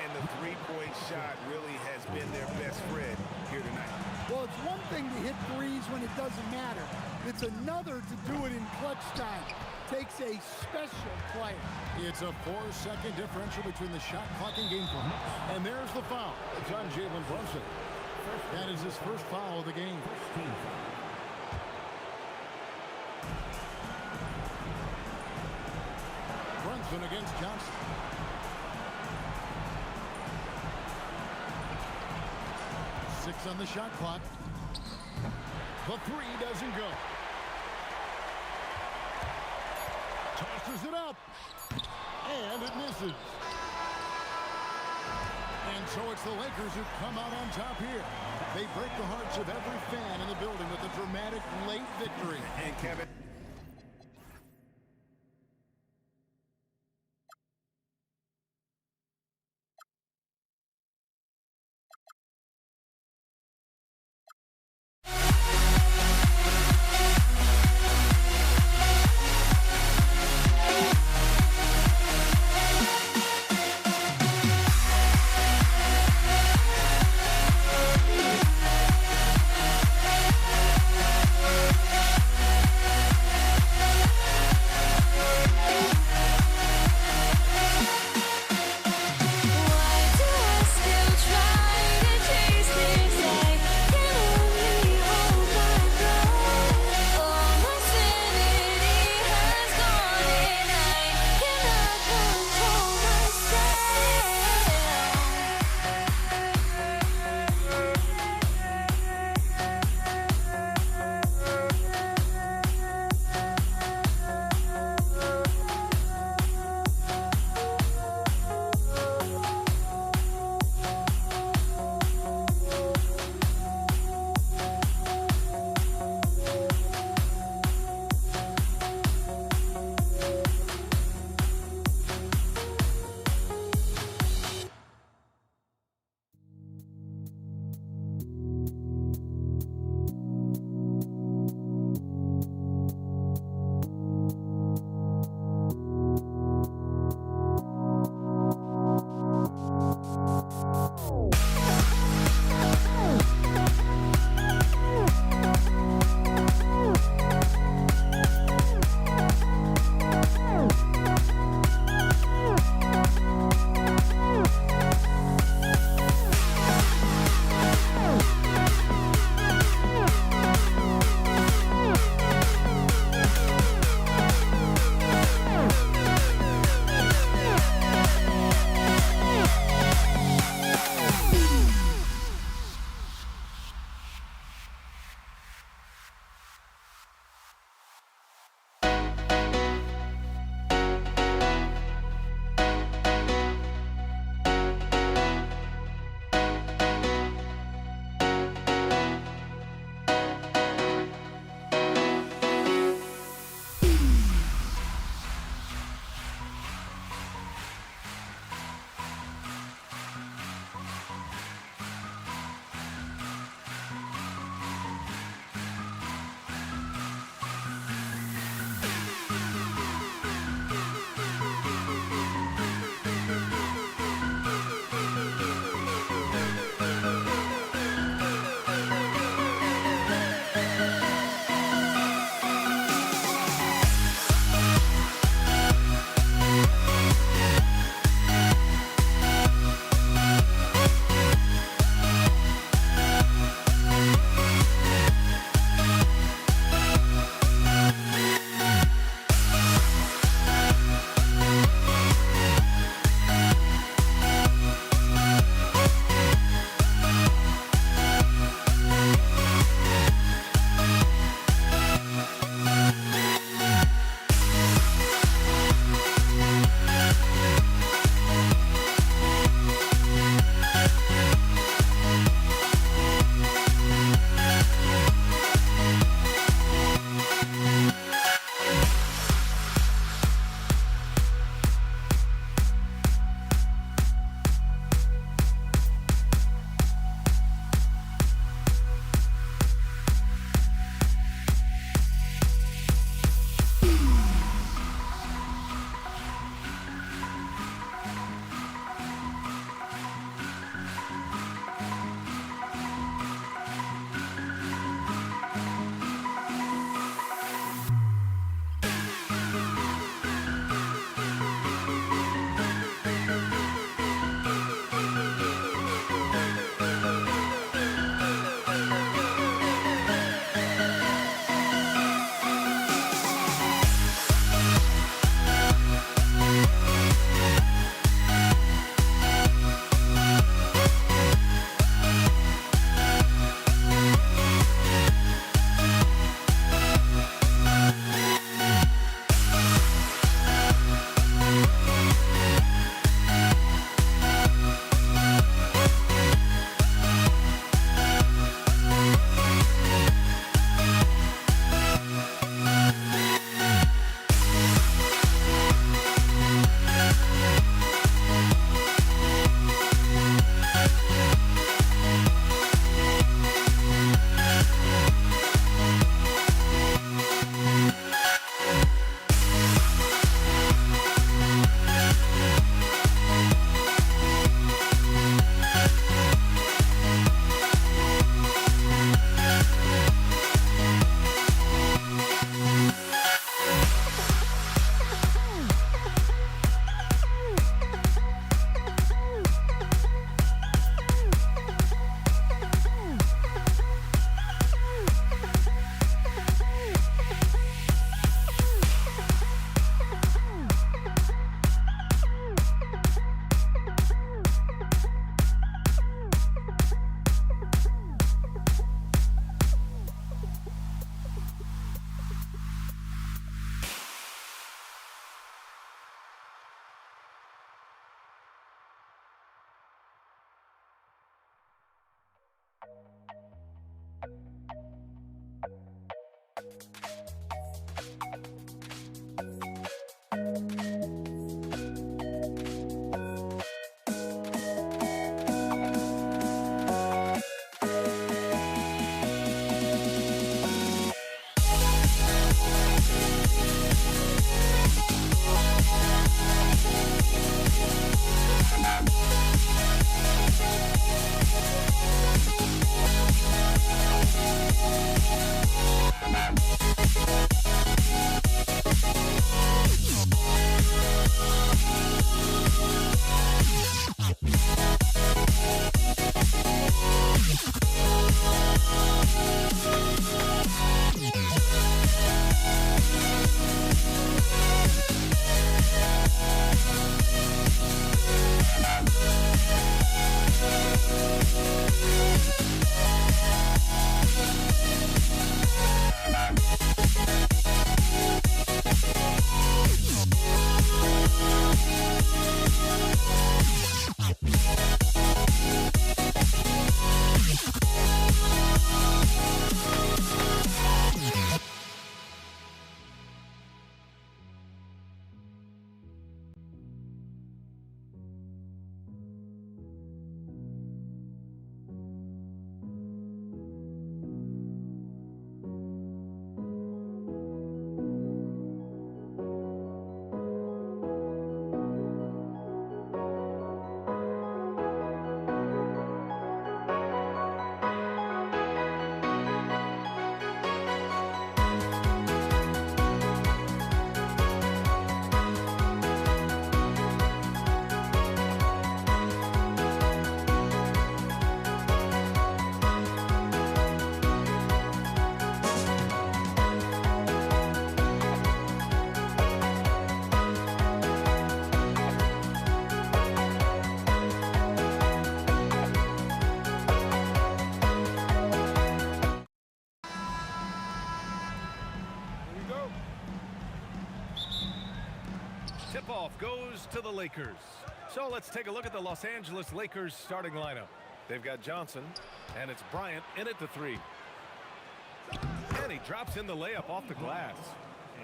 And the three-point shot really has been their best friend here tonight. Well, it's one thing to hit threes when it doesn't matter. It's another to do it in clutch time. Takes a special player. It's a 4-second differential between the shot clock and game clock. And there's the foul. It's on Jalen Brunson. That is his first foul of the game. Brunson against Johnson. Six on the shot clock. The three doesn't go. Tosses it up. And it misses. And so it's the Lakers who come out on top here. They break the hearts of every fan in the building with a dramatic late victory. And Kevin. tip-off goes to the Lakers. So let's take a look at the Los Angeles Lakers starting lineup. They've got Johnson, and it's Bryant in at the 3. And he drops in the layup off the glass.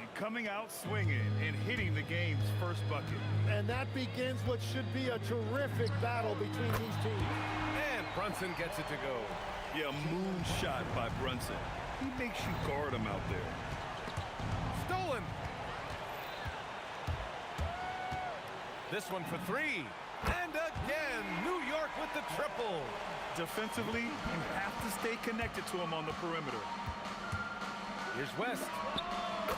And coming out swinging and hitting the game's first bucket. And that begins what should be a terrific battle between these teams. And Brunson gets it to go. Yeah, moonshot by Brunson. He makes you guard him out there. Stolen. This one for 3. And again, New York with the triple. Defensively, you have to stay connected to him on the perimeter. Here's West.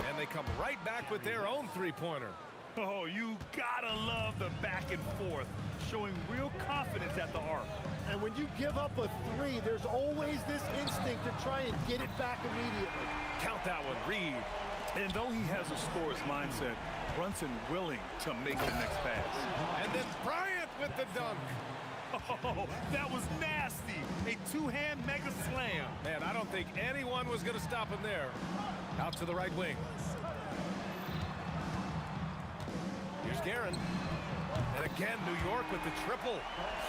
And they come right back with their own three-pointer. Oh, you gotta love the back and forth, showing real confidence at the arc. And when you give up a 3, there's always this instinct to try and get it back immediately. Count that one, Reed. And though he has a scorer's mindset, Brunson willing to make the next pass. And then Bryant with the dunk. Oh, that was nasty. A two-hand mega slam. Man, I don't think anyone was going to stop him there. Out to the right wing. Here's Guerin. And again, New York with the triple.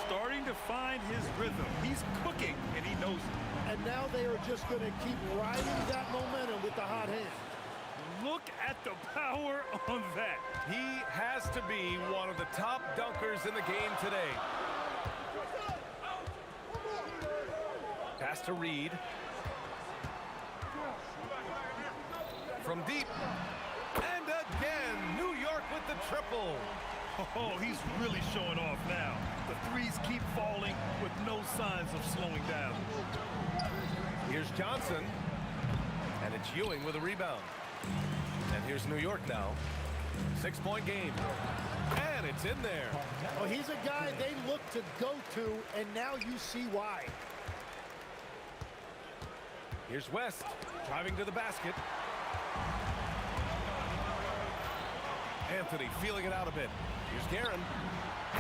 Starting to find his rhythm. He's cooking, and he knows it. And now they are just going to keep riding that momentum with the hot hand. Look at the power on that. He has to be one of the top dunkers in the game today. Pass to Reed. From deep. And again, New York with the triple. Oh, he's really showing off now. The threes keep falling with no signs of slowing down. Here's Johnson. And it's Ewing with a rebound. And here's New York now. 6-point game. And it's in there. Well, he's a guy they look to go to, and now you see why. Here's West, driving to the basket. Anthony feeling it out a bit. Here's Guerin.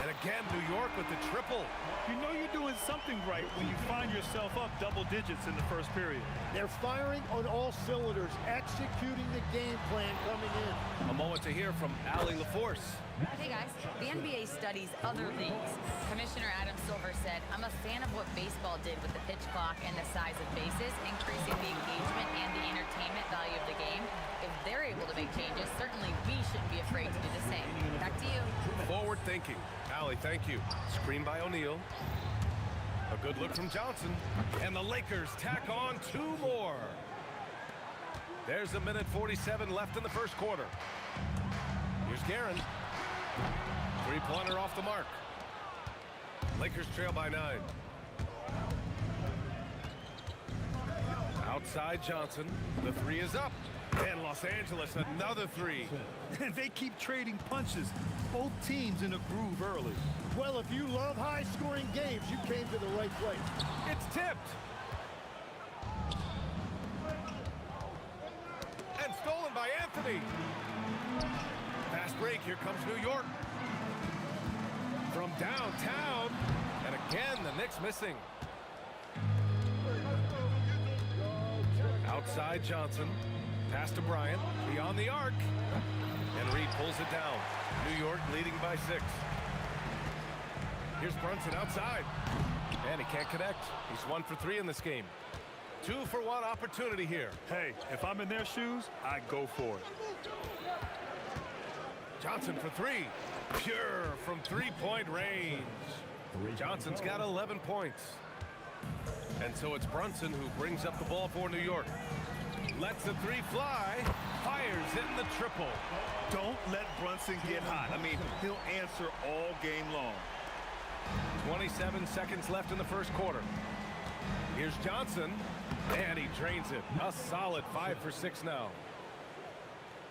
And again, New York with the triple. You know you're doing something right when you find yourself up double digits in the first period. They're firing on all cylinders, executing the game plan coming in. A moment to hear from Allie LaForce. Hey guys, the NBA studies other leagues. Commissioner Adam Silver said, I'm a fan of what baseball did with the pitch clock and the size of bases, increasing the engagement and the entertainment value of the game. If they're able to make changes, certainly we shouldn't be afraid to do the same. Back to you. Forward thinking. Allie, thank you. Screen by O'Neal. A good look from Johnson. And the Lakers tack on 2 more. There's a minute 47 left in the first quarter. Here's Guerin. Three-pointer off the mark. Lakers trail by 9. Outside Johnson. The 3 is up. And Los Angeles, another 3. And they keep trading punches. Both teams in a groove early. Well, if you love high-scoring games, you came to the right place. It's tipped. And stolen by Anthony. Fast break. Here comes New York. From downtown. And again, the Knicks missing. Outside Johnson. Pass to Bryant. Beyond the arc. And Reed pulls it down. New York leading by 6. Here's Brunson outside. And he can't connect. He's 1 for 3 in this game. 2 for 1 opportunity here. Hey, if I'm in their shoes, I go for it. Johnson for 3. Pure from 3-point range. Johnson's got 11 points. And so it's Brunson who brings up the ball for New York. Lets the 3 fly. Fires in the triple. Don't let Brunson get hot. I mean, he'll answer all game long. 27 seconds left in the first quarter. Here's Johnson. And he drains it. A solid 5 for 6 now.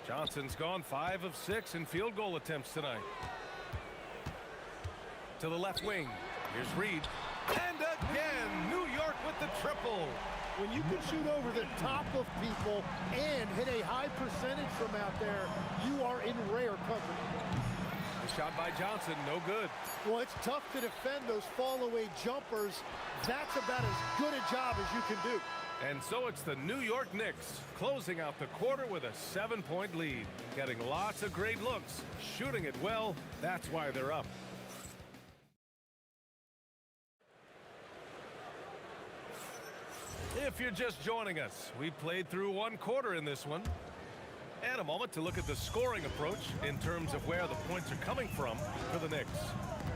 Johnson's gone 5 of 6 in field goal attempts tonight. To the left wing. Here's Reed. And again, New York with the triple. When you can shoot over the top of people and hit a high percentage from out there, you are in rare company. The shot by Johnson, no good. Well, it's tough to defend those fall-away jumpers. That's about as good a job as you can do. And so it's the New York Knicks closing out the quarter with a 7-point lead. Getting lots of great looks, shooting it well. That's why they're up. If you're just joining us, we played through one quarter in this one. And a moment to look at the scoring approach in terms of where the points are coming from for the Knicks.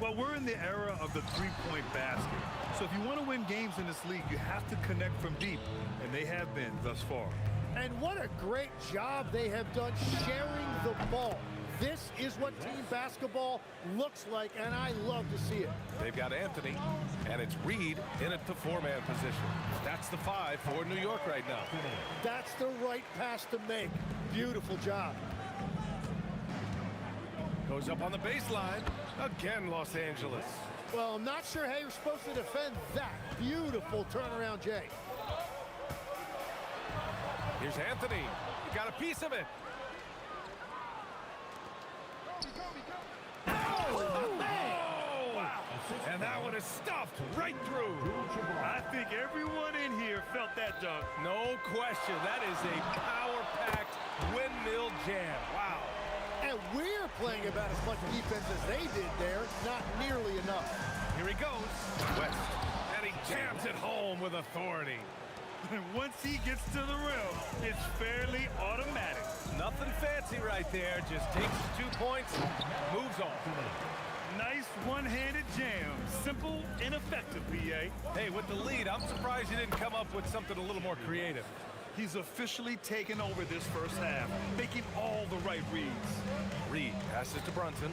Well, we're in the era of the three-point basket. So if you want to win games in this league, you have to connect from deep, and they have been thus far. And what a great job they have done sharing the ball. This is what team basketball looks like, and I love to see it. They've got Anthony, and it's Reed in at the 4-man position. That's the 5 for New York right now. That's the right pass to make. Beautiful job. Goes up on the baseline. Again, Los Angeles. Well, I'm not sure how you're supposed to defend that. Beautiful turnaround, Jay. Here's Anthony. He got a piece of it. Oh, man! Wow. And that one is stuffed right through. I think everyone in here felt that dunk. No question. That is a power-packed windmill jam. Wow. And we're playing about as much defense as they did there. Not nearly enough. Here he goes. West. And he jams it home with authority. And once he gets to the rim, it's fairly automatic. Nothing fancy right there. Just takes his 2 points, moves on. Nice one-handed jam. Simple and effective, B.A. Hey, with the lead, I'm surprised he didn't come up with something a little more creative. He's officially taken over this first half, making all the right reads. Reed passes to Brunson.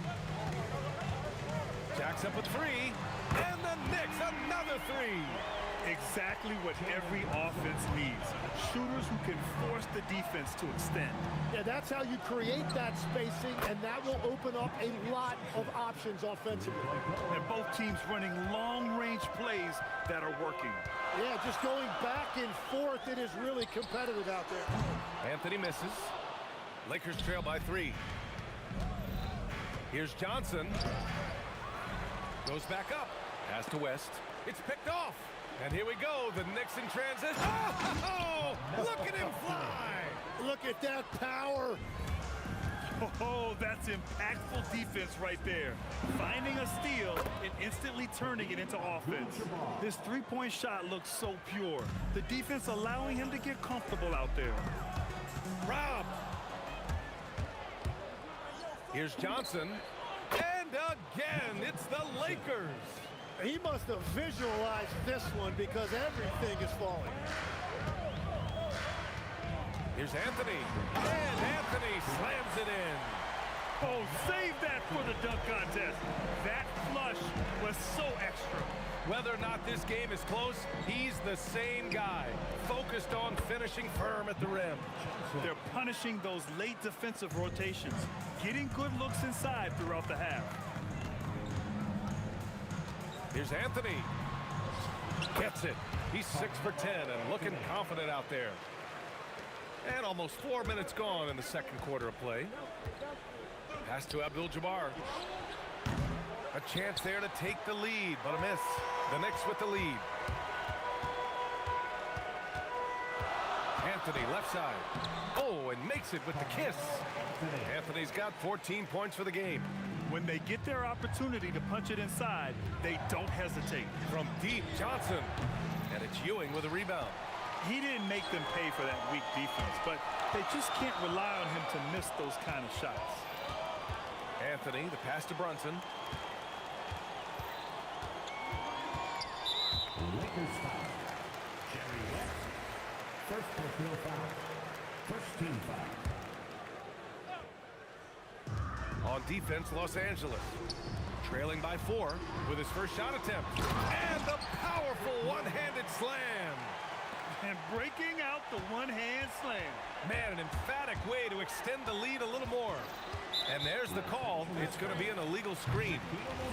Jacks up with 3. And the Knicks, another 3. Exactly what every offense needs. Shooters who can force the defense to extend. Yeah, that's how you create that spacing, and that will open up a lot of options offensively. And both teams running long-range plays that are working. Yeah, just going back and forth, it is really competitive out there. Anthony misses. Lakers trail by 3. Here's Johnson. Goes back up. Pass to West. It's picked off. And here we go, the Knicks in transition. Oh, look at him fly. Look at that power. Oh, that's impactful defense right there. Finding a steal and instantly turning it into offense. This three-point shot looks so pure. The defense allowing him to get comfortable out there. Rob. Here's Johnson. And again, it's the Lakers. He must have visualized this one because everything is falling. Here's Anthony. And Anthony slams it in. Oh, save that for the dunk contest. That flush was so extra. Whether or not this game is close, he's the same guy. Focused on finishing firm at the rim. They're punishing those late defensive rotations. Getting good looks inside throughout the half. Here's Anthony. Gets it. He's 6 for 10 and looking confident out there. And almost 4 minutes gone in the second quarter of play. Pass to Abdul-Jabbar. A chance there to take the lead, but a miss. The Knicks with the lead. Anthony left side. Oh, and makes it with the kiss. Anthony's got 14 points for the game. When they get their opportunity to punch it inside, they don't hesitate. From deep, Johnson. And it's Ewing with a rebound. He didn't make them pay for that weak defense, but they just can't rely on him to miss those kind of shots. Anthony, the pass to Brunson. Lakers foul. Jerry West. First personal foul. First team foul. On defense, Los Angeles. Trailing by 4 with his first shot attempt. And the powerful one-handed slam. And breaking out the one-hand slam. Man, an emphatic way to extend the lead a little more. And there's the call. It's going to be an illegal screen.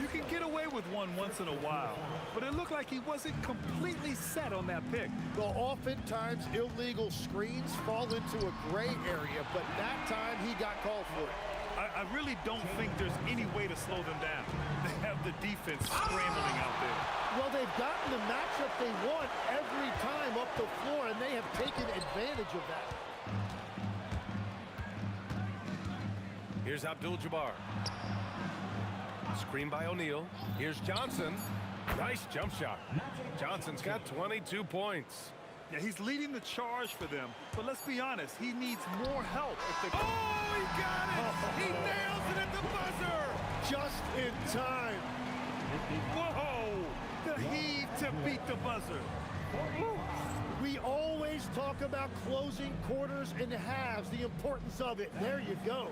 You can get away with one once in a while, but it looked like he wasn't completely set on that pick. Well, oftentimes illegal screens fall into a gray area, but that time he got called for it. I I really don't think there's any way to slow them down. They have the defense scrambling out there. Well, they've gotten the matchup they want every time up the floor, and they have taken advantage of that. Here's Abdul-Jabbar. Screen by O'Neal. Here's Johnson. Nice jump shot. Johnson's got 22 points. Yeah, he's leading the charge for them, but let's be honest, he needs more help. If they... Oh, he got it! He nails it at the buzzer! Just in time. Whoa! The heave to beat the buzzer. We always talk about closing quarters and halves, the importance of it. There you go.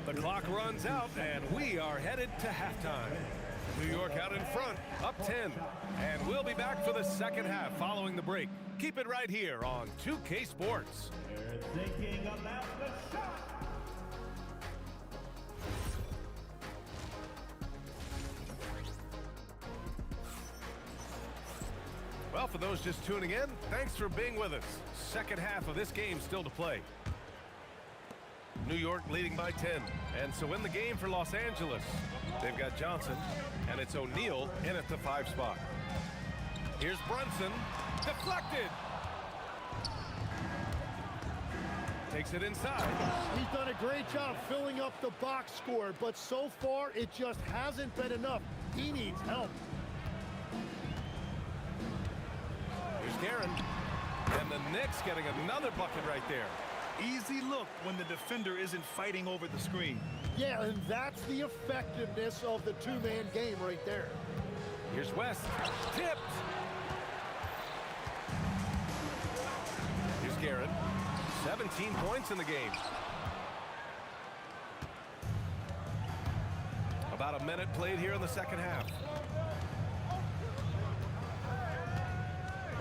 The clock runs out, and we are headed to halftime. New York out in front, up 10. And we'll be back for the second half following the break. Keep it right here on 2K Sports. They're thinking about the shot. Well, for those just tuning in, thanks for being with us. Second half of this game still to play. New York leading by 10. And so in the game for Los Angeles, they've got Johnson, and it's O'Neal in at the 5 spot. Here's Brunson, deflected. Takes it inside. He's done a great job filling up the box score, but so far it just hasn't been enough. He needs help. Here's Guerin. And the Knicks getting another bucket right there. Easy look when the defender isn't fighting over the screen. Yeah, and that's the effectiveness of the two-man game right there. Here's West. Tipped. Here's Guerin. 17 points in the game. About a minute played here in the second half.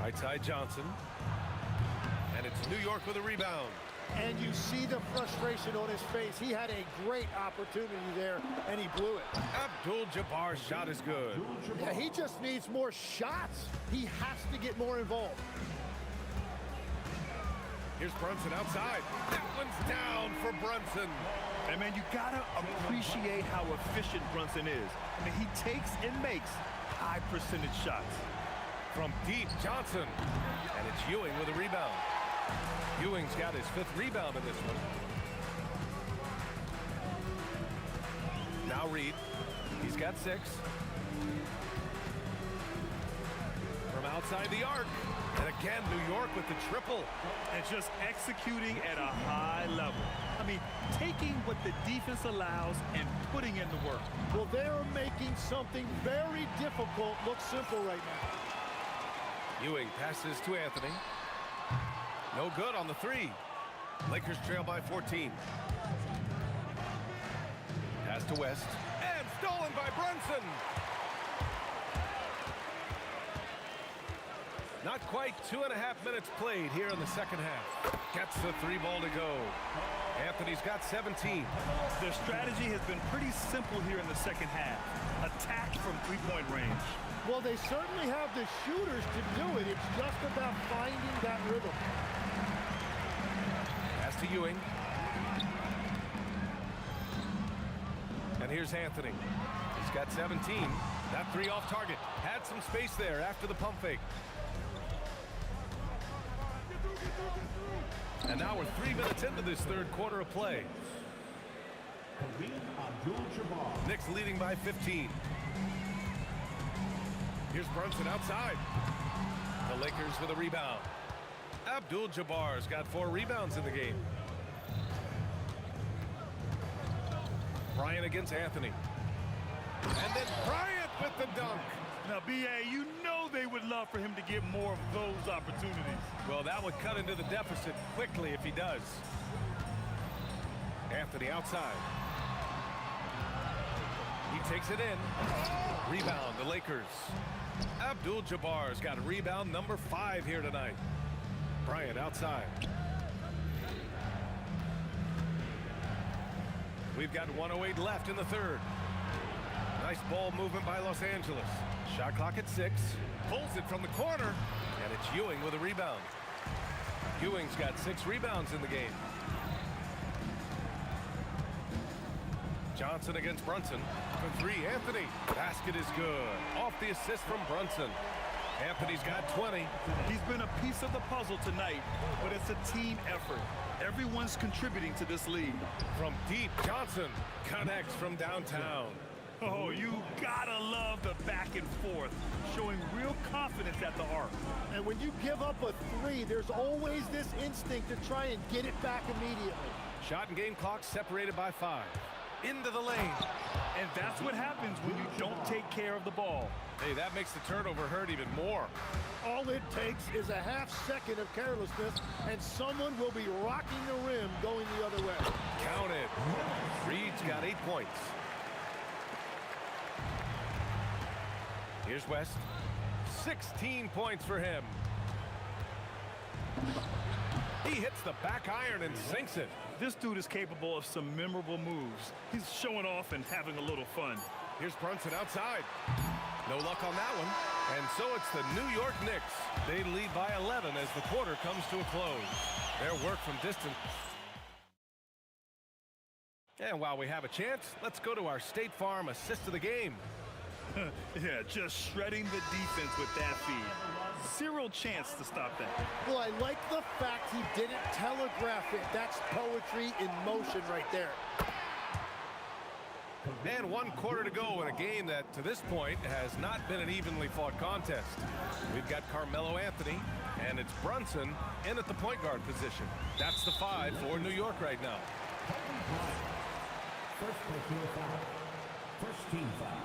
Right side Johnson. And it's New York with a rebound. And you see the frustration on his face. He had a great opportunity there, and he blew it. Abdul-Jabbar's shot is good. Yeah, he just needs more shots. He has to get more involved. Here's Brunson outside. That one's down for Brunson. And man, you gotta appreciate how efficient Brunson is. I mean, he takes and makes high percentage shots. From deep, Johnson. And it's Ewing with a rebound. Ewing's got his 5th rebound in this one. Now Reed. He's got 6. From outside the arc. And again, New York with the triple. And just executing at a high level. I mean, taking what the defense allows and putting in the work. Well, they're making something very difficult look simple right now. Ewing passes to Anthony. No good on the 3. Lakers trail by 14. Pass to West. And stolen by Brunson. Not quite 2.5 minutes played here in the second half. Gets the 3 ball to go. Anthony's got 17. Their strategy has been pretty simple here in the second half. Attack from 3-point range. Well, they certainly have the shooters to do it. It's just about finding that rhythm. Pass to Ewing. And here's Anthony. He's got 17. That 3 off target. Had some space there after the pump fake. And now we're 3 minutes into this third quarter of play. Knicks leading by 15. Here's Brunson outside. The Lakers with a rebound. Abdul-Jabbar's got 4 rebounds in the game. Bryant against Anthony. And then Bryant with the dunk. Now, B.A., you know they would love for him to get more of those opportunities. Well, that would cut into the deficit quickly if he does. Anthony outside. He takes it in. Rebound, the Lakers. Abdul-Jabbar's got rebound number 5 here tonight. Bryant outside. We've got 1:08 left in the third. Nice ball movement by Los Angeles. Shot clock at 6. Pulls it from the corner. And it's Ewing with a rebound. Ewing's got 6 rebounds in the game. Johnson against Brunson. For three, Anthony. Basket is good. Off the assist from Brunson. Anthony's got 20. He's been a piece of the puzzle tonight, but it's a team effort. Everyone's contributing to this lead. From deep, Johnson connects from downtown. Oh, you gotta love the back and forth, showing real confidence at the arc. And when you give up a three, there's always this instinct to try and get it back immediately. Shot and game clock separated by 5. Into the lane. And that's what happens when you don't take care of the ball. Hey, that makes the turnover hurt even more. All it takes is a half second of carelessness, and someone will be rocking the rim going the other way. Count it. Reed's got 8 points. Here's West. 16 points for him. He hits the back iron and sinks it. This dude is capable of some memorable moves. He's showing off and having a little fun. Here's Brunson outside. No luck on that one. And so it's the New York Knicks. They lead by 11 as the quarter comes to a close. Their work from distance. And while we have a chance, let's go to our State Farm assist of the game. Yeah, just shredding the defense with that feed. Zero chance to stop that. Well, I like the fact he didn't telegraph it. That's poetry in motion right there. And 1 quarter to go in a game that, to this point, has not been an evenly fought contest. We've got Carmelo Anthony, and it's Brunson in at the point guard position. That's the 5 for New York right now. First personal foul. First team foul.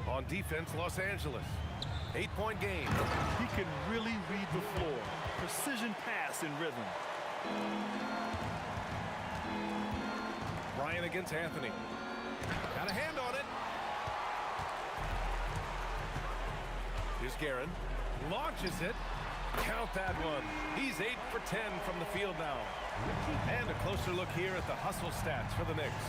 On defense, Los Angeles. 8-point game. He can really read the floor. Precision pass in rhythm. Bryant against Anthony. Got a hand on it. Here's Guerin. Launches it. Count that one. He's 8 for 10 from the field now. And a closer look here at the hustle stats for the Knicks.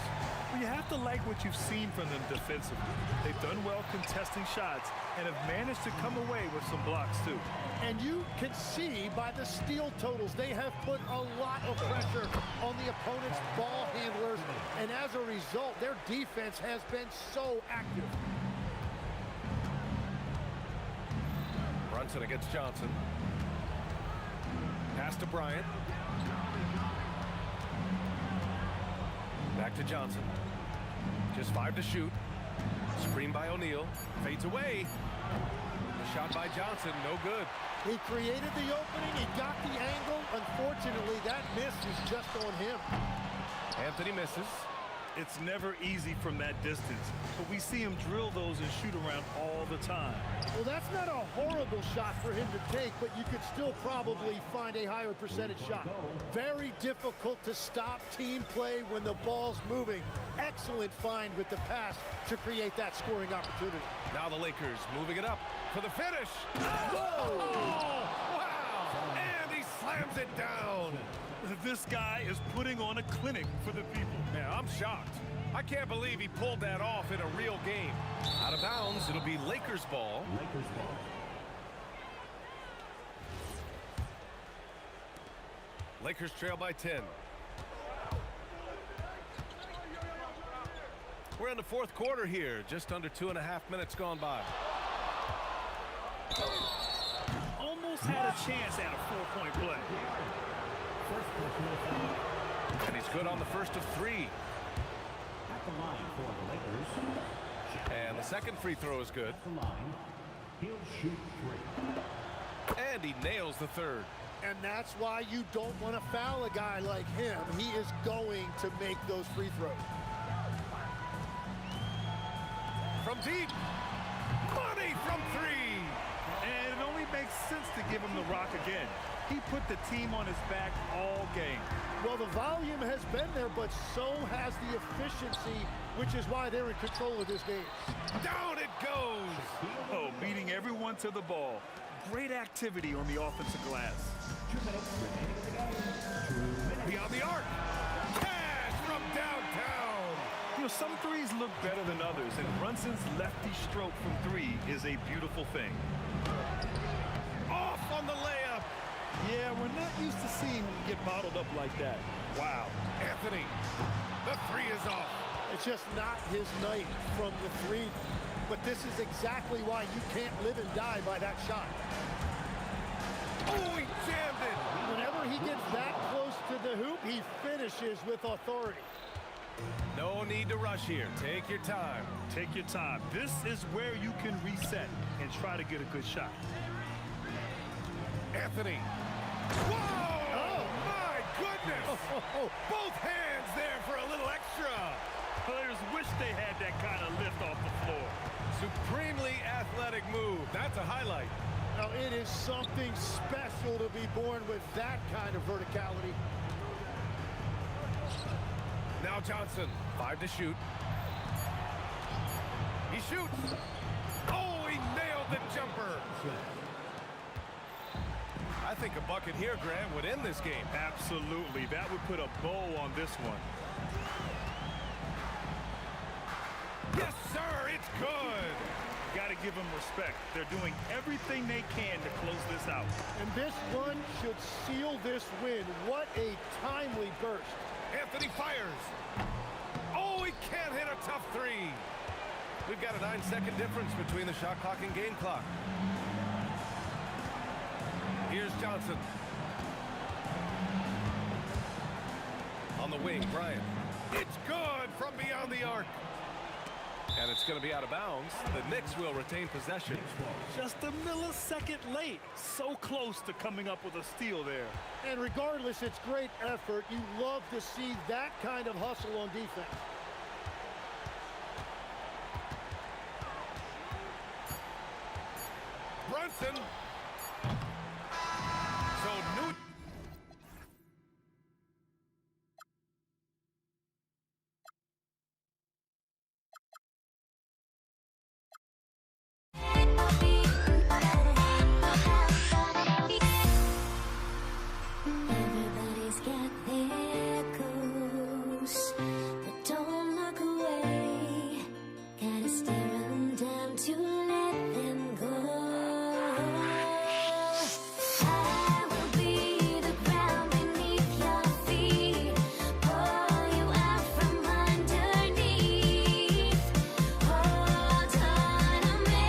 Well, you have to like what you've seen from them defensively. They've done well contesting shots and have managed to come away with some blocks too. And you can see by the steal totals, they have put a lot of pressure on the opponent's ball handlers. And as a result, their defense has been so active. Brunson against Johnson. Pass to Bryant. Back to Johnson. Just 5 to shoot. Screen by O'Neal. Fades away. The shot by Johnson, no good. He created the opening. He got the angle. Unfortunately, that miss is just on him. Anthony misses. It's never easy from that distance, but we see him drill those and shoot around all the time. Well, that's not a horrible shot for him to take, but you could still probably find a higher percentage shot. Very difficult to stop team play when the ball's moving. Excellent find with the pass to create that scoring opportunity. Now the Lakers moving it up for the finish. Whoa! Oh, wow! And he slams it down. This guy is putting on a clinic for the people. Yeah, I'm shocked. I can't believe he pulled that off in a real game. Out of bounds, it'll be Lakers ball. Lakers ball. Lakers trail by 10. We're in the 4th quarter here. Just under 2.5 minutes gone by. Almost had a chance at a 4-point play. And he's good on the first of 3. At the line for the Lakers. And the second free throw is good. At the line, he'll shoot 3. And he nails the 3rd. And that's why you don't want to foul a guy like him. He is going to make those free throws. From deep. Money from 3. And it only makes sense to give him the rock again. He put the team on his back all game. Well, the volume has been there, but so has the efficiency, which is why they're in control of this game. Down it goes. Oh, beating everyone to the ball. Great activity on the offensive glass. 2 minutes remaining in the game. Beyond the arc. Cash from downtown. You know, some threes look better than others, and Brunson's lefty stroke from 3 is a beautiful thing. Off on the layup. Yeah, we're not used to seeing him get bottled up like that. Wow. Anthony, the three is off. It's just not his night from the three. But this is exactly why you can't live and die by that shot. Oh, he jammed it. Whenever he gets that close to the hoop, he finishes with authority. No need to rush here. Take your time. Take your time. This is where you can reset and try to get a good shot. Anthony. Whoa! Oh, my goodness! Both hands there for a little extra. Players wish they had that kind of lift off the floor. Supremely athletic move. That's a highlight. Now, it is something special to be born with that kind of verticality. Now Johnson, 5 to shoot. He shoots. Oh, he nailed the jumper. I think a bucket here, Grant, would end this game. Absolutely. That would put a bow on this one. Yes, sir. It's good. Got to give them respect. They're doing everything they can to close this out. And this run should seal this win. What a timely burst. Anthony fires. Oh, he can't hit a tough three. We've got a 9-second difference between the shot clock and game clock. Here's Johnson. On the wing, Bryant. It's good from beyond the arc. And it's going to be out of bounds. The Knicks will retain possession. Just a millisecond late. So close to coming up with a steal there. And regardless, it's great effort. You love to see that kind of hustle on defense. Brunson. So Newton. Everybody's got their goals, but don't look away. Gotta stare them down to let them go. I will be the ground beneath your feet, pull you out from underneath. Hold on to me.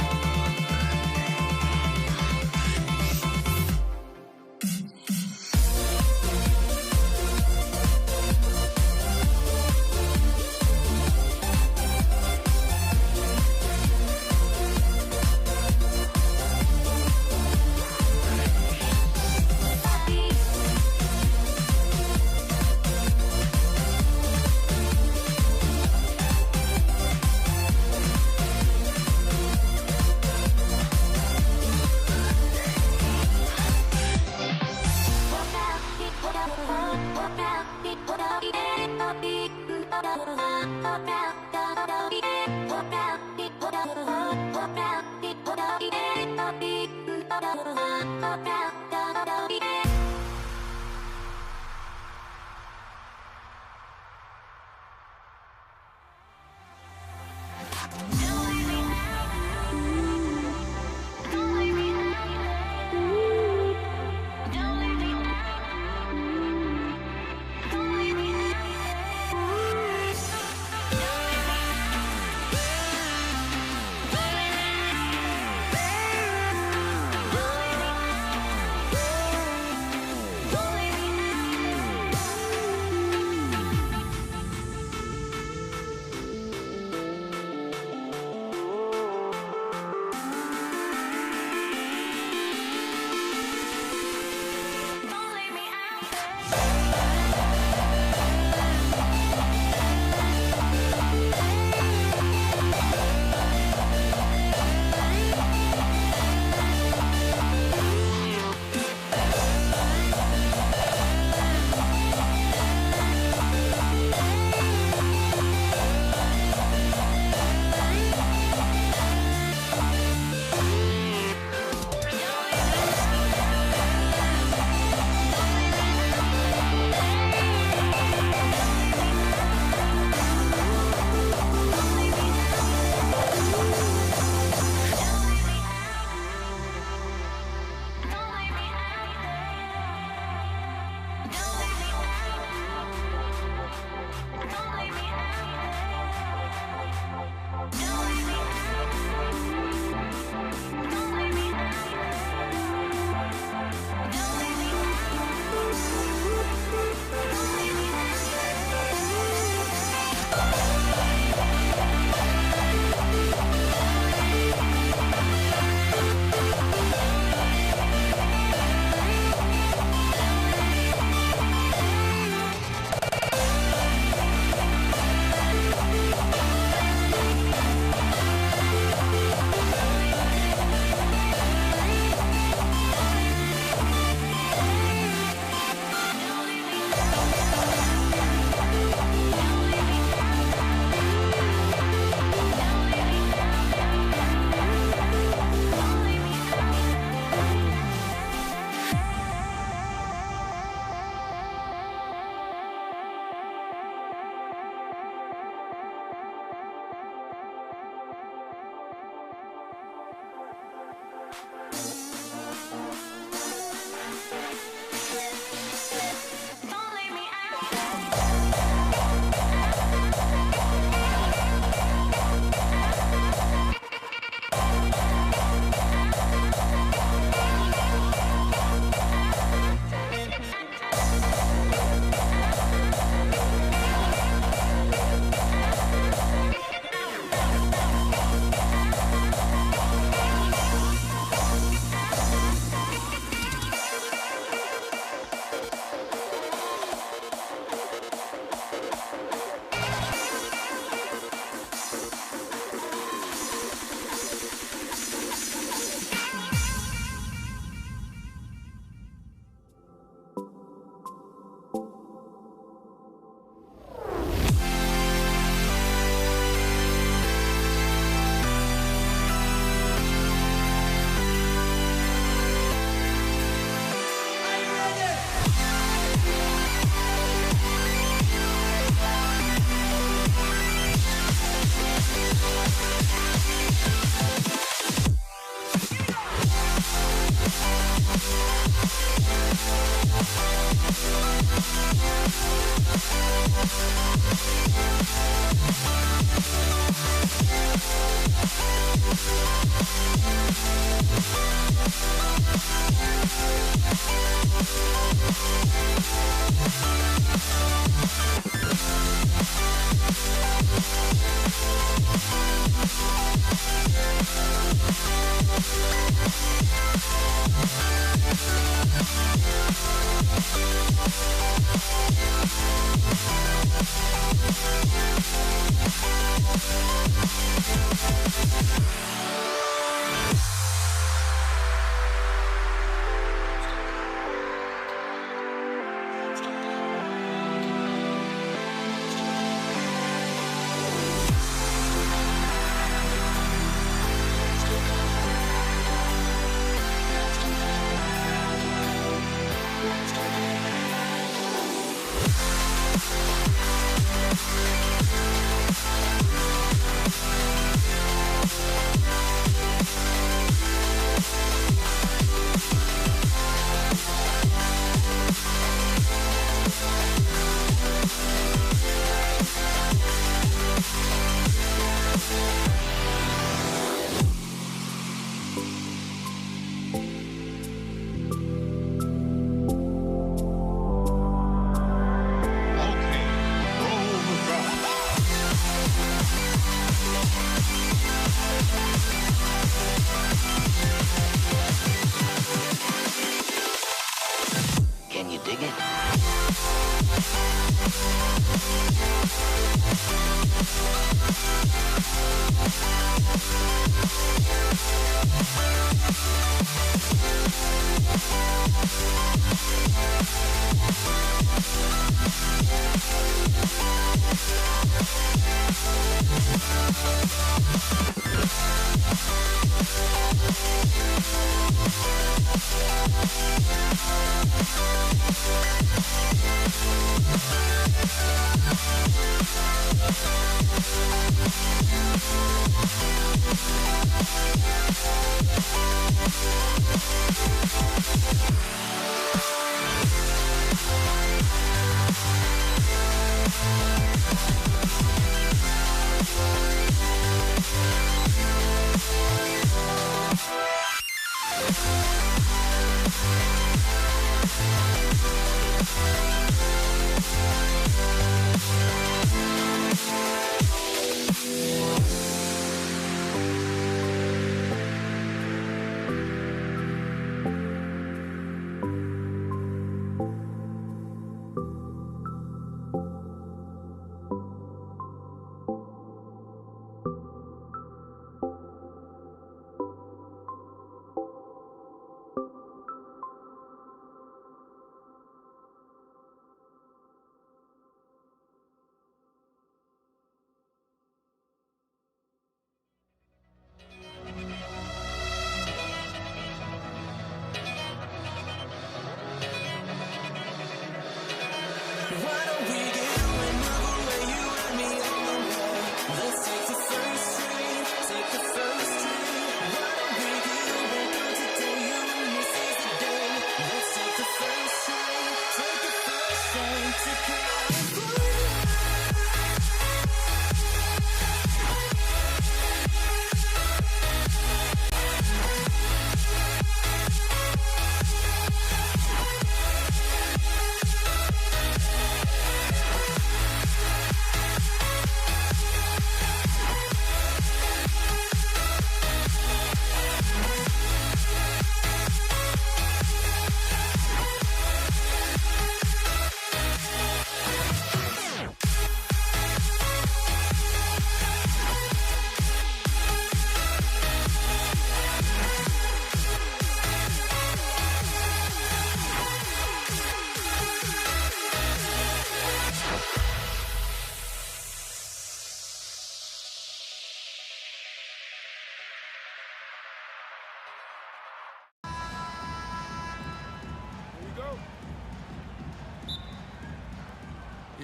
Dig it?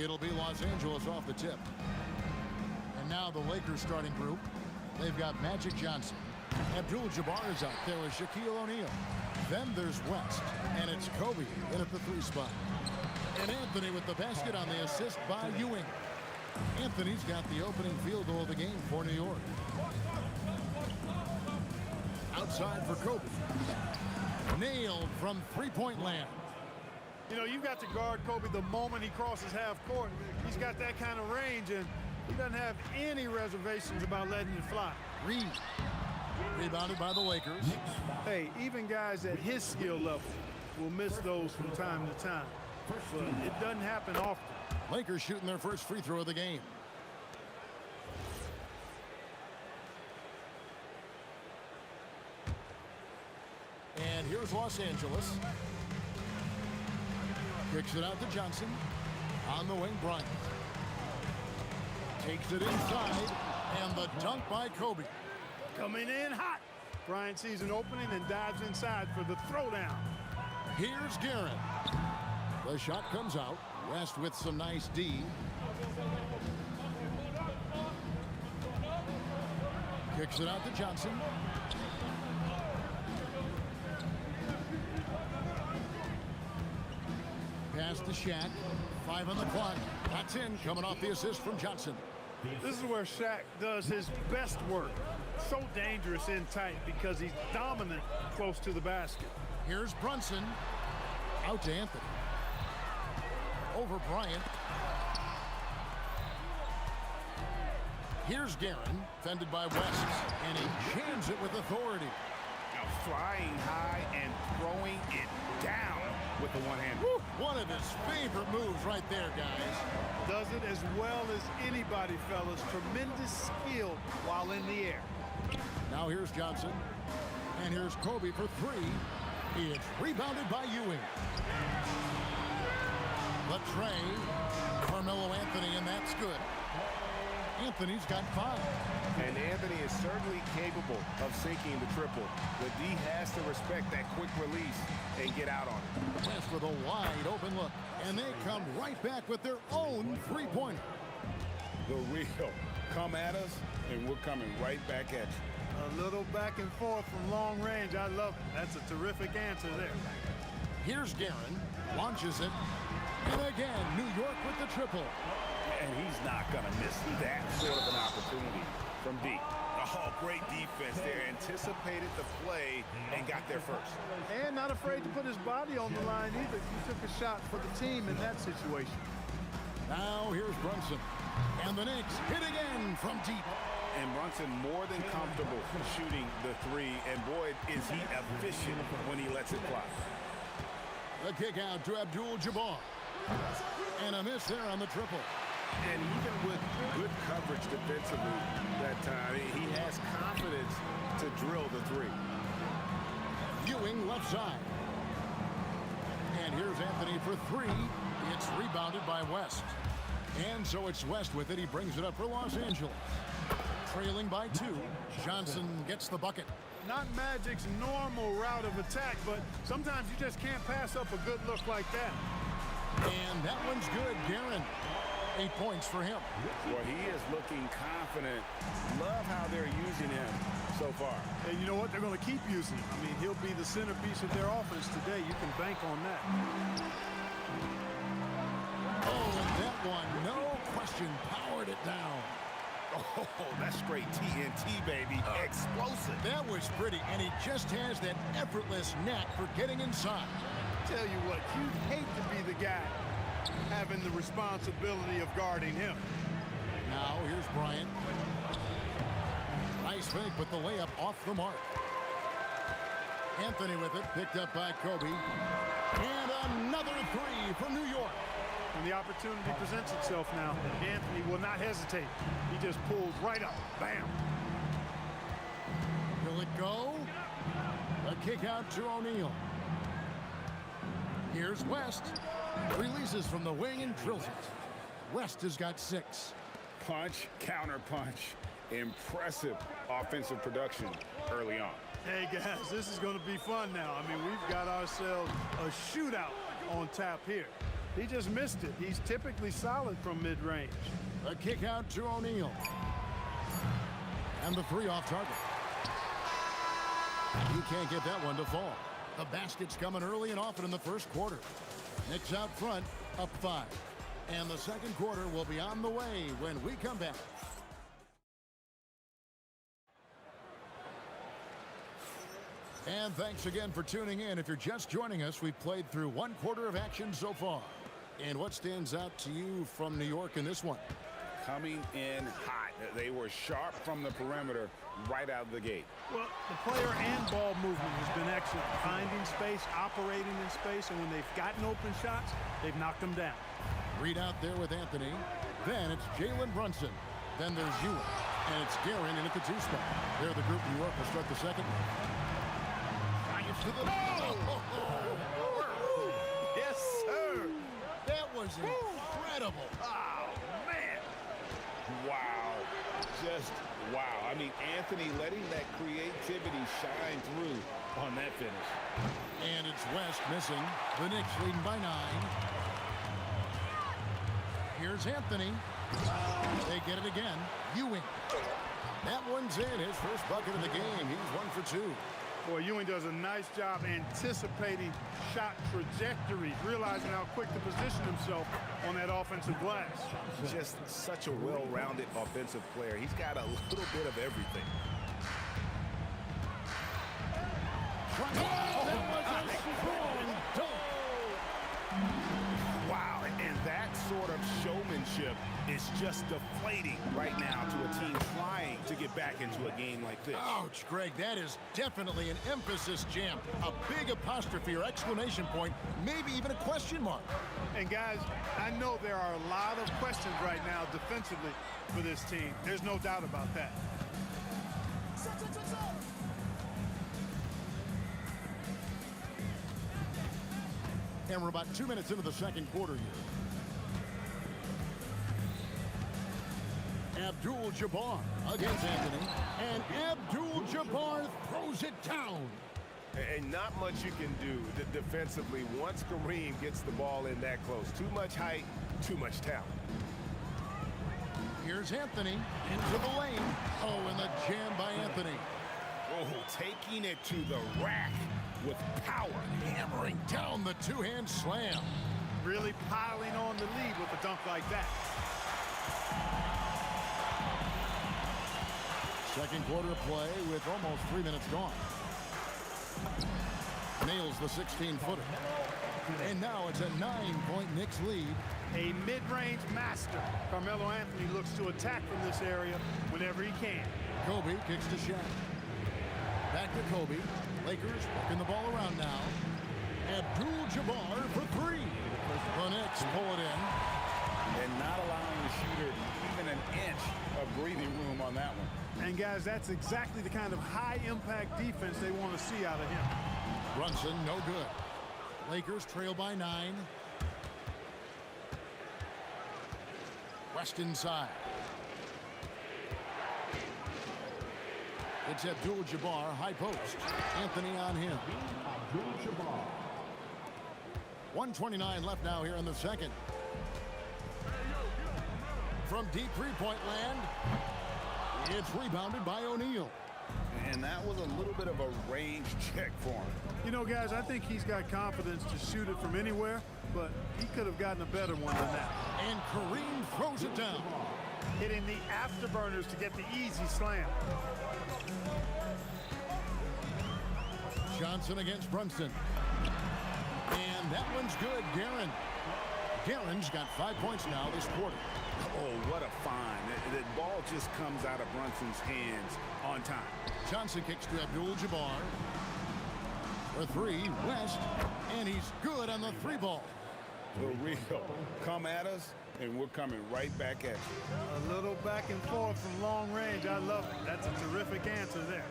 It'll be Los Angeles off the tip. And now the Lakers starting group. They've got Magic Johnson. Abdul-Jabbar is out there with Shaquille O'Neal. Then there's West. And it's Kobe in at the 3 spot. And Anthony with the basket on the assist by Ewing. Anthony's got the opening field goal of the game for New York. Outside for Kobe. Nailed from three-point land. You know, you've got to guard Kobe the moment he crosses half court. He's got that kind of range, and he doesn't have any reservations about letting it fly. Reed. Rebounded by the Lakers. Hey, even guys at his skill level will miss those from time to time. But it doesn't happen often. Lakers shooting their first free throw of the game. And here's Los Angeles. Kicks it out to Johnson. On the wing, Bryant. Takes it inside. And the dunk by Kobe. Coming in hot. Bryant sees an opening and dives inside for the throwdown. Here's Guerin. The shot comes out. West with some nice D. Kicks it out to Johnson. Pass to Shaq. 5 on the clock. That's in, coming off the assist from Johnson. This is where Shaq does his best work. So dangerous in tight because he's dominant close to the basket. Here's Brunson. Out to Anthony. Over Bryant. Here's Guerin, fended by West, and he jams it with authority. Now flying high and throwing it down with with the one-hand. One of his favorite moves right there, guys. Does it as well as anybody, fellas. Tremendous skill while in the air. Now here's Johnson. And here's Kobe for three. It's rebounded by Ewing. The tray. Carmelo Anthony, and that's good. Anthony's got 5. And Anthony is certainly capable of sinking the triple, but D has to respect that quick release and get out on it. West with a wide open look, and they come right back with their own three-pointer. The real. Come at us, and we're coming right back at you. A little back and forth from long range. I love it. That's a terrific answer there. Here's Guerin, launches it, and again, New York with the triple. And he's not going to miss that sort of an opportunity from D. Oh, great defense there. Anticipated the play and got there first. And not afraid to put his body on the line either. He took a shot for the team in that situation. Now here's Brunson. And the Knicks hit again from deep. And Brunson more than comfortable shooting the three. And boy, is he efficient when he lets it fly. The kick out to Abdul-Jabbar. And a miss there on the triple. And even with good coverage defensively that time, he has confidence to drill the three. Ewing left side. And here's Anthony for three. It's rebounded by West. And so it's West with it. He brings it up for Los Angeles. Trailing by 2. Johnson gets the bucket. Not Magic's normal route of attack, but sometimes you just can't pass up a good look like that. And that one's good, Guerin. 8 points for him. Well, he is looking confident. Love how they're using him so far. And you know what? They're going to keep using him. I mean, he'll be the centerpiece of their offense today. You can bank on that. Oh, and that one, no question, powered it down. Oh, that's straight TNT, baby. Explosive. That was pretty, and he just has that effortless knack for getting inside. Tell you what, you'd hate to be the guy having the responsibility of guarding him. Now, here's Bryant. Nice fake, but the layup off the mark. Anthony with it, picked up by Kobe. And another three for New York. When the opportunity presents itself now, Anthony will not hesitate. He just pulls right up. Bam! Will it go? A kick out to O'Neal. Here's West. Releases from the wing and drills it. West has got 6. Punch, counter punch. Impressive offensive production early on. Hey, guys, this is going to be fun now. I mean, we've got ourselves a shootout on tap here. He just missed it. He's typically solid from mid-range. A kick out to O'Neal. And the three off target. He can't get that one to fall. The basket's coming early and often in the first quarter. Knicks out front, up 5. And the second quarter will be on the way when we come back. And thanks again for tuning in. If you're just joining us, we've played through 1 quarter of action so far. And what stands out to you from New York in this one? Coming in hot. They were sharp from the perimeter right out of the gate. Well, the player and ball movement has been excellent. Finding space, operating in space, and when they've gotten open shots, they've knocked them down. Read out there with Anthony. Then it's Jalen Brunson. Then there's Ewing. And it's Guerin in at the 2 spot. They're the group New York will start the second. To the Yes, sir. That was incredible. Oh, man. Wow. Just wow. I mean, Anthony letting that creativity shine through on that finish. And it's West missing. The Knicks leading by 9. Here's Anthony. They get it again. Ewing. That one's in. His first bucket of the game. He's 1 for 2. Boy, Ewing does a nice job anticipating shot trajectories, realizing how quick to position himself on that offensive glass. Just such a well-rounded offensive player. He's got a little bit of everything. Oh, wow, and that sort of showmanship is just deflating right now to a team trying to get back into a game like this. Ouch, Greg, that is definitely an emphasis jam. A big apostrophe or exclamation point, maybe even a question mark. And guys, I know there are a lot of questions right now defensively for this team. There's no doubt about that. And we're about 2 minutes into the second quarter here. Abdul-Jabbar against Anthony. And Abdul-Jabbar throws it down. And not much you can do defensively once Kareem gets the ball in that close. Too much height, too much talent. Here's Anthony into the lane. Oh, and the jam by Anthony. Oh, taking it to the rack with power. Hammering down the two-hand slam. Really piling on the lead with a dunk like that. Second quarter play with almost 3 minutes gone. Nails the 16-footer. And now it's a 9-point Knicks lead. A mid-range master. Carmelo Anthony looks to attack from this area whenever he can. Kobe kicks to Shaq. Back to Kobe. Lakers working the ball around now. Abdul-Jabbar for three. The Knicks pull it in. And not allowing the shooter even an inch of breathing room on that one. And guys, that's exactly the kind of high-impact defense they want to see out of him. Brunson, no good. Lakers trail by 9. West inside. It's Abdul-Jabbar, high post. Anthony on him. 1:29 left now here in the second. From deep three-point land, it's rebounded by O'Neal. And that was a little bit of a range check for him. You know, guys, I think he's got confidence to shoot it from anywhere, but he could have gotten a better one than that. And Kareem throws it down. Hitting the afterburners to get the easy slam. Johnson against Brunson. And that one's good, Guerin. Guerin's got 5 points now this quarter. Oh, what a find. The ball just comes out of Brunson's hands on time. Johnson kicks to Abdul-Jabbar. For three, West. And he's good on the three ball. For real. Come at us, and we're coming right back at you. A little back and forth from long range. I love it. That's a terrific answer there.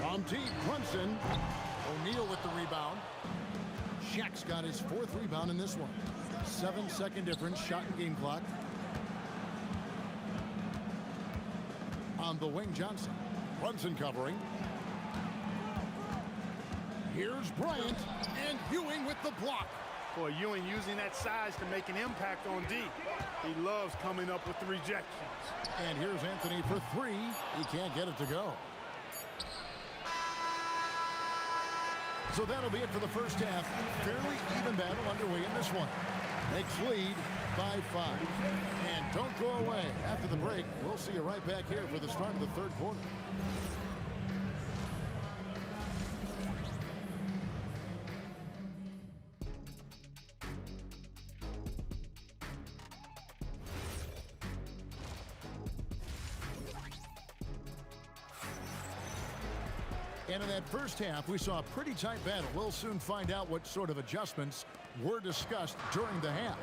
From deep, Brunson. O'Neal with the rebound. Shaq's got his 4th rebound in this one. 7-second difference, shot and game clock. On the wing, Johnson. Brunson covering. Here's Bryant, and Ewing with the block. Boy, Ewing using that size to make an impact on D. He loves coming up with the rejections. And here's Anthony for three. He can't get it to go. So that'll be it for the first half. Fairly even battle underway in this one. Knicks lead by 5. And don't go away. After the break, we'll see you right back here for the start of the third quarter. And in that first half, we saw a pretty tight battle. We'll soon find out what sort of adjustments were discussed during the half.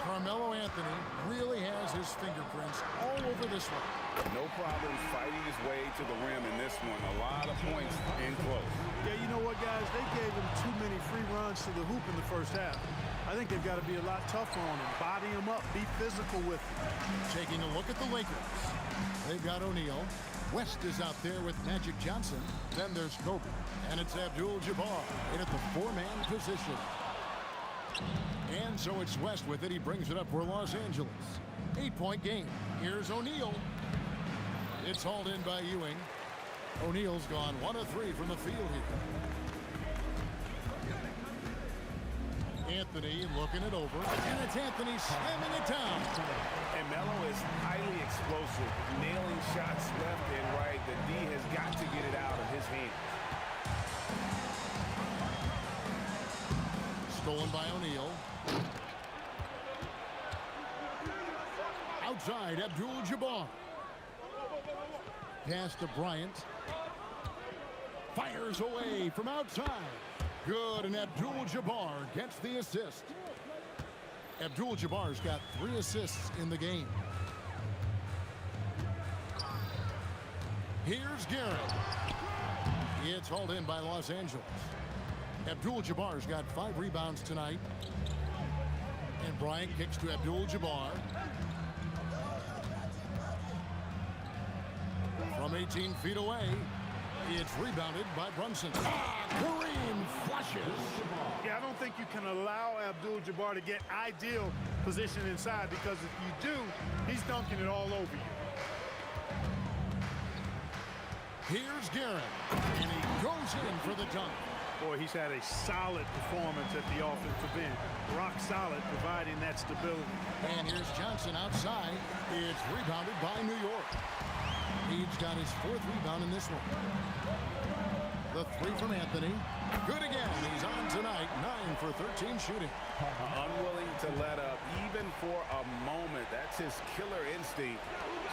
Carmelo Anthony really has his fingerprints all over this one. No problem fighting his way to the rim in this one. A lot of points in close. Yeah, you know what, guys? They gave him too many free runs to the hoop in the first half. I think they've got to be a lot tougher on him. Body him up. Be physical with him. Taking a look at the Lakers. They've got O'Neal. West is out there with Magic Johnson. Then there's Kobe. And it's Abdul-Jabbar in at the 4-man position. And so it's West with it. He brings it up for Los Angeles. 8-point game. Here's O'Neal. It's hauled in by Ewing. O'Neal's gone 1 of 3 from the field here. Anthony looking it over. And it's Anthony slamming it down. And Melo is highly explosive, nailing shots left and right. The D has got to get it out of his hands. Stolen by O'Neal. Outside, Abdul-Jabbar. Pass to Bryant. Fires away from outside. Good, and Abdul-Jabbar gets the assist. Abdul-Jabbar's got 3 assists in the game. Here's Garrett. It's hauled in by Los Angeles. Abdul-Jabbar's got 5 rebounds tonight. And Bryant kicks to Abdul-Jabbar. From 18 feet away, it's rebounded by Brunson. Kareem flushes. Yeah, I don't think you can allow Abdul-Jabbar to get ideal position inside, because if you do, he's dunking it all over you. Here's Garrett, and he goes in for the dunk. Boy, he's had a solid performance at the offensive end. Rock solid, providing that stability. And here's Johnson outside. It's rebounded by New York. He's got his 4th rebound in this one. The 3 from Anthony. Good again. He's on tonight. 9 for 13 shooting. Unwilling to let up, even for a moment. That's his killer instinct,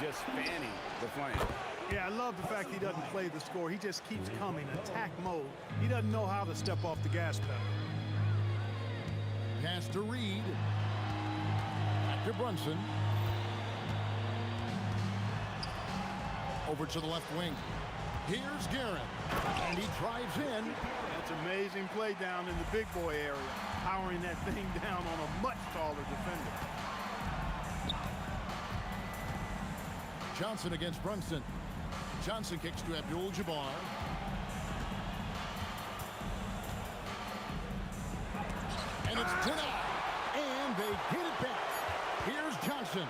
just fanning the flame. Yeah, I love the fact he doesn't play the score. He just keeps coming, attack mode. He doesn't know how to step off the gas pedal. Pass to Reed. Back to Brunson. Over to the left wing. Here's Garrett. And he drives in. That's amazing play down in the big boy area. Powering that thing down on a much taller defender. Johnson against Brunson. Johnson kicks to Abdul-Jabbar. And it's denied. And they get it back. Here's Johnson.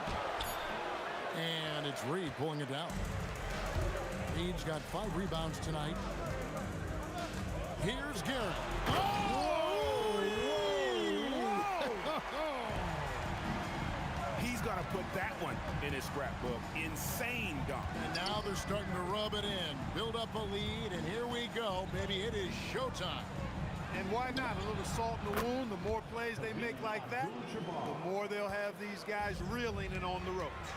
And it's Reed pulling it down. Reed's got 5 rebounds tonight. Here's Garrett. He's going to put that one in his scrapbook. Insane dunk. And now they're starting to rub it in. Build up a lead, and here we go. Baby, it is showtime. And why not? A little salt in the wound. The more plays they make like that, the more they'll have these guys reeling and on the ropes.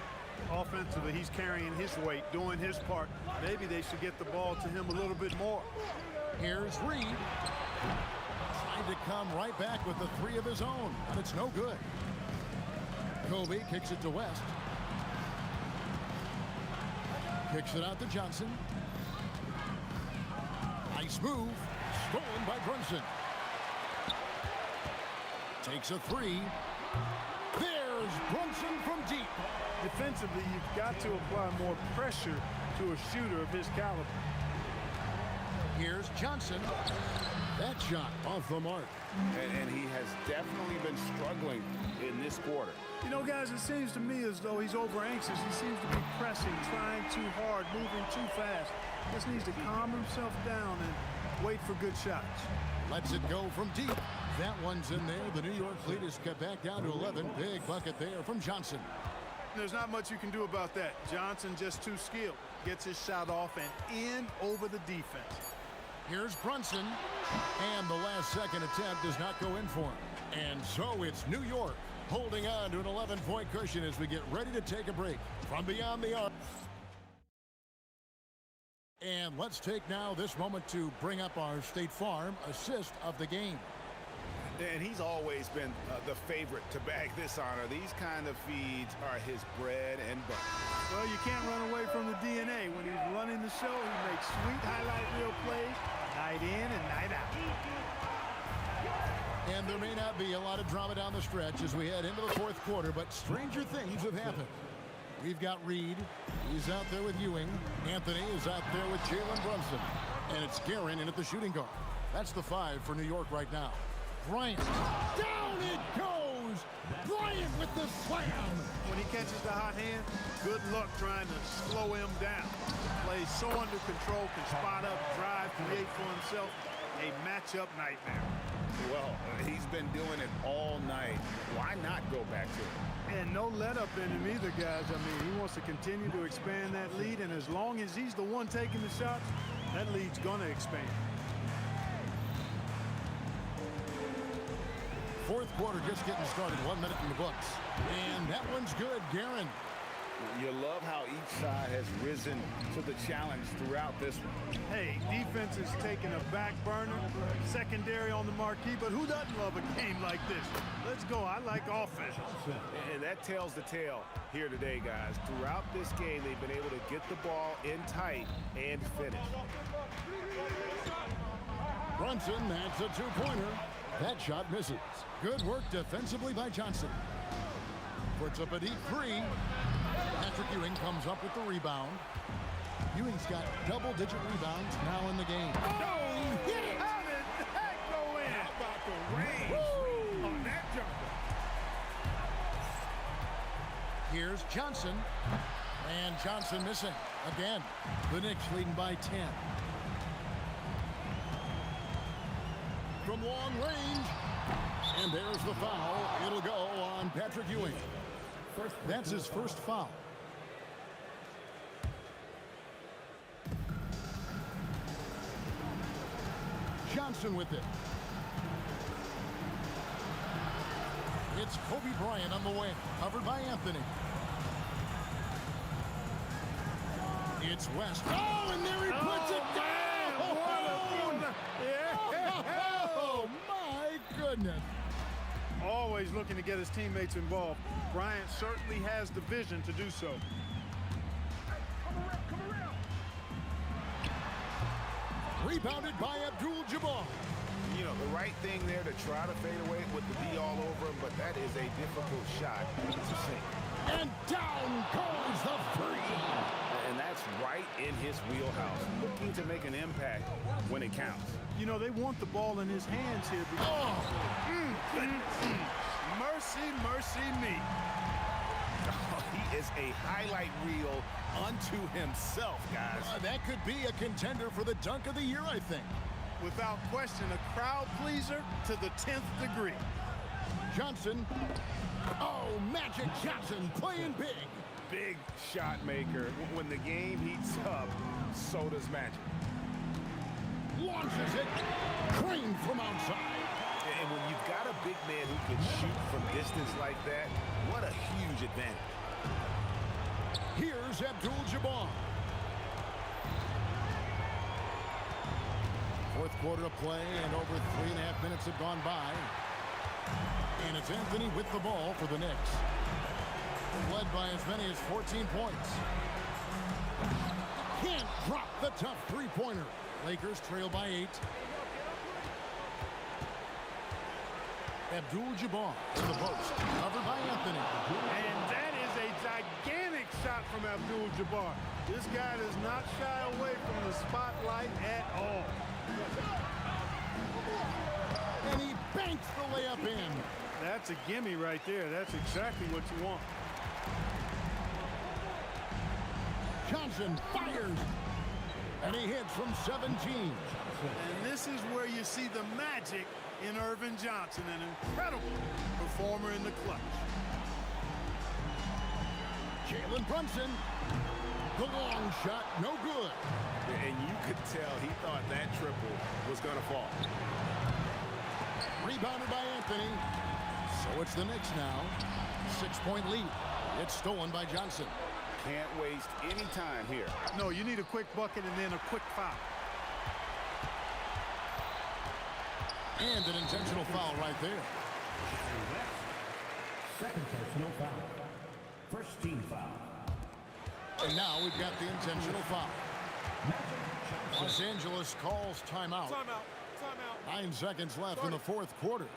Offensively, he's carrying his weight, doing his part. Maybe they should get the ball to him a little bit more. Here's Reed. Trying to come right back with the 3 of his own, but it's no good. Kobe kicks it to West. Kicks it out to Johnson. Nice move. Stolen by Brunson. Takes a 3. There's Brunson from deep. Defensively, you've got to apply more pressure to a shooter of his caliber. Here's Johnson. That shot off the mark. And he has definitely been struggling in this quarter. You know, guys, it seems to me as though he's over anxious. He seems to be pressing, trying too hard, moving too fast. Just needs to calm himself down and wait for good shots. Lets it go from deep. That one's in there. The New York lead is cut back down to 11. Big bucket there from Johnson. There's not much you can do about that. Johnson just too skilled. Gets his shot off and in over the defense. Here's Brunson. And the last second attempt does not go in for him. And so it's New York holding on to an 11-point cushion as we get ready to take a break from beyond the arc. And let's take now this moment to bring up our State Farm assist of the game. And he's always been the favorite to bag this honor. These kind of feeds are his bread and butter. Well, you can't run away from the DNA. When he's running the show, he makes sweet highlight reel plays night in and night out. And there may not be a lot of drama down the stretch as we head into the 4th quarter, but stranger things have happened. We've got Reed. He's out there with Ewing. Anthony is out there with Jalen Brunson. And it's Guerin in at the shooting guard. That's the 5 for New York right now. Bryant. Down it goes! Bryant with the slam! When he catches the hot hand, good luck trying to slow him down. Plays so under control, can spot up, drive, create for himself. A matchup nightmare. Well, he's been doing it all night. Why not go back to it? And no let up in him either, guys. I mean, he wants to continue to expand that lead, and as long as he's the one taking the shots, that lead's gonna expand. 4th quarter just getting started. 1 minute in the books. And that one's good. Guerin You love how each side has risen to the challenge throughout this one. Hey, defense is taking a back burner, secondary on the marquee, but who doesn't love a game like this? Let's go. I like offense. And that tells the tale here today, guys. Throughout this game, they've been able to get the ball in tight and finish. Brunson, that's a two-pointer. That shot misses. Good work defensively by Johnson. Puts up a deep three. Patrick Ewing comes up with the rebound. Ewing's got double-digit rebounds now in the game. Oh, hit it! How did that go in? How about the range on that jumper? Here's Johnson. And Johnson missing. Again, the Knicks leading by 10. From long range. And there's the foul. It'll go on Patrick Ewing. That's his first foul. Johnson with it. It's Kobe Bryant on the wing, covered by Anthony. It's West. Oh, and there he puts it down! Oh, my goodness. Always looking to get his teammates involved. Bryant certainly has the vision to do so. Rebounded by Abdul-Jabbar. You know, the right thing there to try to fade away with the D all over him, but that is a difficult shot to sink. And down goes the three. And that's right in his wheelhouse, looking to make an impact when it counts. You know, they want the ball in his hands here. Mercy, mercy me. Oh, he is a highlight reel unto himself, guys. That could be a contender for the dunk of the year, I think. Without question, a crowd pleaser to the 10th degree. Johnson. Oh, Magic Johnson playing big. Big shot maker. When the game heats up, so does Magic. Launches it. Crane from outside. And when you've got a big man who can shoot from distance like that, what a huge advantage. Here's Abdul-Jabbar. Fourth quarter of play, and over 3.5 minutes have gone by. And it's Anthony with the ball for the Knicks. Led by as many as 14 points. Can't drop the tough three-pointer. Lakers trail by 8. Abdul-Jabbar in the post, covered by Anthony. And that is a gigantic shot from Abdul-Jabbar. This guy does not shy away from the spotlight at all. And he banks the layup in. That's a gimme right there. That's exactly what you want. Johnson fires. And he hits from 17. And this is where you see the magic in Irvin Johnson, an incredible performer in the clutch. Jalen Brunson. The long shot, no good. And you could tell he thought that triple was going to fall. Rebounded by Anthony. So it's the Knicks now. 6-point lead. It's stolen by Johnson. Can't waste any time here. No, you need a quick bucket and then a quick foul. And an intentional foul right there. Second personal foul. First team foul. And now we've got the intentional foul. Los Angeles calls timeout. Timeout. 9 seconds left in the fourth quarter.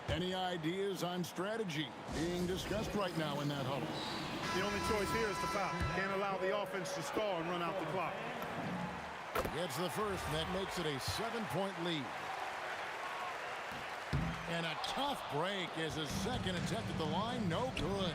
Any ideas on strategy being discussed right now in that huddle? The only choice here is to foul. Can't allow the offense to stall and run out the clock. Gets the first, and that makes it a 7-point lead. And a tough break as his second attempt at the line, no good.